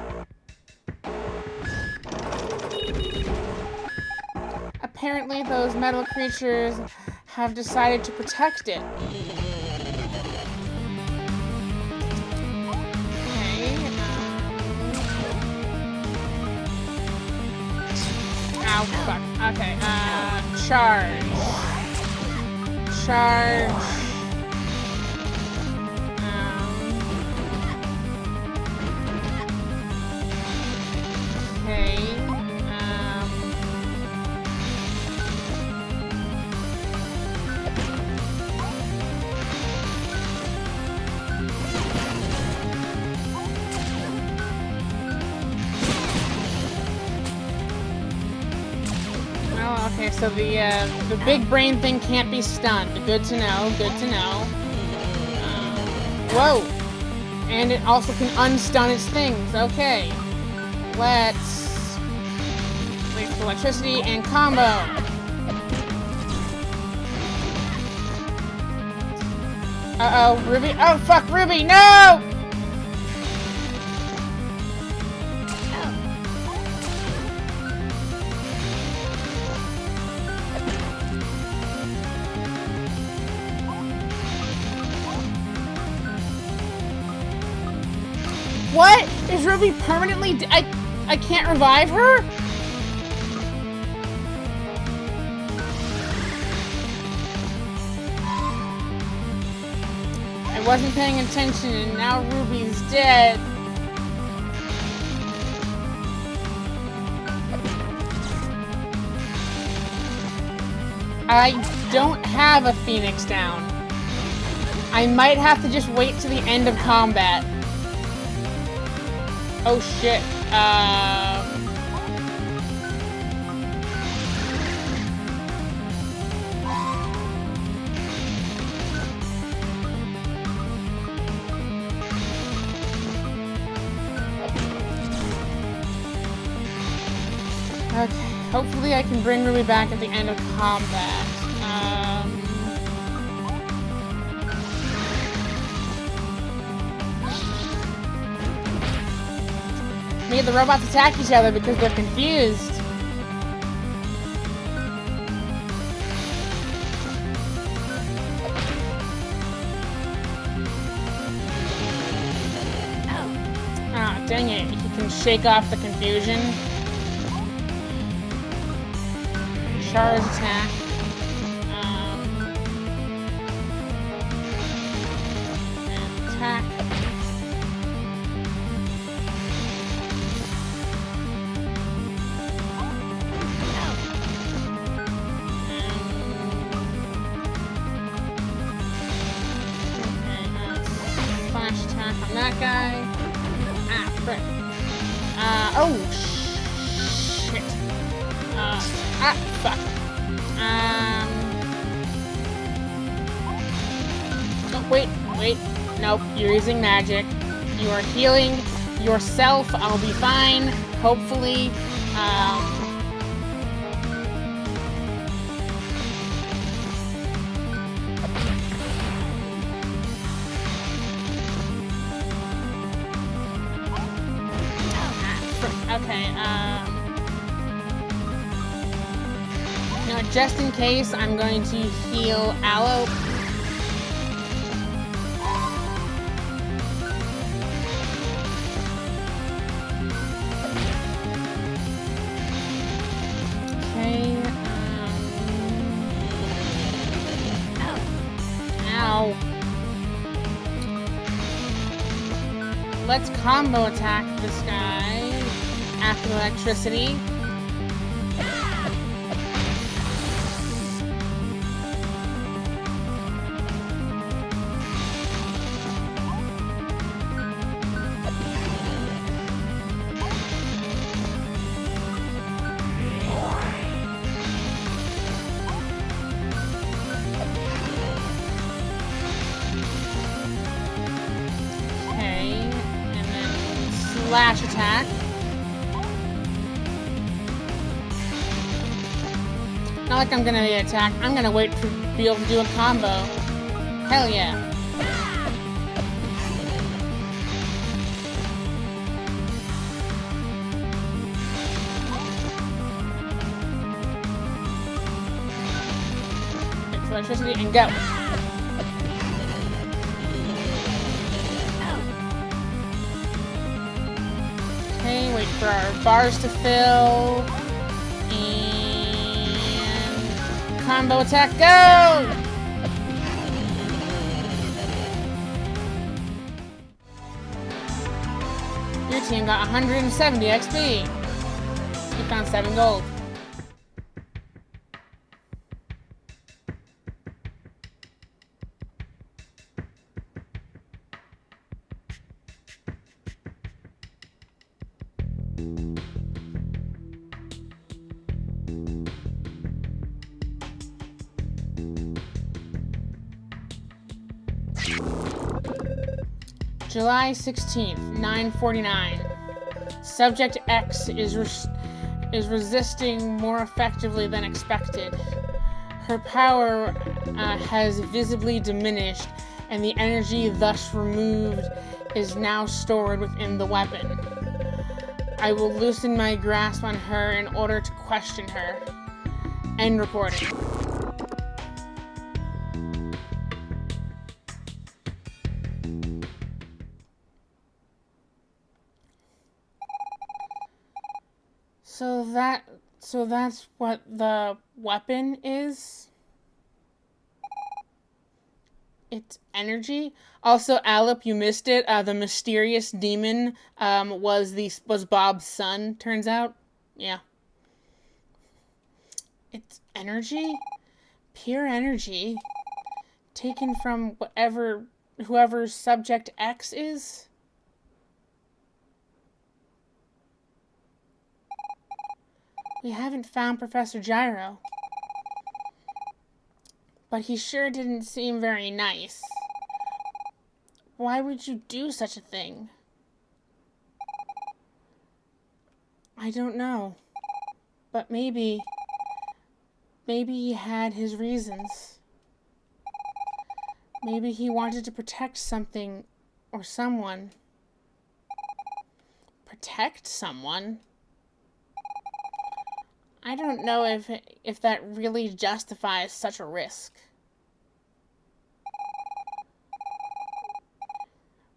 Apparently, those metal creatures have decided to protect it. Okay. Ow, fuck. Okay, charge. Charge. Okay. Oh, okay, so the big brain thing can't be stunned. Good to know, good to know. Whoa! And it also can unstun its things. Okay. Let's wait for electricity and combo. Uh-oh, Ruby. Oh, fuck, Ruby, no! What? Is Ruby permanently I can't revive her? I wasn't paying attention and now Ruby's dead. I don't have a Phoenix down. I might have to just wait to the end of combat. Oh shit. Okay, hopefully I can bring Ruby back at the end of combat. Made the robots attack each other because they're confused. Ah, dang it. You can shake off the confusion. Charge attack. And attack. On that guy. Ah, frick. Oh, shit. Fuck. Oh, wait. Nope, you're using magic. You are healing yourself. I'll be fine, hopefully. Okay, now just in case, I'm going to heal Aloe. Okay, ow. let's combo attack this guy after electricity. Slash attack. Not like I'm gonna attack. I'm gonna wait to be able to do a combo. Hell yeah. Electricity and go. Okay, wait for our bars to fill. And combo attack, go! Your team got 170 XP. You found 7 gold. July 16th, 9:49. Subject X is resisting more effectively than expected. Her power has visibly diminished, and the energy thus removed is now stored within the weapon. I will loosen my grasp on her in order to question her. End recording. So that's what the weapon is. It's energy. Also, Alep, you missed it. The mysterious demon was Bob's son. Turns out, yeah. It's energy, pure energy, taken from whoever Subject X is. We haven't found Professor Gyro. But he sure didn't seem very nice. Why would you do such a thing? I don't know. But maybe he had his reasons. Maybe he wanted to protect something or someone. Protect someone? I don't know if that really justifies such a risk.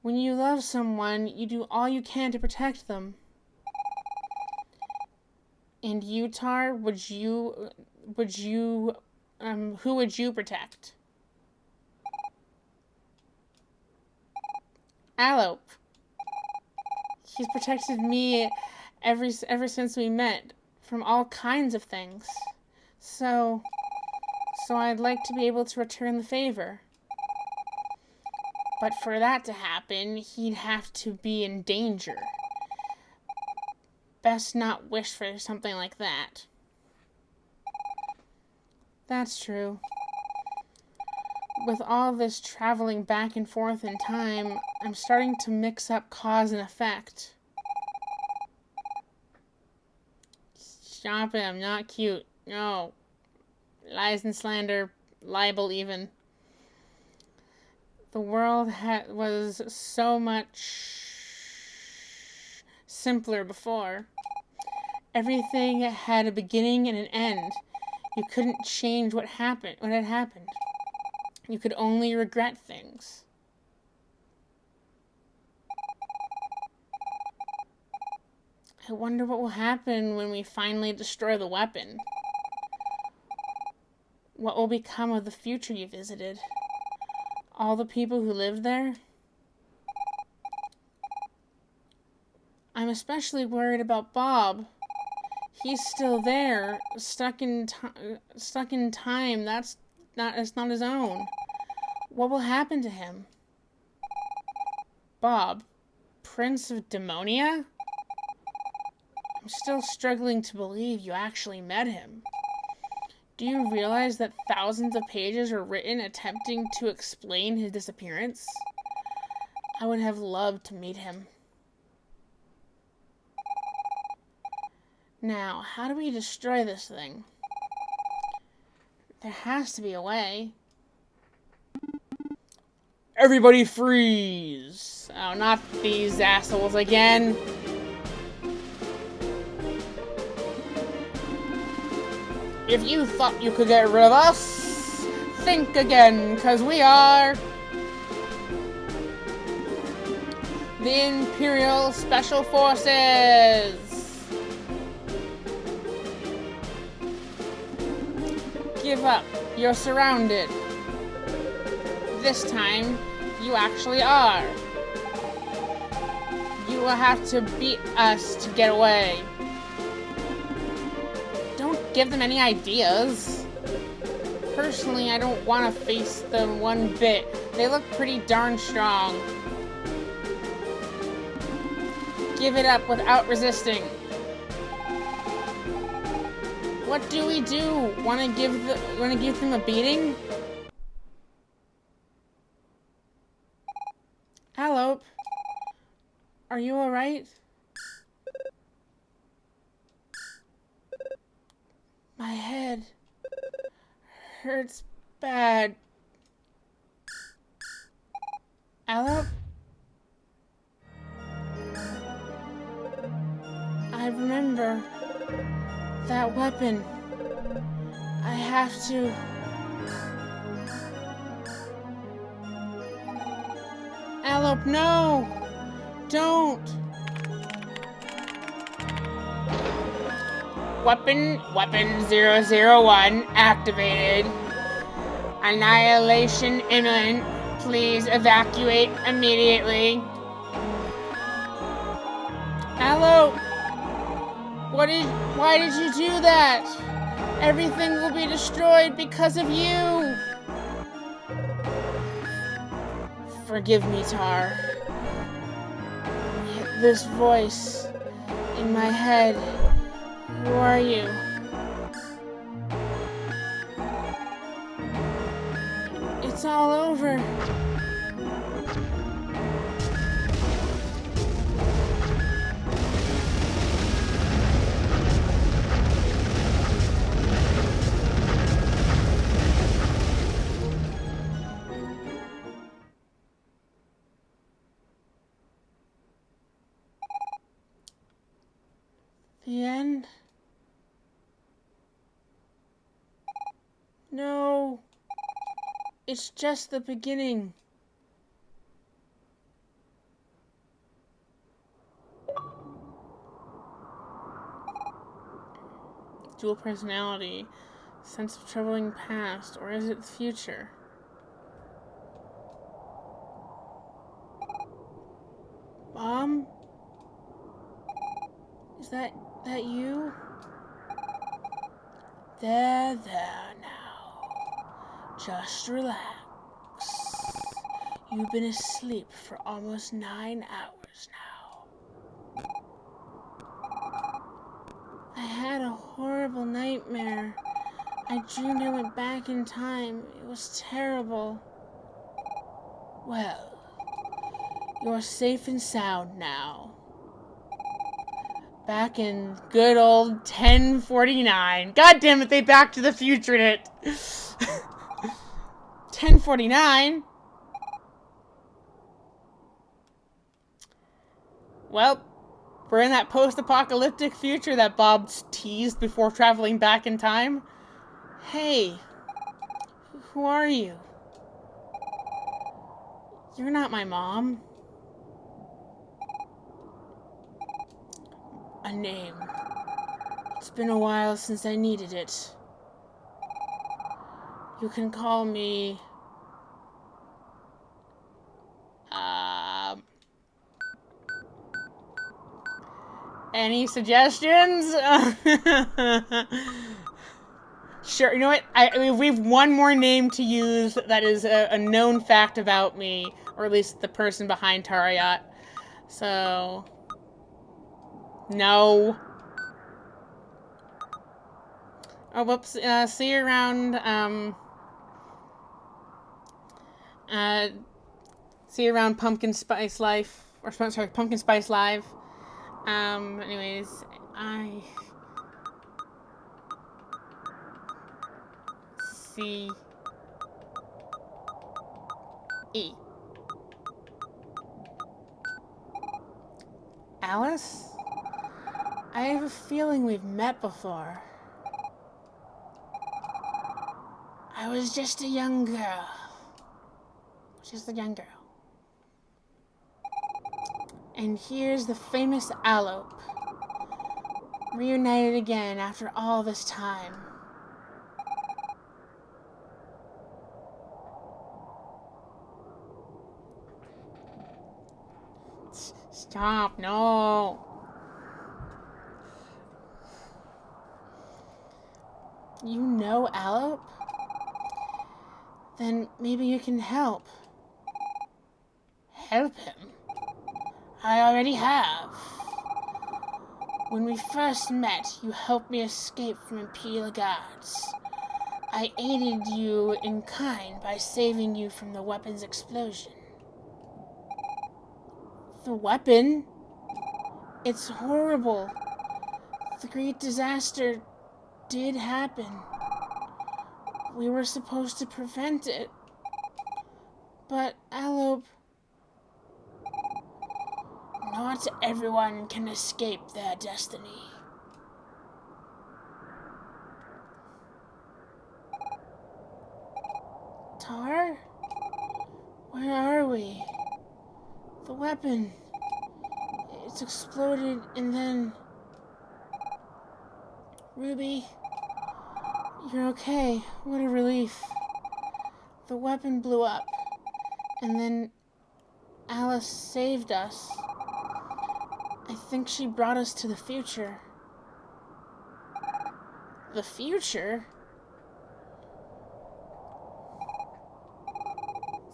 When you love someone, you do all you can to protect them. And you, Tar, who would you protect? Alop. He's protected me ever since we met. From all kinds of things. So I'd like to be able to return the favor. But for that to happen, he'd have to be in danger. Best not wish for something like that. That's true. With all this traveling back and forth in time, I'm starting to mix up cause and effect. Stop it, I'm not cute. No. Lies and slander, libel even. The world was so much simpler before. Everything had a beginning and an end. You couldn't change what had happened. You could only regret things. I wonder what will happen when we finally destroy the weapon. What will become of the future you visited? All the people who lived there? I'm especially worried about Bob. He's still there, stuck in time. It's not his own. What will happen to him? Bob, Prince of Demonia? I'm still struggling to believe you actually met him. Do you realize that thousands of pages were written attempting to explain his disappearance? I would have loved to meet him. Now, how do we destroy this thing? There has to be a way. Everybody freeze! Oh, not these assholes again. If you thought you could get rid of us, think again, 'cause we are the Imperial Special Forces. Give up. You're surrounded. This time, you actually are. You will have to beat us to get away. Don't give them any ideas. Personally, I don't want to face them one bit. They look pretty darn strong. Give it up without resisting. What do we do? Wanna give them a beating? Alope, are you alright? My head hurts bad. Alope? I remember that weapon. I have to. Alope, no! Don't! Weapon 001 activated. Annihilation imminent. Please evacuate immediately. Alope! Why did you do that? Everything will be destroyed because of you! Forgive me, Tar. This voice in my head. Who are you? It's all over. The end? No. It's just the beginning. Dual personality, sense of troubling past, or is it the future? Mom? Is that you? There now. Just relax. You've been asleep for almost 9 hours now. I had a horrible nightmare. I dreamed I went back in time. It was terrible. Well, you're safe and sound now. Back in good old 1049. God damn it, they Back to the Future in it. 1049? Well, we're in that post-apocalyptic future that Bob teased before traveling back in time. Hey, who are you? You're not my mom. A name. It's been a while since I needed it. You can call me... Any suggestions? Sure, you know what? We have one more name to use that is a known fact about me, or at least the person behind Tariot. So... No. Oh, whoops. See you around, see you around Pumpkin Spice Life, or sorry, Pumpkin Spice Live. Anyways, I-C-E. Alice? I have a feeling we've met before. I was just a young girl. Just a young girl. And here's the famous Alope, reunited again after all this time. Stop, no. You know Alope? Then maybe you can help. Help him? I already have. When we first met, you helped me escape from Imperial guards. I aided you in kind by saving you from the weapon's explosion. The weapon? It's horrible. The great disaster did happen. We were supposed to prevent it. But, Alope, not everyone can escape their destiny. Tar? Where are we? The weapon. It's exploded and then... Ruby, you're okay. What a relief. The weapon blew up, and then Alice saved us. I think she brought us to the future. The future?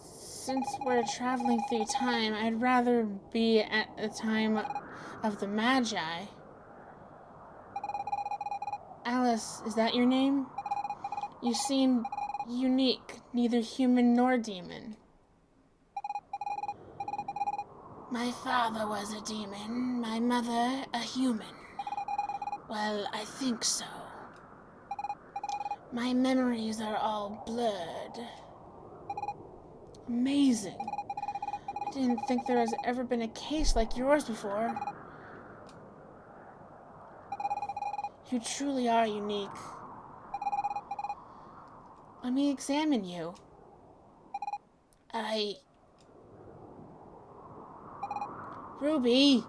Since we're traveling through time, I'd rather be at the time of the Magi. Alice, is that your name? You seem unique, neither human nor demon. My father was a demon, my mother a human. Well, I think so. My memories are all blurred. Amazing. I didn't think there has ever been a case like yours before. You truly are unique. Let me examine you. Ruby!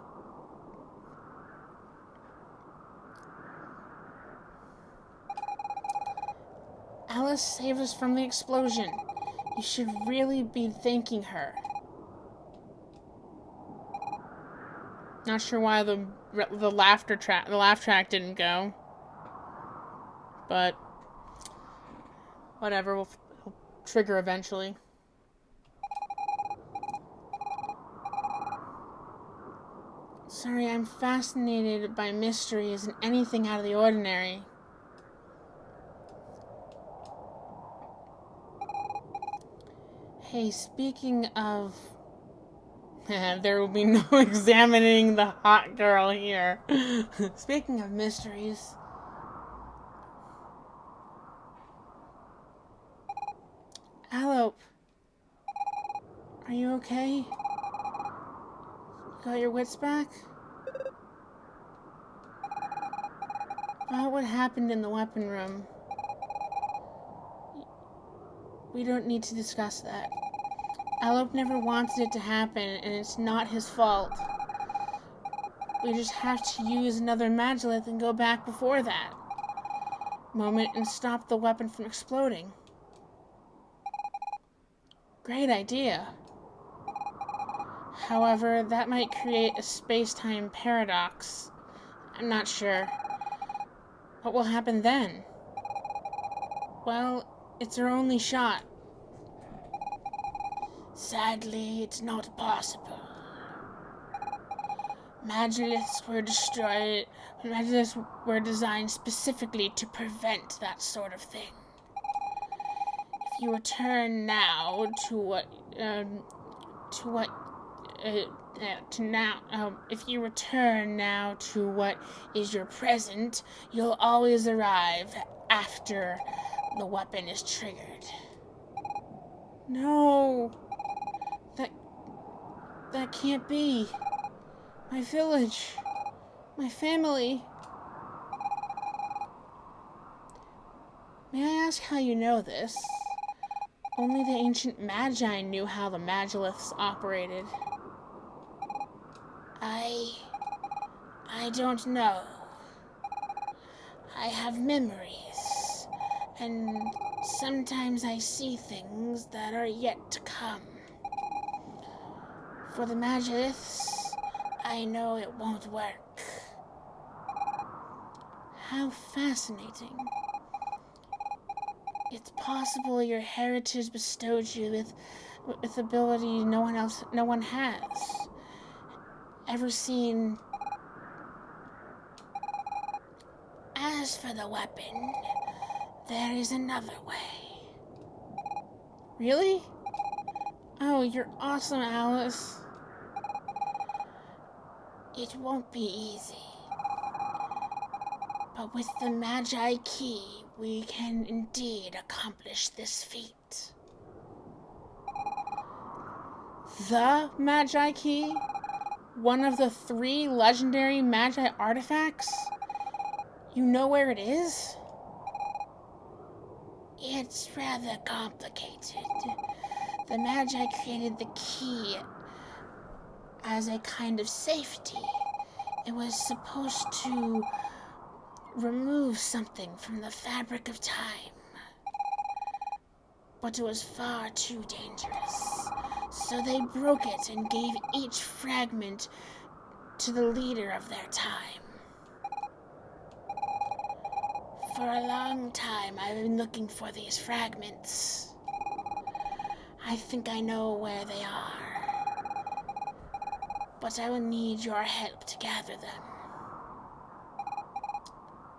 Alice saved us from the explosion. You should really be thanking her. Not sure why the laugh track didn't go. But whatever, we'll trigger eventually. Sorry, I'm fascinated by mysteries and anything out of the ordinary. Hey, speaking of... there will be no examining the hot girl here. Speaking of mysteries... Alope, are you okay? You got your wits back? About what happened in the weapon room. We don't need to discuss that. Alope never wanted it to happen, and it's not his fault. We just have to use another Magilith and go back before that moment and stop the weapon from exploding. Great idea. However, that might create a space-time paradox, I'm not sure. What will happen then? Well, it's our only shot. Sadly, it's not possible. Magiliths were designed specifically to prevent that sort of thing. If you return now to what is your present, you'll always arrive after the weapon is triggered. No. That can't be. My village. My family. May I ask how you know this? Only the ancient Magi knew how the Magiliths operated. I don't know. I have memories, and sometimes I see things that are yet to come. For the Magiliths, I know it won't work. How fascinating. It's possible your heritage bestowed you with ability no one has. Ever seen? As for the weapon, there is another way. Really? Oh, you're awesome, Alice. It won't be easy. But with the Magi Key, we can indeed accomplish this feat. The Magi Key? One of the 3 legendary Magi artifacts? You know where it is? It's rather complicated. The Magi created the key as a kind of safety. It was supposed to remove something from the fabric of time. But it was far too dangerous. So they broke it and gave each fragment to the leader of their time. For a long time, I've been looking for these fragments. I think I know where they are. But I will need your help to gather them.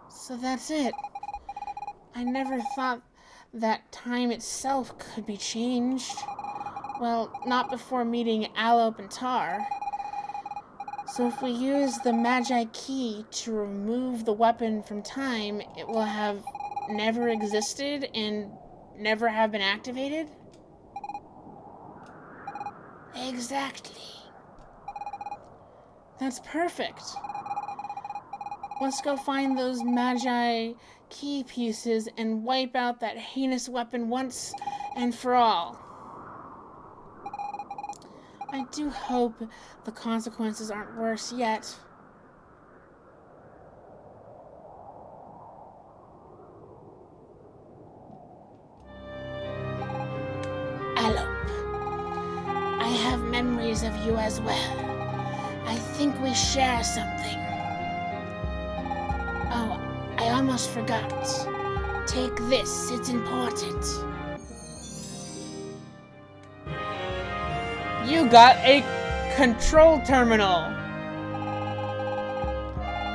So that's it. I never thought that time itself could be changed. Well, not before meeting Alop and Tar. So if we use the Magi Key to remove the weapon from time, it will have never existed and never have been activated? Exactly. That's perfect. Let's go find those Magi Key pieces and wipe out that heinous weapon once and for all. I do hope the consequences aren't worse yet. Alop, I have memories of you as well. I think we share something. Oh, I almost forgot. Take this, it's important. You got a control terminal!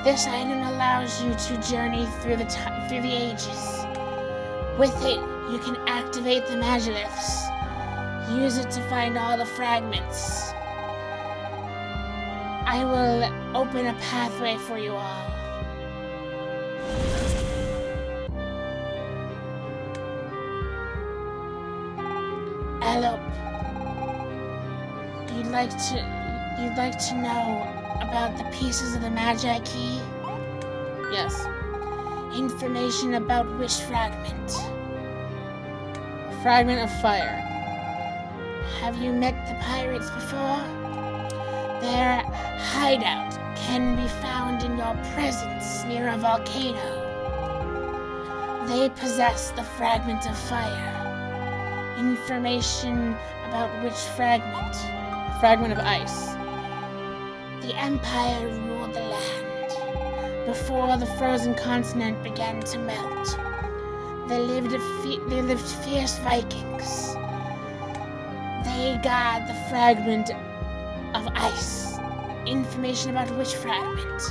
This item allows you to journey through the ages. With it, you can activate the Magiliths. Use it to find all the fragments. I will open a pathway for you all. Alop, you'd like to know about the pieces of the Magi Key? Yes. Information about which fragment? Fragment of fire. Have you met the pirates before? Their hideout can be found in your presence near a volcano. They possess the fragment of fire. Information about which fragment? Fragment of ice. The Empire ruled the land. before the frozen continent began to melt. They lived fierce Vikings. They guard the fragment of ice. Information about which fragment?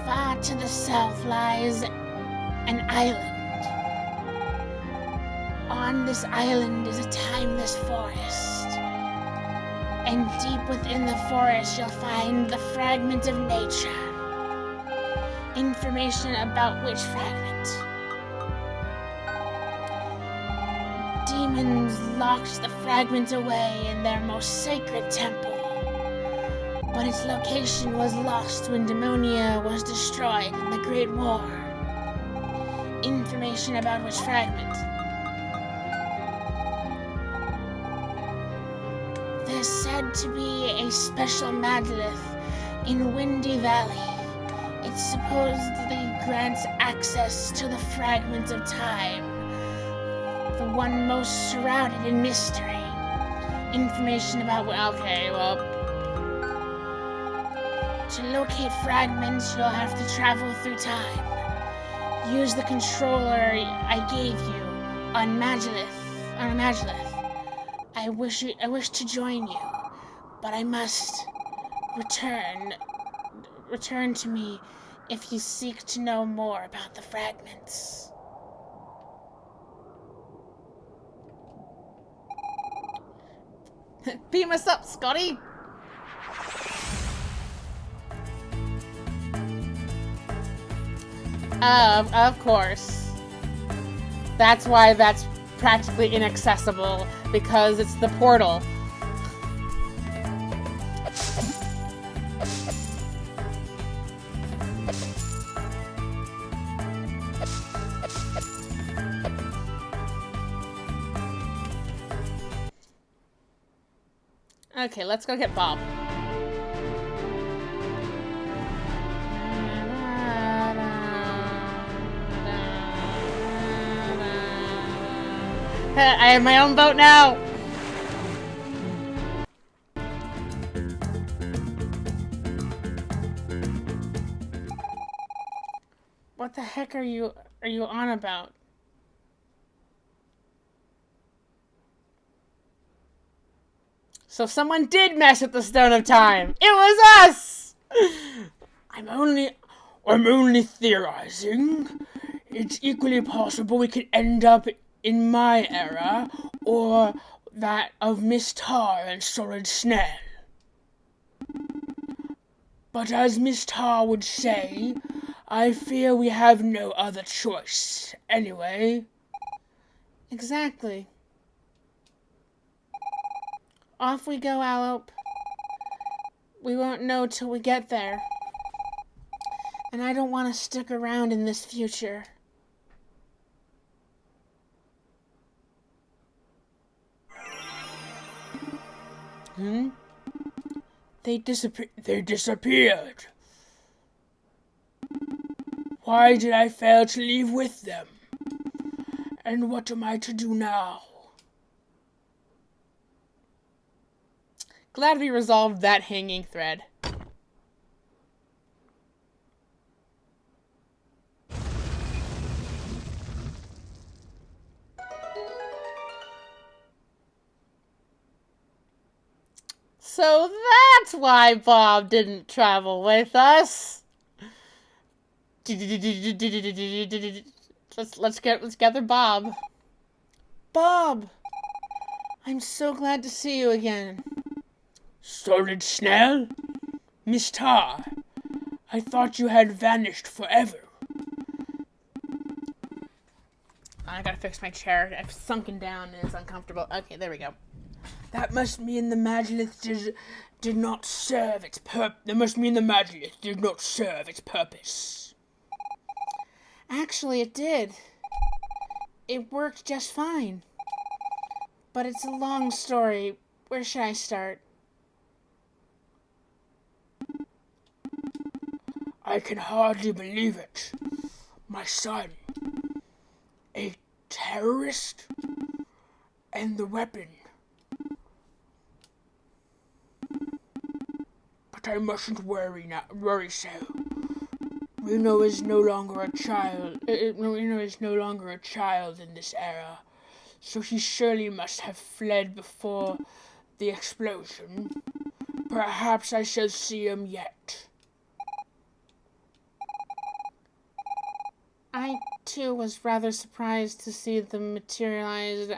Far to the south lies an island. On this island is a timeless forest. And deep within the forest you'll find the fragment of nature. Information about which fragment? Demons locked the fragment away in their most sacred temple. But its location was lost when Demonia was destroyed in the Great War. Information about which fragment? There's said to be a special Madlith in Windy Valley. It supposedly grants access to the fragment of time, the one most shrouded in mystery. Information about okay, well, to locate fragments, you'll have to travel through time. Use the controller I gave you on Magilith. I wish to join you, but I must return to me if you seek to know more about the fragments. Beam us up, Scotty! Of course. That's why that's practically inaccessible, because it's the portal. Okay, let's go get Bob. I have my own boat now! What the heck are you on about? So someone did mess with the Stone of Time! It was us! I'm only theorizing. It's equally possible we could end up in my era, or that of Miss Tar and Solid Snell. But as Miss Tar would say, I fear we have no other choice, anyway. Exactly. Off we go, Allop. We won't know till we get there. And I don't want to stick around in this future. They disappeared. Why did I fail to leave with them? And what am I to do now? Glad we resolved that hanging thread. So that's why Bob didn't travel with us. Let's gather Bob. Bob! I'm so glad to see you again. Solid Snell? Miss Tar, I thought you had vanished forever. I gotta fix my chair. I've sunken down and it's uncomfortable. Okay, there we go. That must mean the Magilith did not serve its purpose. That must mean the Magilith did not serve its purpose. Actually, it did. It worked just fine. But it's a long story. Where should I start? I can hardly believe it. My son. A terrorist? And the weapon. But but I mustn't worry so. Reno is no longer a child. Reno is no longer a child in this era, so he surely must have fled before the explosion. Perhaps I shall see him yet. I, too, was rather surprised to see them materialize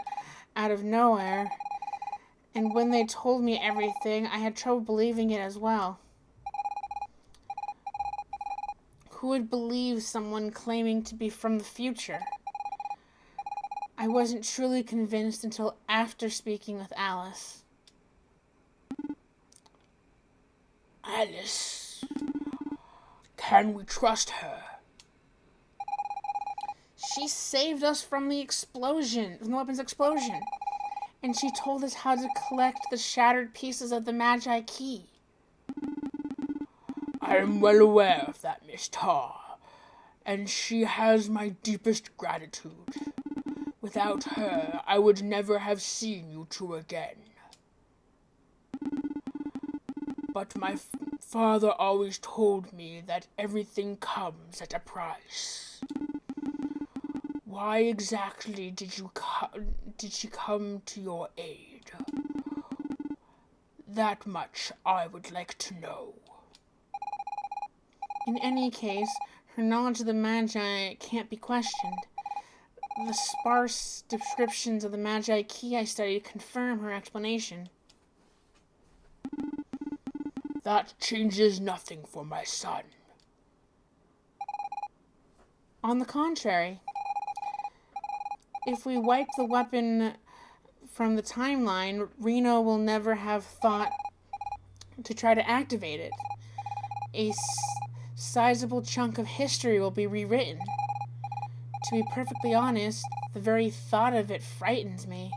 out of nowhere. And when they told me everything, I had trouble believing it as well. Who would believe someone claiming to be from the future? I wasn't truly convinced until after speaking with Alice. Alice? Can we trust her? She saved us from the explosion, from the weapon's explosion. And she told us how to collect the shattered pieces of the Magi Key. I am well aware of that, Miss Tar, and she has my deepest gratitude. Without her, I would never have seen you two again. But my father always told me that everything comes at a price. Why exactly did she come to your aid? That much I would like to know. In any case, her knowledge of the Magi can't be questioned. The sparse descriptions of the Magi Key I studied confirm her explanation. That changes nothing for my son. On the contrary, if we wipe the weapon from the timeline, Reno will never have thought to try to activate it. A sizable chunk of history will be rewritten. To be perfectly honest, the very thought of it frightens me.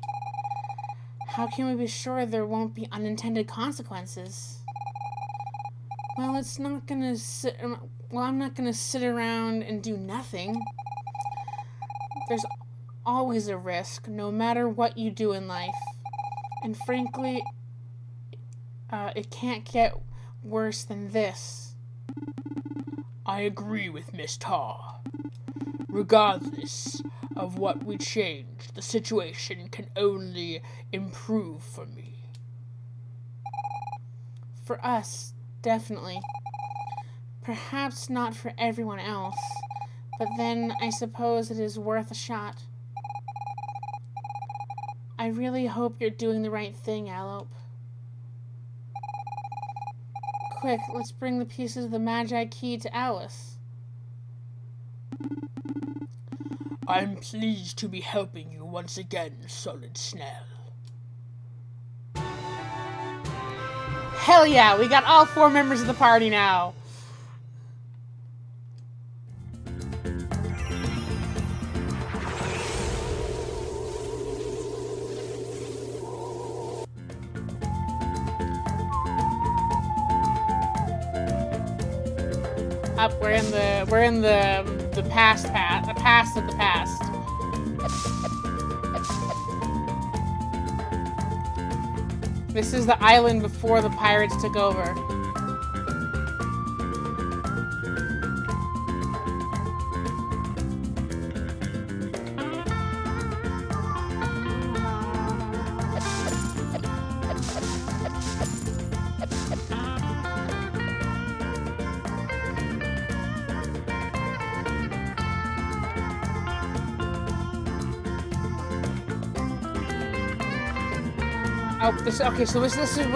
How can we be sure there won't be unintended consequences? Well, I'm not gonna sit around and do nothing. There's always a risk, no matter what you do in life. And frankly, it can't get worse than this. I agree with Miss Tar. Regardless of what we change, the situation can only improve for me. For us, definitely. Perhaps not for everyone else, but then I suppose it is worth a shot. I really hope you're doing the right thing, Alope. Quick, let's bring the pieces of the Magi Key to Alice. I'm pleased to be helping you once again, Solid Snell. Hell yeah, we got all 4 members of the party now. Up, we're in the past of the past. This is the island before the pirates took over. Oh, this is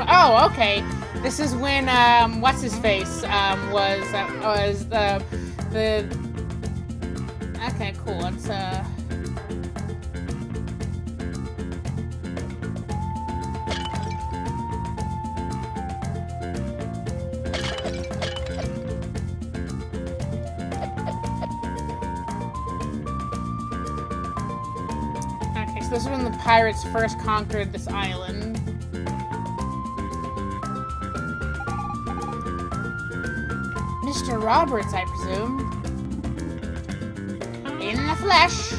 oh, okay. This is when what's his face was the okay, cool. Let's okay, so this is when the pirates first conquered this island. Mr. Roberts, I presume. In the flesh.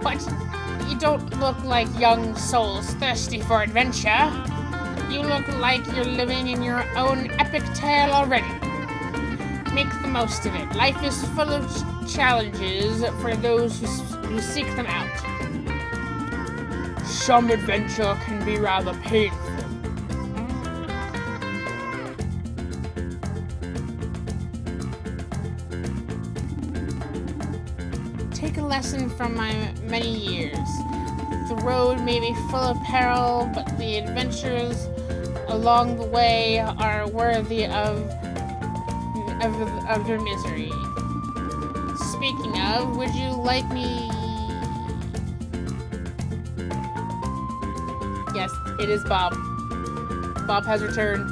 But you don't look like young souls thirsty for adventure. You look like you're living in your own epic tale already. Make the most of it. Life is full of challenges for those who seek them out. Some adventure can be rather painful. Take a lesson from my many years. The road may be full of peril, but the adventures along the way are worthy of your misery. Speaking of, would you like me... Yes, it is Bob. Bob has returned.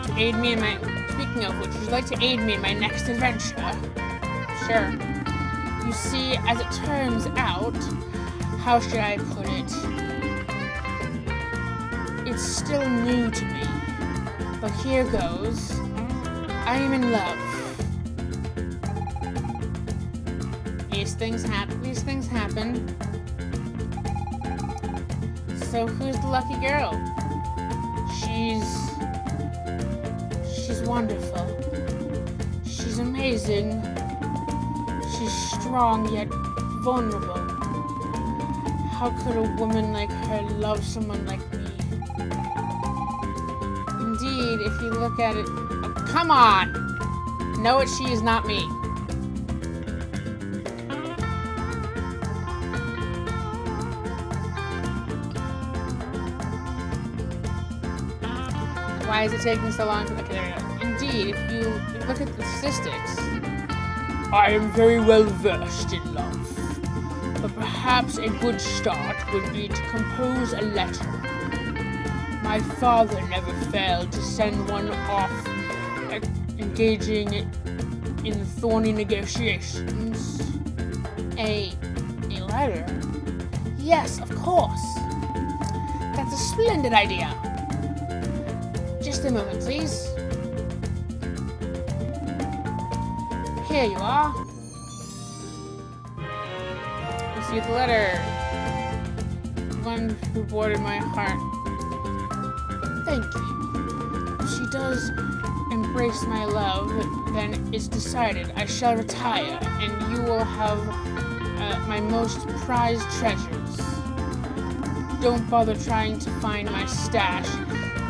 To aid me in my... Speaking of which, would you like to aid me in my next adventure? Sure. You see, as it turns out, how should I put it? It's still new to me, but here goes. I am in love. These things happen. So who's the lucky girl? She's wonderful. She's amazing. She's strong yet vulnerable. How could a woman like her love someone like me? Indeed, if you look at it... Oh, come on! No, she is not me. Why is it taking so long to... Okay, there we go. Indeed, if you look at the statistics... I am very well versed in love, but perhaps a good start would be to compose a letter. My father never failed to send one off, engaging in thorny negotiations. A letter? Yes, of course. That's a splendid idea. Just a moment, please. Here you are. Receive the letter. The one who boarded my heart. Thank you. If she does embrace my love, then it's decided. I shall retire, and you will have my most prized treasures. Don't bother trying to find my stash.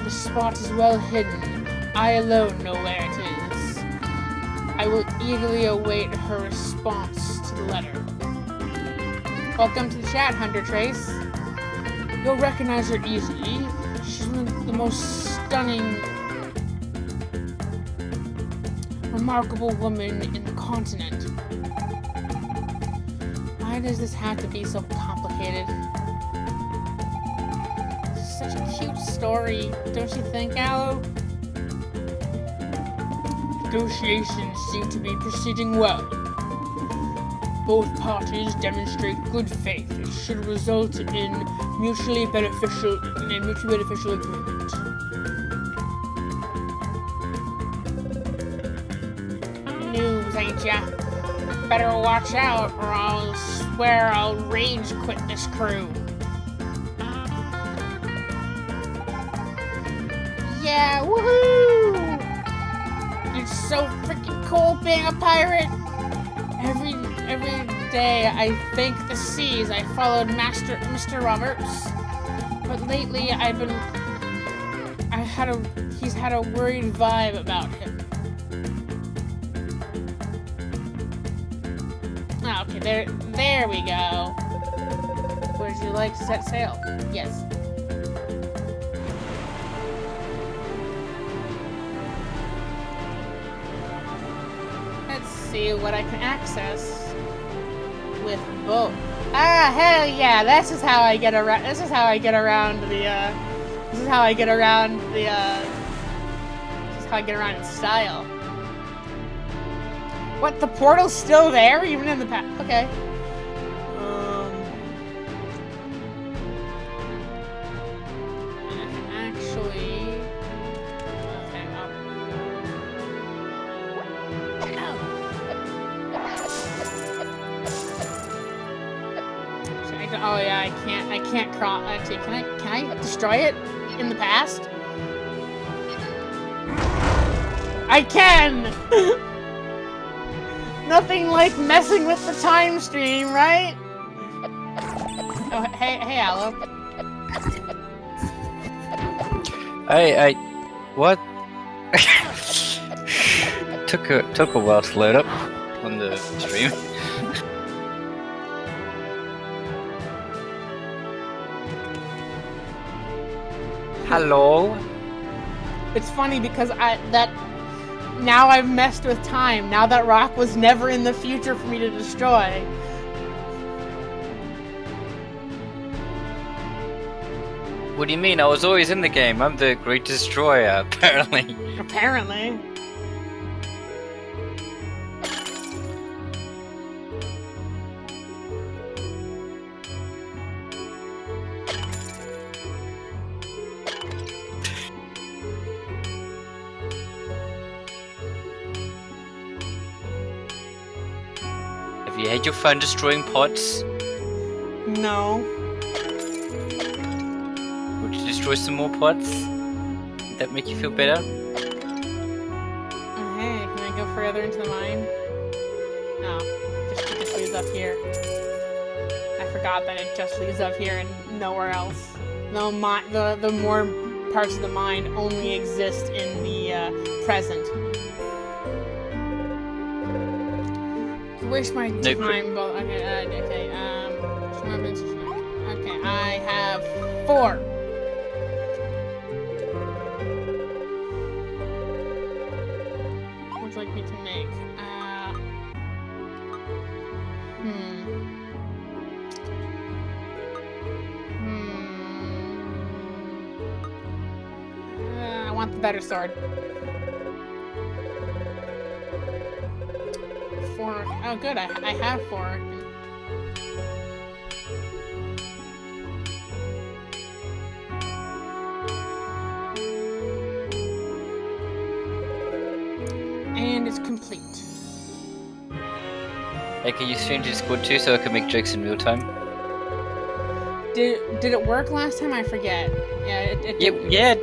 The spot is well hidden. I alone know where it is. I will eagerly await her response to the letter. Welcome to the chat, Hunter Trace. You'll recognize her easily. She's one of the most stunning, remarkable women in the continent. Why does this have to be so complicated? Such a cute story, don't you think, Aloe? Negotiations seem to be proceeding well. Both parties demonstrate good faith. It should result in a mutually beneficial agreement. Noobs, ain't ya? Better watch out, or I'll swear I'll rage quit this crew. Yeah, woohoo! It's so freaking cool being a pirate. Every day I thank the seas I followed Mr. Roberts. But lately he's had a worried vibe about him. Ah, okay, there we go. Would you like to set sail? Yes. Let's see what I can access with both. Ah, hell yeah! This is how I get around. This is how I get around in style. What? The portal's still there, even in the past? Okay. Oh yeah, I can't cross. Actually, can I destroy it in the past? I can! Nothing like messing with the time stream, right? Oh, hey, Aloe. What? took a while to load up on the stream. Hello? It's funny because now I've messed with time. Now that rock was never in the future for me to destroy. What do you mean? I was always in the game. I'm the Great Destroyer, apparently. Apparently. Have you had your fun destroying pots? No. Would you destroy some more pots? Would that make you feel better? Oh, hey, can I go further into the mine? No, it just leads up here. I forgot that it just leads up here and nowhere else. No, the more parts of the mine only exist in the present. Waste my time, but okay, okay, I have 4. What would you like me to make? I want the better sword. 4. Oh, good. I have 4. And it's complete. Hey, can you stream to Discord too so I can make jokes in real time? Did it work last time? I forget. Yeah, it did. Yeah.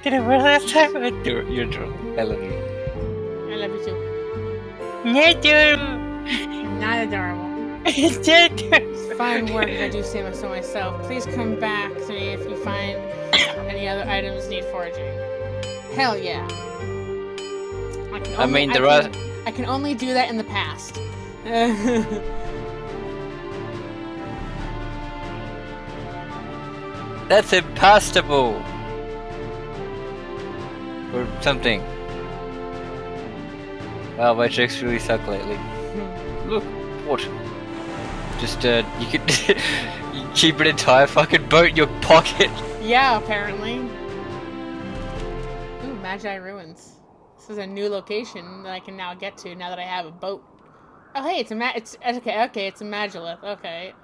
Did it work last time? You're drunk. I love you. I love you too. Not Not adorable. adorable. Fine work if I do say so myself. Please come back to me if you find any other items need foraging. Hell yeah. I can only do that in the past. That's impossible. Or something. Wow, my jokes really suck lately. Look, what? Just, you could you keep an entire fucking boat in your pocket. Yeah, apparently. Ooh, Magi Ruins. This is a new location that I can now get to now that I have a boat. Oh, hey, it's okay, it's a Magilith. Okay,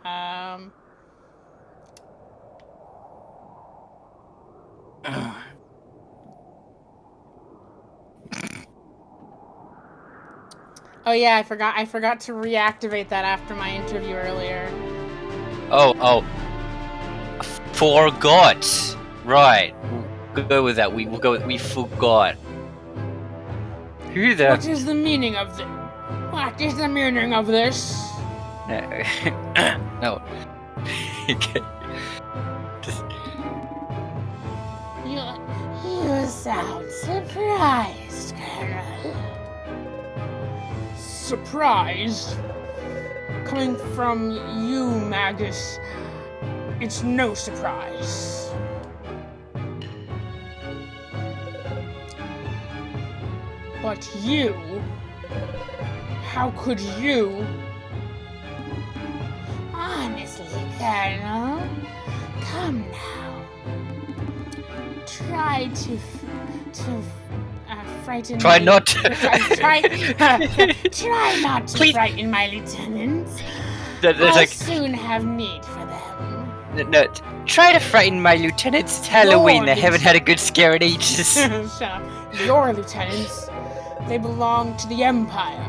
Oh yeah, I forgot to reactivate that after my interview earlier. Oh. Forgot. Right. We'll go with that. We'll go with we forgot. Who the... What is the meaning of this? What is the meaning of this? No. Okay. Just... You sound surprised, Colonel. Surprised? Coming from you, Magus, it's no surprise. But you? How could you? Honestly, Colonel, come now. Try to frighten. Try not to. Try not to Please. frighten my lieutenants. That's I'll like, soon have need for them. no, try to frighten my lieutenants. It's Halloween. They haven't had a good scare in ages. Shut up. Your lieutenants, they belong to the Empire.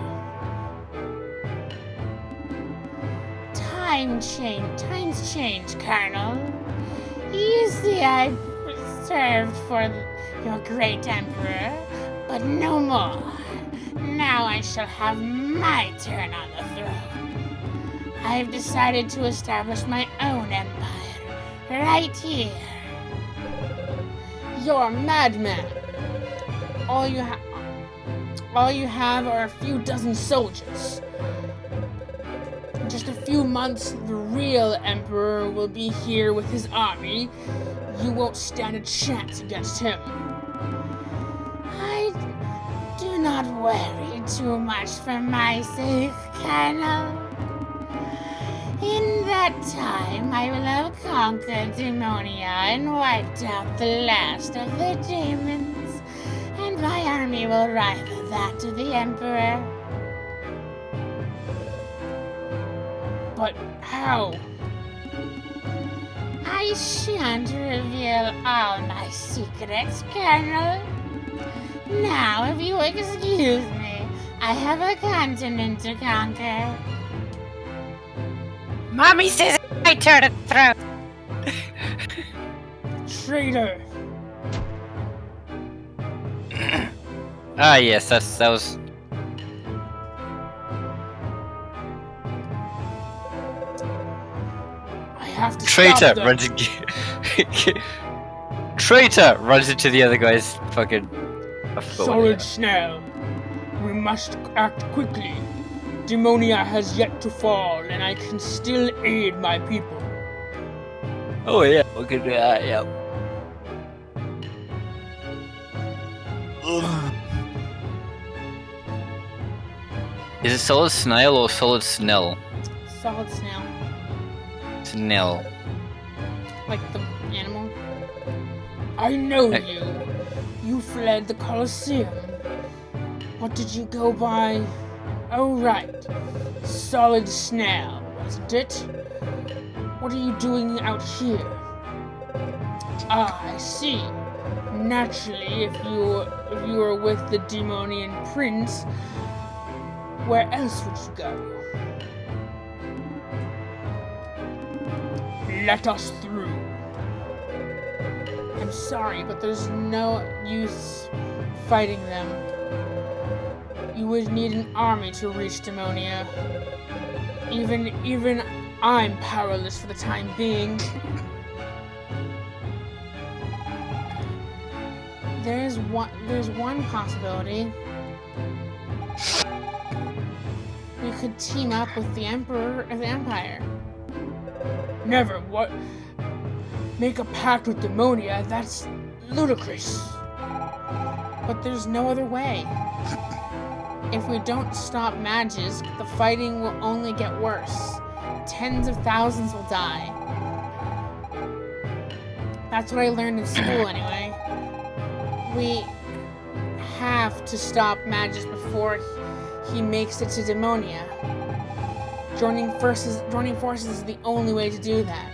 times change, Colonel. You see, I served for your great emperor, but no more. Now I shall have my turn on the throne. I've decided to establish my own empire, right here. You're a madman. All you have are a few dozen soldiers. In just a few months, the real emperor will be here with his army. You won't stand a chance against him. Do not worry too much for my sake, Colonel. In that time, I will have conquered Demonia and wiped out the last of the demons, and my army will rival that of the Emperor. But how? I shan't reveal all my secrets, Colonel. Now, if you excuse me, I have a continent to conquer. Mommy says it's my turn to throw. Traitor! Ah, yes, that was. I have to Traitor stop them. runs into. Traitor runs into the other guy's fucking. I forgot what Solid it Snail. We must act quickly. Demonia has yet to fall, and I can still aid my people. is. Oh yeah, we can do that. Yeah. Is it solid snail or solid snell? Solid Snail. Snell. Like the animal. I know Hey. you. You fled the Colosseum. What did you go by? Oh, right. Solid Snail, wasn't it? What are you doing out here? Ah, I see. Naturally, if you were with the Demonian Prince, where else would you go? Let us through. I'm sorry, but there's no use fighting them. You would need an army to reach Demonia. Even I'm powerless for the time being. There's one possibility. We could team up with the Emperor of the Empire. Never. What? Make a pact with Demonia? That's ludicrous. But there's no other way. If we don't stop Magisk, the fighting will only get worse. Tens of thousands will die. That's what I learned in school anyway. We have to stop Magisk before he makes it to Demonia. Joining forces is the only way to do that.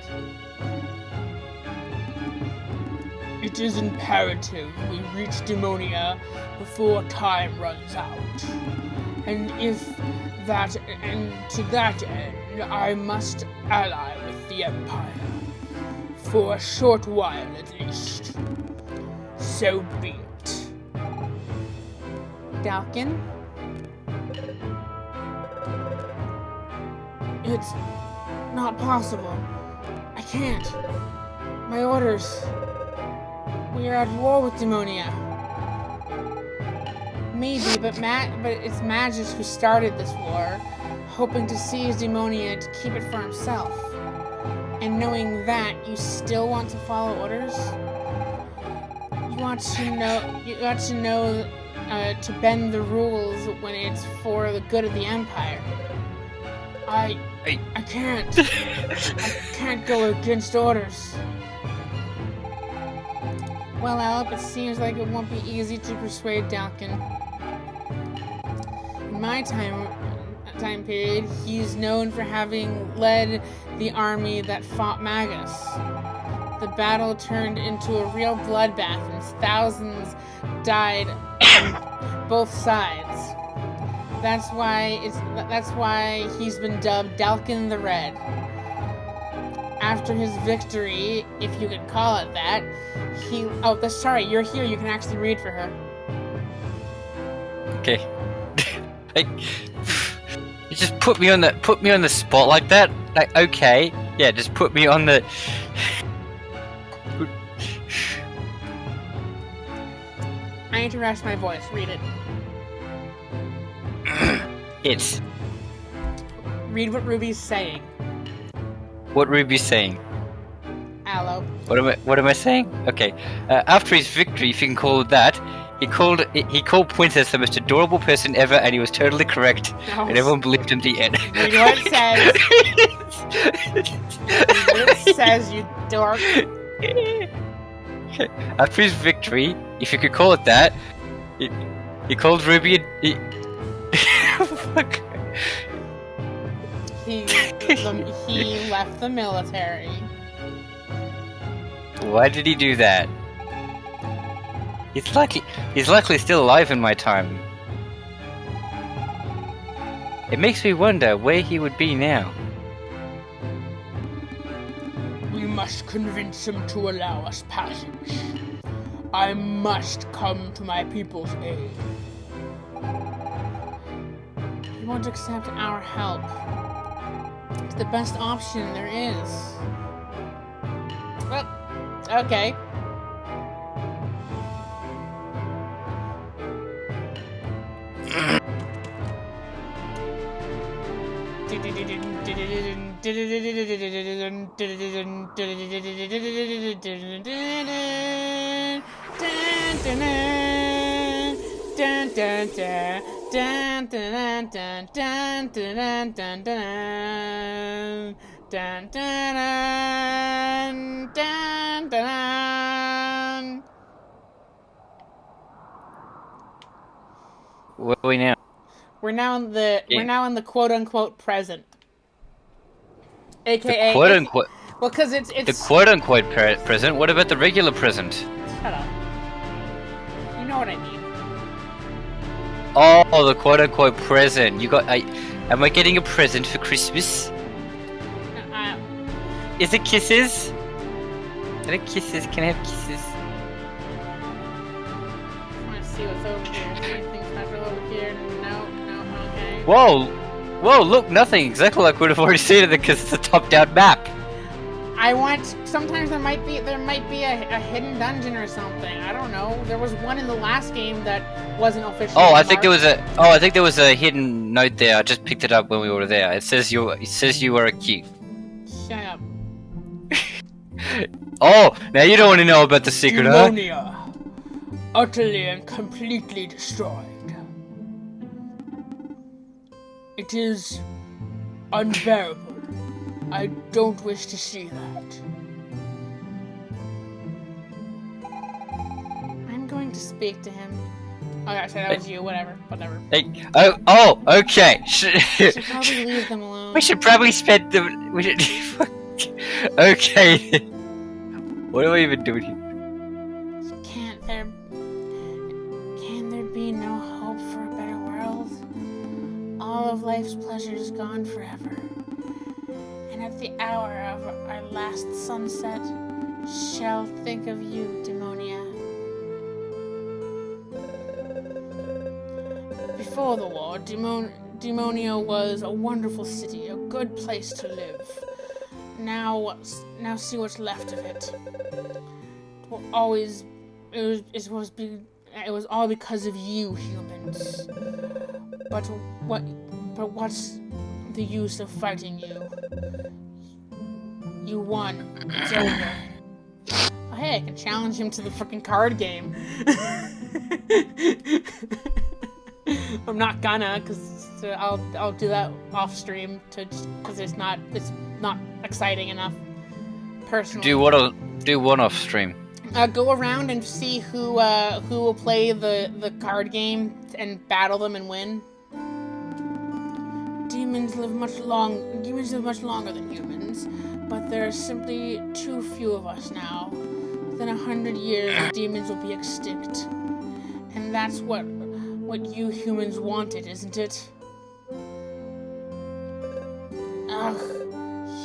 It is imperative we reach Demonia before time runs out. And to that end, I must ally with the Empire. For a short while at least. So be it. Dalkin? It's not possible. I can't. My orders. We are at war with Demonia. Maybe, but it's Magisk who started this war, hoping to seize Demonia to keep it for himself. And knowing that, you still want to follow orders? You want to know to bend the rules when it's for the good of the Empire. I can't. I can't go against orders. Well, Alp, it seems like it won't be easy to persuade Dalkin. In my time period, he's known for having led the army that fought Magus. The battle turned into a real bloodbath, and thousands died on both sides. That's why he's been dubbed Dalkin the Red. after his victory, if you could call it that, sorry, you're here, you can actually read for her. Okay. Like, you just put me on the spot like that? Like, okay. Yeah, just put me on the... I need to rest my voice, read it. It's... Read what Ruby's saying. What Ruby's saying? Aloe. What am I saying? Okay. After his victory, if you can call it that, he called Pwincess the most adorable person ever, and he was totally correct. No. And everyone believed him at the end. Read what it says. Read what it says, you dork. Okay. After his victory, if you could call it that, he called Ruby fuck. He left the military. Why did he do that? He's likely still alive in my time. It makes me wonder where he would be now. We must convince him to allow us passage. I must come to my people's aid. He won't accept our help. It's the best option there is. Well, okay. Where are we now? We're now in the quote unquote present. AKA The quote unquote. well, because it's The quote unquote present. What about the regular present? Shut up. You know what I mean. Oh, the quote unquote present. Am I getting a present for Christmas? Is it kisses? Can I have kisses? Can I have kisses? Let's see what's over here. Is there anything special over here? No, okay. Whoa, look, nothing. Exactly like we'd have already seen it because it's a top-down map. Sometimes there might be a hidden dungeon or something. I don't know. There was one in the last game that wasn't officially. I think there was a hidden note there. I just picked it up when we were there. It says you were a key. Shut up. Oh, now you don't want to know about the secret, huh? Demonia, utterly and completely destroyed. It is unbearable. I don't wish to see that. I'm going to speak to him. Oh gosh, that was you. Whatever. Hey, okay. I should probably leave them alone. We should probably spend the. We should. Okay. What are we even doing here? Can there be no hope for a better world? All of life's pleasures gone forever. And at the hour of our last sunset, shall think of you, Demonia. Before the war, Demonia was a wonderful city, a good place to live. Now see what's left of it. It was all because of you, humans. But what's the use of fighting you? You won. It's over. Oh, hey, I can challenge him to the freaking card game. I'm not gonna, cause I'll do that off stream cause it's not exciting enough. Personally. Do one off stream. Go around and see who will play the card game and battle them and win. Demons live much longer than humans, but there are simply too few of us now. Within 100 years, the demons will be extinct, and that's what you humans wanted, isn't it? Ugh,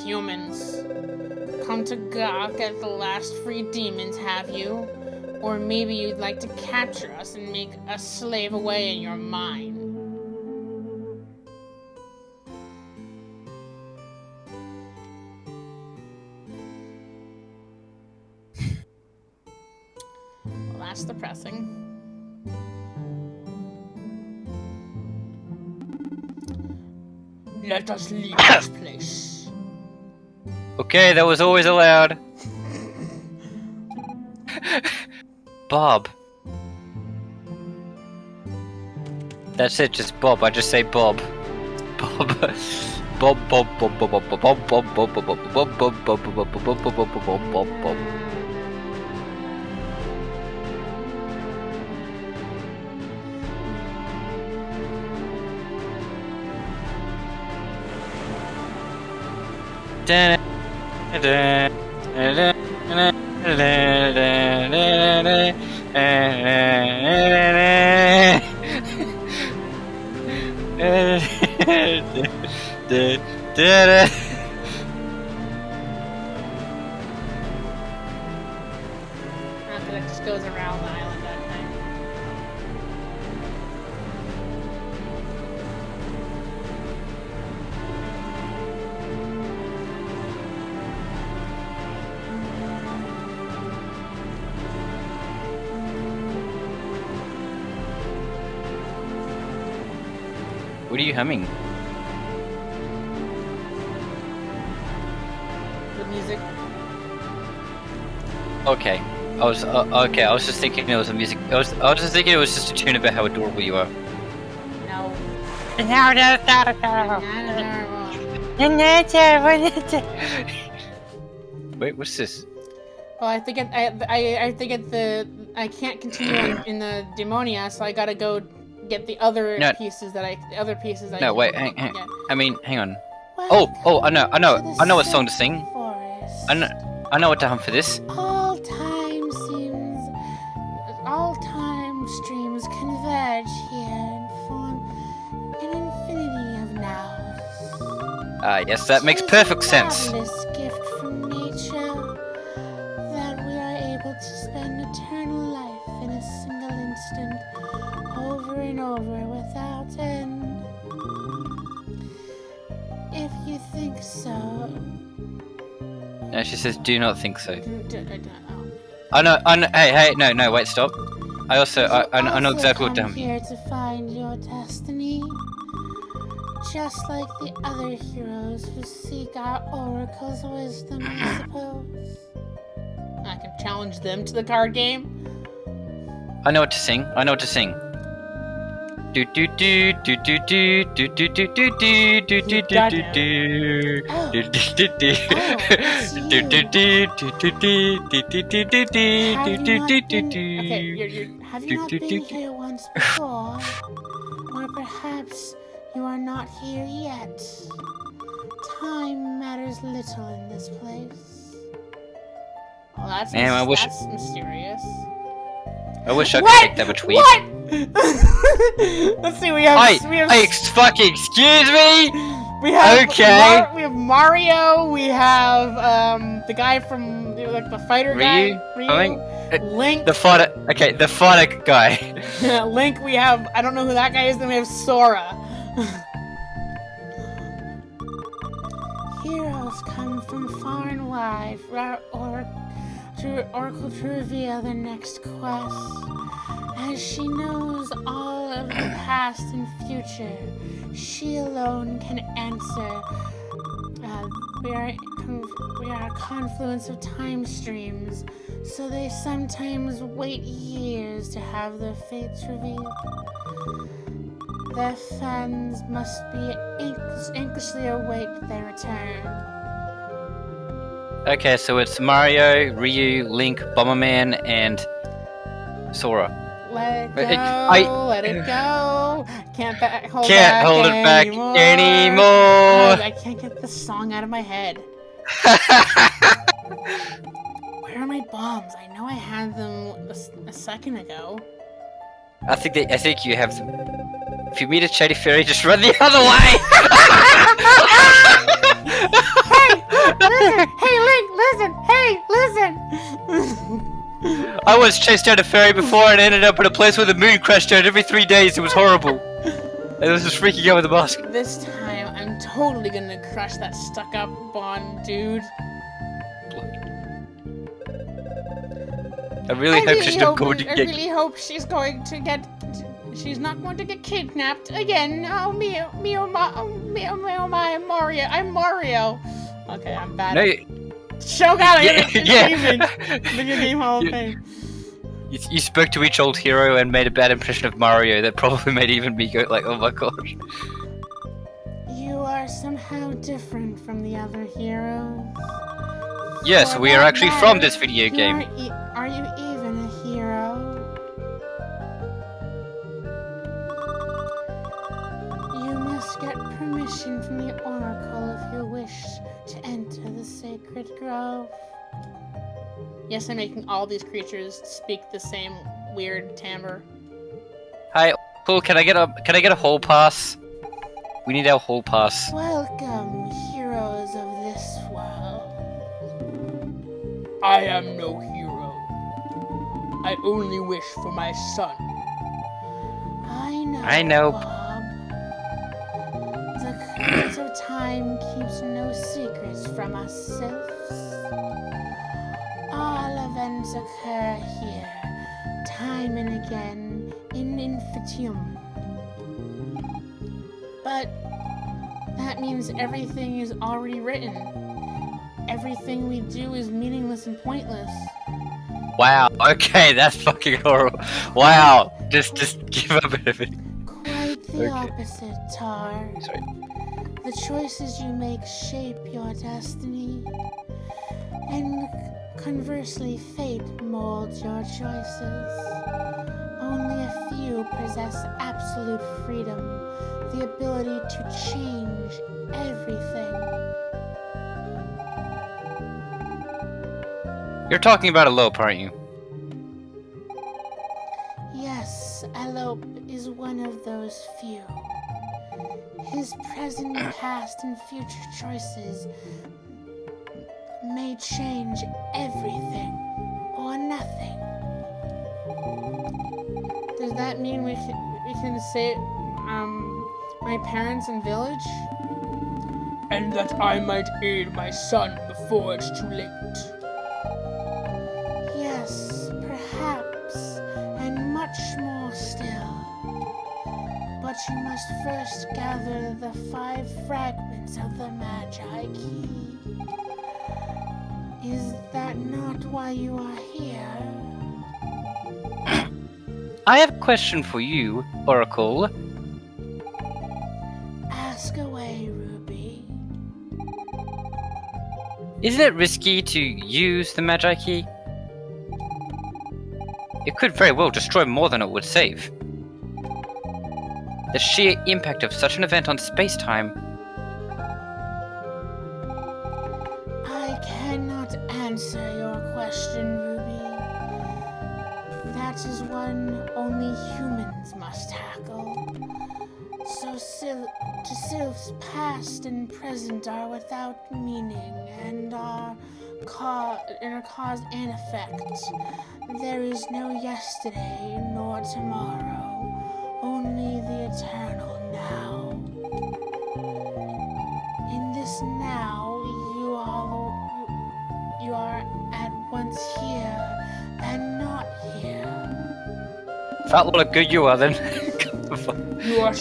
humans. Come to gawk at the last free demons, have you? Or maybe you'd like to capture us and make us slave away in your mind. Well, that's depressing. Let us leave this place. Okay, that was always allowed. Bob. That's it, just Bob. I just say Bob. Bob. Bob, Bob, Bob, Bob, Bob, Bob, Bob, Bob, Bob, Bob, Bob, Bob, Bob, Bob, Bob, Bob, Bob, Bob, Bob, Bob. Not that it just goes around the island that time. What are you humming? The music. Okay. I was okay. I was just thinking it was a music. I was just thinking it was just a tune about how adorable you are. No. Wait, what's this? Well, I think I can't continue in the Demonia, so I gotta go get the other No. pieces that I No, can wait, hang. get. I mean, hang on. Oh, I know what song to sing. I know what to hum for this. All time streams converge here and form an infinity of nows. Ah, yes, that makes perfect sense. Marvelous gift from nature that we are able to spend eternal life in a single instant, over and over without end. If you think so. No, she says, do not think so. Oh. I know, hey, no, wait, stop. I know exactly what to come hum. here to find your destiny, just like the other heroes who seek our oracle's wisdom, I suppose. I can challenge them to the card game. I know what to sing. Do do do do do do do do do do do do do do do do do do do. Have you not been here once before? Or perhaps you are not here yet. Time matters little in this place. Well, that's mysterious. I wish I could take that between. What? Let's see. We have. Fucking excuse me. We have. Okay. We have Mario. We have the guy from like the fighter guy. Ryu. Link. The fighter guy. Link. We have. I don't know who that guy is. Then we have Sora. Heroes come from far and wide for our Oracle to reveal their next quest. As she knows all of the past and future, she alone can answer. We are a confluence of time streams, so they sometimes wait years to have their fates revealed. Their fans must be anxiously await their return. Okay, so it's Mario, Ryu, Link, Bomberman, and Sora. Let it go, let it go. Can't hold it back anymore. I can't get this song out of my head. Where are my bombs? I know I had them a second ago. I think you have them. If you meet a Shady Fairy, just run the other way. Hey! listen! Hey, Link, listen! Hey, listen! I was chased down a ferry before and ended up in a place where the moon crashed down every 3 days. It was horrible. And I was just freaking out with the mask. This time, I'm totally gonna crush that stuck-up Bond dude. I really hope she's not going to I get. really hope she's going to get. She's not going to get kidnapped again. Oh, me, my Mario. I'm Mario. Okay, I'm bad. No, Show God, Yeah, yeah. Video Game Hall of Fame. you spoke to each old hero and made a bad impression of Mario. That probably made even me go like, oh my gosh. You are somehow different from the other heroes. Yes, For we are that actually matter, from this video you game. Are you even a hero? You must get permission from the Oracle if you wish to enter the sacred grove. Yes, I'm making all these creatures speak the same weird timbre. Hi, cool. Can I get a hall pass? We need our hall pass. Welcome, heroes of this world. I am no hero. I only wish for my son. I know. Bob. The curse of time keeps no secrets from us sylphs. All events occur here, time and again, in infinitum. But that means everything is already written. Everything we do is meaningless and pointless. Wow. Okay, that's fucking horrible. Wow. Just give up a bit. Quite the opposite, Tar. Sorry. The choices you make shape your destiny. And conversely, fate molds your choices. Only a few possess absolute freedom, the ability to change everything. You're talking about Elope, aren't you? Yes, Elope is one of those few. His present, past, and future choices may change everything or nothing. Does that mean we can say my parents and village? And that I might aid my son before it's too late. Yes, perhaps, and much more still. But you must first gather the 5 fragments of the Magi Key. Is that not why you are here? I have a question for you, Oracle. Ask away, Ruby. Isn't it risky to use the Magi Key? It could very well destroy more than it would save. The sheer impact of such an event on space-time. I cannot answer your question, Ruby. That is one only humans must tackle. So Sylph's past and present are without meaning and are cause and effect. There is no yesterday nor tomorrow, only the eternal now. In this now, you are at once here and not here. Fat lot of good you are then. You're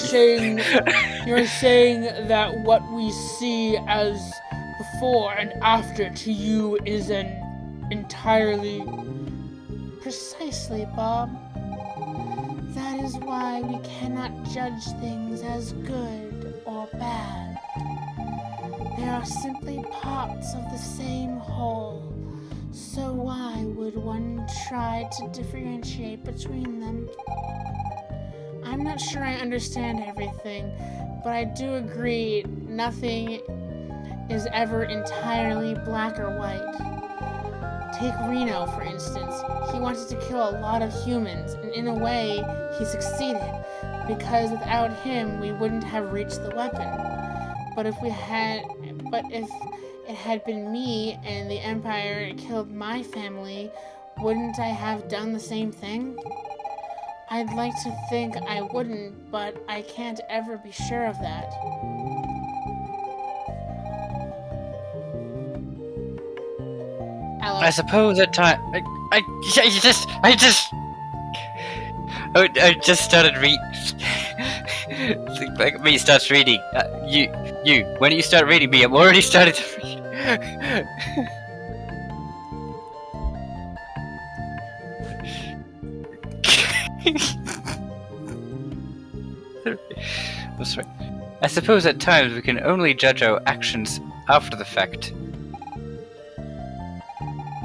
saying that what we see as before and after to you is an entirely... Precisely, Bob. That is why we cannot judge things as good or bad. They are simply parts of the same whole. So why would one try to differentiate between them? I'm not sure I understand everything, but I do agree nothing is ever entirely black or white. Take Reno, for instance. He wanted to kill a lot of humans, and in a way, he succeeded, because without him, we wouldn't have reached the weapon. But if it had been me and the Empire killed my family, wouldn't I have done the same thing? I'd like to think I wouldn't, but I can't ever be sure of that. I suppose at times I just started like me starts reading. You. When you start reading me, I'm already started to read. I'm sorry. I suppose at times we can only judge our actions after the fact.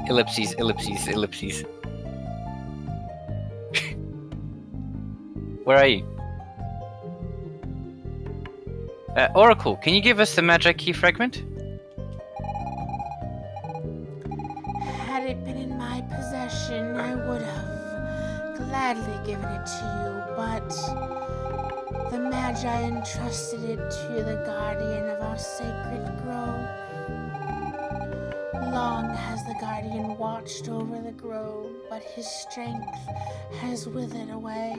Ellipses. Where are you? Oracle, can you give us the Magi Key fragment? Had it been in my possession, I would have gladly given it to you, but the Magi entrusted it to the guardian of our sacred grove. Long has the guardian watched over the grove, but his strength has withered away.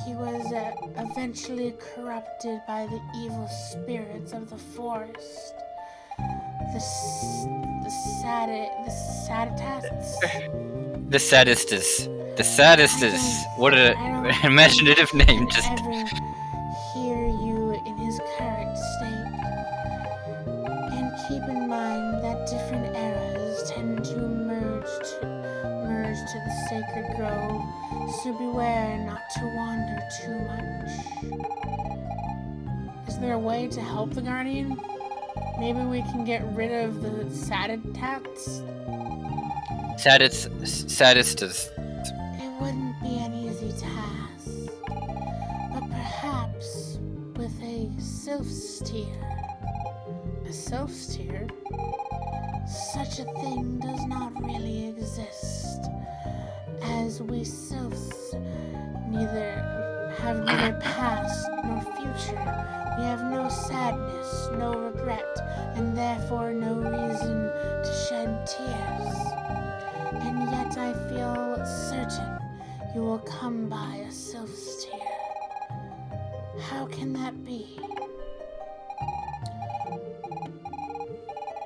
He was eventually corrupted by the evil spirits of the forest. The Sadistas. What an imaginative name. Just ever hear you in his current state. And keep in mind that different eras tend to merge to the sacred grove, so beware not to wander too much. Is there a way to help the guardian? Maybe we can get rid of the Sadistas? Sadistas. It wouldn't be an easy task, but perhaps with a sylph-steer. A sylph-steer? Such a thing does not really exist, as we sylphs have neither past nor future. We have no sadness, no regret, and therefore no reason to shed tears. And yet I feel certain you will come by a sylph-steer. How can that be?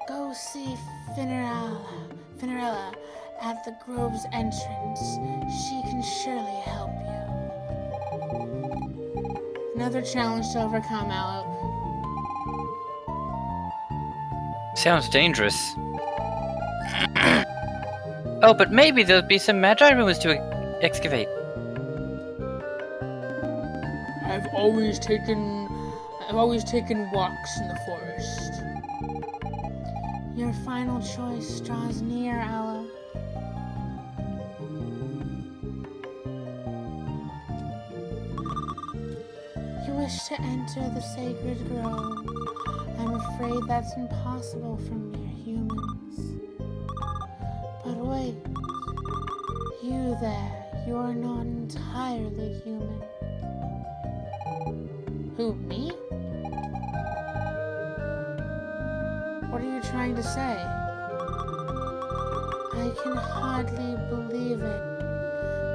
Go see Finarella at the grove's entrance. She can surely help you. Another challenge to overcome, Alep. Sounds dangerous. Oh, but maybe there'll be some Magi ruins to excavate. I've always taken walks in the forest. Your final choice draws near, Alep. You wish to enter the sacred grove. I'm afraid that's impossible for mere humans. But wait, you there, you're not entirely human. Who, me? What are you trying to say? I can hardly believe it,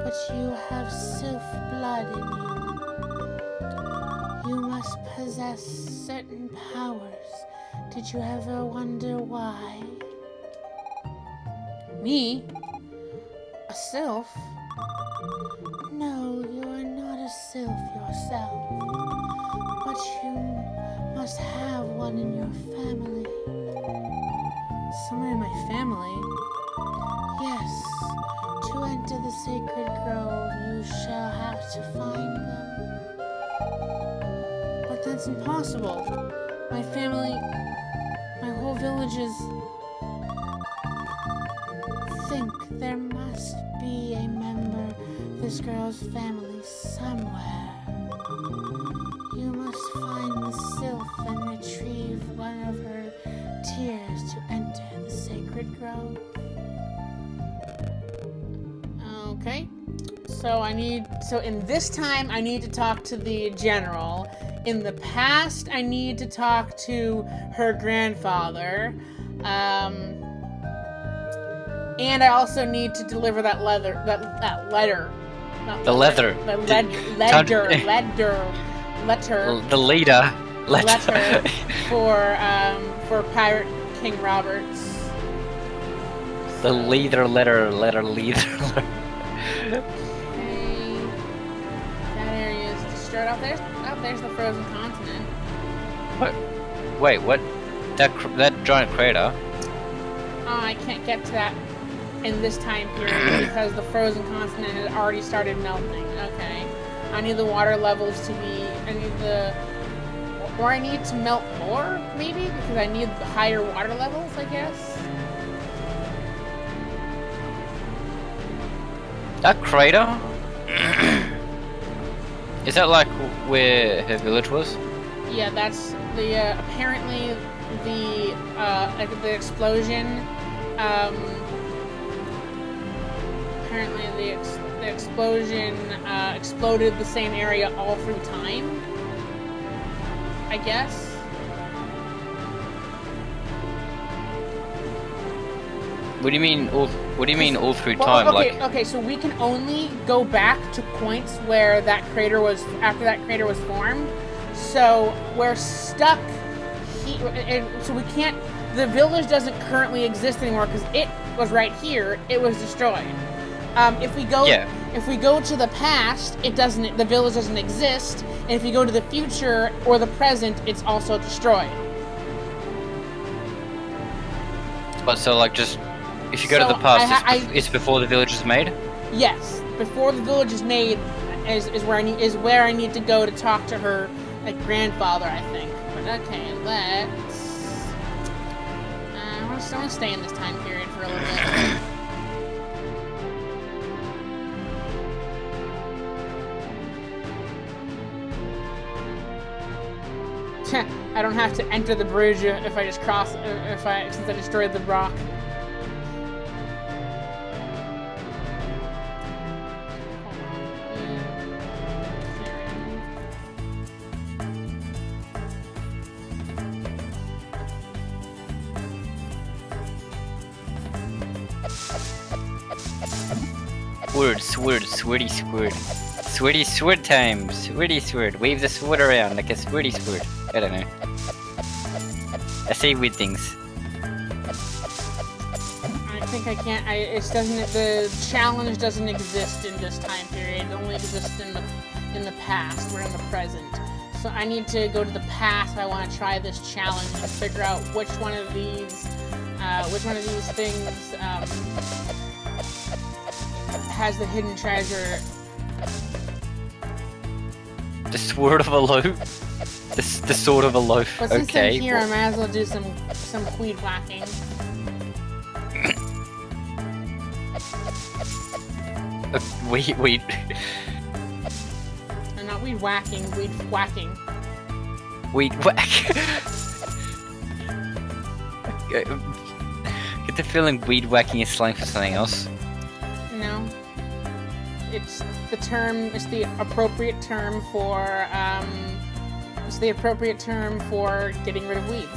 but you have sylph blood in you. You must possess certain powers. Did you ever wonder why? Me? A sylph? No, you are not a sylph yourself, but you must have one in your family. Someone in my family? Yes, to enter the sacred grove, you shall have to find them. But that's impossible. My family, my whole village is... Think there must be a member of this girl's family somewhere. You must find the sylph and retrieve one of her tears to enter the sacred grove. Okay. So in this time I need to talk to the general In the past, I need to talk to her grandfather. And I also need to deliver that letter. That letter. Not The leather. The Letter. The leader. Letter for Pirate King Roberts. The leader letter. Okay. That area is destroyed. There's the frozen continent. What? Wait, what? That giant crater? Oh, I can't get to that in this time period because the frozen continent has already started melting. Okay. I need the water levels to be... Or I need to melt more, maybe? Because I need higher water levels, I guess? That crater? Is that like where her village was? Yeah, that's the apparently the explosion. Apparently the explosion exploded the same area all through time. I guess. What do you mean all? What do you mean all through time? Okay, so we can only go back to points where that crater was after that crater was formed. So we're stuck. So we can't. The village doesn't currently exist anymore because it was right here. It was destroyed. If we go to the past, it doesn't. The village doesn't exist. And if you go to the future or the present, it's also destroyed. But so like just if you go to the past, it's before the village is made. Yes, before the village is made is where I need to go to talk to her grandfather, I think. But okay, let's. I want to stay in this time period for a little bit. I don't have to enter the bridge if I just cross. Since I destroyed the rock. Swirdy sword. Swirdy sword time. Swirdy sword. Wave the sword around like a swirdy sword. I don't know. I say weird things. I think I can't. It doesn't. The challenge doesn't exist in this time period. It only exists in the past. We're in the present. So I need to go to the past if I want to try this challenge and figure out which one of these things has the hidden treasure. The sword of a loaf. The sword of a loaf. But since okay. I'm here, I might as well do some weed whacking. Weed. No, not weed whacking. Weed whacking. Weed whack. Get the feeling weed whacking is slang for something else. No. It's the term. It's the appropriate term for. It's the appropriate term for getting rid of weeds.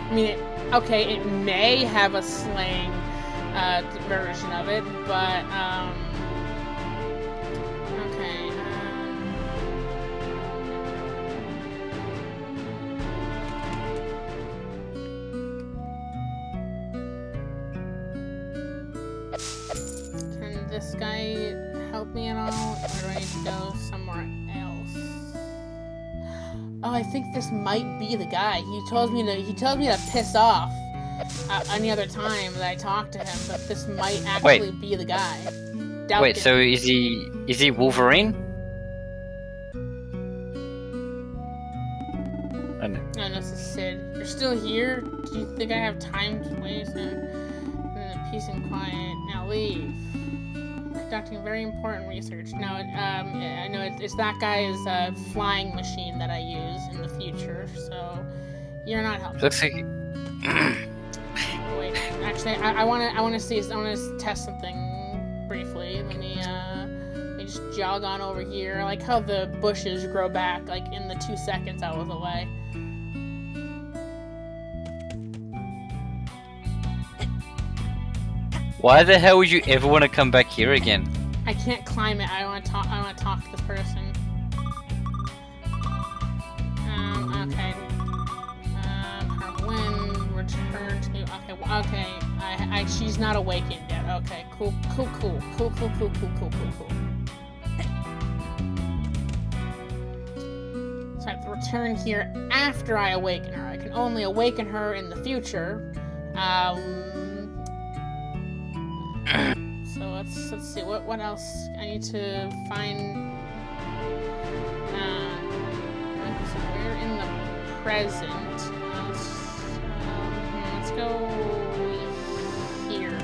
I mean, it may have a slang version of it, but okay. Can this guy help me at all, or do I need to go somewhere else? Oh, I think this might be the guy. He tells me to piss off any other time that I talk to him, but this might actually be the guy. Wait, so is he Wolverine? I know. No, this is Sid. You're still here? Do you think I have time to waste? Peace and quiet. Now leave. Conducting very important research. No, I know it's that guy's flying machine that I use in the future. So you're not helping. Looks like. Wait, actually, I want to test something briefly. Let me just jog on over here. I like how the bushes grow back, like, in the 2 seconds I was away. Why the hell would you ever want to come back here again? I can't climb it. I want to talk to this person. Okay. Her win, return to... Okay. She's not awakened yet. Okay, cool. So I have to return here after I awaken her. I can only awaken her in the future. So let's see what else I need to find. So we're in the present. Let's go here.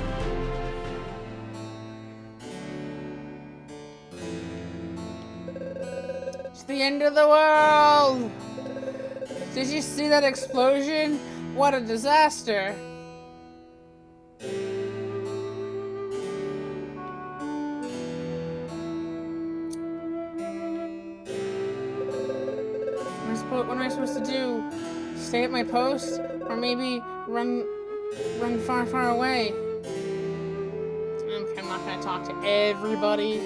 It's the end of the world! Did you see that explosion? What a disaster! What am I supposed to do? Stay at my post? Or maybe run far away? Okay, I'm not gonna talk to everybody.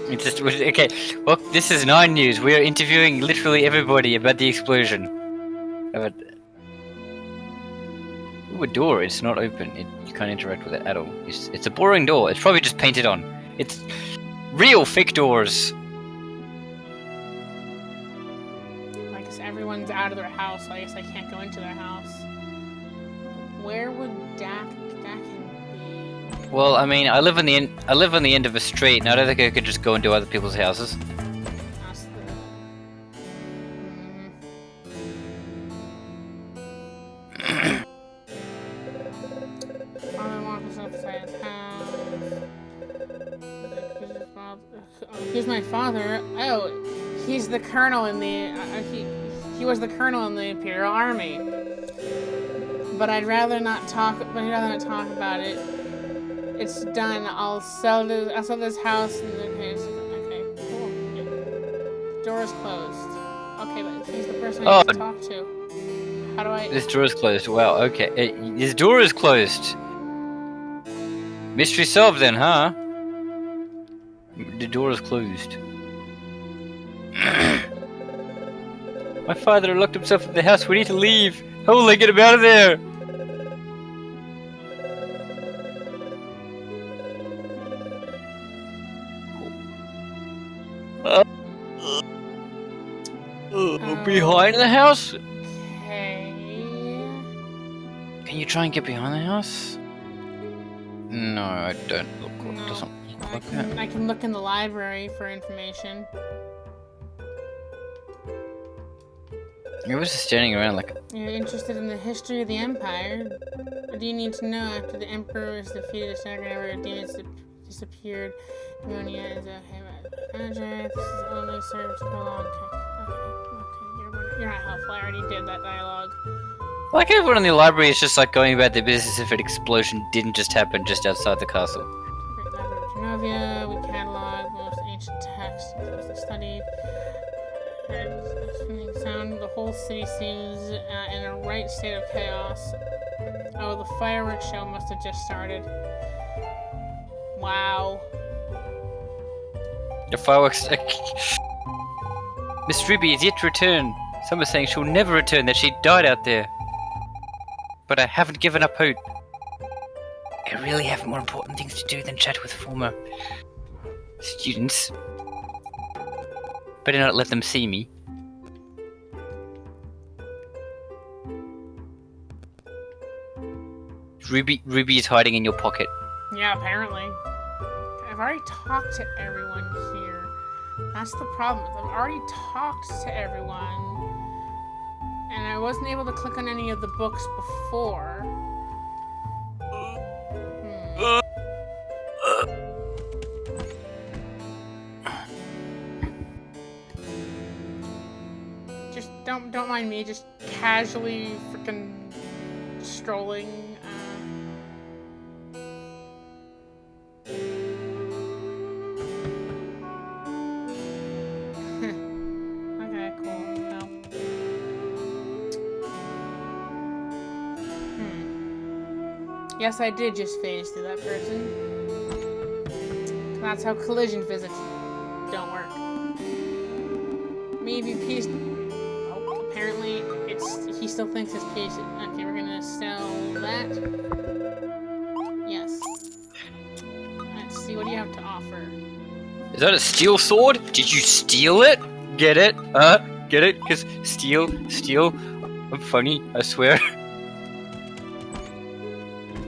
It's just okay. Well, this is 9 News. We are interviewing literally everybody about the explosion. Ooh, a door. It's not open. You can't interact with it at all. It's a boring door. It's probably just painted on. It's real fake doors. I guess everyone's out of their house, so I guess I can't go into their house. Where would Dakin be? Well, I mean, I live on the end of a street, and I don't think I could just go into other people's houses. That's Father walks upside his house. Who's my father? Oh, he's the colonel in the. He was the colonel in the Imperial Army. But I'd rather not talk. About it. It's done. I'll sell this house. Okay, cool. Yeah. The door is closed. Okay, but he's the person I need to talk to. How do I? This door is closed. Wow. Okay, this door is closed. Mystery solved then, huh? The door is closed. My father locked himself in the house. We need to leave. How will I get him out of there? Behind the house? Okay. Can you try and get behind the house? No, I don't look. No. Doesn't look like that. I can look in the library for information. It was just standing around like. You're interested in the history of the Empire? What do you need to know? After the Emperor was defeated, the second Emperor demons disappeared. Pneumonia is okay. This is only served too long. Okay. You're not helpful. I already did that dialogue. Like everyone in the library is just like going about their business if an explosion didn't just happen just outside the castle. Great Library of Genovia. We catalog most ancient texts we studied. Sound. The whole city seems in a right state of chaos. Oh, the fireworks show must have just started. Wow. The fireworks. Miss Ruby is yet to return. Some are saying she'll never return, that she died out there. But I haven't given up hope. I really have more important things to do than chat with former students. Better not let them see me. Ruby is hiding in your pocket. Yeah, apparently. I've already talked to everyone here. That's the problem. I've already talked to everyone. And I wasn't able to click on any of the books before. Just don't mind me, just casually freaking strolling. Yes, I did just phase through that person. That's how collision physics don't work. Maybe piece. Oh, apparently he still thinks his piece. Okay, we're gonna sell that. Yes. Let's see, what do you have to offer? Is that a steel sword? Did you steal it? Get it? Get it? Cause steal. I'm funny, I swear.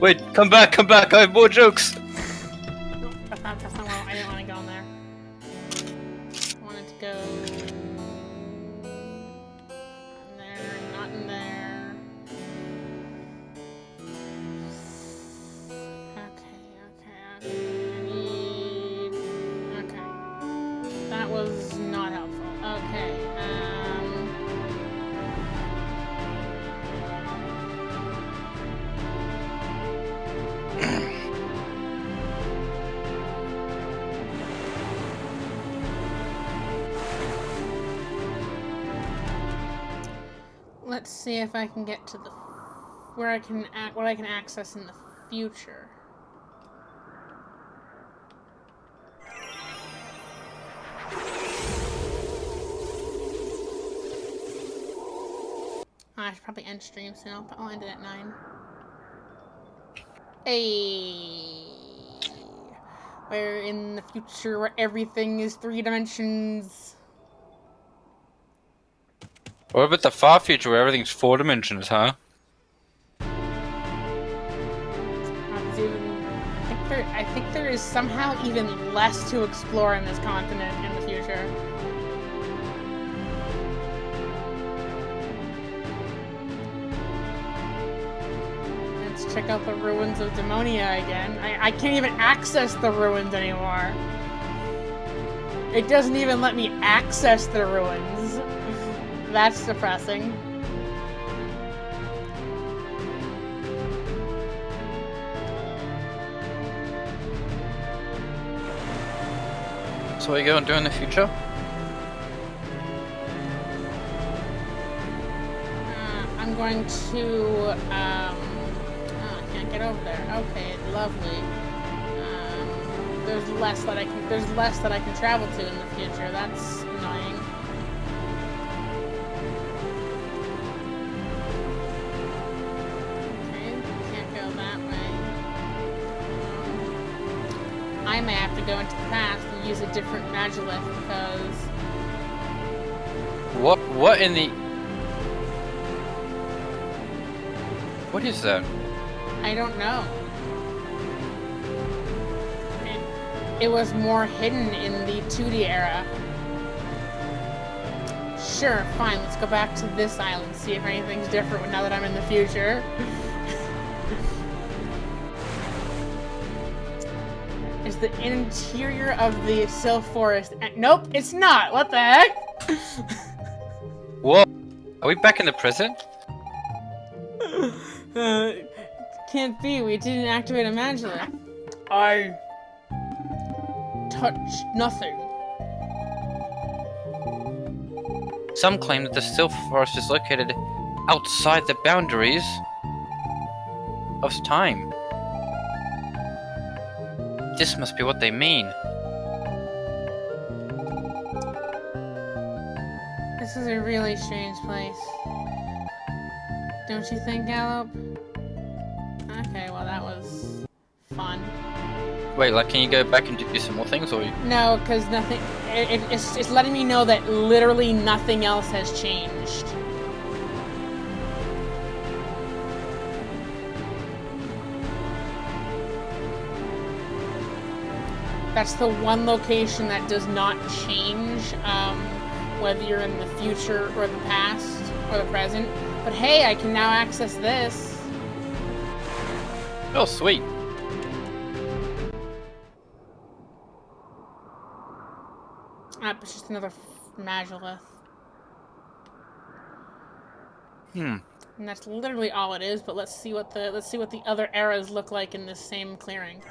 Wait, come back, I have more jokes! Nope, that's not well. I didn't want to go in there. I wanted to go in there, not in there. Okay. I need. Okay. That was not helpful. Okay. Let's see if I can get to the what I can access in the future. I should probably end stream soon. I'll end it at 9. Hey, we're in the future where everything is 3 dimensions. What about the far future where everything's 4 dimensions, huh? I think there is somehow even less to explore in this continent in the future. Let's check out the ruins of Demonia again. I can't even access the ruins anymore. It doesn't even let me access the ruins. That's depressing. So what are you going to do in the future? I'm going to, oh, I can't get over there. Okay, lovely. There's less that I can travel to in the future. That's annoying. Okay, can't go that way. I may have to go into the past and use a different Magilith because... What in the... What is that? I don't know. It was more hidden in the 2D era. Sure, fine, let's go back to this island, see if anything's different now that I'm in the future. Is the interior of the Sylph Forest... Nope, it's not! What the heck? What? Are we back in the present? Can't be, we didn't activate a Magilith. I touched nothing. Some claim that the Sylph Forest is located outside the boundaries of time. This must be what they mean. This is a really strange place. Don't you think, Gallop? Okay, well that was fun. Wait, like, can you go back and do some more things, or... No, because nothing... It's letting me know that literally nothing else has changed. That's the one location that does not change, whether you're in the future or the past or the present. But hey, I can now access this. Oh, sweet. It's just another Magilith. Hmm. And that's literally all it is, but let's see what the other eras look like in this same clearing.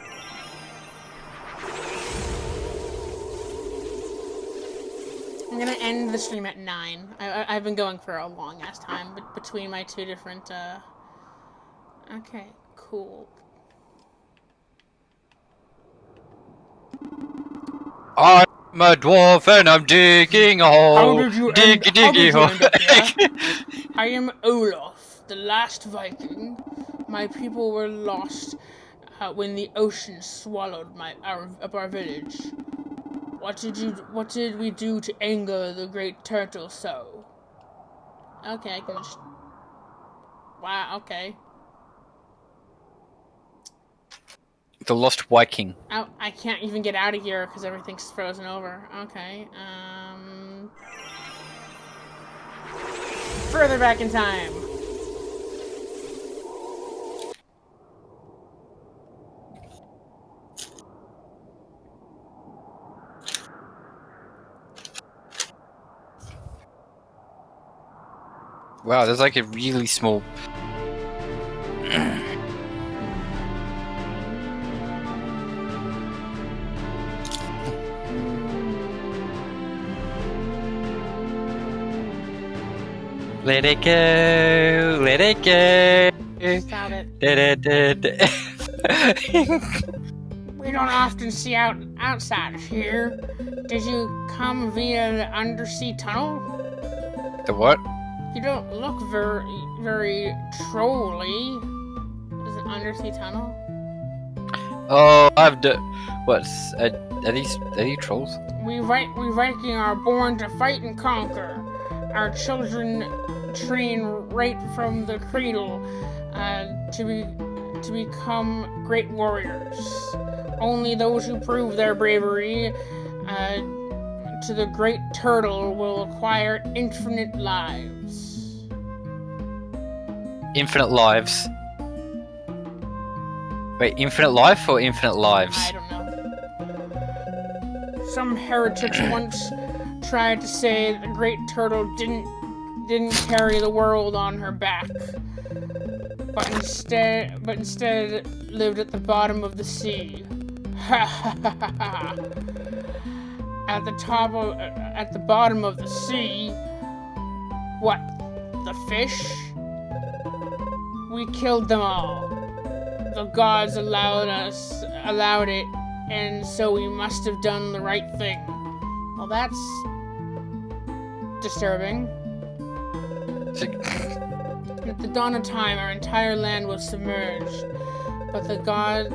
I'm gonna end the stream at 9. I've been going for a long ass time, but between my two different okay, cool. I'm a dwarf and I'm digging a hole. How did you end hole. up here? I am Olaf, the last Viking. My people were lost when the ocean swallowed our village. What did we do to anger the great turtle so? Okay, I can just... Wow, okay. The Lost Viking. Oh, I can't even get out of here because everything's frozen over. Okay, further back in time. Wow, there's like a really small... Let it go, let it go. Stop it. Da-da-da-da. We don't often see outsiders here. Did you come via the undersea tunnel? The what? You don't look very trolly. Is it undersea tunnel? Oh, what's are these trolls? We Viking are born to fight and conquer. Our children train right from the cradle to become great warriors. Only those who prove their bravery to the great turtle will acquire infinite lives. Infinite lives. Wait, infinite life or infinite lives? I don't know. Some heretics once tried to say the great turtle didn't carry the world on her back, but instead lived at the bottom of the sea. Ha ha ha ha ha. At the bottom of the sea. What? The fish? We killed them all. The gods allowed it, and so we must have done the right thing. Well, that's disturbing. At the dawn of time, our entire land was submerged, but the god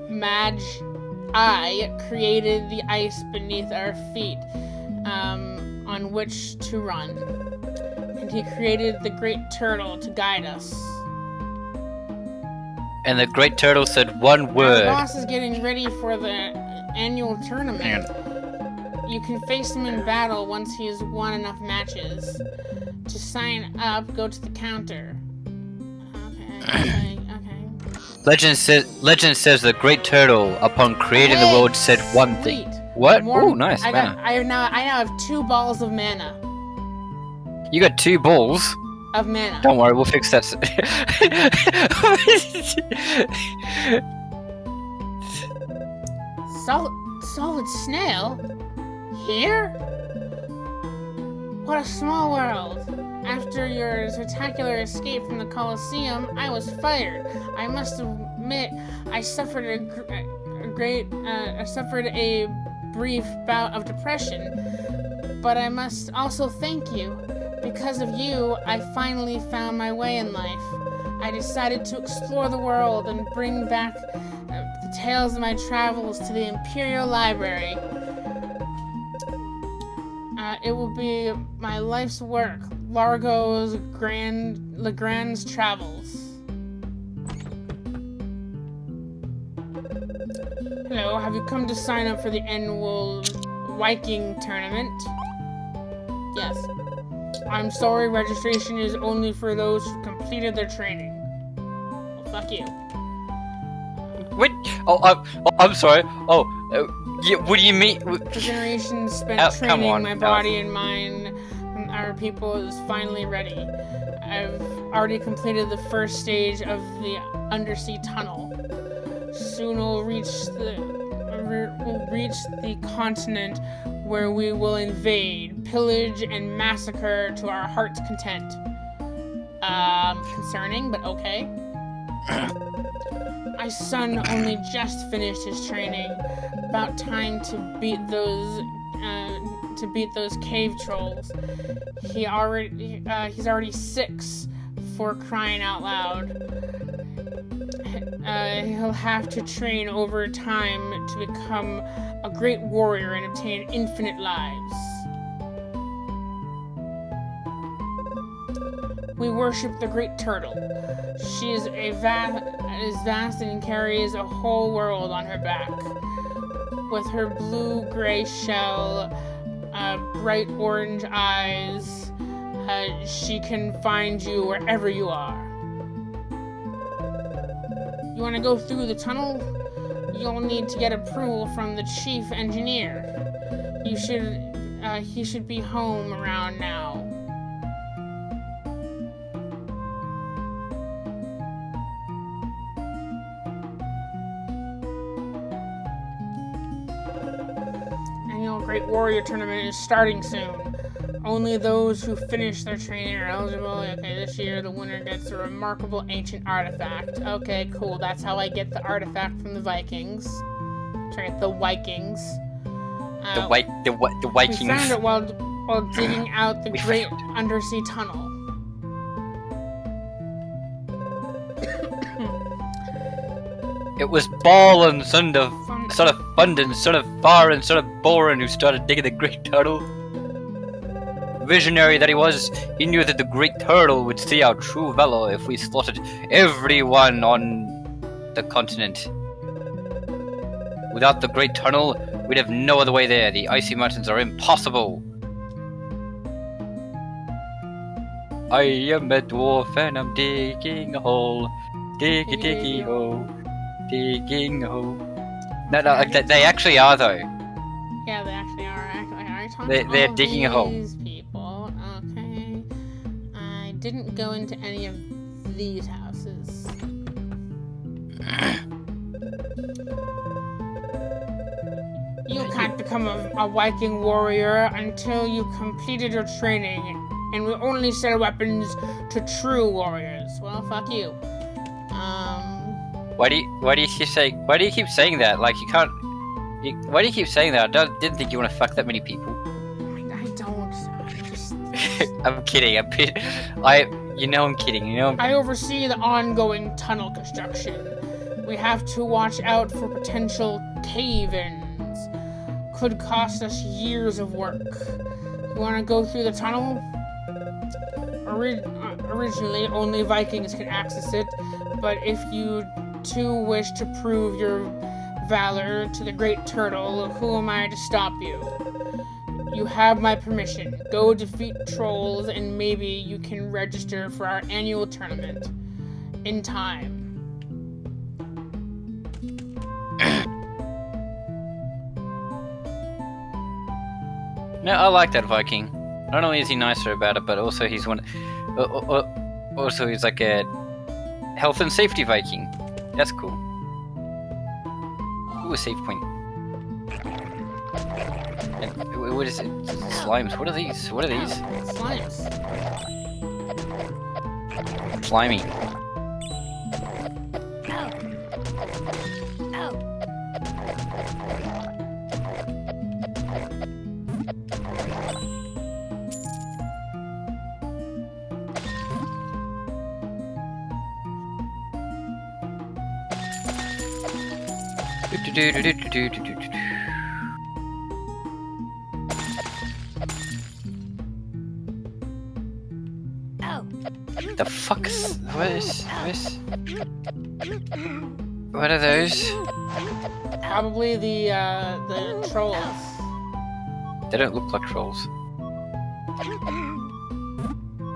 Magi created the ice beneath our feet, on which to run, and he created the great turtle to guide us. And the great turtle said one word. Our boss is getting ready for the annual tournament. You can face him in battle once he has won enough matches. To sign up, go to the counter. Okay. Legend says the great turtle, upon creating the world, said one thing. What? Oh, nice. I now have 2 balls of mana. You got 2 balls. Of mana. Don't worry, we'll fix that. Solid snail? Here? What a small world. After your spectacular escape from the Colosseum, I was fired. I must admit, I suffered a brief bout of depression. But I must also thank you. Because of you, I finally found my way in life. I decided to explore the world and bring back the tales of my travels to the Imperial Library. It will be my life's work, Legrand's Travels. Hello, have you come to sign up for the annual Viking tournament? Yes. I'm sorry, registration is only for those who completed their training. Well, fuck you. Wait. I'm sorry. What do you mean? For generations spent training my body and mind, our people is finally ready. I've already completed the first stage of the undersea tunnel. Soon we'll reach the continent where we will invade, pillage, and massacre to our heart's content. Concerning, but okay. My son only just finished his training. About time to beat those cave trolls. He's already 6, for crying out loud. He'll have to train over time to become a great warrior and obtain infinite lives. We worship the Great Turtle. She is vast and carries a whole world on her back. With her blue-gray shell, bright orange eyes, she can find you wherever you are. You want to go through the tunnel? You'll need to get approval from the chief engineer. He should be home around now. Annual Great Warrior Tournament is starting soon. Only those who finish their training are eligible. Okay, this year the winner gets a remarkable ancient artifact. Okay, cool. That's how I get the artifact from the Vikings. Try the Vikings. The We Vikings. found it while digging out the great undersea tunnel. It was Ball and son of Fundin, son of Far and son of Boren who started digging the Great Turtle. Visionary that he was, he knew that the Great Turtle would see our true valor if we slaughtered everyone on the continent. Without the Great Tunnel, we'd have no other way there. The icy mountains are impossible. I am a dwarf and I'm digging a hole. Diggy diggy hole. Digging a hole. No, they actually are though. Yeah, they actually are. They're digging a hole. These people. Okay. I didn't go into any of these houses. You can't become a Viking warrior until you completed your training, and we only sell weapons to true warriors. Well, fuck you. Why do you keep saying that? Like you can't. Why do you keep saying that? Didn't think you want to fuck that many people. I don't. I'm kidding. I'm kidding. I'm kidding. I oversee the ongoing tunnel construction. We have to watch out for potential cave-ins. Could cost us years of work. You want to go through the tunnel? Originally, only Vikings can access it, but if you too wish to prove your valor to the Great Turtle, who am I to stop you? You have my permission. Go defeat trolls and maybe you can register for our annual tournament. In time. No, I like that Viking. Not only is he nicer about it, but also he's one. Also, he's like a health and safety Viking. That's cool. Ooh, a save point. And what is it? Slimes. What are these? What are these? Slimes. Slimy. The fuck is... What is this? What are those? Probably the trolls. They don't look like trolls.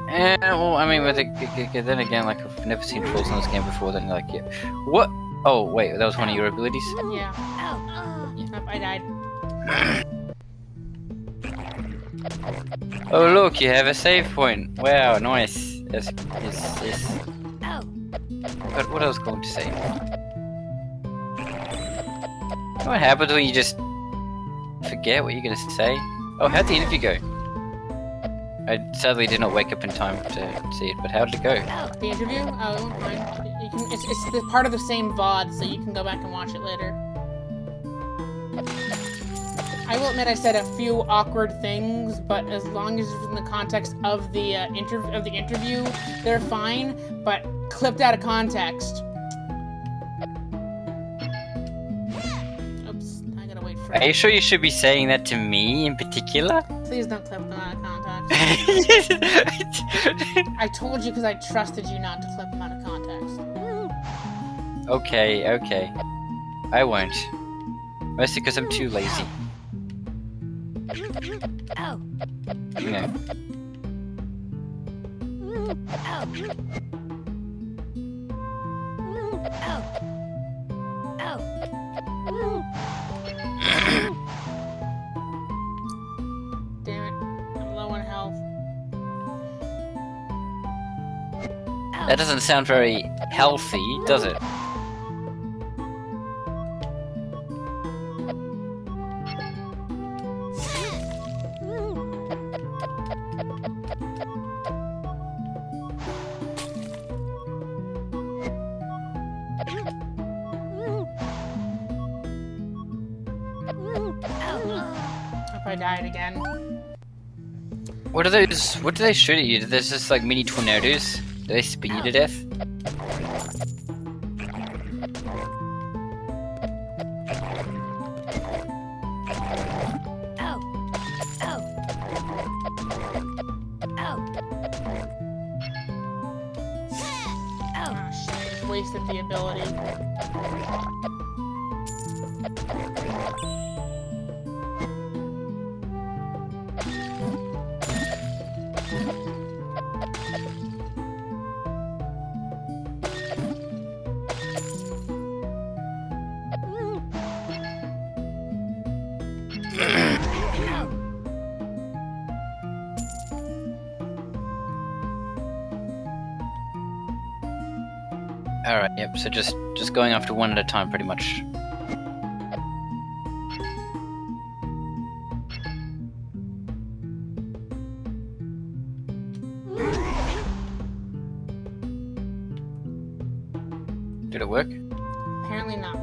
Well, I mean, but then again, like, I've never seen trolls in this game before, then, like, yeah. What? Oh, wait, that was one of your abilities? Yeah. Yep, I died. Oh, look, you have a save point. Wow, nice. Yes. But what I was going to say? What happens when you just forget what you're going to say? Oh, how'd the interview go? I sadly did not wake up in time to see it, but how did it go? The interview? Oh, it went fine. You It's the part of the same VOD, so you can go back and watch it later. I will admit I said a few awkward things, but as long as it's in the context of the interview, they're fine. But clipped out of context. Oops, I gotta wait for it. Are you sure you should be saying that to me in particular? Please don't clip them out of context. I told you because I trusted you not to clip them out of context. Okay. I won't. Mostly because I'm too lazy. Yeah. Damn it, I'm low on health. That doesn't sound very healthy, does it? If I died again. What are those? What do they shoot at you? There's just like mini tornadoes. Do they spin you to death? Oh shit, I just wasted the ability. Alright, yep, so just going after one at a time pretty much. Did it work? Apparently not.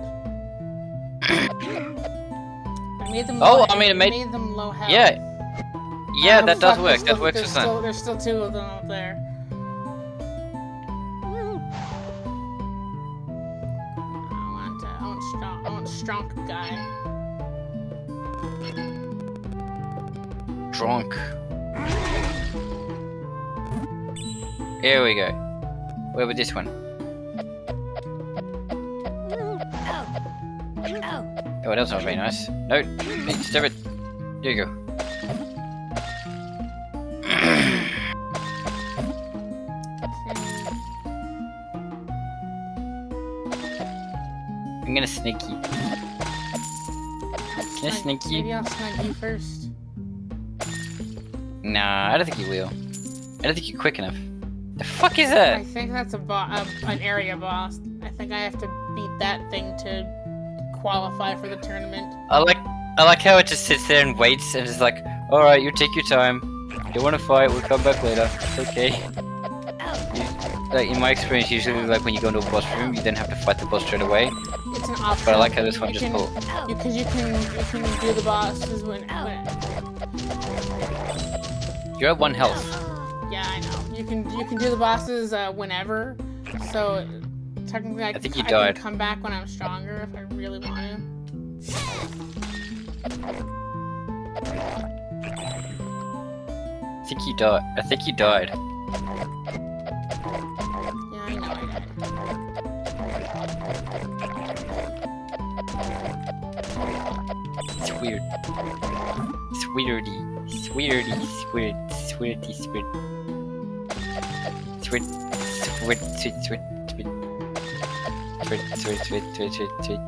I made them Oh, low, I mean, it made- made them low health. Yeah. Yeah, Oh, that does fuck, work. there's That still- works there's for some. There's still two of them up there. I want strong guy. Drunk. Here we go. Where was this one? Oh, that's not very nice. No, stop it. There you go. I'm gonna sneak you. Can I sneak you? Maybe I'll snag you first. Nah, I don't think you will. I don't think you're quick enough. The fuck is I that? think that's an area boss. I think I have to beat that thing to qualify for the tournament. I like how it just sits there and waits and is like, alright, you take your time. You wanna fight, we'll come back later. It's okay. Like, in my experience, usually like when you go into a boss room, you then have to fight the boss straight away. It's an option. But I like how this one You just can- pulled. Because you can do the bosses when You're at 1 health. yeah, I know. You can do the bosses whenever. So technically, I think you can died. come back when I'm stronger if I really want to. I think you died. I think you died. Yeah, I know I did. It's weird. It's weirdy. It's weirdy. It's weird. It's weird. It's weird. It's weird. It's weird. Sweet. Sweet. Sweet. Sweet. Sweet. Sweet. Sweet. Sweet. Sweet.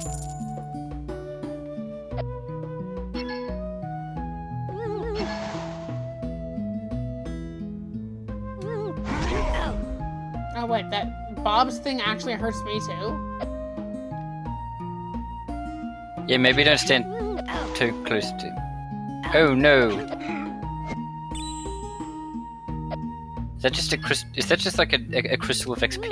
Oh wait, that Bob's thing actually hurts me too. Yeah, maybe don't stand too close to. Oh no! Is that just a crystal? Is that just like a crystal of XP?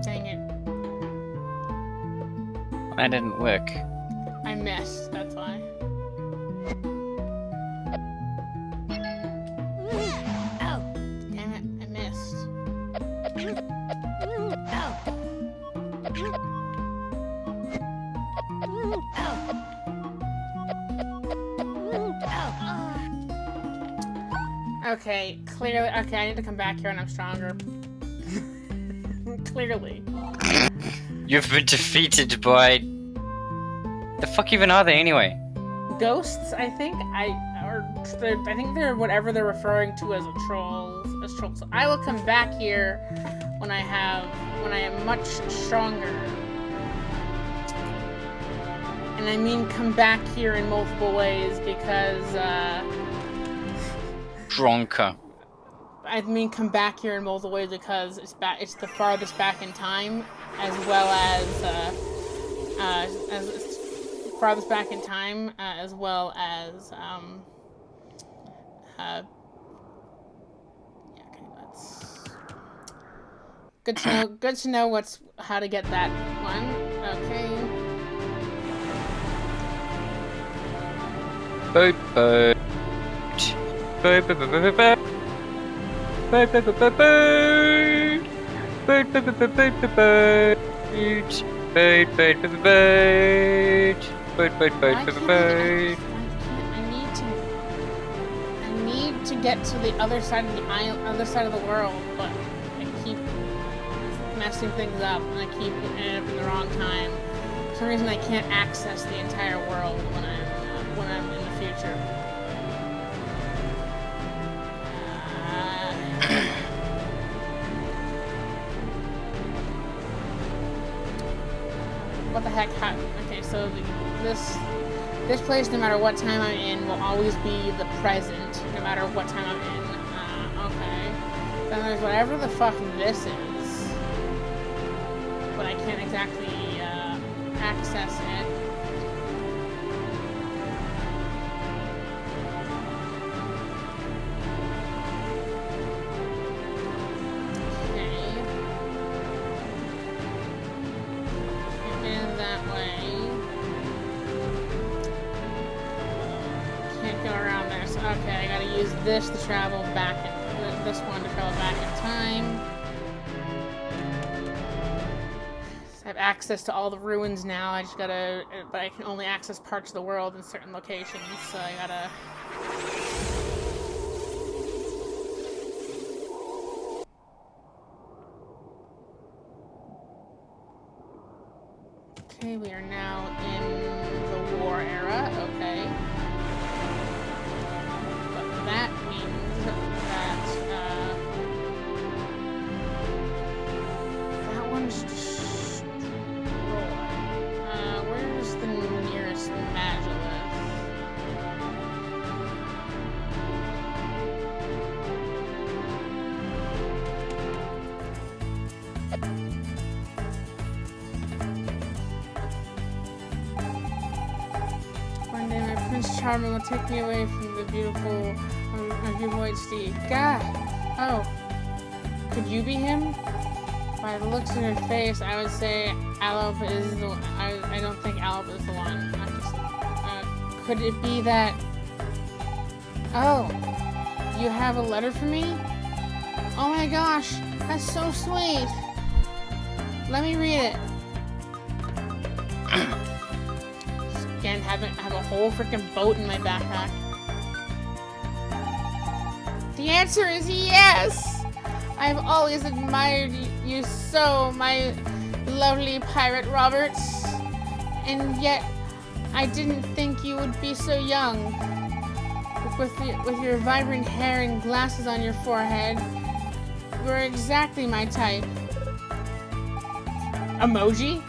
Dang it. That didn't work. I missed, that's why. Damn it, I missed. Okay, clearly. Okay, I need to come back here and I'm stronger. Clearly. You've been defeated by... The fuck even are they anyway? Ghosts, I think. I think they're whatever they're referring to as a troll. As trolls. So I will come back here when I am much stronger. And I mean come back here in multiple ways because Dronka. I mean come back here in multiple ways because it's the farthest back in time, as well as farthest back in time, as well as yeah, okay, that's good to know. Good to know how to get that one. Okay. Boat, boat. Boat, boat, boat, boat, boat. Boat, boat, boat, boat, boat. Boat, boat, boat, boat, boat, boat, boat. Boat, boat, boat, boat, boat. Boat, boat, boat, boat, boat, boat. I need to get to the other side of the island, other side of the world, but I keep messing things up, and I keep ending up in the wrong time. For some reason, I can't access the entire world when I'm in the future. What the heck? Okay, so this place, no matter what time I'm in, will always be the present, no matter what time I'm in. Okay. Then there's whatever the fuck this is, but I can't exactly access it. Okay, I gotta use this to travel back this one to travel back in time. So I have access to all the ruins now. I just gotta, but I can only access parts of the world in certain locations. So I gotta. Okay, we are now in the war era. Okay. That means that that one's destroyed. Where's the nearest Magilith? One day my Prince Charming will take me away from the beautiful white steed. God! Oh. Could you be him? By the looks of your face, I would say Alop is the one. I don't think Alop is the one. Could it be that... Oh. You have a letter for me? Oh my gosh! That's so sweet! Let me read it. Again, have a whole freaking boat in my backpack. The answer is yes! I've always admired you so, my lovely pirate Roberts. And yet, I didn't think you would be so young. With your vibrant hair and glasses on your forehead, you're exactly my type. Emoji?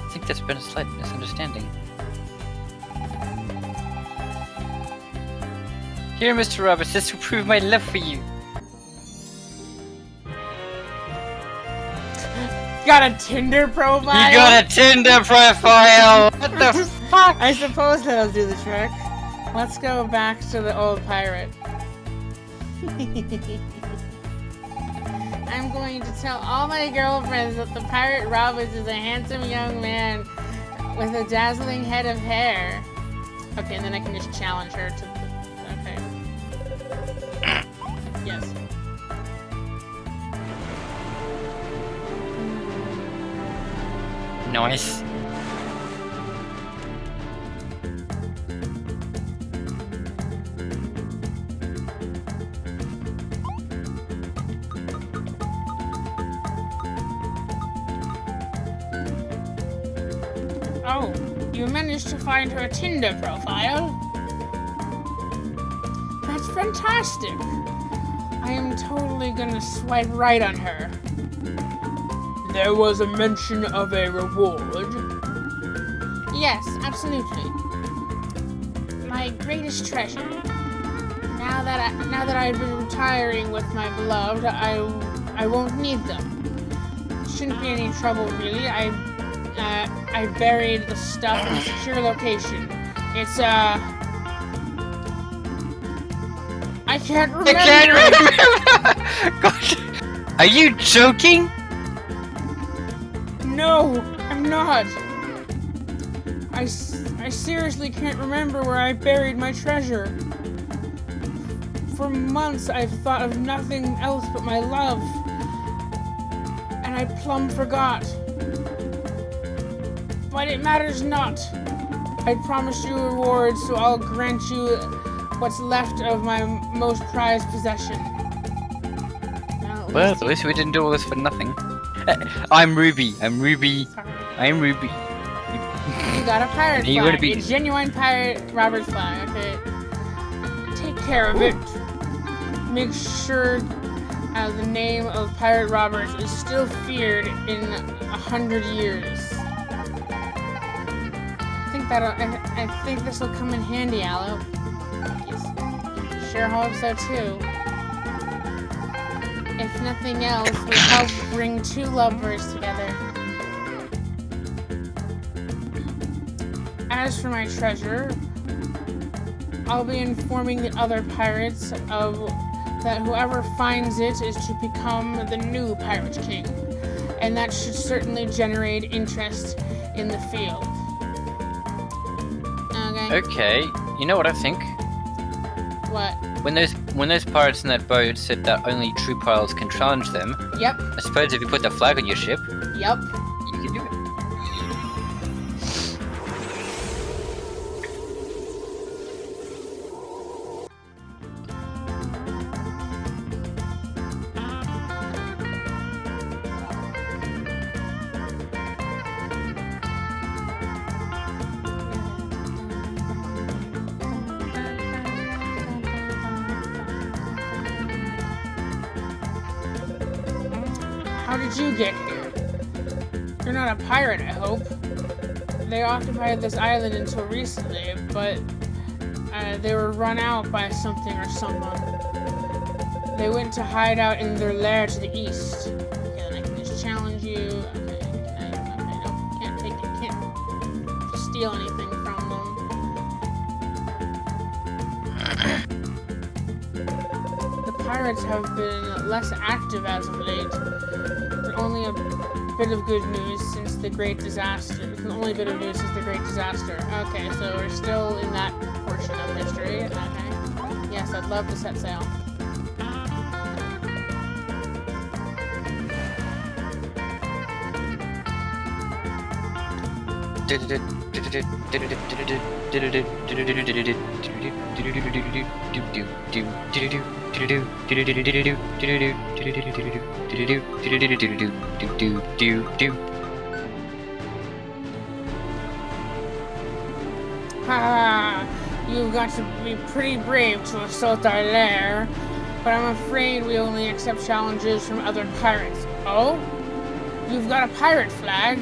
I think there's been a slight misunderstanding. Here, Mr. Roberts, this will prove my love for you. Got a Tinder profile? You got a Tinder profile! What the fuck? I suppose that'll do the trick. Let's go back to the old pirate. I'm going to tell all my girlfriends that the pirate Roberts is a handsome young man with a dazzling head of hair. Okay, and then I can just challenge her to... Okay. Yes. Nice. Oh, you managed to find her Tinder profile? That's fantastic. I am totally gonna swipe right on her. There was a mention of a reward. Yes, absolutely. My greatest treasure. Now that I've been retiring with my beloved, I won't need them. Shouldn't be any trouble really. I buried the stuff in a secure location. It's I can't remember. I can't remember! Gosh. Are you joking? No, I'm not. I seriously can't remember where I buried my treasure. For months I've thought of nothing else but my love. And I plumb forgot. But it matters not. I promised you a reward, so I'll grant you what's left of my most prized possession. Now, at Well, least- at least we didn't do all this for nothing. I'm Ruby. Sorry. I'm Ruby. You got a pirate You flag. gotta be- A genuine pirate Robert flag. Okay. Take care of it. Make sure the name of Pirate Robert is still feared in 100 years. I think this will come in handy, Aloe. Yes. Sure hope so too. If nothing else, we help bring two lovebirds together. As for my treasure, I'll be informing the other pirates that whoever finds it is to become the new Pirate King, and that should certainly generate interest in the field. Okay. Okay, you know what I think? What? When those pirates in that boat said that only true pirates can challenge them, Yep. I suppose if you put the flag on your ship, Yep. you can do it. How did you get here? You're not a pirate, I hope. They occupied this island until recently, but they were run out by something or someone. They went to hide out in their lair to the east. Okay, then I can just challenge you. Okay, no, can't steal anything from them. The pirates have been less active as of late. But only a bit of good news since the Great Disaster. Only bit of news since the Great Disaster. Okay, so we're still in that portion of history. Okay. Yes, I'd love to set sail. Ha! You've got to be pretty brave to assault our lair, but I'm afraid we only accept challenges from other pirates. Oh? You've got a pirate flag?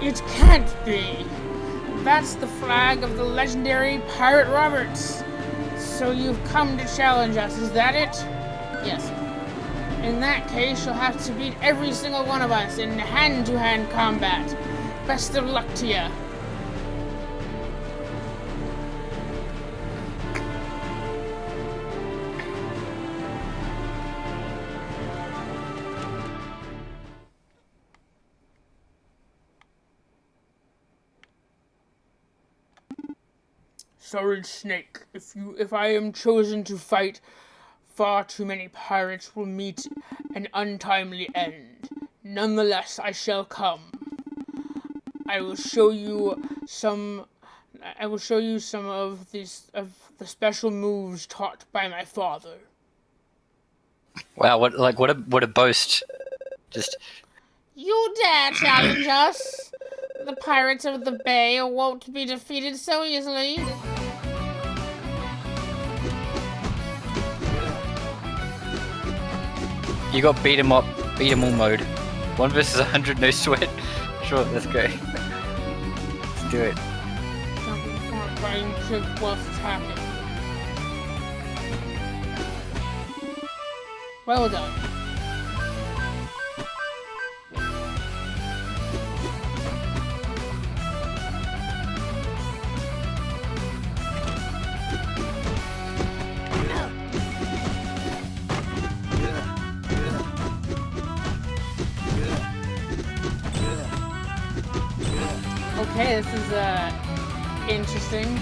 It can't be! That's the flag of the legendary Pirate Roberts! So you've come to challenge us, is that it? Yes. In that case, you'll have to beat every single one of us in hand-to-hand combat. Best of luck to you. Sorry, Snake. If I am chosen to fight, far too many pirates will meet an untimely end. Nonetheless, I shall come. I will show you some of the special moves taught by my father. Wow, what a boast. Just You dare challenge us? The pirates of the bay won't be defeated so easily. you got beat 'em up, beat 'em all mode. 1 versus 100, no sweat. Sure, let's go. Let's do it. Jumping front, fighting kick whilst attacking. Well done. Okay, this is interesting.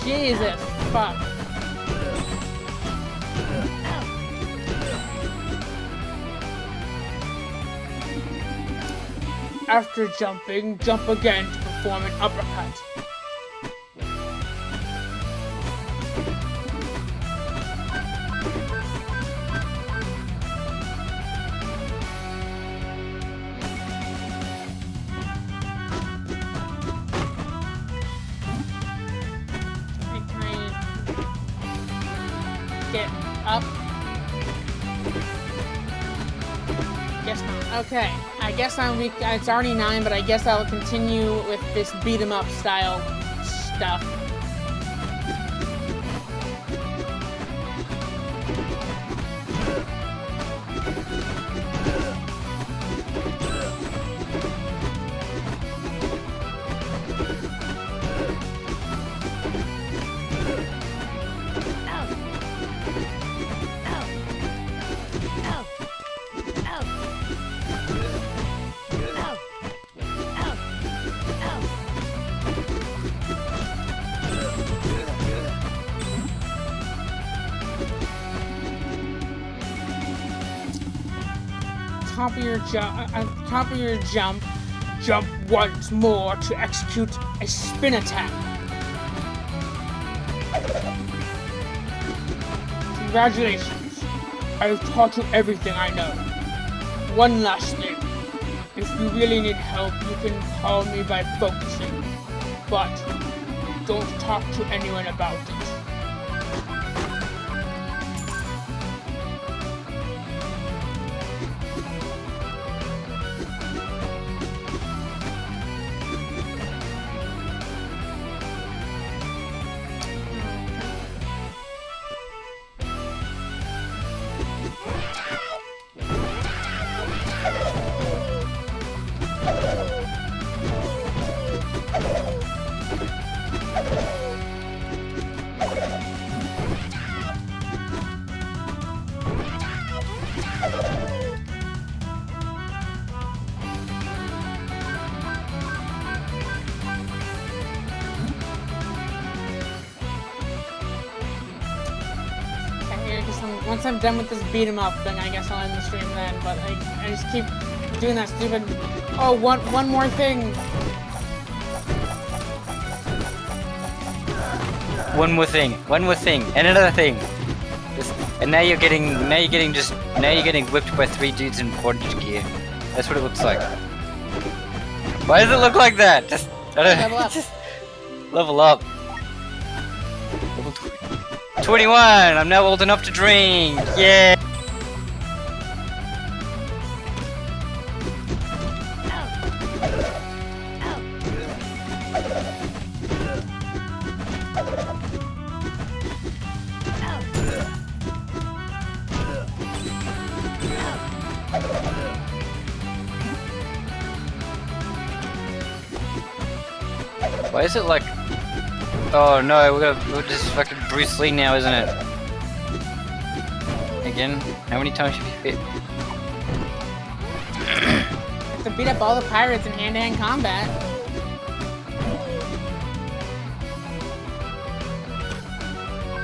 Jesus, fuck. After jumping, jump again to perform an uppercut. Can I get up? Guess not. Okay. I guess I'm weak. It's already 9, but I guess I'll continue with this beat 'em up style stuff. Top of your jump, jump once more to execute a spin attack. Congratulations. I've taught you everything I know. One last thing. If you really need help, you can call me by focusing. But don't talk to anyone about it. Once I'm done with this beat 'em up, then I guess I'll end the stream then. But I just keep doing that stupid. Oh, one more thing. One more thing, and another thing. And now you're getting whipped by 3 dudes in bondage gear. That's what it looks like. Why does it look like that? Just I don't Level up. Just level up. Level 21. I'm now old enough to drink. Yeah. Why is it like? Oh no, we're just fucking Bruce Lee now, isn't it? Again? How many times have you hit? Have to beat up all the pirates in hand-to-hand combat.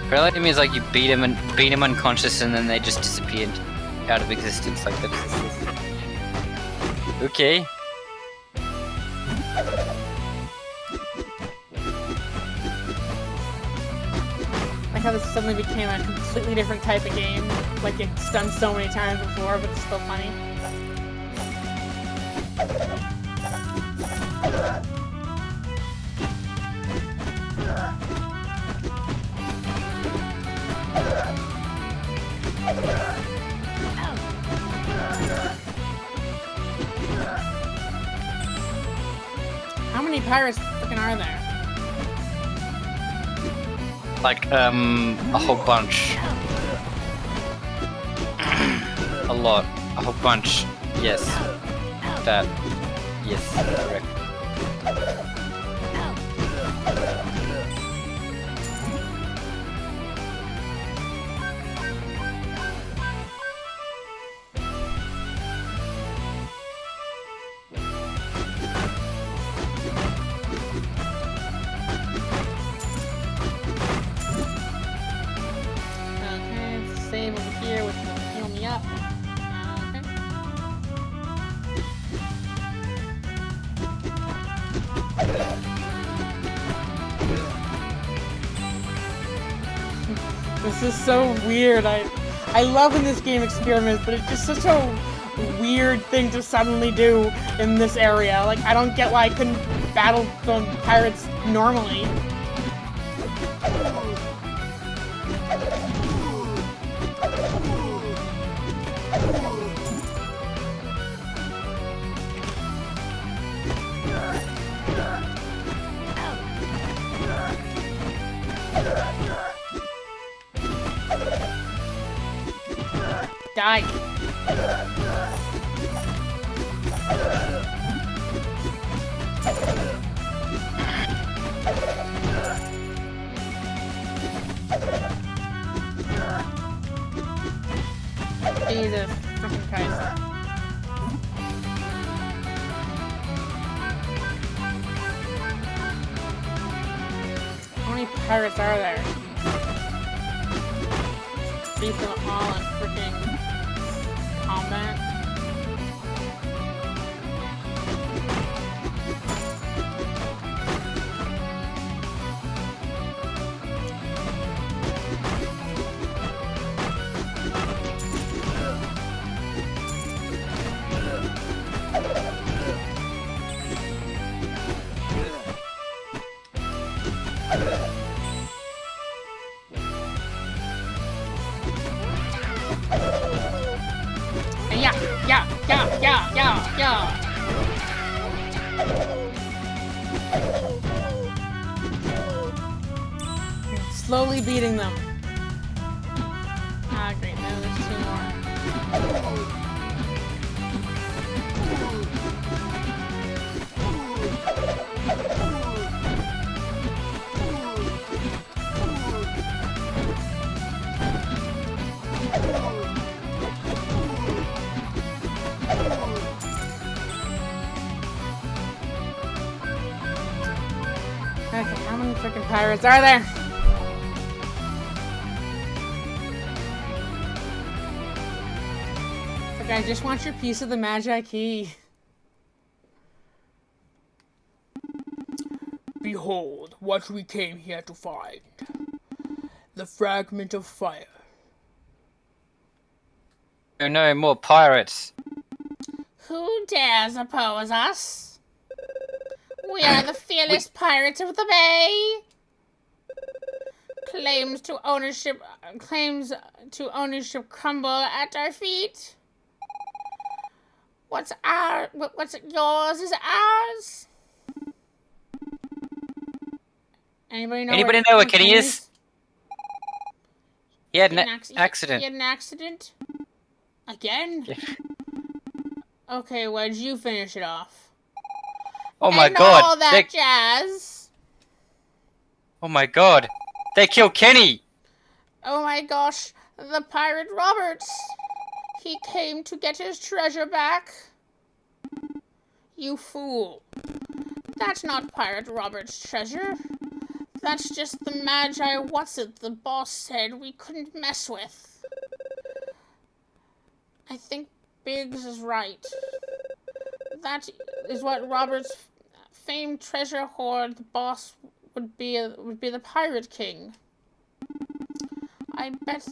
Apparently it means like you beat him unconscious and then they just disappeared out of existence like that. Okay. Like how this suddenly became a completely different type of game. Like it's done so many times before, but it's still funny. How many pirates freaking are there? Like, a whole bunch. A lot. A whole bunch. Yes. That. Yes, correct. Okay, let's save over here, which will heal me up. Okay. This is so weird. I love when this game experiments, but it's just such a weird thing to suddenly do in this area. Like, I don't get why I couldn't battle the pirates normally. Die. Jesus fucking Christ. How many pirates are there? Beat them all in freaking combat. Yeah. Slowly beating them. Ah, great. Now there's two more. Okay, how many freaking pirates are there? It's like, I just want your piece of the Magi Key. Behold, what we came here to find. The fragment of fire. Oh no, more pirates. Who dares oppose us? We are the fearless pirates of the bay. Claims to ownership crumble at our feet. What's yours is ours. Anybody know where Kenny is? He had an accident. He had an accident? Again? Yeah. Okay, why'd you finish it off? Oh my And god. all that jazz. Oh my god. They killed Kenny. Oh my gosh, the pirate Roberts. He came to get his treasure back. You fool. That's not Pirate Robert's treasure. That's just the Magi What's-It the boss said we couldn't mess with. I think Biggs is right. That is what Robert's famed treasure hoard the boss would be the Pirate King. I bet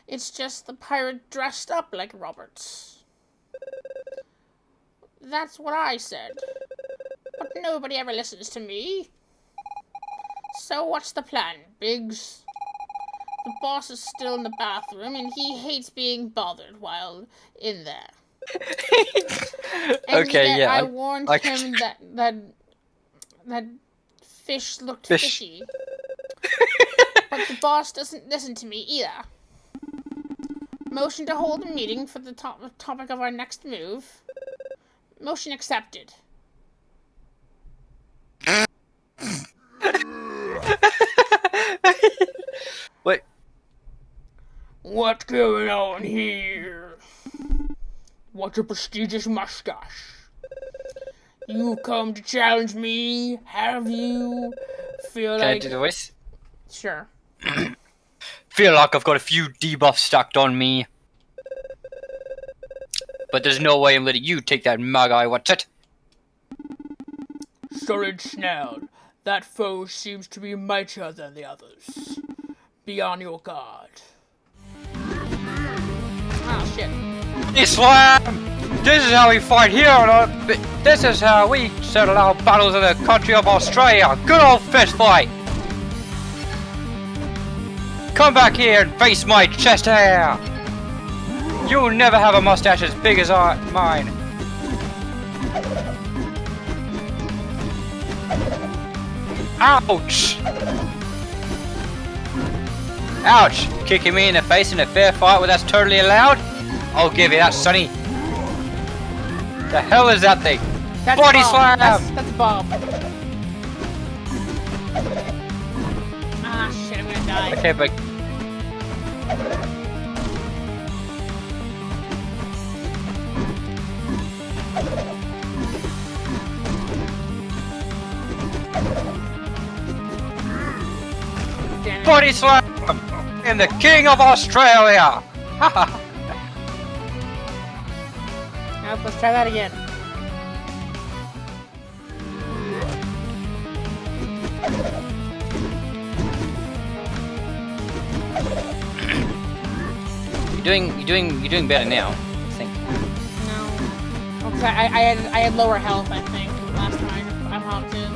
it's just the pirate dressed up like Roberts. That's what I said. But nobody ever listens to me. So what's the plan, Biggs? The boss is still in the bathroom and he hates being bothered while in there. And Okay, yeah. I warned him that fish looked fishy. But the boss doesn't listen to me either. Motion to hold a meeting for the topic of our next move. Motion accepted. Wait. What's going on here? What's a prestigious mustache? You come to challenge me, have you? Feel Can like... I do the voice? Sure. Feel like I've got a few debuffs stacked on me. But there's no way I'm letting you take that Magi What's-It. Solid Snout, that foe seems to be mightier than the others. Be on your guard. Oh shit. Islam! This is how we fight here on this is how we settle our battles in the country of Australia. Good old fist fight! Come back here and face my chest hair! You'll never have a mustache as big as mine. Ouch! Ouch! Kicking me in the face in a fair fight when that's totally allowed? I'll give you that, Sonny. The hell is that thing? That's Body Bob. slam! That's Bob. Ah shit, I'm gonna die. Okay, but... Damn it. Body slam! And the King of Australia! Haha! Now let's try that again. You're doing better now, I think. No. Okay, I had lower health, I think, last time I hopped in.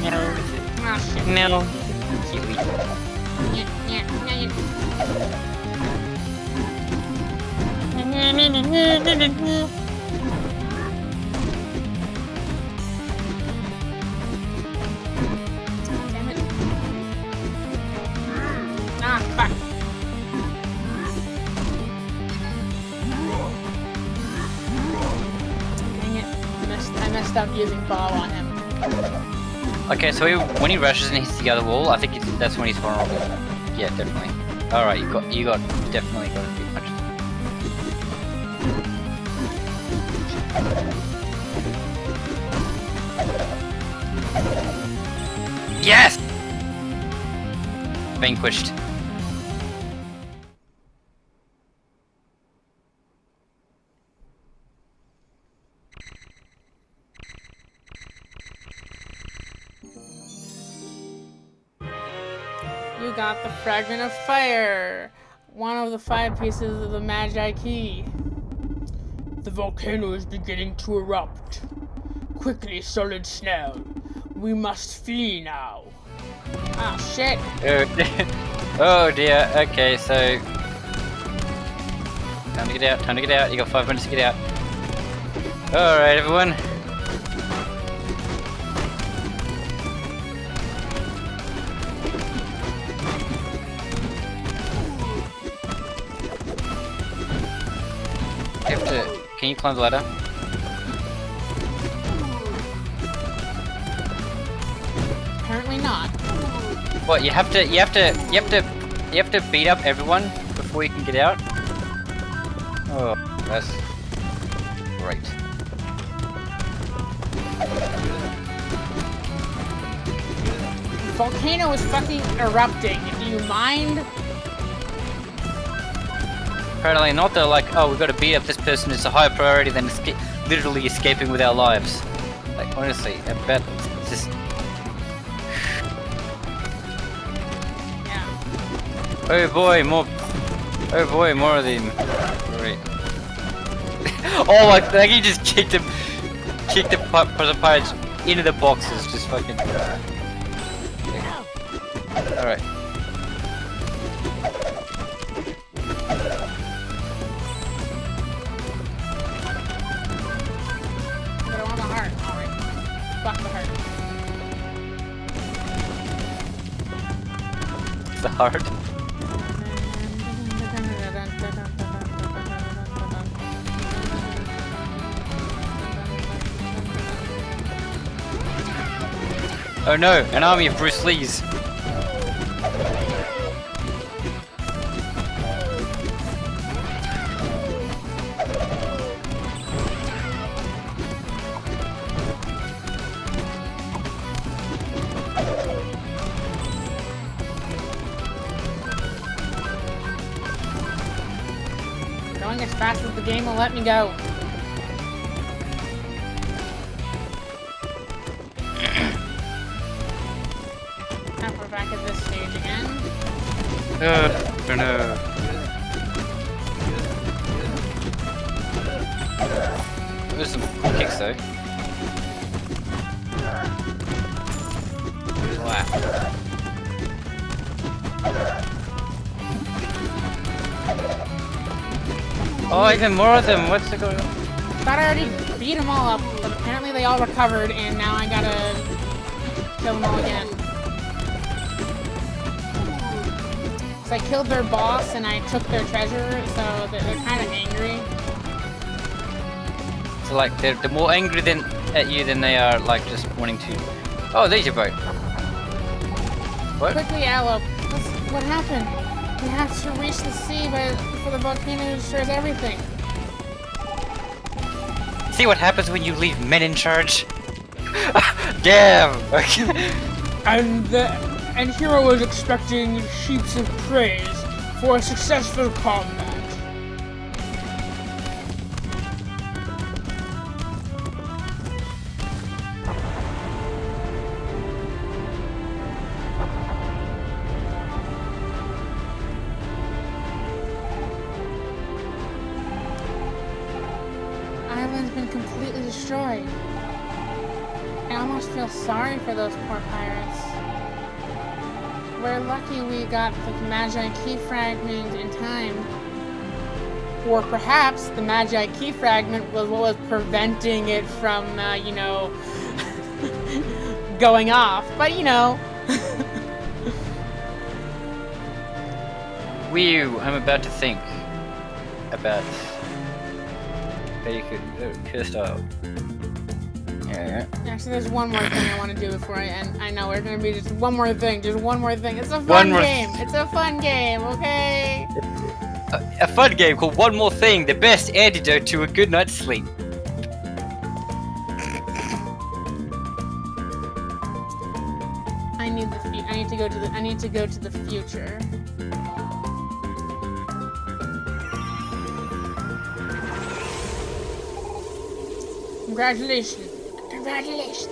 No. Ah shit. No. Damn it. Ah, fuck. Dang it. I messed up using Bob on him. Okay, so when he rushes and hits the other wall, I think that's when he's vulnerable. Yeah, definitely. Alright, you definitely got a few punches. Yes! Vanquished. You got the fragment of fire. One of the 5 pieces of the Magi key. The volcano is beginning to erupt. Quickly, Solid Snail. We must flee now. Oh shit. Oh dear. Okay, so time to get out. Time to get out. You got 5 minutes to get out. All right, everyone. You have to. Can you climb the ladder? Apparently not. What? You have to beat up everyone before you can get out. Oh, that's great. Volcano is fucking erupting. Do you mind? Apparently not. They're like, oh, we've got to beat up this person. It's a higher priority than literally escaping with our lives. Like, honestly, I bet it's just. Yeah. Oh boy, more. Oh boy, more of them. Great. Oh my! Like he just kicked the pirates into the boxes. Just fucking. All right. But I want the heart. Alright. Fuck the heart. The heart. Oh no! An army of Bruce Lees. Going as fast as the game will let me go. Now we're back at this stage again. Oh no. There's some cool kicks though. Wow. Oh, even more of them. What's going on? Thought I already beat them all up, but apparently they all recovered, and now I gotta kill them all again. So I killed their boss, and I took their treasure, so they're kind of angry. So like they're more angry at you than they are like just wanting to. Oh, there's your boat. What? Quickly, Aloe, what happened? We have to reach the sea before the volcano destroys everything. See what happens when you leave men in charge? Damn! And Hero was expecting heaps of praise for a successful combat. Island's been completely destroyed. I almost feel sorry for those poor pirates. We're lucky we got the Magi key fragment in time. Or perhaps the Magi key fragment was what was preventing it from, going off. But, Whew, I'm about to think about how you could cursed out. Yeah. Actually, there's one more thing I want to do before I end. I know, we're going to be just one more thing. It's a fun game. It's a fun game, okay? A fun game called One More Thing, the best antidote to a good night's sleep. I need to go to the future. Congratulations. Congratulations.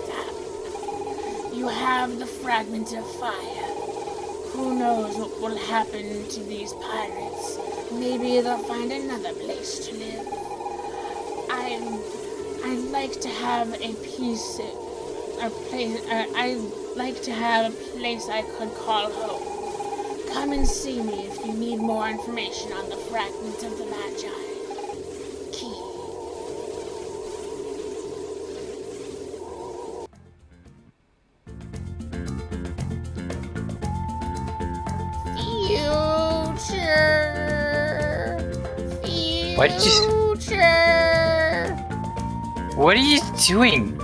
You have the fragment of fire. Who knows what will happen to these pirates? Maybe they'll find another place to live. I'd like to have a place. I'd like to have a place I could call home. Come and see me if you need more information on the fragment of the Magi. Key. Future. Why did you? Future. What are you doing?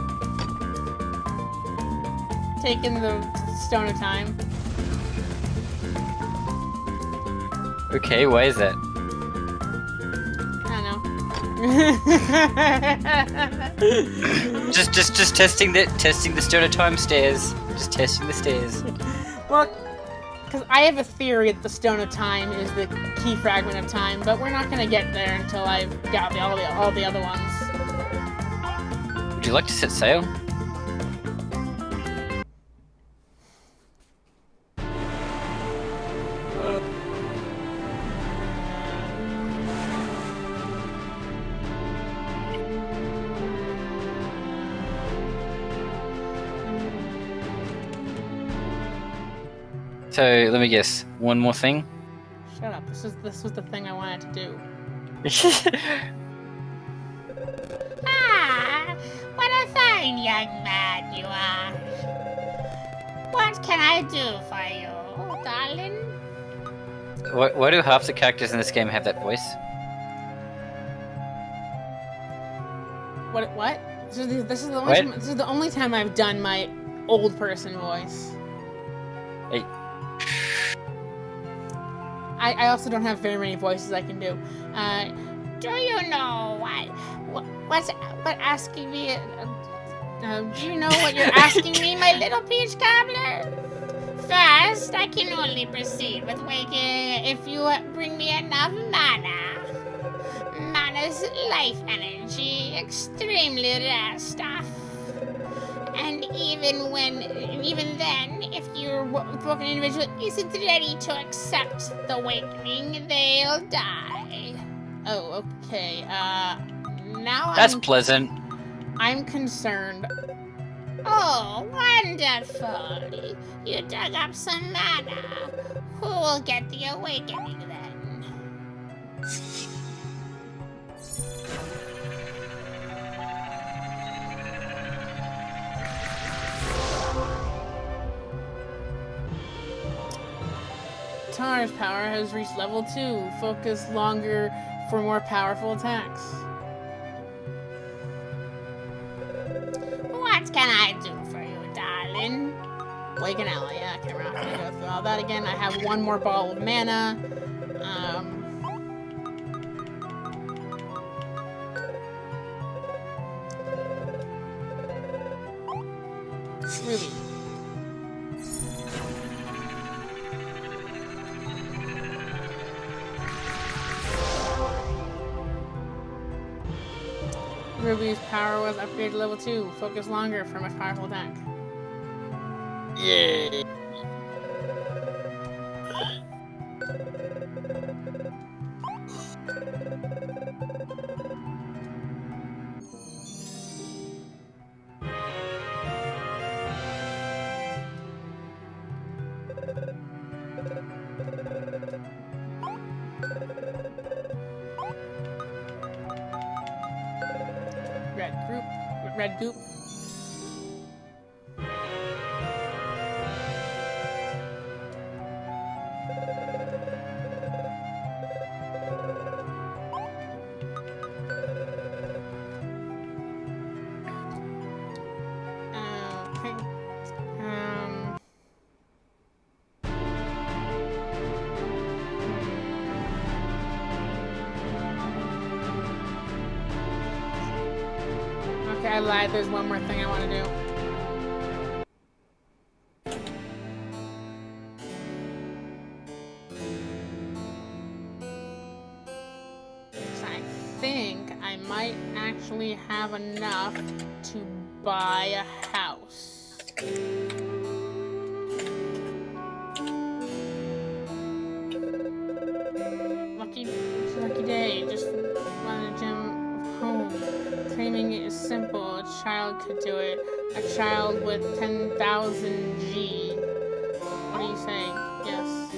Taking the Stone of Time. Okay, why is that? I don't know. Just testing the stone of time stairs. Just testing the stairs. Well, because I have a theory that the Stone of Time is the key fragment of time, but we're not gonna get there until I've got all the other ones. Would you like to set sail? So let me guess. One more thing. Shut up. This was the thing I wanted to do. Ah, what a fine young man you are. What can I do for you, darling? Why do half the characters in this game have that voice? What? This is the only What? time, this is the only time I've done my old person voice. Hey. I also don't have very many voices I can do. Do you know what asking me? Do you know what you're asking me, my little peach cobbler? First, I can only proceed with waking if you bring me enough mana. Mana's life energy, extremely rare stuff. And even then, if your broken individual isn't ready to accept the awakening, they'll die. Oh, okay. Now That's pleasant. I'm concerned. Oh, wonderful! You dug up some mana. Who will get the awakening then? Tar's power has reached level 2. Focus longer for more powerful attacks. What can I do for you, darling? Blake and Ally, yeah, okay, we're not gonna go through all that again. I have one more ball of mana. Ruby. Ruby's power was upgraded to level 2. Focus longer for much powerful attack. Yeah. Red goop. Okay. Okay, I lied. There's one more thing I want to do. So I think I might actually have enough to buy a house. simple. A child could do it. A child with 10,000 G. What are you saying? Yes.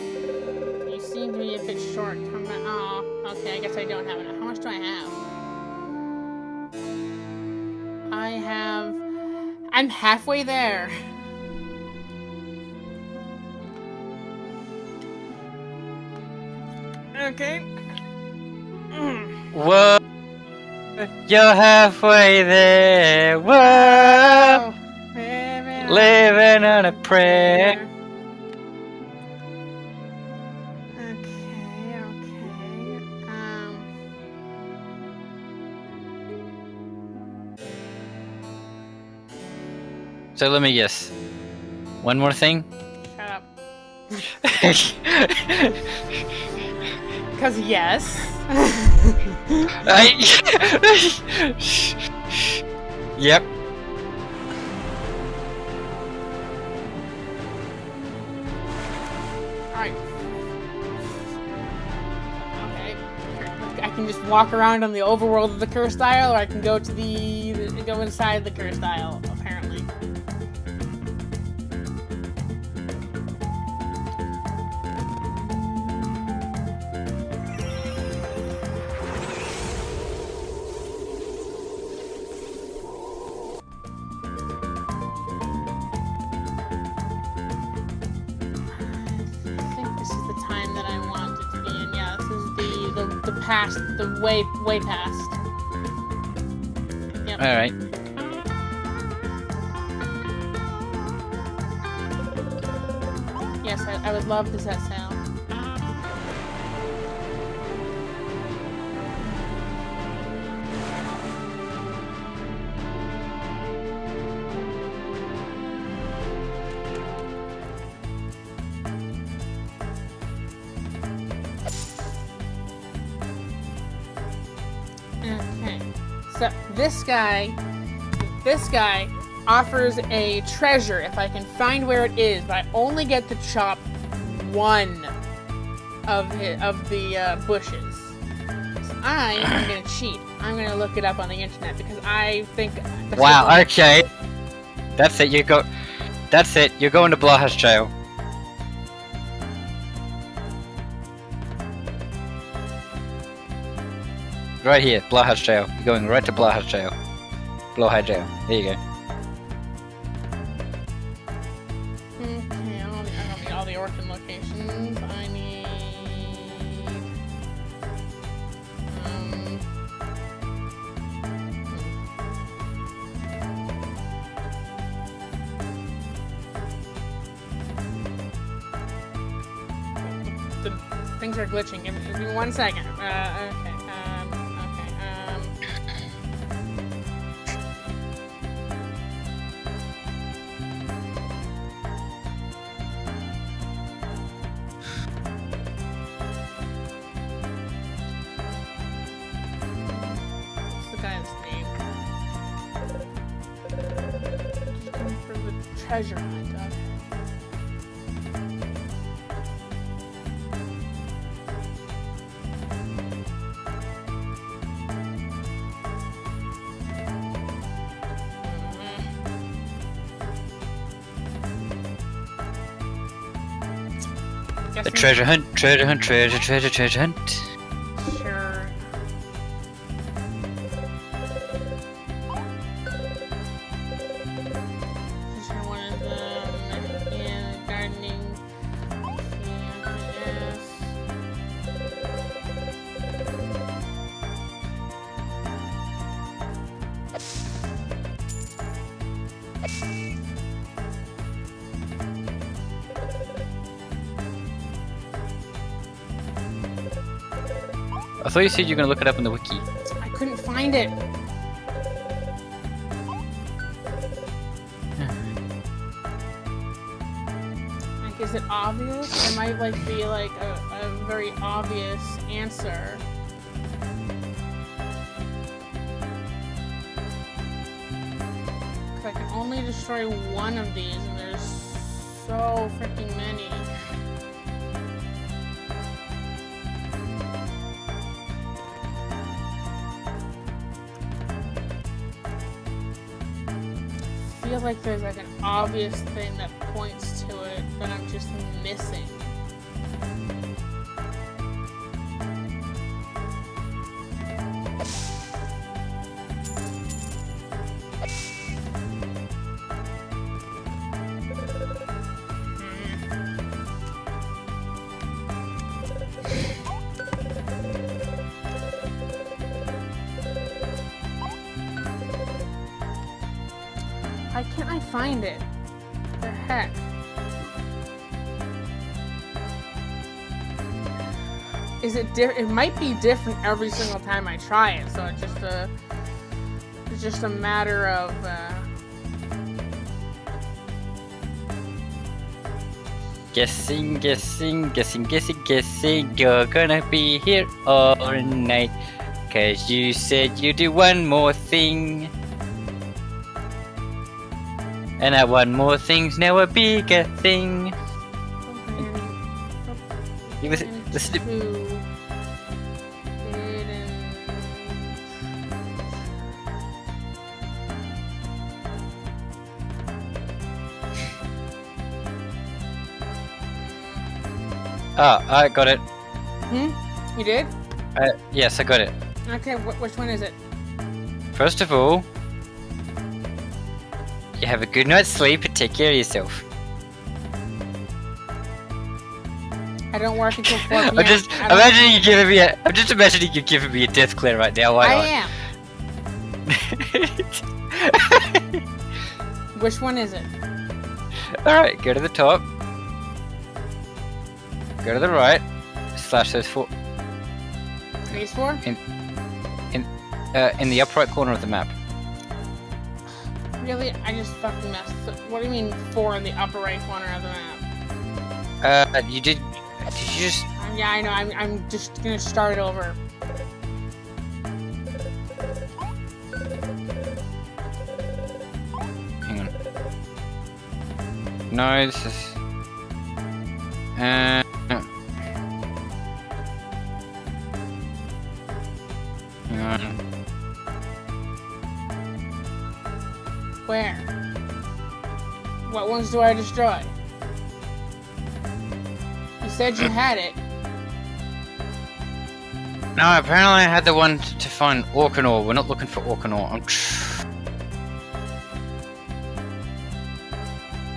You seem to be a bit short. Oh, okay, I guess I don't have enough. How much do I have? I'm halfway there. Okay. Whoa! You're halfway there. Whoa! Oh, Living on a prayer. Okay. So let me guess. One more thing? Shut up. Because yes. Yep. Alright. Okay. I can just walk around on the overworld of the cursed isle, or I can go to go inside the cursed isle, apparently. I think this is the time that I want it to be in. Yeah, this is the past, the way past. Yep. Alright. Yes, I would love to set sail. Okay, so this guy offers a treasure if I can find where it is, but I only get to chop one of the bushes. So I am gonna cheat. I'm gonna look it up on the internet because I think. Wow, okay. That's it, That's it, you're going to Blawhouse Jail. Right here, Blawhouse Jail. You're going right to Blawhouse Jail. Blowhigh Jail. There you go. Okay, I don't need all the orphan locations. I need. The things are glitching. Give me 1 second. Okay. What's the guy's name? Just going for the treasure hunt. Okay. The treasure hunt, treasure hunt, treasure hunt. Sure. Just one of them in gardening. Yes. I thought you said you were gonna look it up in the wiki. I couldn't find it. Like, is it obvious? It might be like a very obvious answer. Cause I can only destroy one of these, and there's so freaking many. feel like there's like an obvious thing that points to it, but I'm just missing. Why can't I find it? What the heck? Is it different? It might be different every single time I try it, so it's just a matter of Guessing. You're gonna be here all night. 'Cause you said you do one more thing. And that one more thing's now a bigger thing. You listen to... Oh, I got it. You did? Yes, I got it. Okay, which one is it? First of all, you have a good night's sleep and take care of yourself. I don't work until 4 p.m. I'm just imagining you giving me I'm just imagining you giving me a death glare right now. Why I not? am. Which one is it? Alright, go to the top. Go to the right. Slash those four. These four? In the upper right corner of the map. Really? I just fucking messed up. What do you mean 4 in the upper right corner of the map? You did you just... Yeah, I know. I'm just gonna start it over. Hang on. No, this is... Hang on. Where? What ones do I destroy? You said you had it. No, apparently I had the one to find Orcanor. We're not looking for Orcanor.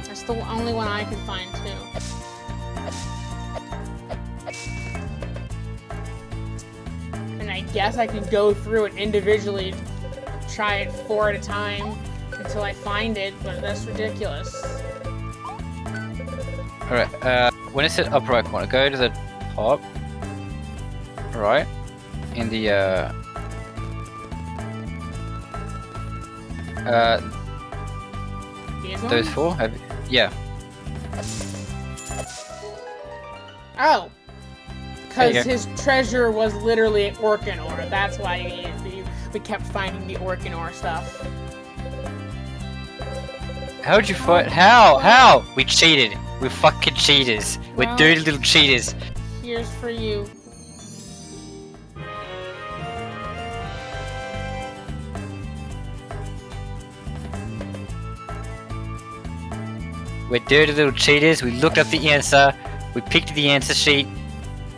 That's the only one I can find too. And I guess I can go through it individually, try it 4 at a time until I find it, but that's ridiculous. Alright, when it's at upper right corner, go to the top. Right. In the, These those ones? 4? Yeah. Oh! There you Because go. his treasure was literally at Orcanor. That's why we kept finding the Orcanor stuff. How'd you fight? How? We cheated. We're fucking cheaters. We're Well- dirty little cheaters. Here's for you. We're dirty little cheaters. We looked up the answer. We picked the answer sheet.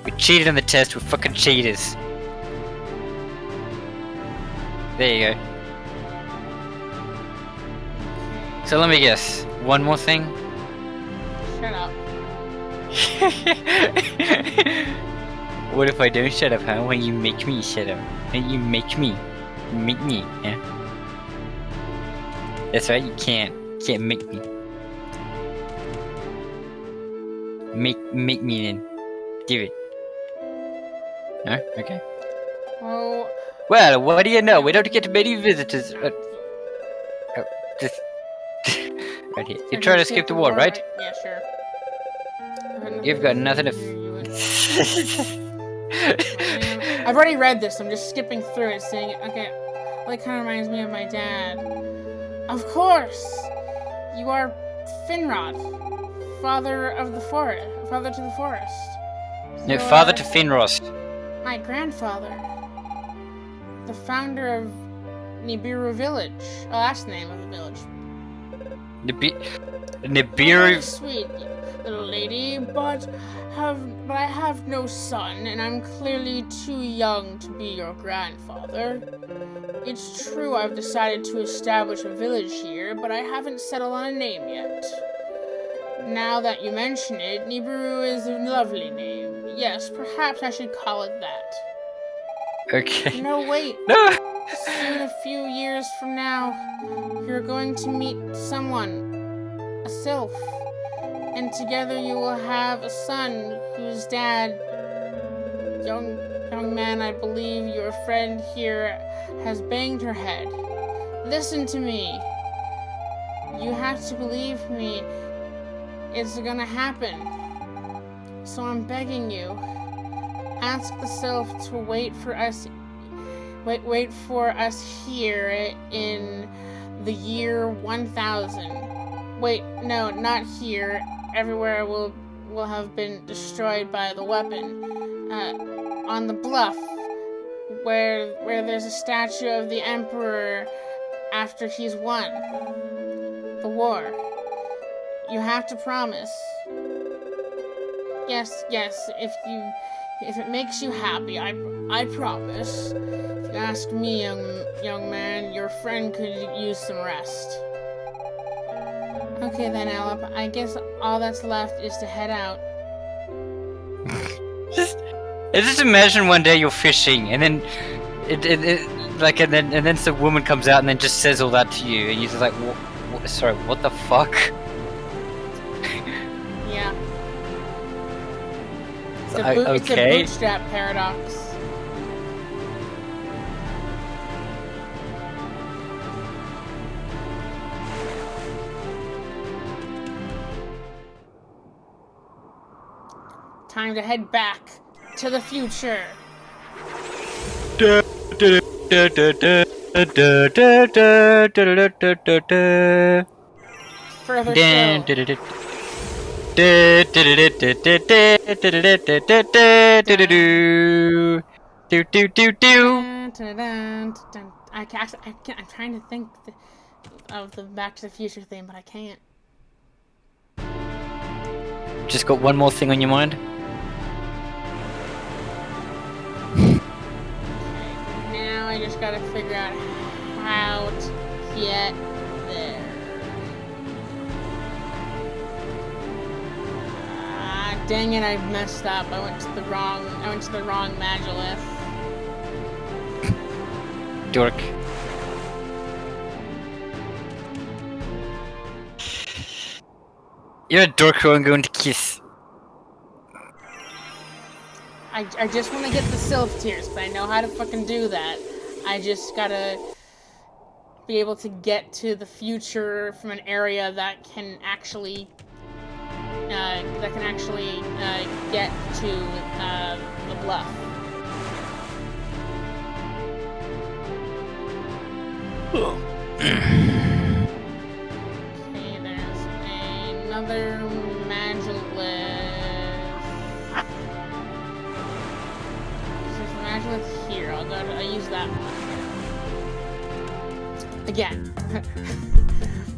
We cheated on the test. We're fucking cheaters. There you go. So let me guess. One more thing. Shut up. What if I don't shut up, huh? When you make me shut up. When you make me. Make me, yeah? That's right, you can't. Can't make me. Make me then. Do it. No? Okay. Oh, Well, what do you know? We don't get many visitors. Just right here. You're trying to skip the war, right? Yeah, sure. You've got nothing to. I've already read this. I'm just skipping through it, saying, okay, well, it kind of reminds me of my dad. Of course, you are Finrod, father of the forest, father to the forest. No, You father are to Finros. my grandfather, the founder of Nibiru village. Oh, that's the name of the village. Nibiru. Sweet little lady, but I have no son, and I'm clearly too young to be your grandfather. It's true I've decided to establish a village here, but I haven't settled on a name yet. Now that you mention it, Nibiru is a lovely name. Yes, perhaps I should call it that. Okay. No, wait. No. Soon, a few years from now, you're going to meet someone, a sylph, and together you will have a son whose dad, young man, I believe your friend here has banged her head. Listen to me. You have to believe me. It's gonna happen. So I'm begging you, ask the sylph to wait for us here in the year 1000. Wait, no, not here. Everywhere will have been destroyed by the weapon. On the bluff, where there's a statue of the emperor after he's won the war. You have to promise. Yes, if it makes you happy, I promise. If you ask me, young man, your friend could use some rest. Okay then, Alep, I guess all that's left is to head out. Just imagine one day you're fishing, and then and then some woman comes out and then just says all that to you, and you're just like, sorry, what the fuck? Yeah. It's a bootstrap paradox. Time to head back to the future. Further still. I'm trying to think of the Back to the Future theme, but I can't. Just got one more thing on your mind? Now I just gotta figure out how to get there. Dang it, I messed up. I went to the wrong Magilith. Dork. You're a dork who I'm going to kiss. I just want to get the Sylph Tears, because I know how to fucking do that. I just gotta be able to get to the future from an area that can actually get to the bluff. Okay, there's another Magilith. There's a Magilith here. I'll use that one. Again.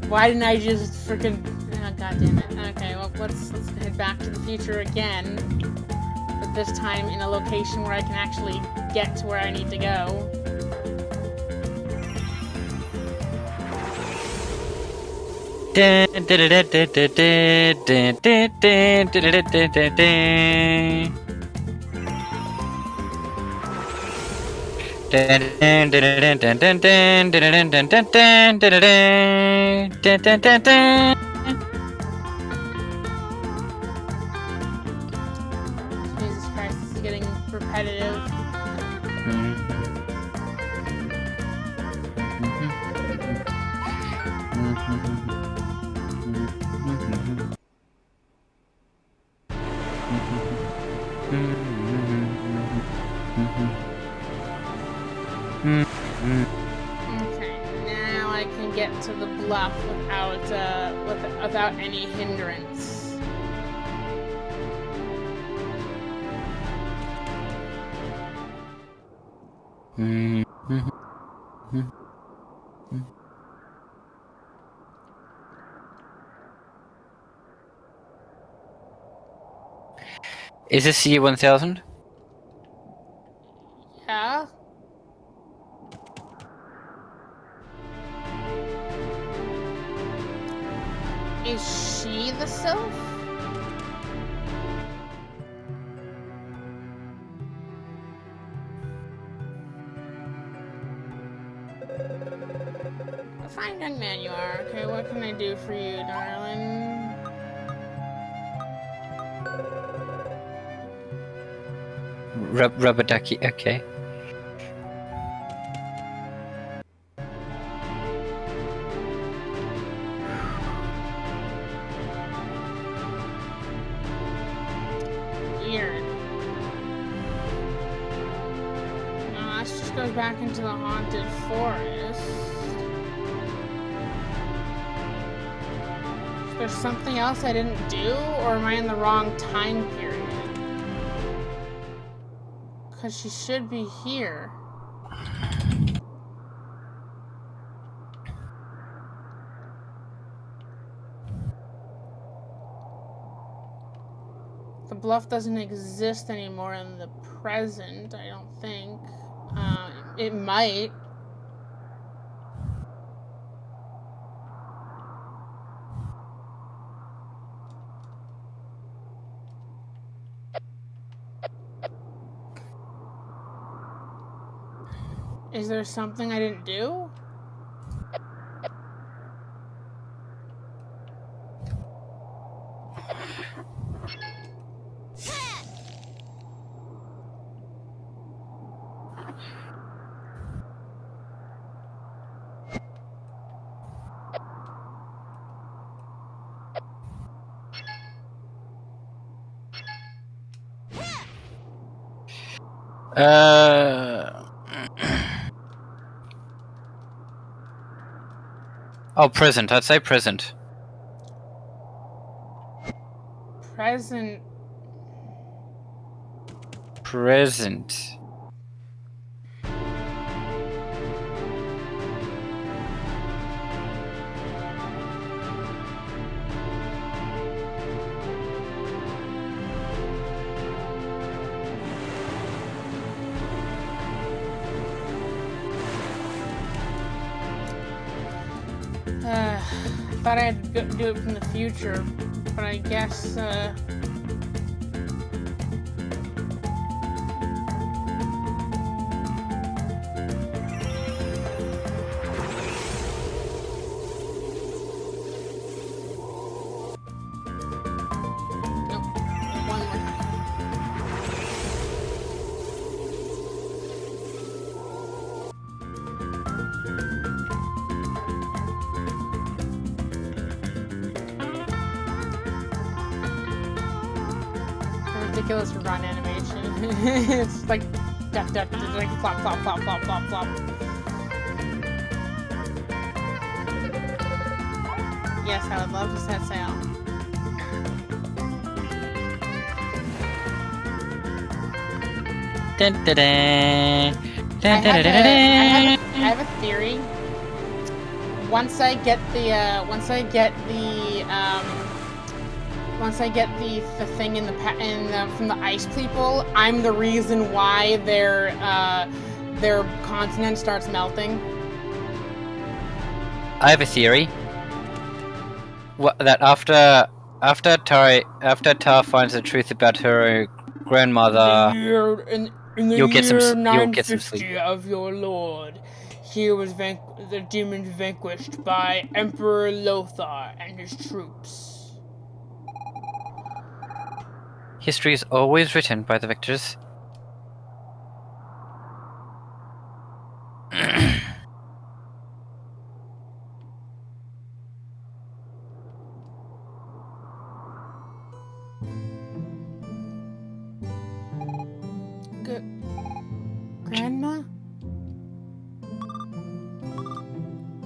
Why didn't I just freaking... Oh, God damn it. Okay, well, let's head back to the future again. But this time in a location where I can actually get to where I need to go. Jesus Christ, this is getting repetitive. Okay, now I can get to the bluff without any hindrance. Is this year 1000? Yeah? Is she the sylph? A fine young man you are. Okay, what can I do for you, darling? Rubber ducky, okay. Weird. No, this just goes back into the haunted forest. Is there something else I didn't do, or am I in the wrong time period? Because she should be here. The bluff doesn't exist anymore in the present, I don't think. It might. Is there something I didn't do? Oh, present. I'd say present. Present. Present. Thought I'd do it from the future, but I guess, nope, one more. Ridiculous run animation. It's like duck, duck, like flop, flop, flop, flop, flop, flop. Yes, I would love to set sail. Dun, dun, dun. I Dun, dun, dun, dun, dun. have a theory. Once I get the thing in the from the ice people, I'm the reason why their continent starts melting. I have a theory. That after Tara finds the truth about her grandmother, In the you'll get some year s- you'll get some 950 sleep. of your lord, here was the demons vanquished by Emperor Lothar and his troops. History is always written by the victors. Grandma?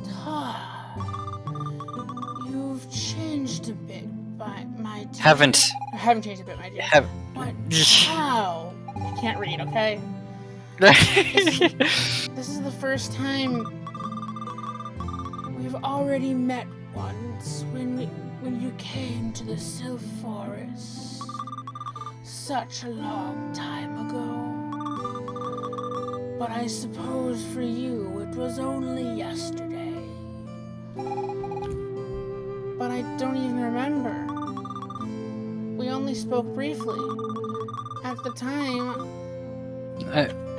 Tar, you've changed a bit by my time. Haven't. I haven't changed a bit, my dear. Have. But how? I can't read, okay? This is the first time we've already met once when you came to the Sylph Forest. such a long time ago. But I suppose for you it was only yesterday. But I don't even remember. We only spoke briefly. At the time,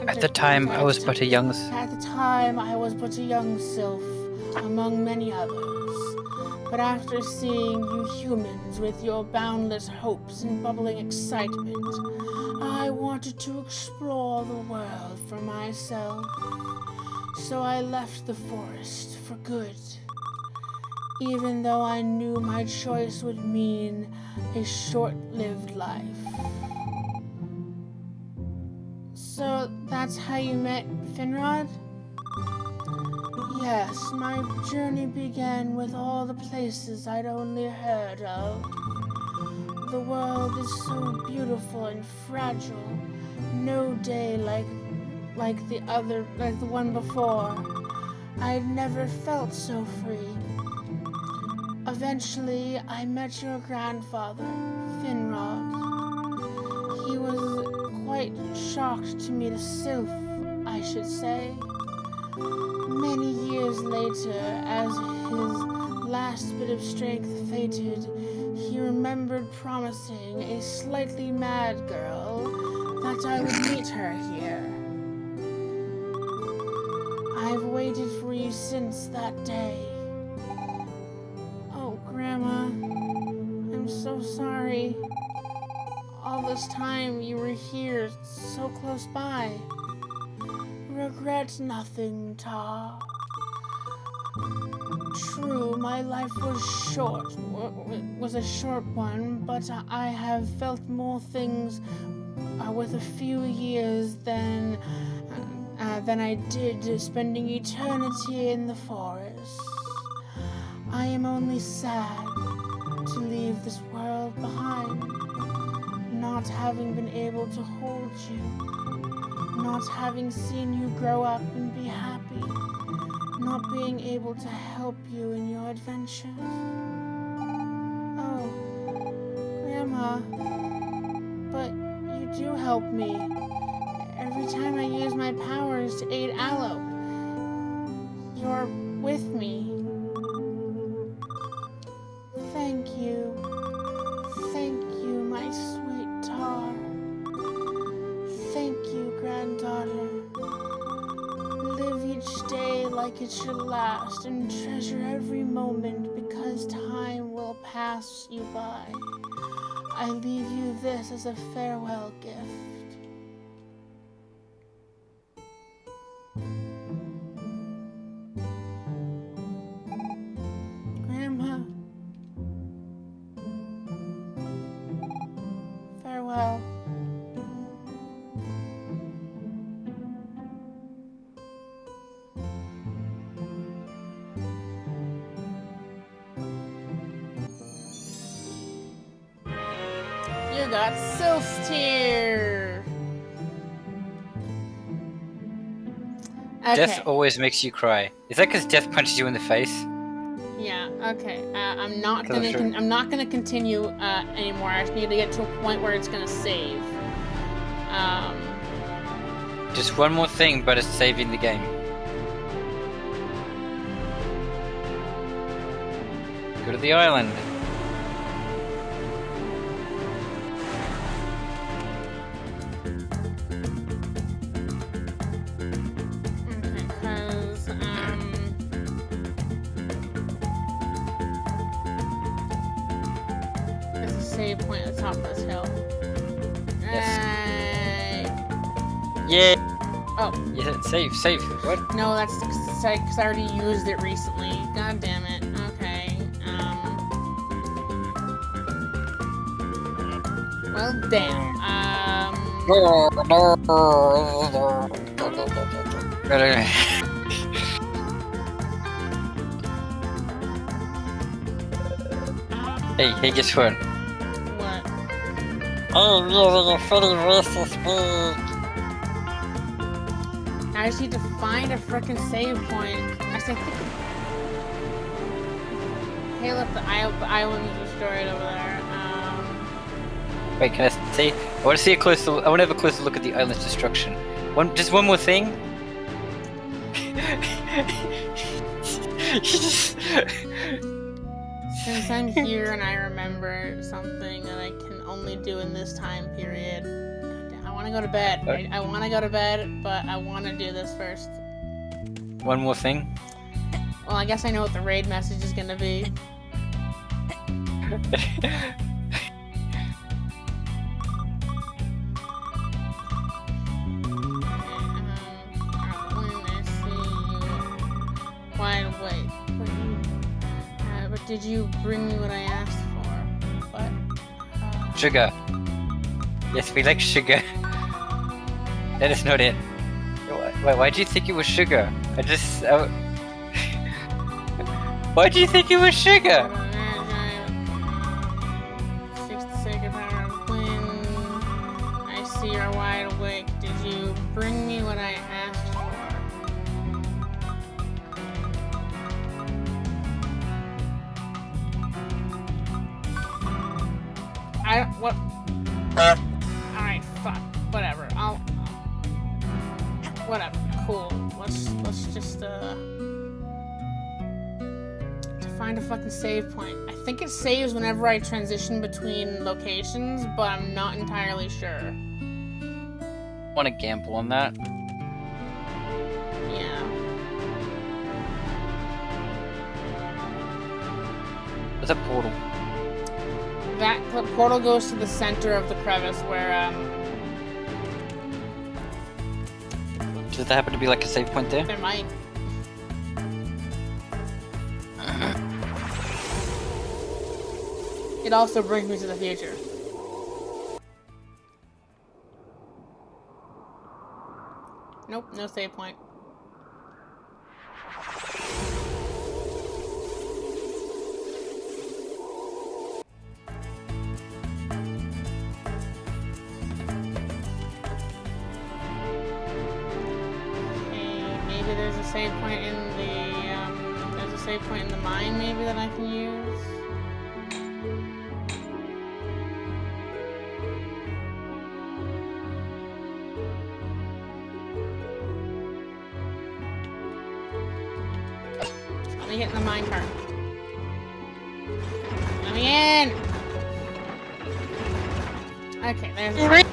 At the time, I was but a young... At the time, I was but a young sylph, among many others. But after seeing you humans with your boundless hopes and bubbling excitement, I wanted to explore the world for myself. So I left the forest for good, even though I knew my choice would mean a short-lived life. So that's how you met Finrod? Yes, my journey began with all the places I'd only heard of. The world is so beautiful and fragile. No day like the one before. I'd never felt so free. Eventually, I met your grandfather, Finrod. He was quite shocked to meet a sylph, I should say. Many years later, as his last bit of strength faded, he remembered promising a slightly mad girl that I would meet her here. I've waited for you since that day. Oh, Grandma, I'm so sorry. All this time you were here, so close by. Regret nothing, Tar. True, my life was a short one, but I have felt more things with a few years than I did spending eternity in the forest. I am only sad to leave this world behind, not having been able to hold you. Not having seen you grow up and be happy, not being able to help you in your adventures. Oh, Grandma, but you do help me. Every time I use my powers to aid Alope, you're with me. Thank you. Thank you, my sweet Tar. Thank you, granddaughter. Live each day like it's your last and treasure every moment because time will pass you by. I leave you this as a farewell gift. Grandma. Farewell. You got Sylph's Tear. Okay. Death always makes you cry. Is that because death punches you in the face? Yeah. Okay. I'm not gonna continue anymore. I just need to get to a point where it's gonna save. Just one more thing, but it's saving the game. Go to the island. There's a save point at the top of this hill. Yeah. Oh. Yeah, save. What? No, that's because I already used it recently. God damn it. Okay. Well, damn. Hey, guess what? What? I'm using a funny voice to speak. I just need to find a frickin' save point. I think. Hey, look, the island is destroyed over there. Wait, can I see? I want to see a closer. I want to have a closer look at the island's destruction. Just one more thing. Since I'm here and I remember something that I can only do in this time period, I want to go to bed. I want to go to bed, but I want to do this first. One more thing. Well, I guess I know what the raid message is gonna be. Wide awake. But did you bring me what I asked for? What? Sugar. Yes, we like sugar. That is not it. Why do you think it was sugar? Why do you think it was sugar? I see you're wide awake. Did you bring me what I asked for? What? Alright, fuck. Whatever. Whatever. Cool. Let's just, to find a fucking save point. I think it saves whenever I transition between locations, but I'm not entirely sure. Want to gamble on that? Yeah. There's a portal. That portal goes to the center of the crevice where, Does there happen to be like a save point there? there might. It also brings me to the future. Nope, no save point. Save point in the, there's a save point in the mine maybe that I can use. Let me get in the mine cart. Let me in! Okay, there's the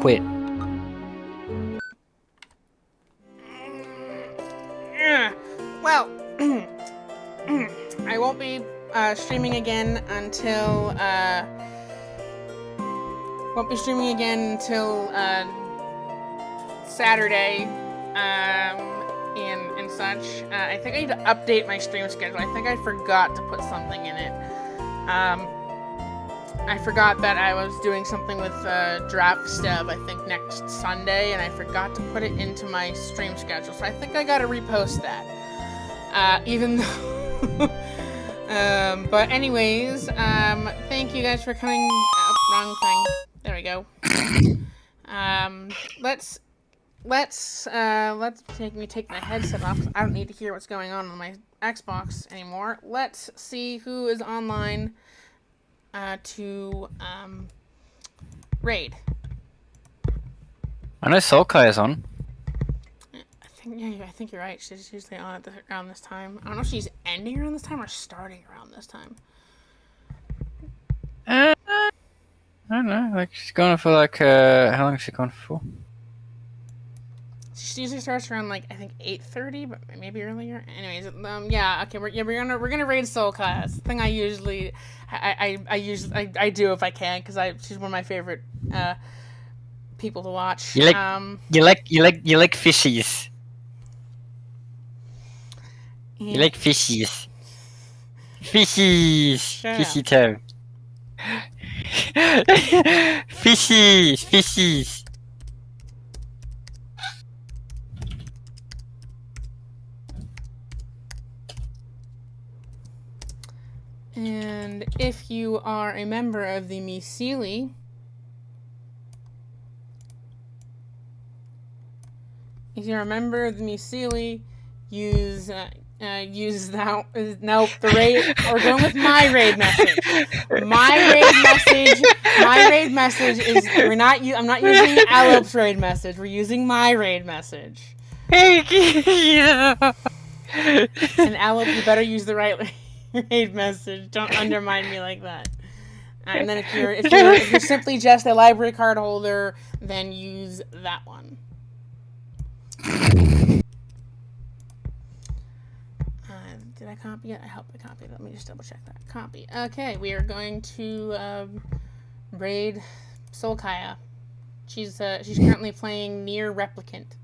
Quit. Well, I won't be streaming again until Saturday, and such. I think I need to update my stream schedule. I think I forgot to put something in it. I forgot that I was doing something with Draft Stub, I think next Sunday, and I forgot to put it into my stream schedule. So I think I gotta repost that. Even though... but anyways, thank you guys for coming... wrong thing. There we go. Let's take my headset off, 'cause I don't need to hear what's going on my Xbox anymore. Let's see who is online to raid. I know Solkai is on. I think you're right. She's usually on around this time. I don't know if she's ending around this time or starting around this time. I don't know. Like she's gone for like how long has she gone for? She usually starts around like I think 8:30, but maybe earlier. Anyways, yeah, okay, we're gonna raid Soul Class. Thing I usually I do if I can, because she's one of my favorite people to watch. You like fishies. Yeah. You like fishies. Fishy toe. Fishies. And if you are a member of the Myceli, use that. Nope, the raid. We're going with my raid message. My raid message is I'm not using Alop's raid message. We're using my raid message. And Alop, you better use the right raid message. Don't undermine me like that. And then if you're simply just a library card holder, then use that one. Did I copy it? I hope I copied it. Let me just double check that. Copy. Okay, we are going to raid Solkaya. She's currently playing Near Replicant.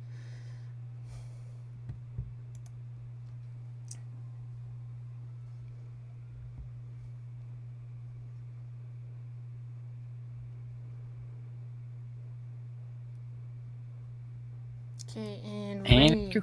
Okay, and raid.